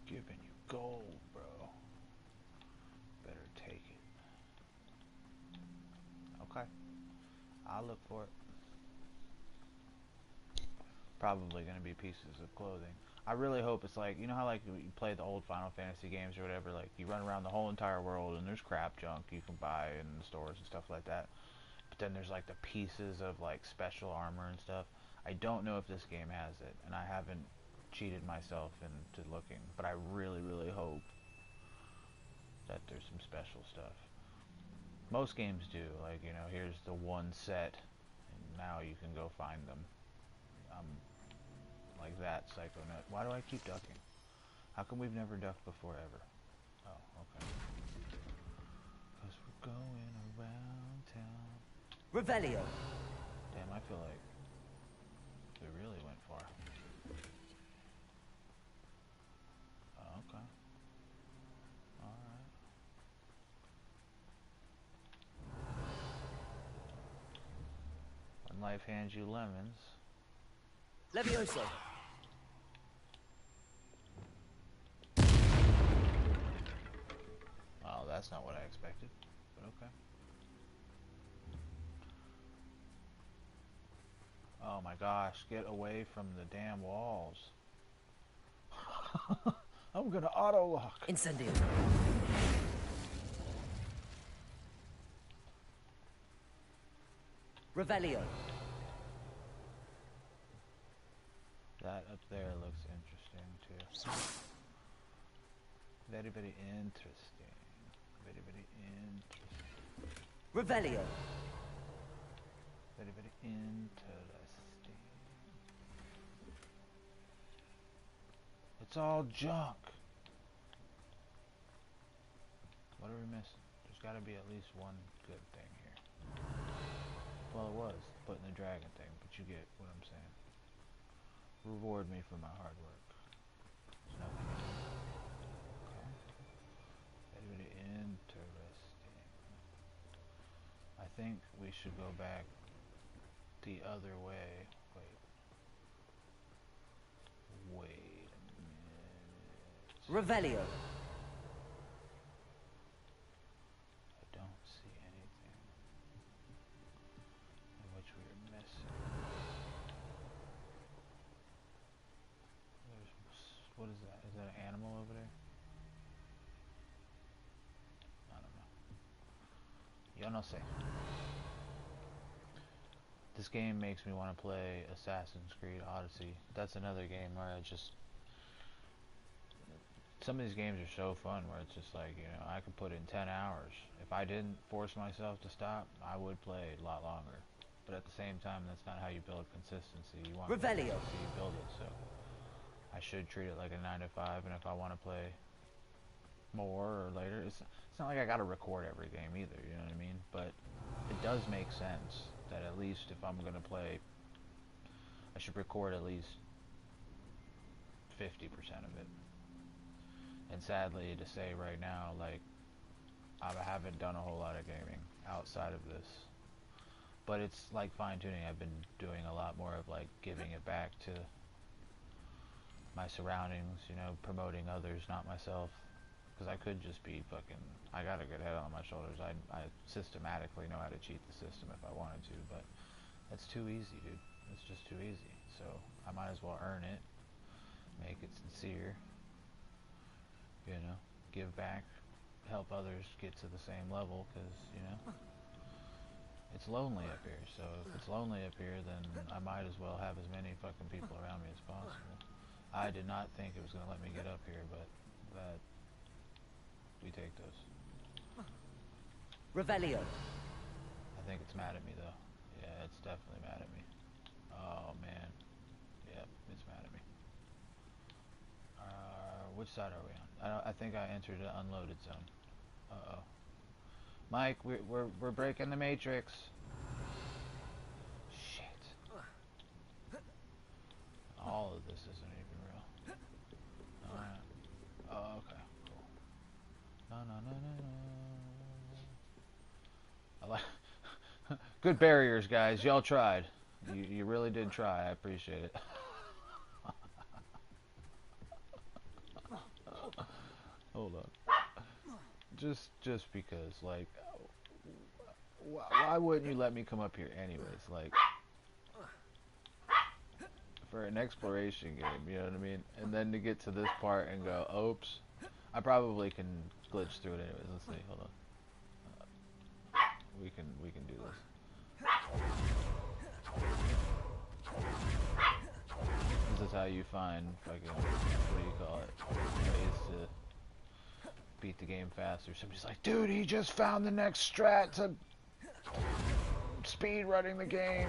Giving you gold, bro. Better take it. Okay. I'll look for it. Probably gonna be pieces of clothing. I really hope it's like, you know how like you play the old Final Fantasy games or whatever, like you run around the whole entire world and there's crap junk you can buy in the stores and stuff like that. But then there's like the pieces of like special armor and stuff. I don't know if this game has it, and I haven't cheated myself into looking, but I really, really hope that there's some special stuff. Most games do, like, you know, here's the one set, and now you can go find them. Like that, Psychonaut. Why do I keep ducking? How come we've never ducked before, ever? Oh, okay. Because we're going around town. Revelio. Damn, I feel like we really went far. Oh, okay. Alright. When life hands you lemons. Levioso. Oh, that's not what I expected, but okay. Oh my gosh, get away from the damn walls. I'm gonna auto-lock. Incendio. Revelio. That up there looks interesting too. Very, very interesting. Very, very interesting. Revelio. Very, very interesting. It's all junk. What are we missing? There's got to be at least one good thing here. Well, it was putting the dragon thing, but you get what I'm saying. Reward me for my hard work. There's nothing. Okay. Very, very interesting. I think we should go back the other way. Wait a minute. Revelio. I don't see anything in which we are missing. What is that? Is that an animal over there? I don't know. Yo no sé. This game makes me want to play Assassin's Creed Odyssey. That's another game where I just... Some of these games are so fun where it's just like, you know, I could put in 10 hours. If I didn't force myself to stop, I would play a lot longer. But at the same time, that's not how you build consistency. You want Revelio. consistency, you build it, so... I should treat it like a 9 to 5, and if I want to play more or later, it's not like I gotta record every game either, you know what I mean? But it does make sense that at least if I'm gonna play, I should record at least 50% of it. And sadly to say right now, like, I haven't done a whole lot of gaming outside of this. But it's like fine-tuning. I've been doing a lot more of like giving it back to my surroundings, you know, promoting others, not myself, because I could just be fucking, I got a good head on my shoulders. I systematically know how to cheat the system if I wanted to, but it's too easy, dude. It's just too easy. So I might as well earn it, make it sincere, you know, give back, help others get to the same level, because, you know, it's lonely up here. So if it's lonely up here, then I might as well have as many fucking people around me as possible. I did not think it was going to let me get up here, but that we take those. Revelio. I think it's mad at me though. Yeah, it's definitely mad at me. Oh man. Yep, it's mad at me. Which side are we on? I think I entered an unloaded zone. Uh-oh. Mike, we're breaking the matrix. Shit. All of this isn't even real. Alright. Oh, okay. Cool. No. I like good barriers, guys. Y'all tried. You really did try. I appreciate it. Hold on. Just because, like, why wouldn't you let me come up here anyways? Like, for an exploration game, you know what I mean? And then to get to this part and go, oops. I probably can glitch through it anyways. Let's see. Hold on. We can do this. This is how you find fucking, what do you call it, ways to beat the game faster. Somebody's like, dude, he just found the next strat to speed running the game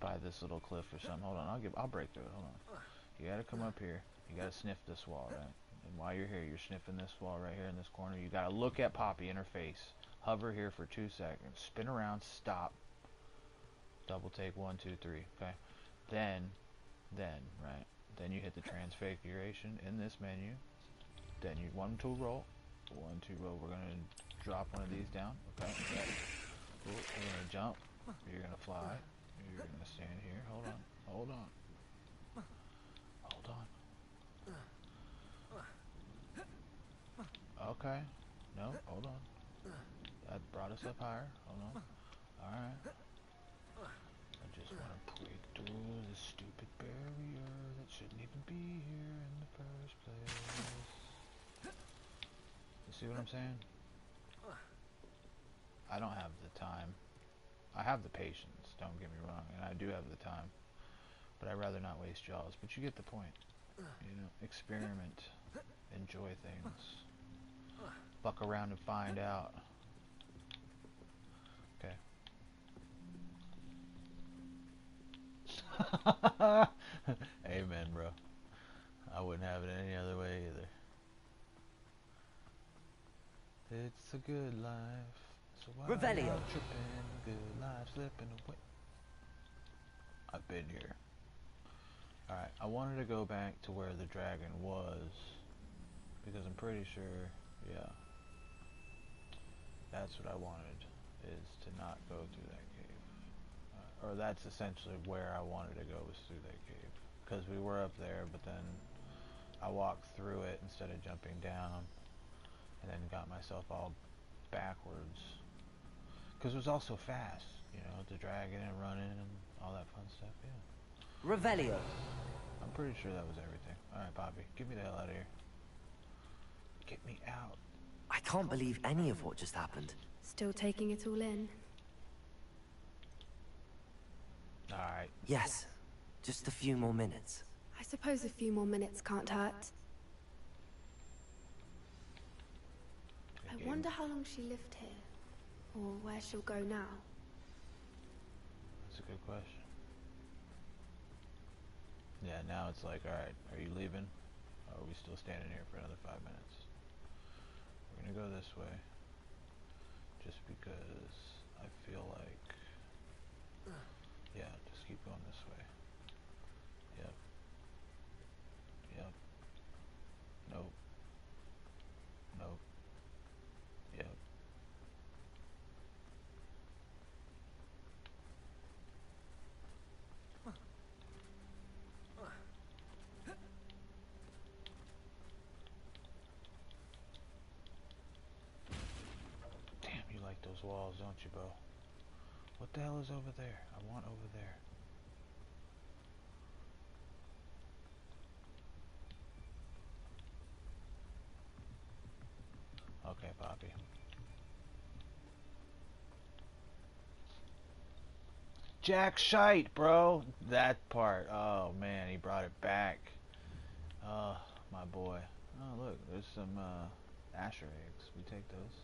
by this little cliff or something. Hold on, I'll break through it. Hold on. You gotta come up here. You gotta sniff this wall, right? And while you're here, you're sniffing this wall right here in this corner. You gotta look at Poppy in her face. Hover here for 2 seconds. Spin around, stop. Double take 1, 2, 3. Okay. Then, right. Then you hit the transfiguration in this menu. Then you 1, 2 roll. 1, 2 roll. We're gonna drop one of these down. Okay. Cool. We're gonna jump. You're gonna fly. You're gonna stand here. Hold on. on. Okay. No, hold on. That brought us up higher. Hold on. Alright. I just want to break through this stupid barrier that shouldn't even be here in the first place. You see what I'm saying? I don't have the time. I have the patience, don't get me wrong, and I do have the time. But I'd rather not waste y'all's. But you get the point. You know, experiment. Enjoy things. Fuck around and find out. Okay. Amen, bro. I wouldn't have it any other way either. It's a good life. So why Revelio. y'all tripping? Good life slipping away. I've been here. Alright, I wanted to go back to where the dragon was. Because I'm pretty sure, yeah. That's what I wanted, is to not go through that cave. Or that's essentially where I wanted to go, was through that cave. Because we were up there, but then I walked through it instead of jumping down. And then got myself all backwards. Because it was all so fast, you know, the dragon and running and all that fun stuff, yeah. Revelio. I'm pretty sure that was everything. Alright, Bobby, get me the hell out of here. Get me out. I can't believe any of what just happened. Still taking it all in. Alright. Yes. Just a few more minutes. I suppose a few more minutes can't hurt. I wonder how long she lived here. Or where she'll go now. That's a good question. Yeah, now it's like, alright, are you leaving? Or are we still standing here for another 5 minutes? We're gonna go this way. Just because I feel like... Yeah, just keep going this way. Yep. Yep. Nope. Nope. Yep. Damn, you like those walls, don't you, Bo? What the hell is over there? I want over there. Okay, Poppy. Jack shite, bro. That part. Oh man, he brought it back. Oh, my boy. Oh look, there's some Asher eggs. We take those.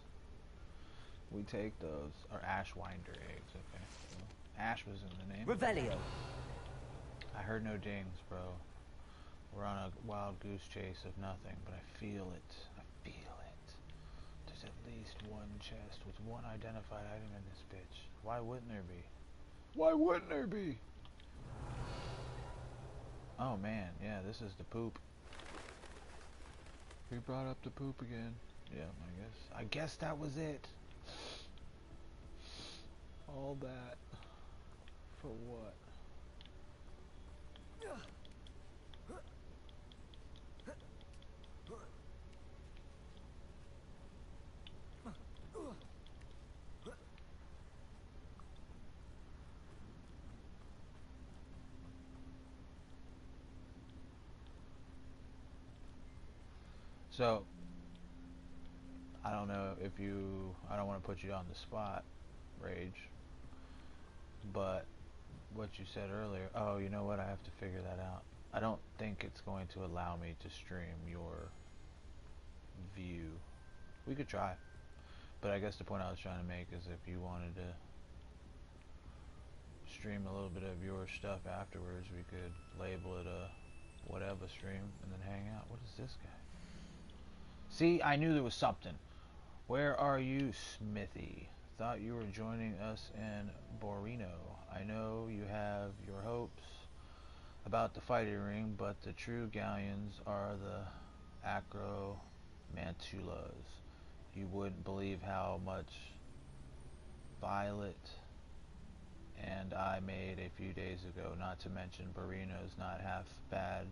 We take those. Or Ashwinder eggs. Okay. Well, Ash was in the name. Revelio. I heard no dings, bro. We're on a wild goose chase of nothing, but I feel it. I feel it. There's at least one chest with one identified item in this bitch. Why wouldn't there be? Why wouldn't there be? Oh man, yeah, this is the poop. We brought up the poop again. Yeah, I guess that was it. All that. For what? So, I don't know if you, I don't want to put you on the spot, Rage, but what you said earlier, oh, you know what, I have to figure that out. I don't think it's going to allow me to stream your view. We could try, but I guess the point I was trying to make is if you wanted to stream a little bit of your stuff afterwards, we could label it a whatever stream and then hang out. What is this guy? See, I knew there was something. Where are you, Smithy? Thought you were joining us in Borino. I know you have your hopes about the fighting ring, but the true galleons are the acromantulas. You wouldn't believe how much Violet and I made a few days ago, not to mention Borino's not half bad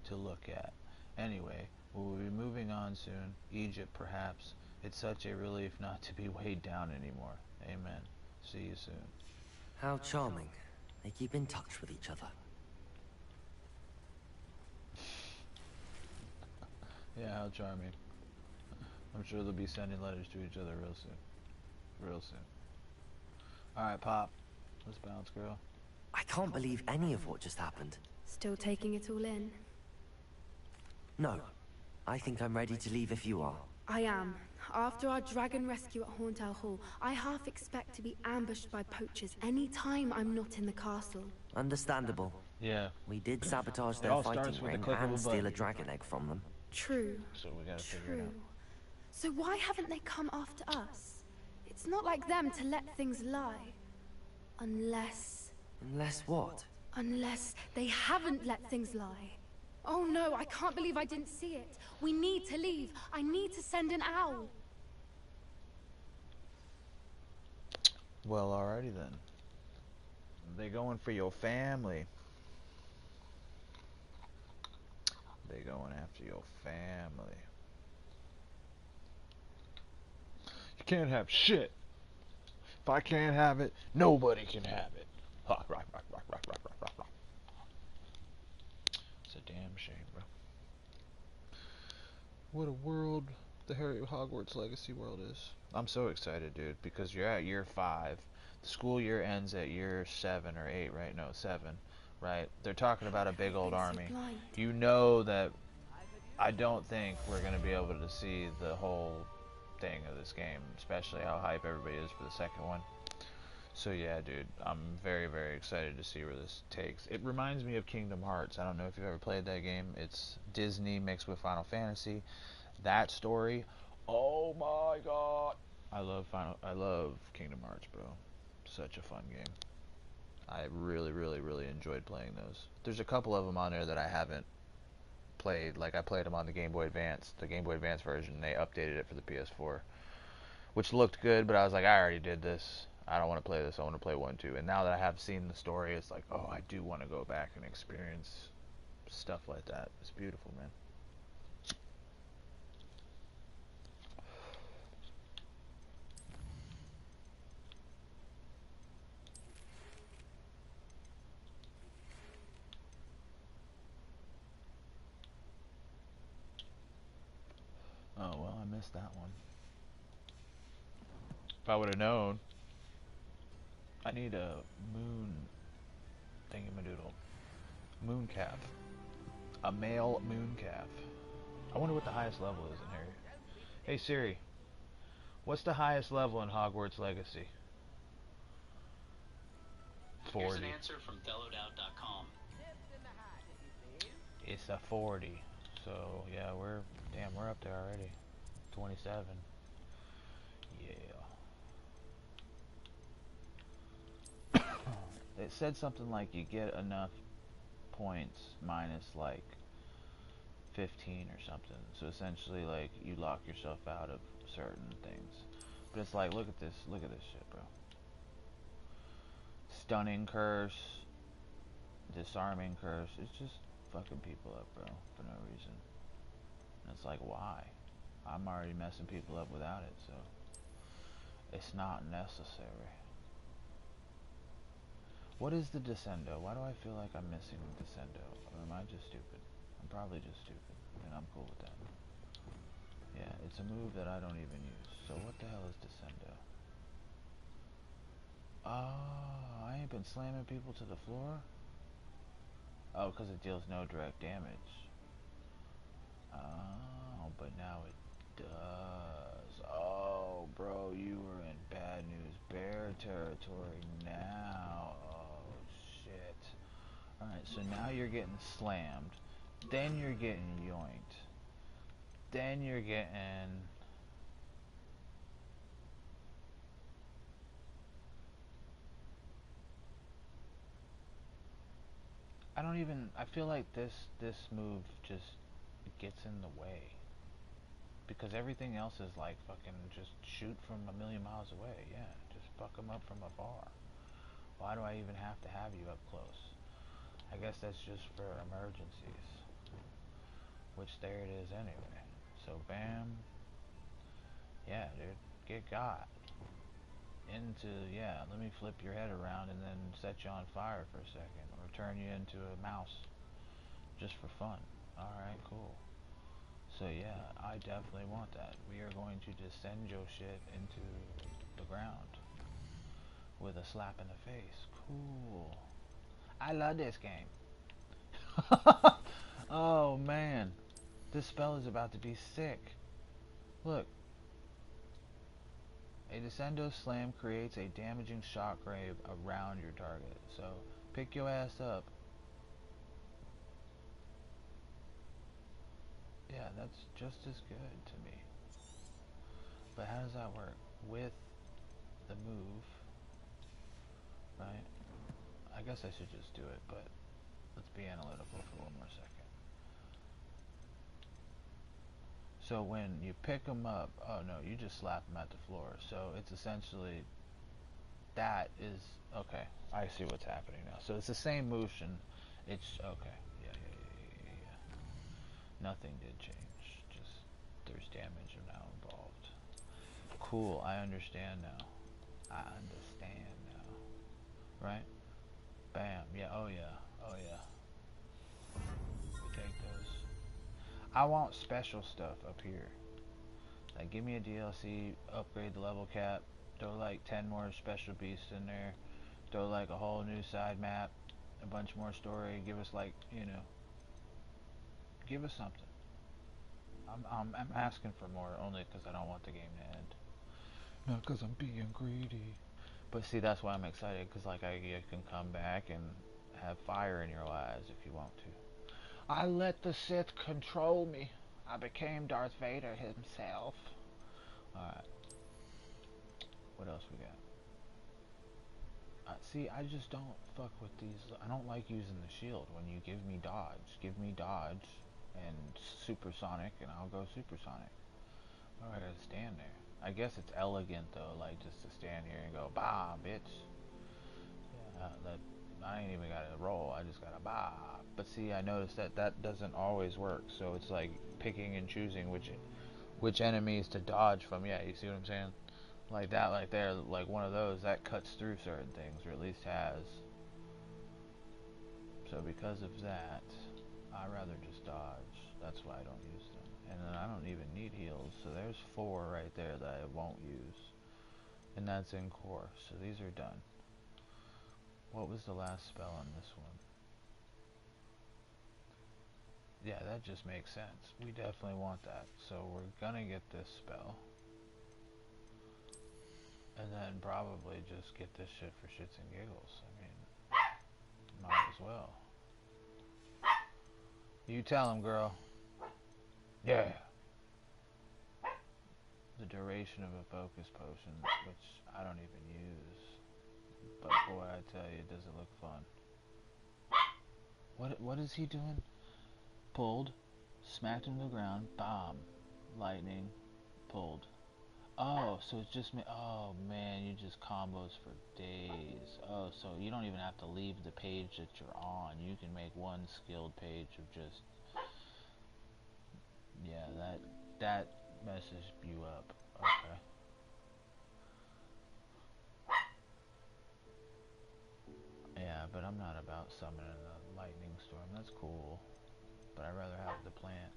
to look at. Anyway, we'll be moving on soon. Egypt, perhaps. It's such a relief not to be weighed down anymore. Amen. See you soon. How charming. They keep in touch with each other. Yeah, how charming. I'm sure they'll be sending letters to each other real soon. Real soon. Alright, Pop. Let's bounce, girl. I can't believe any of what just happened. Still taking it all in? No. I think I'm ready to leave if you are. I am. After our dragon rescue at Hauntel Hall, I half expect to be ambushed by poachers any time I'm not in the castle. Understandable. Yeah. We did sabotage their fighting ring and steal a dragon egg from them. True. So we gotta figure it out. So why haven't they come after us? It's not like them to let things lie. Unless... Unless what? Unless they haven't let things lie. Oh no, I can't believe I didn't see it. We need to leave. I need to send an owl. Well, alrighty then. They going for your family. They going after your family. You can't have shit. If I can't have it, nobody can have it. Rock, rock, rock, rock, rock, rock, rock, rock, rock. It's a damn shame, bro. What a world the Hogwarts Legacy world is. I'm so excited, dude, because you're at year 5. The school year ends at year 7 or 8, right? No, 7, right? They're talking about a big old army. You know that I don't think we're going to be able to see the whole thing of this game, especially how hype everybody is for the second one. So yeah, dude, I'm very, very excited to see where this takes. It reminds me of Kingdom Hearts. I don't know if you've ever played that game. It's Disney mixed with Final Fantasy. That story, oh my god. I love Kingdom Hearts, bro. Such a fun game. I really, really, really enjoyed playing those. There's a couple of them on there that I haven't played. Like, I played them on the Game Boy Advance, version. They updated it for the PS4, which looked good, but I was like, I already did this. I don't want to play this. I want to play 1, 2. And now that I have seen the story, it's like, oh, I do want to go back and experience stuff like that. It's beautiful, man. Oh, well, I missed that one. If I would have known. I need a moon thingamadoodle. Moon calf. A male moon calf. I wonder what the highest level is in here. Hey Siri, what's the highest level in Hogwarts Legacy? 40. Here's an answer from Belloedout.com. It's a 40. So yeah, we're up there already. 27. Yeah. It said something like you get enough points minus like 15 or something. So essentially, like, you lock yourself out of certain things. But it's like, look at this shit, bro. Stunning curse, disarming curse. It's just fucking people up, bro, for no reason. And it's like, why? I'm already messing people up without it, so it's not necessary. What is the descendo? Why do I feel like I'm missing the descendo? Or am I just stupid? I'm probably just stupid, and I'm cool with that. Yeah, it's a move that I don't even use. So what the hell is descendo? Oh, I ain't been slamming people to the floor? Oh, because it deals no direct damage. Oh, but now it does. Oh, bro, you are in bad news bear territory now. Oh, shit. Alright, so now you're getting slammed. Then you're getting yoinked. Then you're getting... I feel like this move just gets in the way. Because everything else is like fucking just shoot from a million miles away. Yeah, just fuck them up from afar. Why do I even have to have you up close? I guess that's just for emergencies. Which, there it is anyway. So, bam. Yeah, dude. Get got. Into, yeah, let me flip your head around and then set you on fire for a second. Or turn you into a mouse. Just for fun. Alright, cool. So yeah, I definitely want that. We are going to just send your shit into the ground. With a slap in the face. Cool. I love this game. Oh man. This spell is about to be sick. Look. A Descendo Slam creates a damaging shockwave around your target. So, pick your ass up. Yeah, that's just as good to me. But how does that work? With the move, right? I guess I should just do it, but let's be analytical for one more second. So when you pick them up, oh no, you just slap them at the floor. So it's essentially, that is, okay, I see what's happening now. So it's the same motion, it's, okay, yeah. Nothing did change, just there's damage now involved. Cool, I understand now. I understand now. Right? Bam, yeah, oh yeah. Take those. I want special stuff up here. Like, give me a DLC, upgrade the level cap, throw like 10 more special beasts in there, throw like a whole new side map, a bunch more story, give us like, you know, give us something. I'm asking for more only because I don't want the game to end. Not because I'm being greedy. But see, that's why I'm excited, because like you can come back and have fire in your eyes if you want to. I let the Sith control me. I became Darth Vader himself. Alright. What else we got? See, I just don't fuck with these. I don't like using the shield when you give me dodge. Give me dodge and supersonic, and I'll go supersonic. I gotta stand there. I guess it's elegant though, like just to stand here and go, bah, bitch. Yeah, I ain't even gotta roll. I just gotta bah. But see, I noticed that doesn't always work. So it's like picking and choosing which enemies to dodge from. Yeah, you see what I'm saying? Like that, like there, like one of those that cuts through certain things, or at least has. So because of that, I rather just dodge. That's why I don't use them. And then I don't even need heals. So there's 4 right there that I won't use. And that's in core. So these are done. What was the last spell on this one? Yeah, that just makes sense. We definitely want that. So we're gonna get this spell. And then probably just get this shit for shits and giggles. I mean, might as well. You tell him, girl. Yeah. The duration of a focus potion, which I don't even use. But boy, I tell you, does it look fun. What is he doing? Pulled, smacked him to the ground, bomb, lightning, pulled. Oh, so it's just me. Oh man, you just combos for days. Oh, so you don't even have to leave the page that you're on. You can make one skilled page of just. Yeah, that messes you up. Okay. Yeah, but I'm not about summoning a lightning storm. That's cool. But I'd rather have the plant.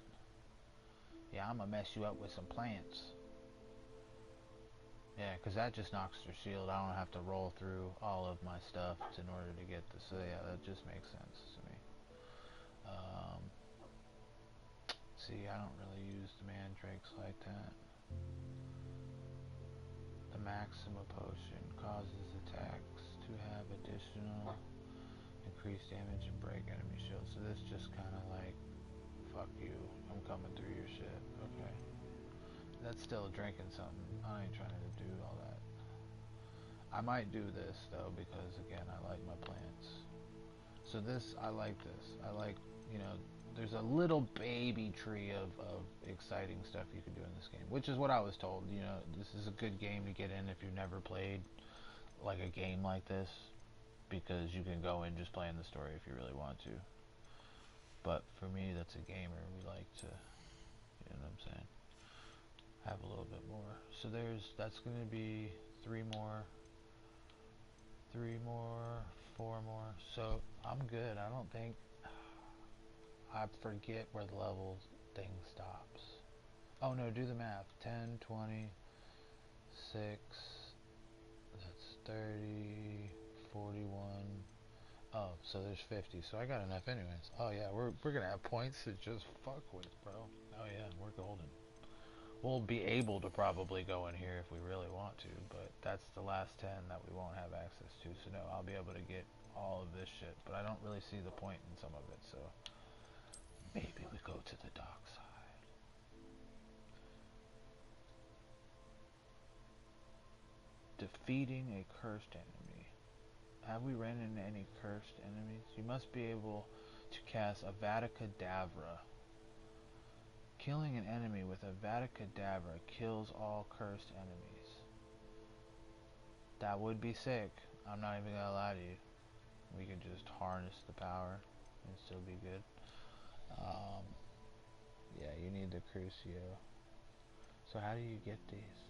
Yeah, I'm gonna mess you up with some plants. Yeah, because that just knocks their shield. I don't have to roll through all of my stuff in order to get this. So yeah, that just makes sense to me. See, I don't really use the mandrakes like that. The Maxima potion causes attacks to have additional increased damage and break enemy shields. So this just kind of like, fuck you, I'm coming through your shit. Okay. That's still drinking something. I ain't trying to do all that. I might do this though, because again, I like my plants. So this, I like this. I like, you know, there's a little baby tree of exciting stuff you can do in this game, which is what I was told. You know, this is a good game to get in if you've never played like a game like this, because you can go in just playing the story if you really want to. But for me, that's a gamer. We like to so that's gonna be 3 more, 4 more. So I'm good. I don't think I forget where the level thing stops. Oh no, do the math. 10, 20, 6, that's 30, 41. Oh, so there's 50. So I got enough anyways. Oh yeah, we're gonna have points to just fuck with, bro. Oh yeah, we're golden. We'll be able to probably go in here if we really want to, but that's the last 10 that we won't have access to. So no, I'll be able to get all of this shit, but I don't really see the point in some of it, so maybe we go to the dark side. Defeating a cursed enemy. Have we ran into any cursed enemies? You must be able to cast Avada Kedavra. Killing an enemy with Avada Kedavra kills all cursed enemies. That would be sick. I'm not even gonna lie to you. We could just harness the power and still be good. Yeah, you need the Crucio. So how do you get these?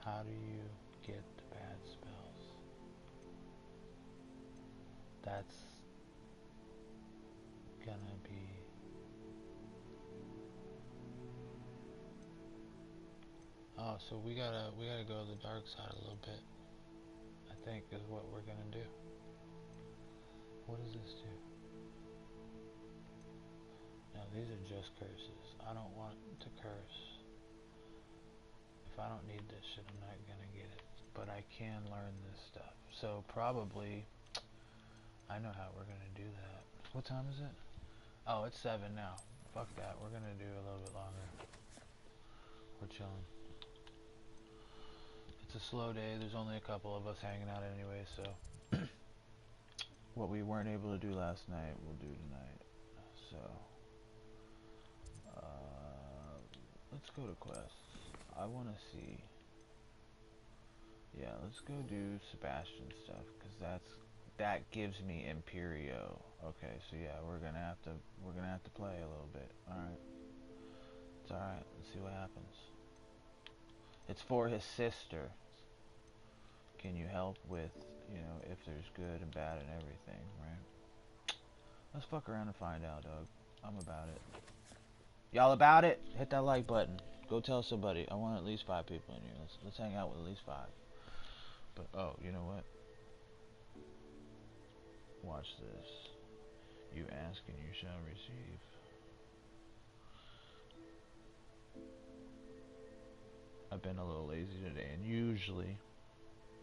How do you get the bad spells? That's gonna be... Oh, so we gotta go to the dark side a little bit, I think, is what we're gonna do. What does this do? No, these are just curses. I don't want to curse. If I don't need this shit, I'm not gonna get it. But I can learn this stuff. So probably, I know how we're gonna do that. What time is it? Oh, it's 7 now. Fuck that. We're gonna do a little bit longer. We're chilling. It's a slow day. There's only a couple of us hanging out anyway, so what we weren't able to do last night, we'll do tonight. So let's go to quests. I want to see. Yeah, let's go do Sebastian stuff, because that gives me Imperio. Okay, so yeah, we're gonna have to play a little bit. All right, it's all right. Let's see what happens. It's for his sister. Can you help with, you know, if there's good and bad and everything, right? Let's fuck around and find out, dog. I'm about it. Y'all about it? Hit that like button. Go tell somebody. I want at least 5 people in here. Let's hang out with at least 5. But oh, you know what? Watch this. You ask and you shall receive. I've been a little lazy today, and usually,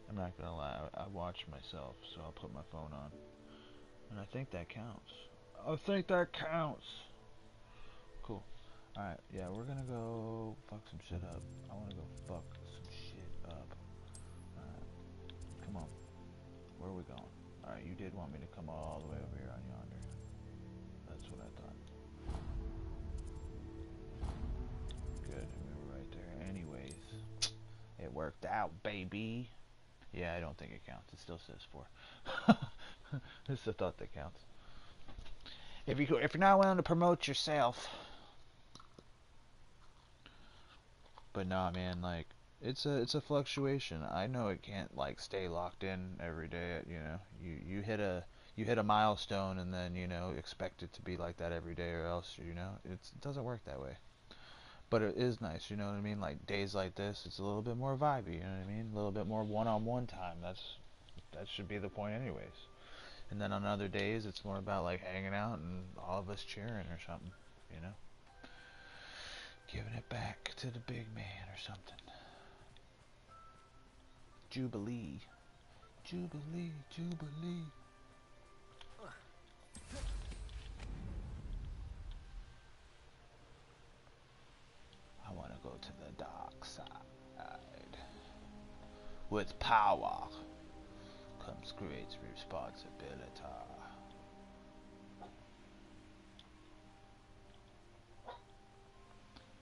I'm not gonna lie, I watch myself, so I'll put my phone on. And I think that counts. I think that counts! Cool. Alright, yeah, we're gonna go fuck some shit up. I wanna go fuck some shit up. Alright, come on. Where are we going? Alright, you did want me to come all the way over here on yonder. That's what I thought. Good, we were right there. Anyways, it worked out, baby. Yeah, I don't think it counts. It still says 4. It's the thought that counts. If you're not willing to promote yourself. But nah, man, like it's a fluctuation. I know it can't like stay locked in every day. You know, you hit a milestone and then, you know, expect it to be like that every day, or else, you know, it doesn't work that way. But it is nice, you know what I mean? Like days like this, it's a little bit more vibey. You know what I mean? A little bit more one-on-one time. That should be the point, anyways. And then on other days, it's more about like hanging out and all of us cheering or something, you know? Giving it back to the big man or something. Jubilee. Jubilee, Jubilee. I want to go to the dark side. With power comes great responsibility.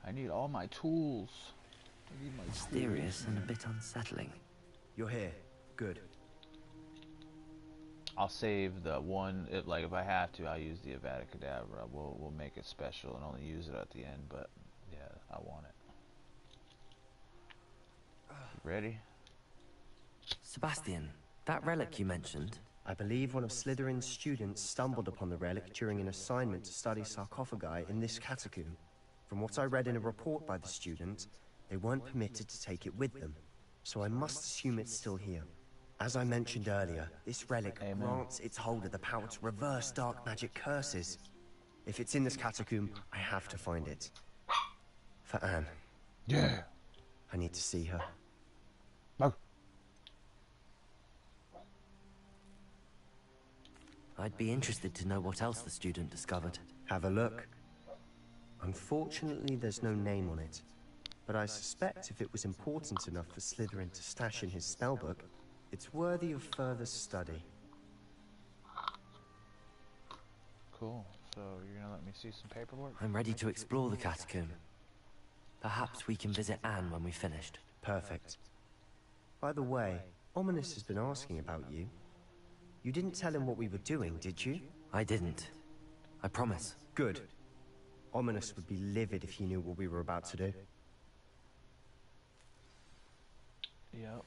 I need all my tools. I need my Mysterious tools, and a bit unsettling. You're here. Good. I'll save the one, like if I have to, I'll use the Avada Kedavra. We'll make it special and only use it at the end, but yeah, I want it. Ready? Sebastian, that relic you mentioned. I believe one of Slytherin's students stumbled upon the relic during an assignment to study sarcophagi in this catacomb. From what I read in a report by the student, they weren't permitted to take it with them, so I must assume it's still here. As I mentioned earlier, this relic grants its holder the power to reverse dark magic curses. If it's in this catacomb, I have to find it. For Anne. Yeah. I need to see her. No. I'd be interested to know what else the student discovered. Have a look. Unfortunately, there's no name on it, but I suspect if it was important enough for Slytherin to stash in his spellbook, it's worthy of further study. Cool. So you're gonna let me see some paperwork? I'm ready to explore the catacomb. Perhaps we can visit Anne when we've finished. Perfect. By the way, Ominous has been asking about you. You didn't tell him what we were doing, did you? I didn't. I promise. Good. Ominous would be livid if he knew what we were about to do. Yep.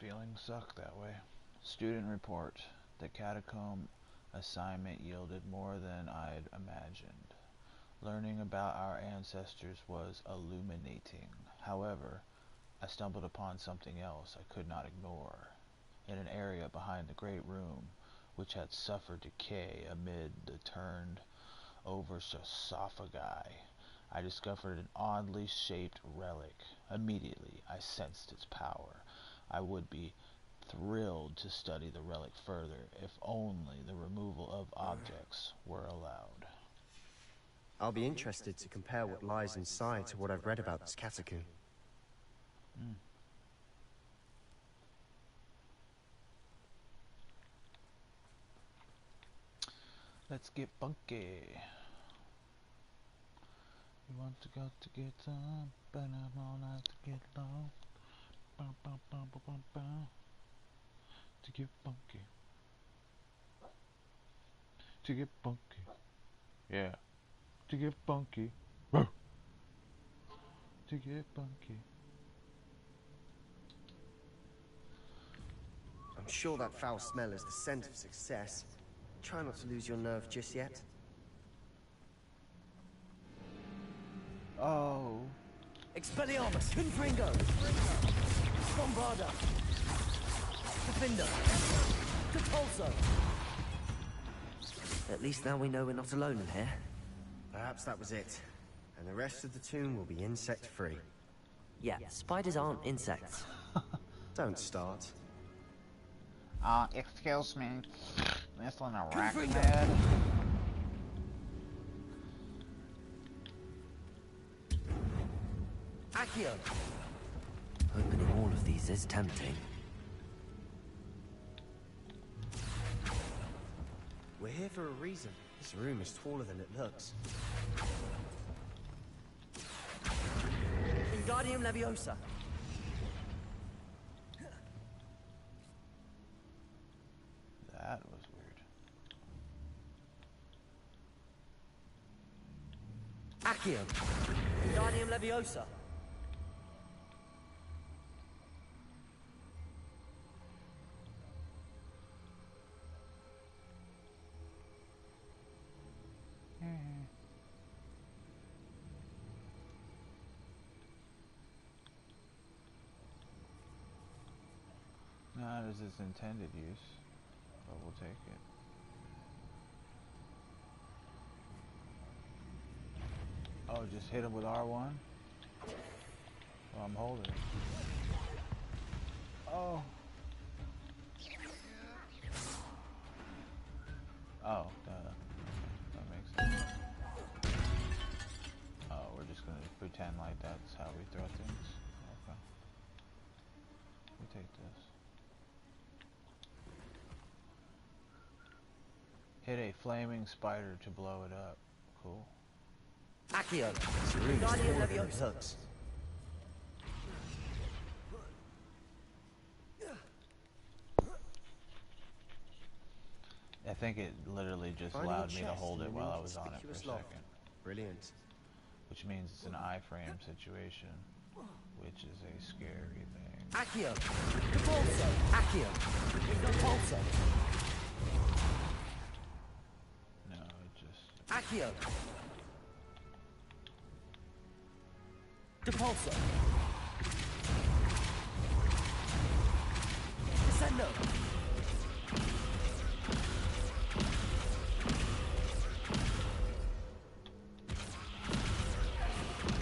Feelings suck that way. Student report. The catacomb assignment yielded more than I'd imagined. Learning about our ancestors was illuminating. However, I stumbled upon something else I could not ignore. In an area behind the great room, which had suffered decay amid the turned over sarcophagi, I discovered an oddly shaped relic. Immediately, I sensed its power. I would be thrilled to study the relic further, if only the removal of objects were allowed. I'll be interested to compare what lies inside to what I've read about this catacomb. Let's get funky. You want to go to get some, but I'm all night to get low. Bow, bow, bow, bow, bow, bow. To get funky. To get funky. Yeah. To get funky. Whoa. To get funky. I'm sure that foul smell is the scent of success. Try not to lose your nerve just yet. Oh. Expelliarmus! Confringo! Bombarda! Defender! Catulso! At least now we know we're not alone in here. Perhaps that was it. And the rest of the tomb will be insect-free. Yeah, spiders aren't insects. Don't start. Excuse me. This one a arachnid. Accio! Opening all of these is tempting. We're here for a reason. This room is taller than it looks. Wingardium Leviosa! That was weird. Accio! Wingardium Leviosa! Not as its intended use, but we'll take it. Oh, just hit him with R1? Well, I'm holding it. Oh. Oh, duh. That makes sense. Oh, we're just gonna pretend like that's how we throw things. Okay. We take this. Hit a flaming spider to blow it up. Cool. Accio! Wingardium Leviosa! I think it literally just allowed me to hold it while I was on it for a second. Brilliant. Which means it's an iframe situation. which is a scary thing. Accio! Repulso! Accio! Repulso! No, it just... Accio! Repulso! Descendo!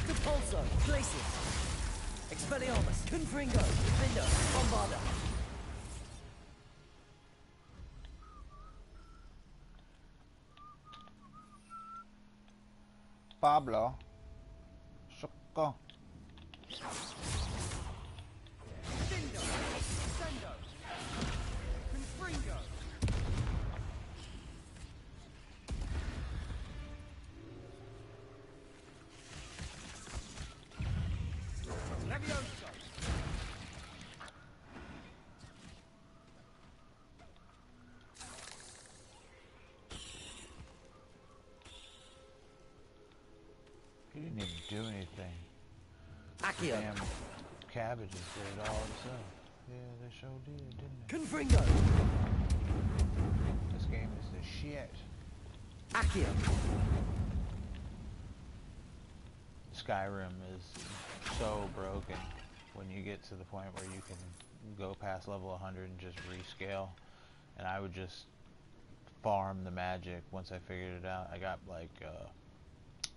Repulso! Glacius! Expelliarmus! Confringo! Defender! Bombarda! Pablo. Socco. Defender! Descendo! Confringo! Levioso! He didn't even do anything. Accio! Damn cabbages did it all themselves. Yeah, they sure did, didn't they? Confringo! This game is the shit. Accio! Skyrim is so broken when you get to the point where you can go past level 100 and just rescale. And I would just farm the magic once I figured it out. I got like,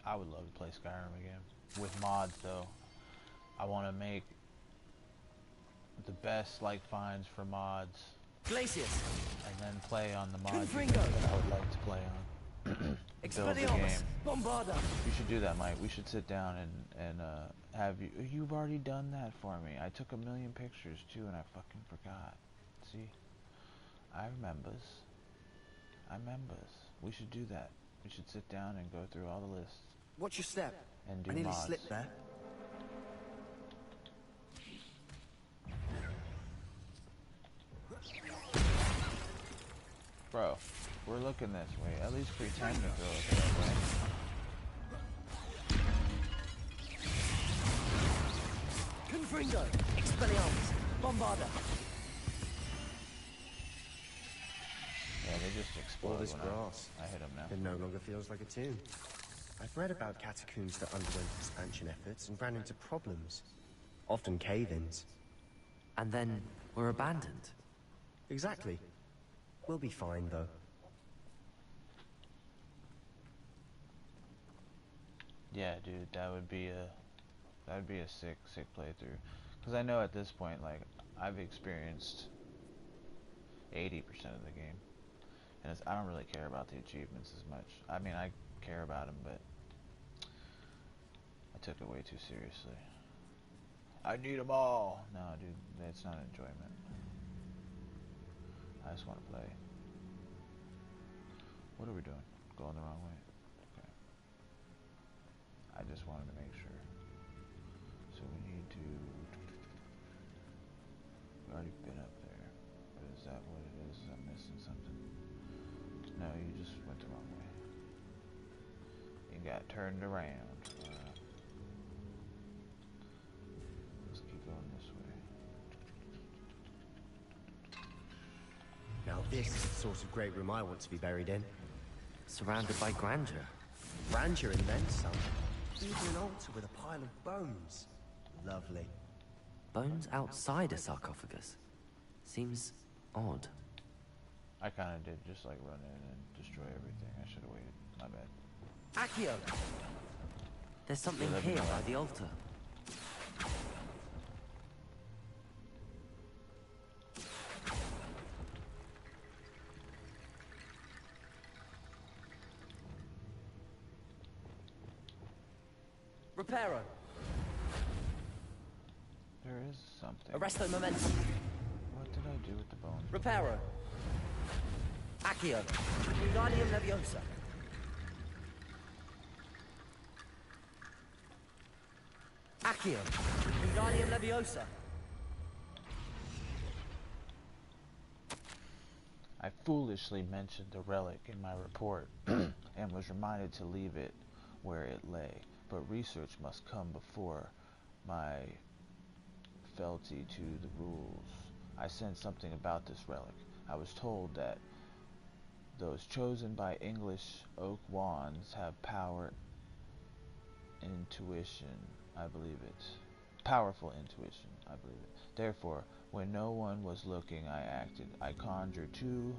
I would love to play Skyrim again. With mods though. I want to make the best like finds for mods. Glacius! And then play on the mods that Confringo! I would like to play on. Build the game. Bombarda! You should do that, Mike. We should sit down and have you. You've already done that for me. I took 1,000,000 pictures too, and I fucking forgot. See, I remembers. We should do that. We should sit down and go through all the lists. Watch your step. And do I nearly mods. slipped there. Bro, we're looking this way. At least pretend to throw it that way. Confringo! Expelliarmus! Bombarda! Yeah, they just All explode this when grass. I hit them now. It no longer feels like a tomb. I've read about catacombs that underwent expansion efforts and ran into problems. Often cave-ins. And then were abandoned. Exactly. We'll be fine, though. Yeah, dude, that would be a sick playthrough. Because I know at this point, like, I've experienced 80% of the game, and I don't really care about the achievements as much. I mean, I care about them, but I took it way too seriously. I need them all. No, dude, it's not enjoyment. I just want to play. What are we doing? Going the wrong way? Okay. I just wanted to make sure. So we need to... We've already been up there. But is that what it is? I'm missing something. No, you just went the wrong way. You got turned around. Let's keep going this way. Now this is the sort of great room I want to be buried in. Surrounded by grandeur. Grandeur and then some. Even an altar with a pile of bones. Lovely. Bones outside a sarcophagus. Seems odd. I kind of did just like run in and destroy everything. I should have waited. My bad. Accio! There's something let me here know. by the altar. Reparo. There is something. Arresto momentum. What did I do with the bones? Reparo. Accio. Wingardium Leviosa. Accio. Wingardium Leviosa. I foolishly mentioned the relic in my report and was reminded to leave it where it lay. But research must come before my fealty to the rules. I sensed something about this relic. I was told that those chosen by English oak wands have intuition, I believe it. Powerful intuition, I believe it. Therefore, when no one was looking, I acted. I conjured 2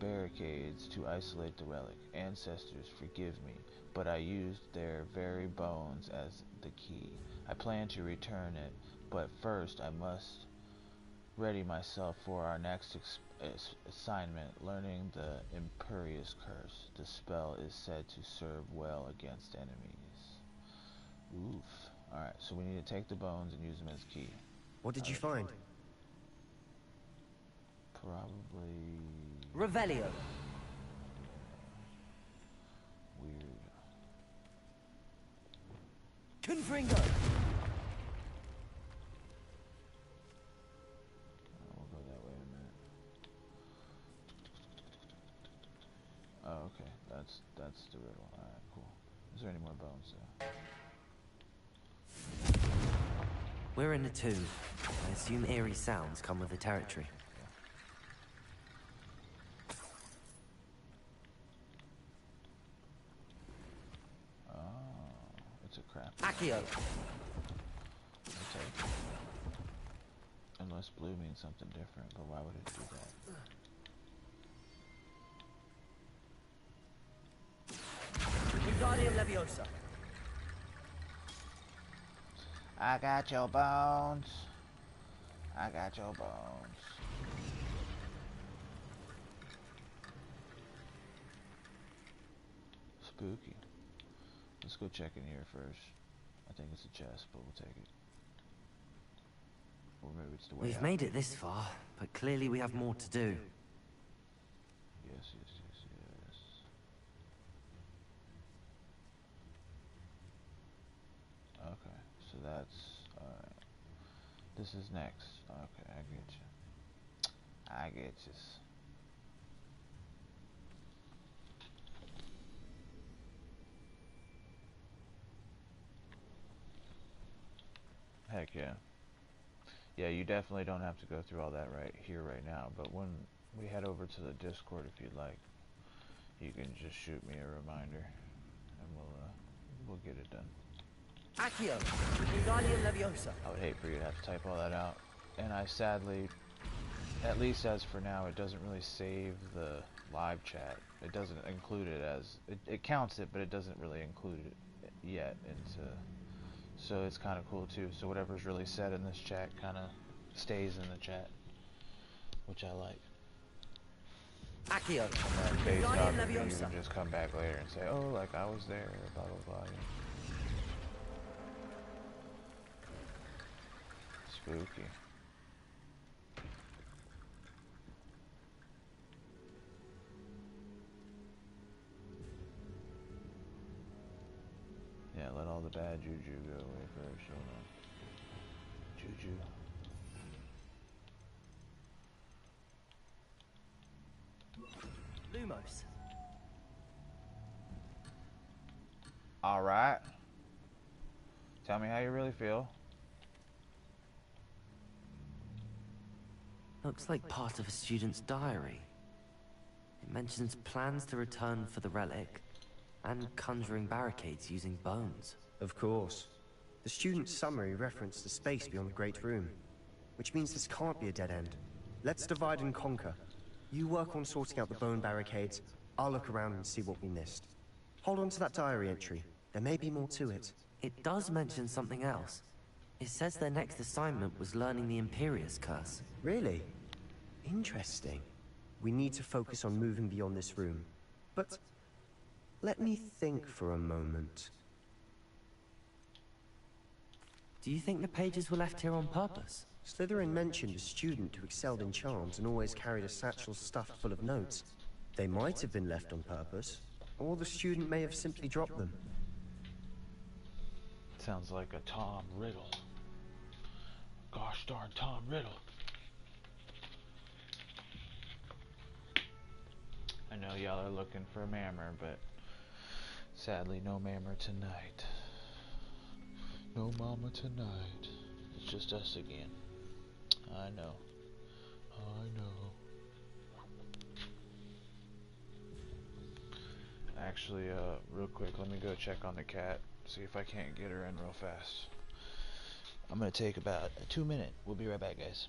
barricades to isolate the relic. Ancestors, forgive me, but I used their very bones as the key. I plan to return it, but first I must ready myself for our next assignment, learning the Imperious Curse. The spell is said to serve well against enemies. Oof. Alright, so we need to take the bones and use them as key. What did you find? Probably... Revelio. Weird. Confringo. We'll go that way in a minute. Oh, okay. That's the riddle. Alright, cool. Is there any more bones there? We're in a tomb. I assume eerie sounds come with the territory. Oh, it's a crap. Accio. Okay. Unless blue means something different, but why would it do that? Wingardium Leviosa. I got your bones. I got your bones. Spooky. Let's go check in here first. I think it's a chest, but we'll take it. Or maybe it's the way We've out. made it this far, but clearly we have more to do. Yes, yes, yes, yes. Okay, so that's alright. This is next. Okay, I get you. I get you. Heck yeah. Yeah, you definitely don't have to go through all that right now, but when we head over to the Discord, if you'd like, you can just shoot me a reminder, and we'll get it done. Accio. Wingardium Leviosa. I would hate for you to have to type all that out, and I sadly, at least as for now, it doesn't really save the live chat. It doesn't include it as, it counts it, but it doesn't really include it yet into, so it's kind of cool too. So whatever's really said in this chat kind of stays in the chat, which I like. Accio. And then based off of it, you can just come back later and say, oh, like I was there, blah blah blah. Spooky. Yeah, let all the bad juju go away first, hold on. Juju. Lumos. Alright. Tell me how you really feel. Looks like part of a student's diary. It mentions plans to return for the relic, and conjuring barricades using bones. Of course. The student's summary referenced the space beyond the Great Room, which means this can't be a dead end. Let's divide and conquer. You work on sorting out the bone barricades, I'll look around and see what we missed. Hold on to that diary entry. There may be more to it. It does mention something else. It says their next assignment was learning the Imperious Curse. Really? Interesting. We need to focus on moving beyond this room. But let me think for a moment. Do you think the pages were left here on purpose? Slytherin mentioned a student who excelled in charms and always carried a satchel stuffed full of notes. They might have been left on purpose, or the student may have simply dropped them. Sounds like a Tom Riddle. Gosh darn Tom Riddle. I know y'all are looking for a mammer, but sadly no mammer tonight. No mama tonight. It's just us again. I know. I know. Actually, real quick, let me go check on the cat. See if I can't get her in real fast. I'm gonna take about a 2 minute. We'll be right back, guys.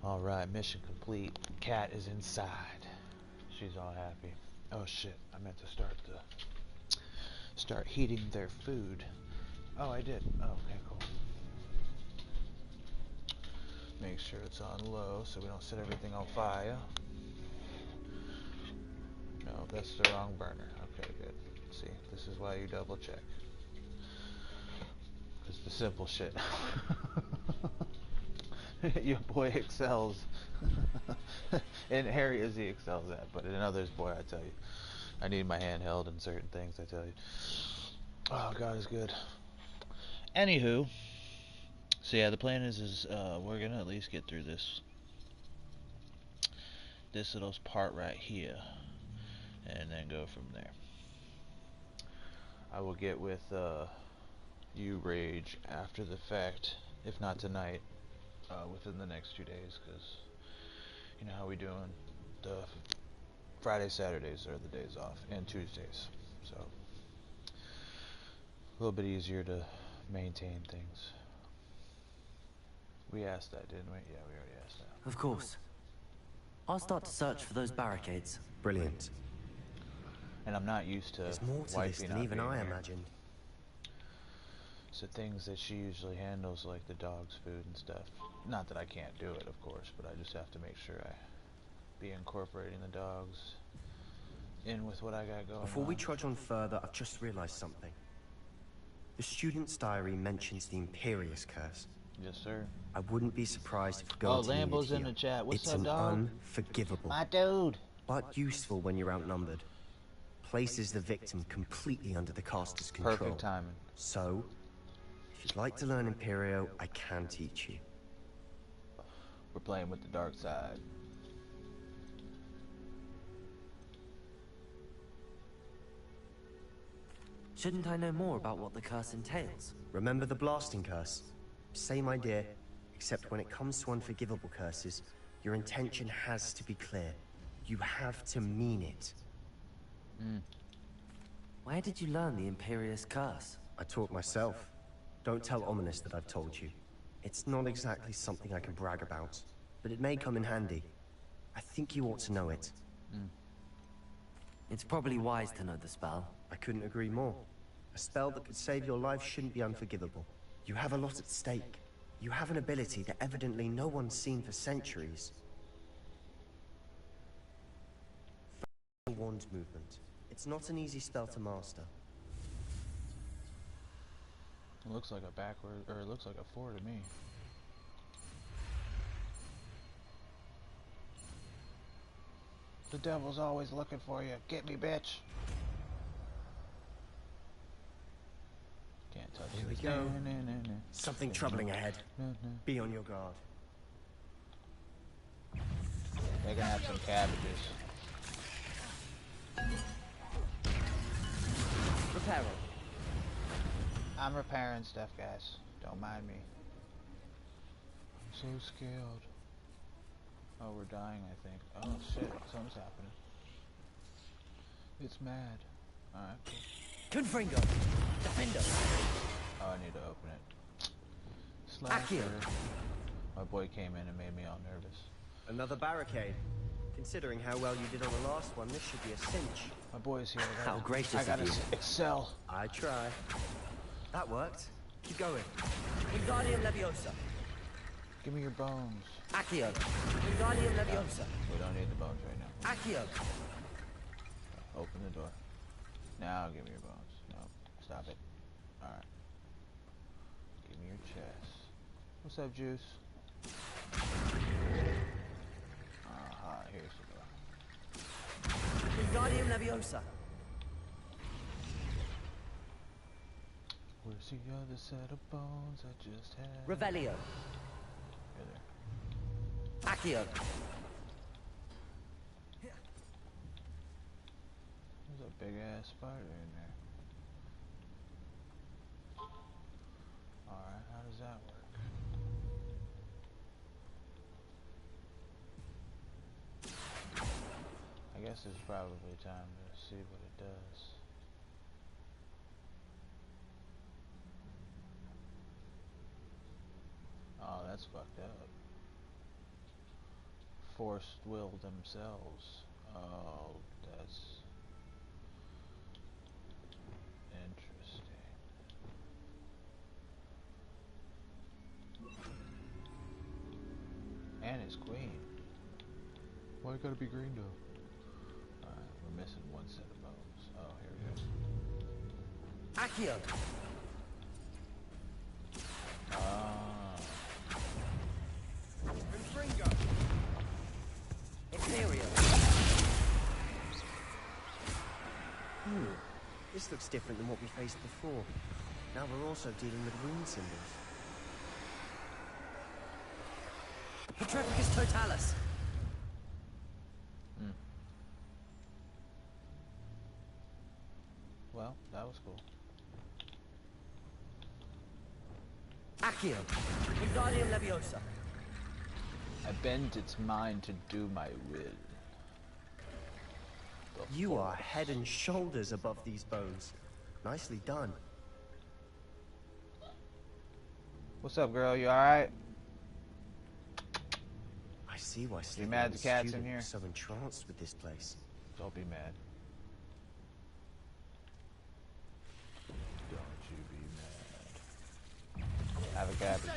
Alright, mission complete. Cat is inside. She's all happy. Oh shit, I meant to start heating their food. Oh, I did. Oh, okay, cool. Make sure it's on low so we don't set everything on fire. No, that's the wrong burner. Okay, good. See, this is why you double check. It's the simple shit. Your boy excels. In areas he excels at, but in others, boy, I tell you, I need my hand held in certain things, I tell you. Oh, God is good. Anywho, so yeah, the plan is we're gonna at least get through this little part right here, and then go from there. I will get with you, Rage, after the fact, if not tonight, within the next 2 days, because you know how we doing. The Fridays, Saturdays are the days off, and Tuesdays, so a little bit easier to maintain things. We asked that, didn't we? Yeah, we already asked that. Of course. I'll start to search for those barricades. Brilliant. And I'm not used to There's more to this than even I imagined. So things that she usually handles, like the dog's food and stuff. Not that I can't do it, of course, but I just have to make sure I be incorporating the dogs in with what I got going on. Before we trudge on further, I've just realized something. The student's diary mentions the Imperious Curse. Yes, sir. I wouldn't be surprised if we go to Lambo's in the chat. What's up, dog? It's unforgivable. My dude. But useful when you're outnumbered. Places the victim completely under the caster's control. Perfect timing. So, if you'd like to learn Imperio, I can teach you. We're playing with the dark side. Shouldn't I know more about what the curse entails? Remember the blasting curse? Same idea, except when it comes to unforgivable curses, your intention has to be clear. You have to mean it. Where did you learn the Imperious Curse? I taught myself. Don't tell Ominous that I've told you. It's not exactly something I can brag about, but it may come in handy. I think you ought to know it. It's probably wise to know the spell. I couldn't agree more. A spell that could save your life shouldn't be unforgivable. You have a lot at stake. You have an ability that evidently no one's seen for centuries. Wand movement. It's not an easy spell to master. It looks like a backward, or it looks like a 4 to me. The devil's always looking for you. Get me, bitch. Can't touch Here we this. go. Something troubling ahead. Be on your guard. They're gonna have some cabbages. Repair it. I'm repairing stuff, guys. Don't mind me. I'm so scared. Oh, we're dying, I think. Oh shit, something's happening. It's mad. Alright, cool. Confringo. Defender. Oh, I need to open it. Slasher. My boy came in and made me all nervous. Another barricade. Considering how well you did on the last one, this should be a cinch. My boy's here. How gracious I gotta of you. excel. I try. That worked. Keep going. Wingardium Leviosa. Give me your bones. Accio. Wingardium Leviosa. We don't need the bones right now. Accio. Open the door. Now give me your bones. No, stop it. Alright. Give me your chest. What's up, Juice? Here's the door. Wingardium Leviosa. Where's the other set of bones I just had? Revelio. Here there. Accio. There's a big ass spider in there. Alright, how does that work? I guess it's probably time to see what it does. Oh, that's fucked up. Forced will themselves. Oh, that's interesting. And it's green. Why it gotta be green though? Alright, we're missing one set of bones. Oh, here we go. Accio. Confringo. Imperial. This looks different than what we faced before. Now we're also dealing with rune symbols. Petrificus Totalis. Well, that was cool. Accio. Wingardium Leviosa. I bend its mind to do my will. You are head and shoulders above these bows. Nicely done. What's up, girl? You alright? I see why You mad the cat's in here? was so entranced with this place. Don't be mad. Don't you be mad. Have a cabbage.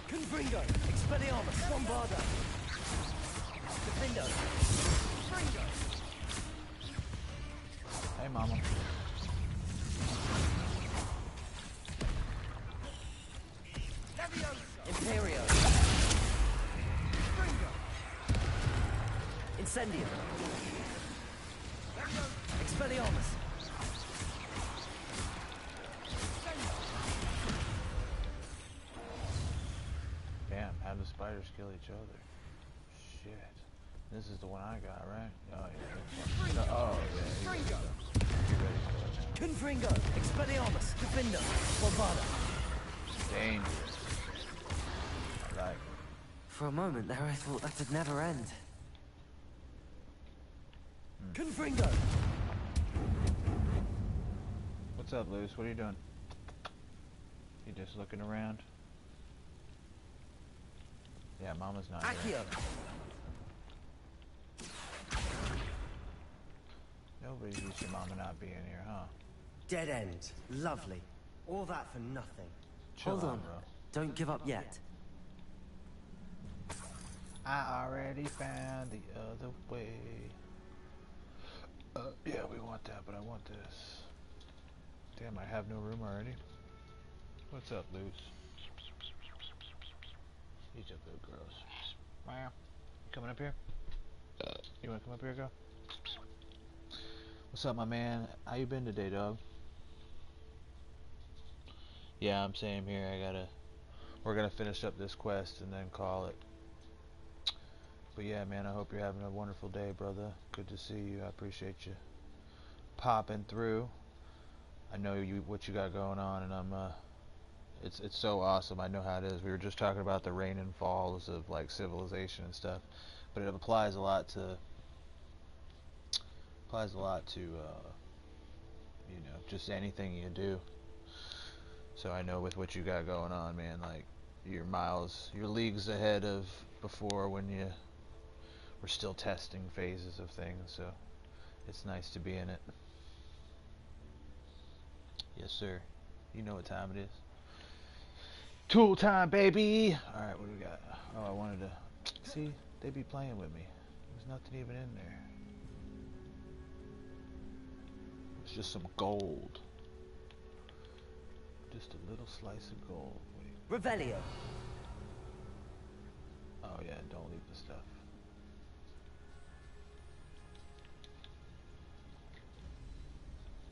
Confringo. Expelliarmus. Bombarda. Defendo. Confringo. Hey, mama. Imperio. Incendio. Expelliarmus. Damn, how do spiders kill each other? Shit. This is the one I got, right? Oh, yeah. No, oh, yeah. Get ready for it now. Confringo. Expelliarmus. Defendo. Bombarda. Dangerous. I like it. For a moment there I thought that would never end. Confringo! What's up, Luce? What are you doing? You just looking around? Yeah, Mama's not here. Nobody's used to Mama not being here, huh? Dead end. Lovely. All that for nothing. Chill Hold out, on. bro. Don't give up yet. I already found the other way. Yeah, we want that, but I want this. Damn, I have no room already. What's up, Luce? These are good girls. Wow. Coming up here? You wanna come up here, girl? What's up, my man? How you been today, dog? Yeah, I'm same here. We're gonna finish up this quest and then call it. But yeah, man, I hope you're having a wonderful day, brother. Good to see you. I appreciate you popping through. I know what you got going on, and it's so awesome. I know how it is. We were just talking about the rain and falls of like civilization and stuff, but it applies a lot to just anything you do. So I know with what you got going on, man, like you're leagues ahead of before when you were still testing phases of things. So it's nice to be in it. Yes, sir. You know what time it is. Tool time, baby! Alright, what do we got? Oh, I wanted to... See? They be playing with me. There's nothing even in there. It's just some gold. Just a little slice of gold. Wait. Revelio. Oh yeah, don't leave the stuff.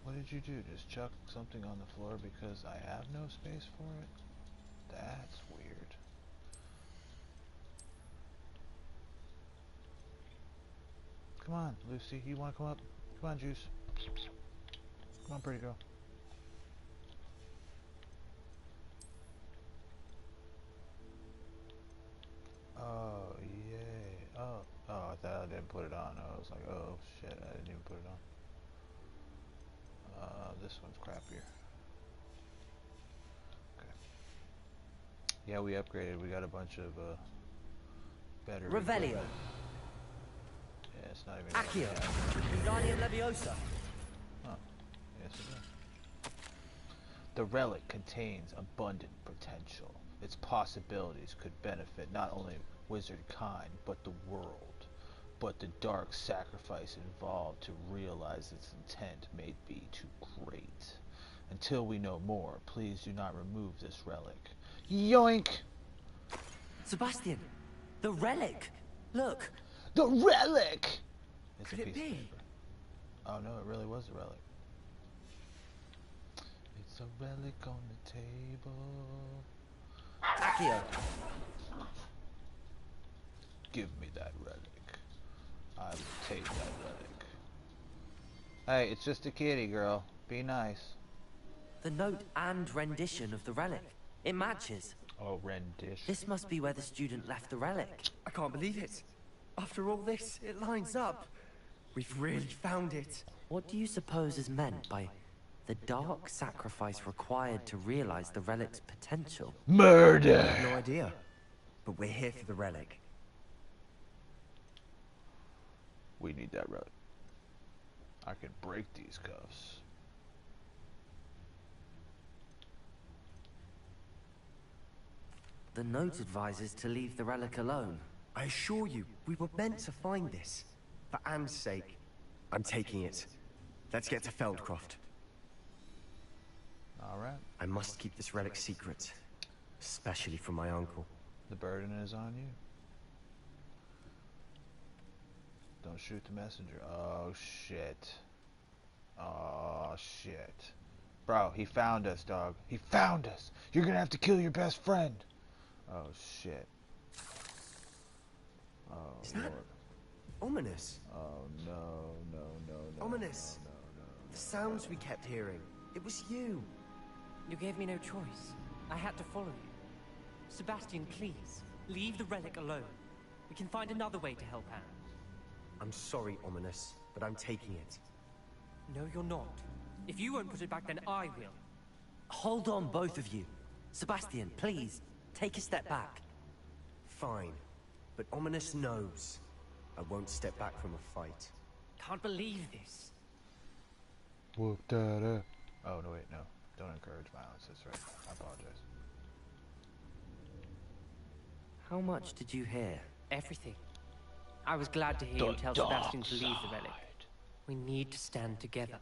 What did you do? Just chuck something on the floor because I have no space for it? That's weird. Come on, Lucy. You want to come up? Come on, Juice. Come on, pretty girl. Oh, yay. Oh, I thought I didn't put it on. I was like, oh, shit. I didn't even put it on. This one's crappier. Okay. Yeah, we upgraded. We got a bunch of better Revelio. equipment. Yeah, it's not even... Accio. Wingardium Leviosa. Oh, yes it is. The relic contains abundant potential. Its possibilities could benefit not only wizard kind, but the world. But the dark sacrifice involved to realize its intent may be too great. Until we know more, please do not remove this relic. Yoink! Sebastian, the relic! Look! The relic! It's Could a it piece be? of paper. Oh no, it really was a relic. It's a relic on the table. Accio. Give me that relic. I will take that relic. Hey, it's just a kitty, girl. Be nice. The note and rendition of the relic. It matches. Oh, rendition. This must be where the student left the relic. I can't believe it. After all this, it lines up. We've really found it. What do you suppose is meant by the dark sacrifice required to realize the relic's potential? Murder! I have no idea. But we're here for the relic. We need that relic. I can break these cuffs. The note advises to leave the relic alone. I assure you, we were meant to find this. For Anne's sake. I'm taking it. Let's get to Feldcroft. Alright. I must keep this relic secret. Especially from my uncle. The burden is on you. Don't shoot the messenger. Oh, shit. Oh, shit. Bro, he found us, dog. He found us! You're gonna have to kill your best friend! Oh, shit. Oh, Is that Lord. ominous? Oh, no. Ominous. No. The sounds we kept hearing. It was you. You gave me no choice. I had to follow you. Sebastian, please, leave the relic alone. We can find another way to help Anne. I'm sorry, Ominous, but I'm taking it. No, you're not. If you won't put it back, then I will. Hold on, both of you. Sebastian, please, take a step back. Fine, but Ominous knows I won't step back from a fight. Can't believe this. Whoop that up. Oh, no, wait, no. Don't encourage violence, that's right. I apologize. How much did you hear? Everything. I was glad to hear you tell Sebastian to leave the relic. We need to stand together.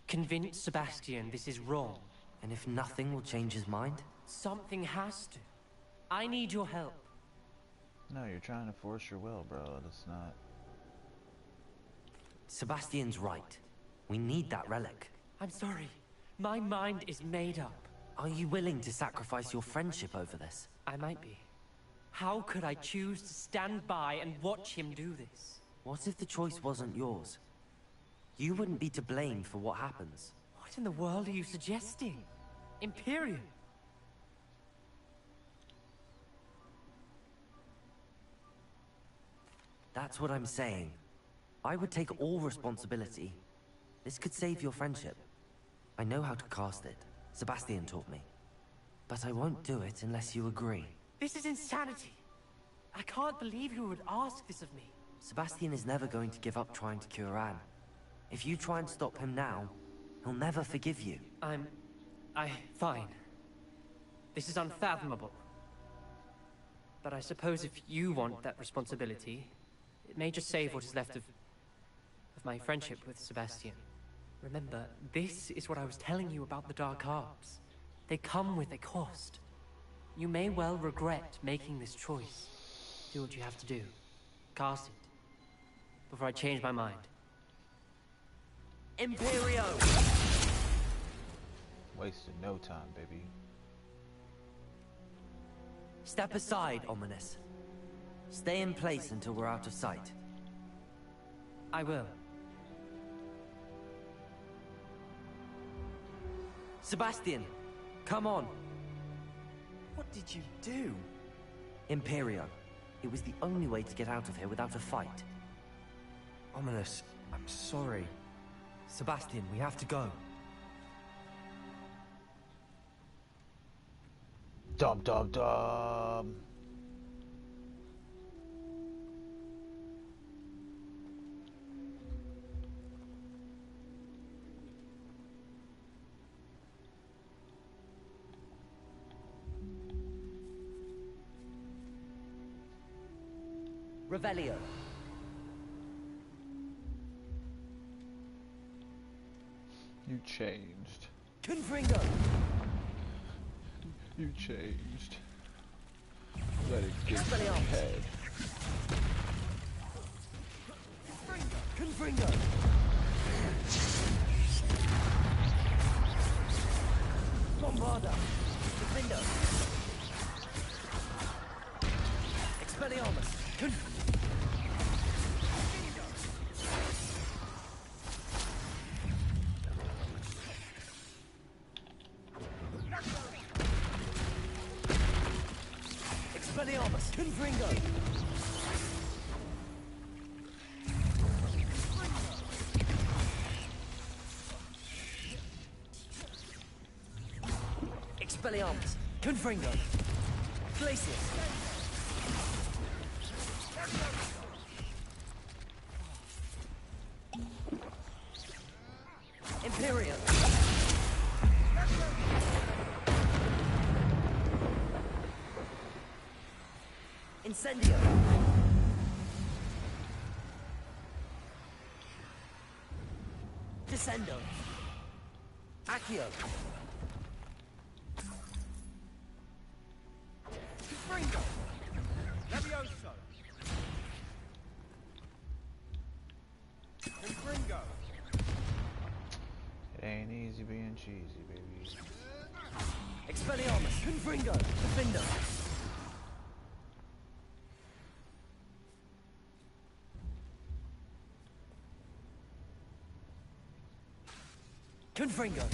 Convince Sebastian this is wrong. And if nothing will change his mind? Something has to. I need your help. No, you're trying to force your will, bro. That's not... Sebastian's right. We need that relic. I'm sorry. My mind is made up. Are you willing to sacrifice your friendship over this? I might be. How could I choose to stand by and watch him do this? What if the choice wasn't yours? You wouldn't be to blame for what happens. What in the world are you suggesting? Imperium? That's what I'm saying. I would take all responsibility. This could save your friendship. I know how to cast it. Sebastian taught me. But I won't do it unless you agree. This is insanity. I can't believe you would ask this of me. Sebastian is never going to give up trying to cure Anne. If you try and stop him now, he'll never forgive you. Fine. This is unfathomable. But I suppose if you want that responsibility, it may just save what is left of my friendship with Sebastian. Remember, this is what I was telling you about the Dark Arts. They come with a cost. You may well regret making this choice. Do what you have to do. Cast it. Before I change my mind. Imperio! Wasted no time, baby. Step aside, Ominous. Stay in place until we're out of sight. I will. Sebastian, come on. What did you do? Imperio. It was the only way to get out of here without a fight. Ominous, I'm sorry. Sebastian, we have to go. Dum dum dum. Revelio. You changed. Confringo. You changed. Let it get to your head. Confringo. Bombarda. Defendo. Expelliarmus. Expelliarmus. Confringo. Expelliarmus. Confringo. Glacius. Imperium. Incendio. Descendo. Accio. Confringo. Levioso. Confringo. It ain't easy being cheesy, baby. Expelliarmus. Confringo. Defendo. Confringo.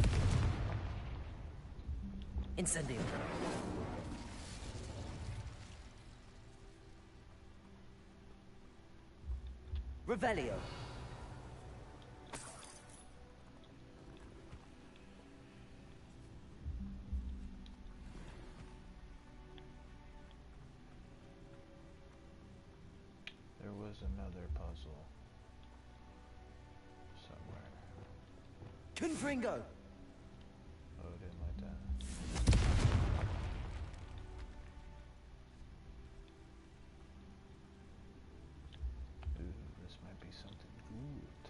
Incendio. Revelio. was another puzzle somewhere. Confringo! Oh, didn't like that. Ooh, this might be something good.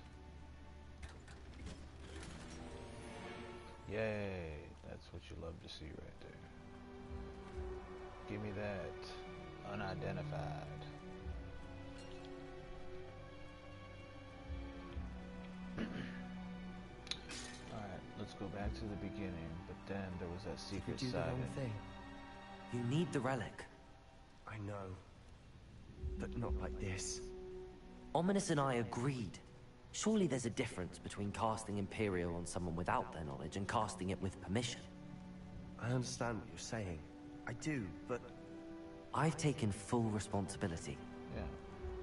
Yay! That's what you love to see right there. Give me that. Unidentified. Alright, let's go back to the beginning, but then there was that secret You do the side. wrong thing. You need the relic. I know. But not like this. Ominous and I agreed. Surely there's a difference between casting Imperial on someone without their knowledge and casting it with permission. I understand what you're saying. I do, but... I've taken full responsibility. Yeah.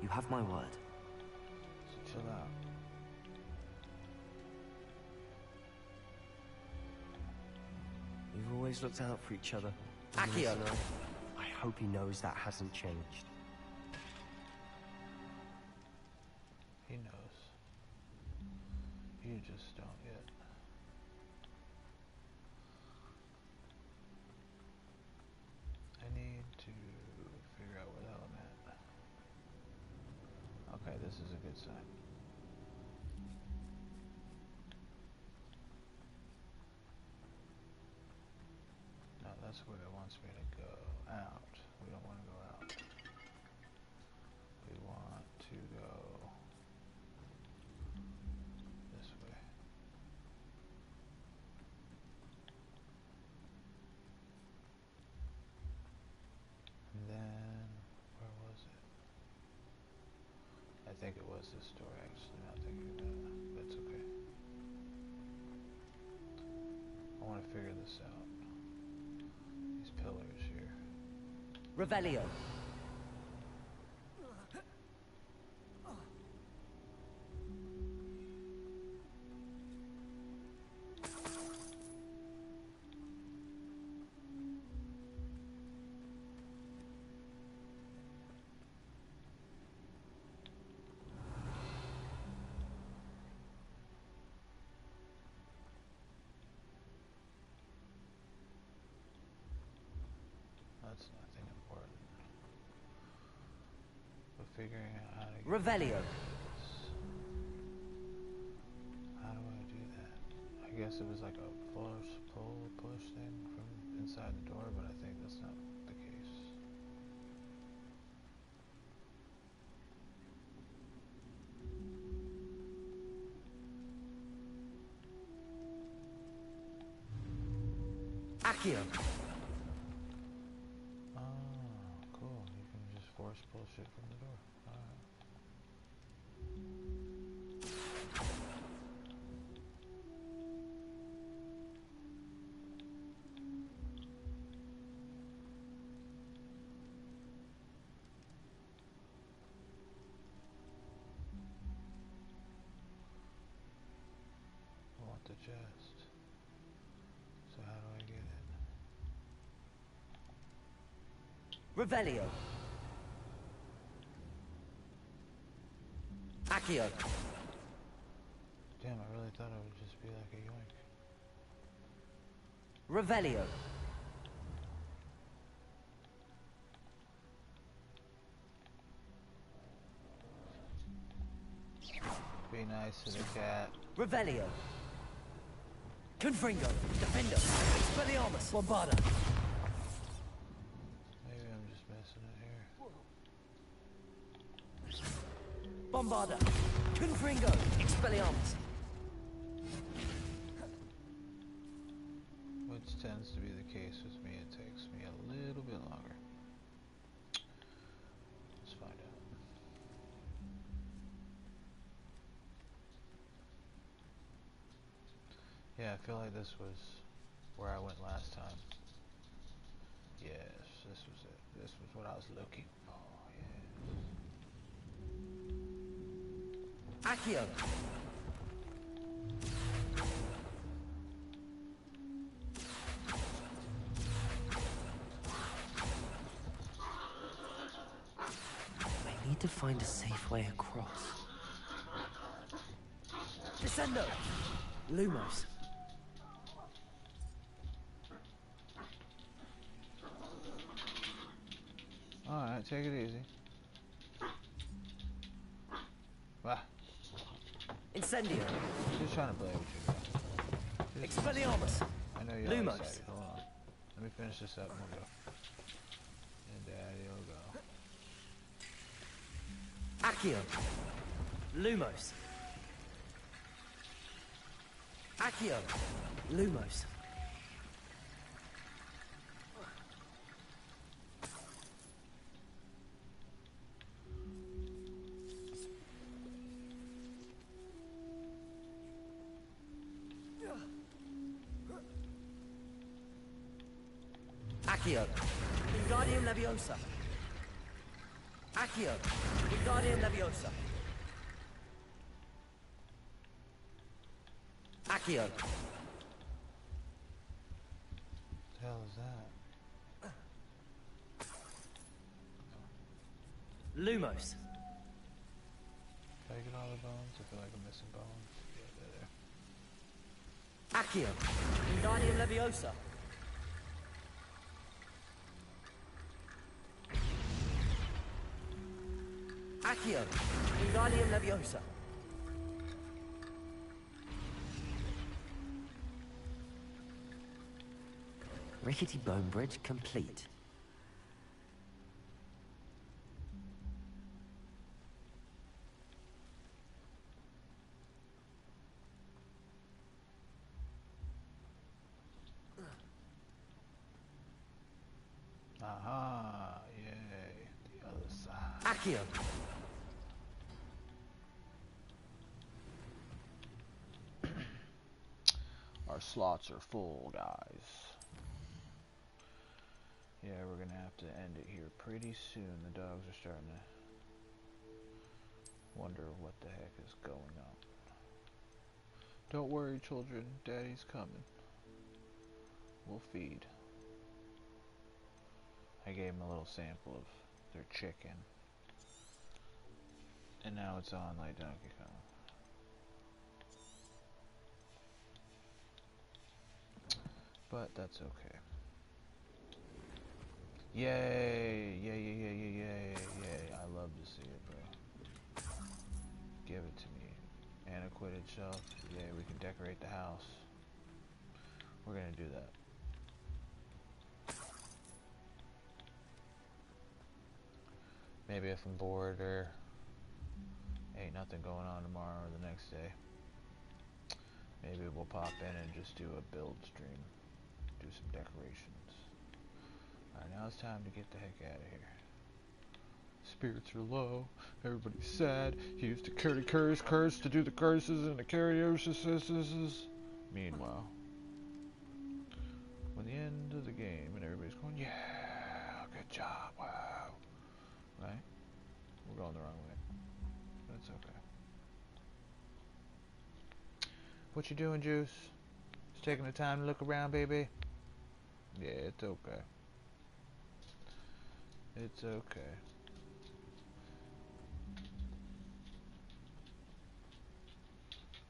You have my word. So chill out. We've always looked out for each other. Accio! I hope he knows that hasn't changed. He knows. You just don't yet. I need to figure out where the hell I'm at. Okay, this is a good sign. No, that's where it wants me to go. Out. We don't want to go out. We want to go this way. And then, where was it? I think it was this door, actually, not thinking about it. But it's okay. I want to figure this out. These pillars here. Revelio. That's nothing important. But figuring out how to get Revelio. How do I do that? I guess it was like a push thing from inside the door, but I think that's not the case. Accio. Cool. You can just force pull shit from the door. Alright. I want the chest. So how do I get it? Revelio. Accio. Damn, I really thought it would just be like a yoink. Revelio. Be nice to the cat. Revelio. Confringo. Defendo. Expelliarmus. Bombarda. Maybe I'm just messing it here. Bombarda. Confringo. Expelliarmus. Which tends to be the case with me. It takes me a little bit longer. Let's find out. Yeah, I feel like this was where I went last time. Yes, this was it. This was what I was looking for, yes. Accio. need to find a safe way across. Descendo! Lumos. Alright, take it easy. Bah. Incendio. Just trying to play with you guys. Expelliarmus. I know you're Lumos. excited. Hold on. Let me finish this up and we'll go. And Daddy will go. Accio. Lumos. Accio. Lumos. Accio. Wingardium Leviosa. Accio. Wingardium Leviosa. Accio. What the hell is that? Lumos. Did I get all the bones? I feel like I'm missing bones. Yeah, they're there. Accio. Wingardium Leviosa. Accio. Wingardium Leviosa. Rickety bone bridge complete. Aha! Yay! The other side. Accio. Our slots are full, guys. Yeah, we're gonna have to end it here pretty soon. The dogs are starting to wonder what the heck is going on. Don't worry, children. Daddy's coming. We'll feed. I gave him a little sample of their chicken. And now it's on like Donkey Kong. But that's okay. Yay! Yay, yay, yay, yay, yay, yay. I love to see it, bro. Give it to me. Antiquated shelf. Yay, we can decorate the house. We're gonna do that. Maybe if I'm bored or ain't nothing going on tomorrow or the next day, maybe we'll pop in and just do a build stream. Do some decorations. Alright, now it's time to get the heck out of here. Spirits are low, everybody's sad. He used to carry curse to do the curses and the karaoke. Meanwhile, when the end of the game and everybody's going, yeah, good job, wow. Right? We're going the wrong way. But it's okay. What you doing, Juice? Just taking the time to look around, baby? Yeah, it's okay. It's okay.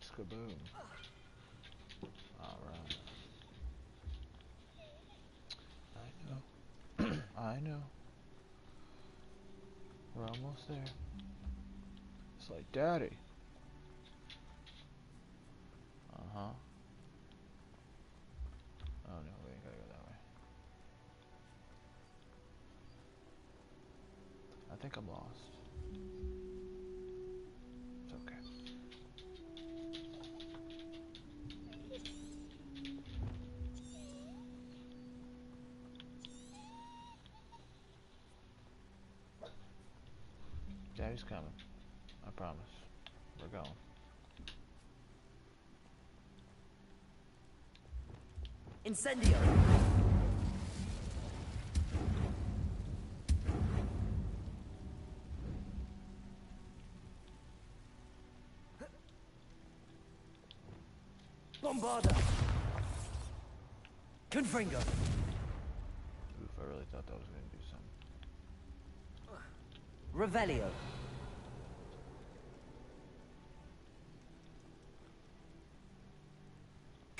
Skaboom. Alright. I know. I know. We're almost there. It's like, Daddy. Uh-huh. Oh no, we ain't gotta go that way. I think I'm lost. It's okay. Daddy's coming. I promise. We're going. Incendio. Bombarda. Confringo. Oof, I really thought that was gonna do something. Revelio.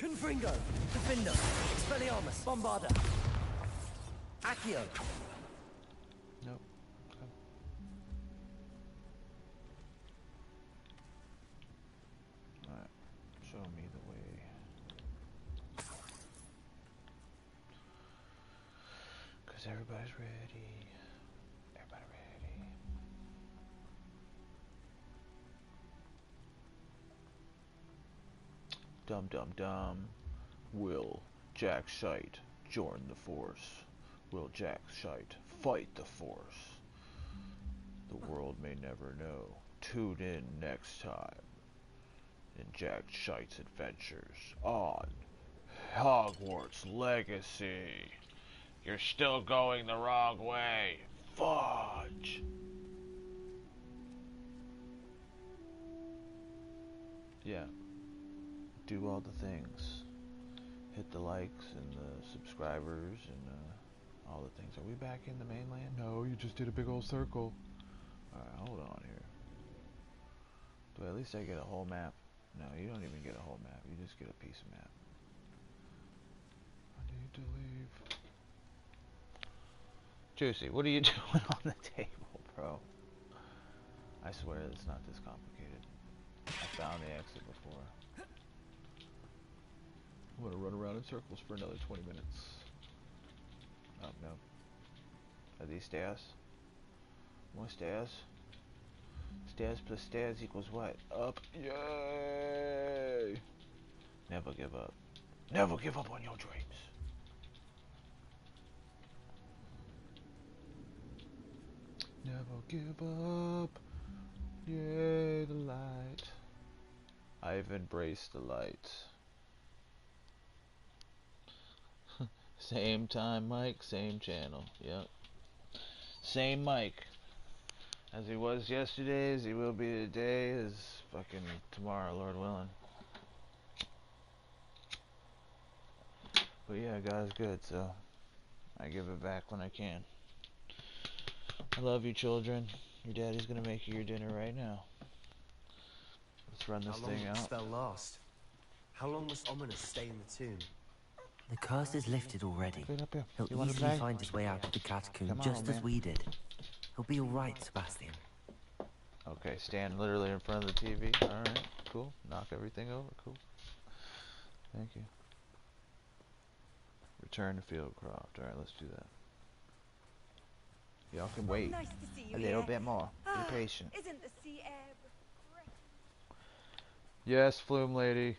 Confringo, Defender, Expelliarmus, Bombarda, Accio. Nope. Alright, show me the way. Cause everybody's ready. Everybody ready. Dum dum dum. Will Jack Shite join the Force? Will Jack Shite fight the Force? The world may never know. Tune in next time in Jack Shite's adventures on Hogwarts Legacy. You're still going the wrong way. Fudge! Yeah. Do all the things. Hit the likes and the subscribers and all the things. Are we back in the mainland? No, you just did a big old circle. Alright, hold on here. Do at least I get a whole map? No, you don't even get a whole map. You just get a piece of map. I need to leave. Juicy, what are you doing on the table, bro? I swear it's not this complicated. I found the exit before. I'm gonna run around in circles for another 20 minutes. Oh, no. Are these stairs? More stairs? Stairs plus stairs equals what? Up. Yay! Never give up. Never give up on your dreams. Never give up. Yay, the light. I've embraced the light. Same time, Mike, same channel. Yep. Same Mike. As he was yesterday, as he will be today, as fucking tomorrow, Lord willing. But yeah, God's good, so I give it back when I can. I love you, children. Your daddy's gonna make you your dinner right now. Let's run this thing out. How long will the spell last? How long must Ominous stay in the tomb? The curse is lifted already. Up here. He'll easily find his way out of the catacomb just as we did. He'll be alright, Sebastian. Okay, stand literally in front of the TV. Alright, cool. Knock everything over. Cool. Thank you. Return to Fieldcroft. Alright, let's do that. Y'all can wait Nice to see you a little here. bit more. Be patient. Isn't the sea air Yes, Flume Lady.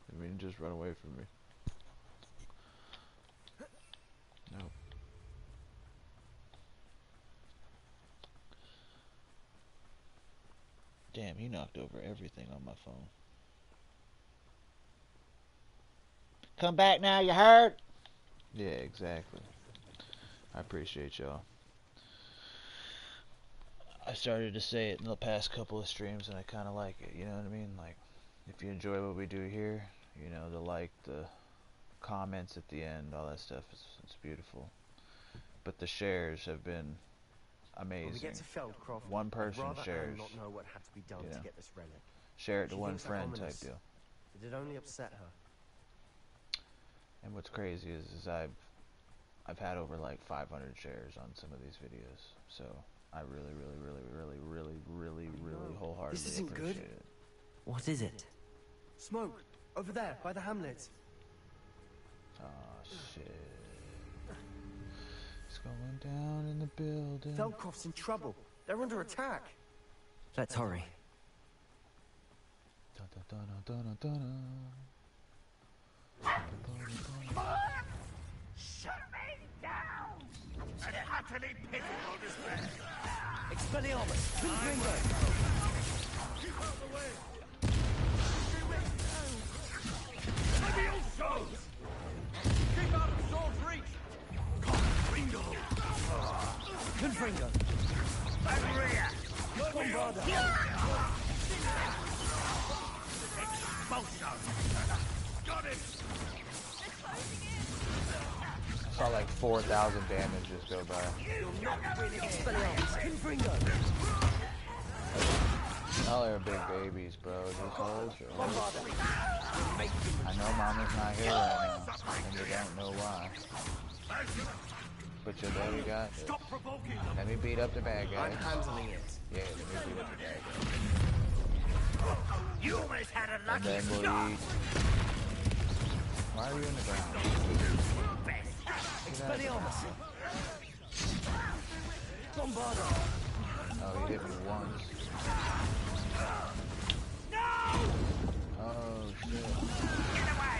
I mean, just run away from me. Nope. Damn, you knocked over everything on my phone. Come back now, you heard? Yeah, exactly. I appreciate y'all. I started to say it in the past couple of streams and I kind of like it, you know what I mean? Like, if you enjoy what we do here, you know, the like, the comments at the end, all that stuff, it's beautiful. But the shares have been amazing. When we get to Feldcroft, one person I'd rather shares. Anne not know what had to be done You know, to get this relic. share it to She one thinks that friend type Ominous. deal. Did it only upset her? And what's crazy is I've had over like 500 shares on some of these videos, so I really wholeheartedly This isn't appreciate good. it. What is it? Smoke! Over there, by the hamlet. Oh shit. It's going down in the building. Feldcroft's in trouble. They're under attack. Let's hurry. Shut me down! An utterly pitiful despair! Expelliarmus! Confringo! Keep out of the way! Leviosos! Keep out of sword's reach! Confringo! Confringo! Angria! Bombarda! Expulso! Got it! I saw like 4,000 damage just go by. Expelliarmus! Confringo! Y'all are big babies, bro. These hoes are old. I know Mama's not here right now, and you don't know why. But your daddy got this. Let me beat up the bad guys. I'm handling it. Yeah, let me beat up the bad guys. You almost had a And then we'll eat. Why are you in the ground? Expelliarmus. Oh, he hit me once. Oh, shit. Get away!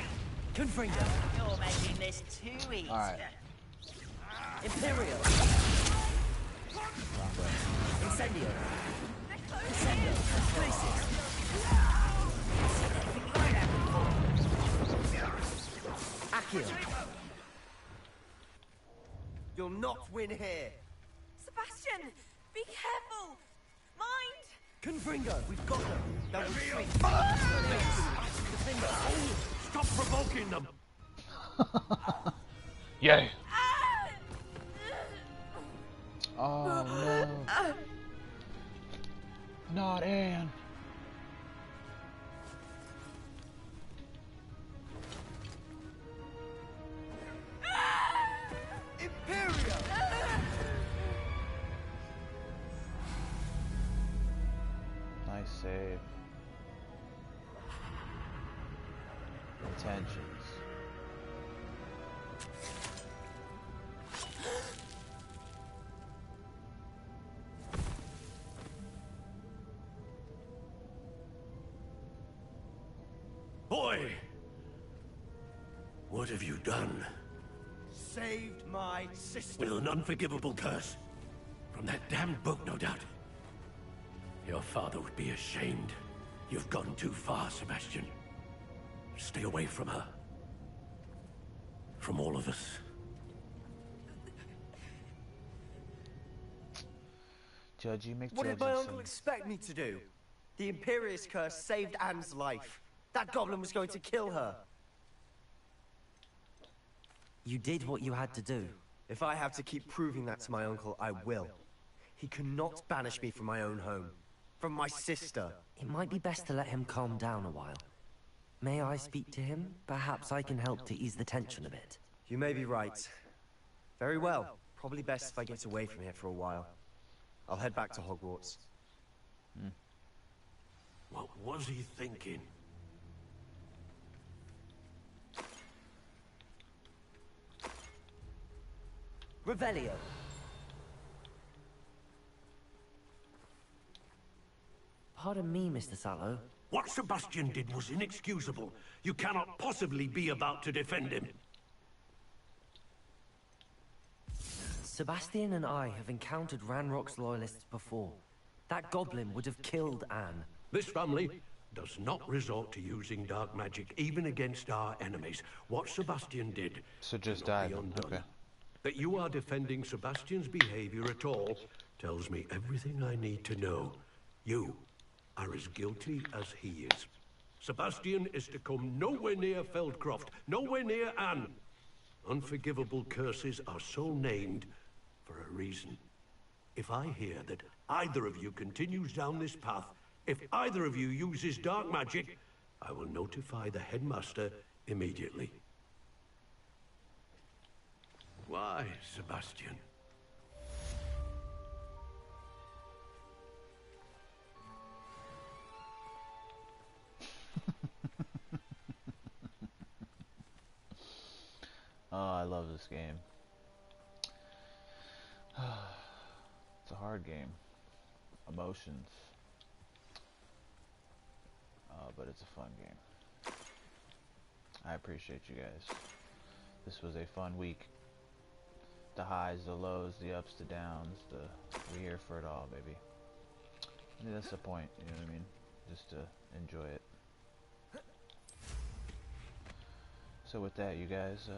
Confringo. You're making this too easy. Alright. Imperial. Wrong way. Incendio. Incendio. Places. Accio. You'll not win here. Sebastian, be careful. Mind. Confringo. We've got them. They'll retreat. Stop provoking them! Yay! Oh no. Not Anne. Imperial! Nice save. Intentions. Boy! What have you done? Saved my sister. With an unforgivable curse. From that damned book, no doubt. Your father would be ashamed. You've gone too far, Sebastian. Stay away from her. From all of us. Judgy McJudgeson. What did my uncle expect me to do? The Imperious curse saved Anne's life. That goblin was going to kill her. You did what you had to do. If I have to keep proving that to my uncle, I will. He cannot banish me from my own home. From my sister. It might be best to let him calm down a while. May I speak to him? Perhaps I can help to ease the tension a bit. You may be right. Very well. Probably best if I get away from here for a while. I'll head back to Hogwarts. What was he thinking? Revelio. Pardon me, Mr. Sallow. What Sebastian did was inexcusable. You cannot possibly be about to defend him. Sebastian and I have encountered Ranrock's loyalists before. That goblin would have killed Anne. This family does not resort to using dark magic, even against our enemies. What Sebastian did... So just cannot died. be undone. Okay. That you are defending Sebastian's behavior at all tells me everything I need to know. You are as guilty as he is. Sebastian is to come nowhere near Feldcroft, nowhere near Anne. Unforgivable curses are so named for a reason. If I hear that either of you continues down this path, if either of you uses dark magic, I will notify the headmaster immediately. Why, Sebastian? Oh, I love this game. It's a hard game. Emotions. But it's a fun game. I appreciate you guys. This was a fun week. The highs, the lows, the ups, the downs, we're here for it all, baby. I mean, that's the point, you know what I mean? Just to enjoy it. So with that, you guys,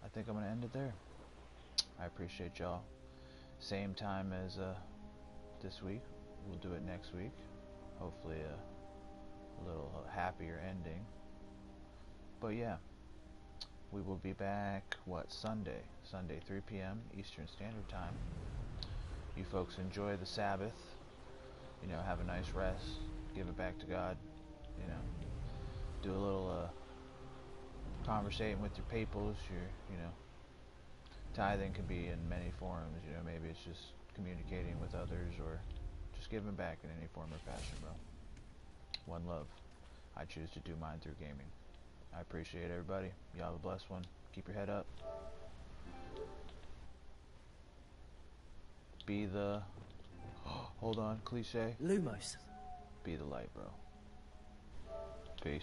I think I'm gonna end it there. I appreciate y'all. Same time as this week. We'll do it next week. Hopefully a little happier ending. But yeah, we will be back, Sunday, 3 p.m. Eastern Standard Time. You folks enjoy the Sabbath. you know, have a nice rest, give it back to God, you know, do a little conversating with your peoples, you know, tithing can be in many forms, you know, maybe it's just communicating with others or just giving back in any form or fashion, bro. One love. I choose to do mine through gaming. I appreciate everybody. Y'all have a blessed one. Keep your head up. Be the... hold on, cliche. Lumos. Be the light, bro. Peace.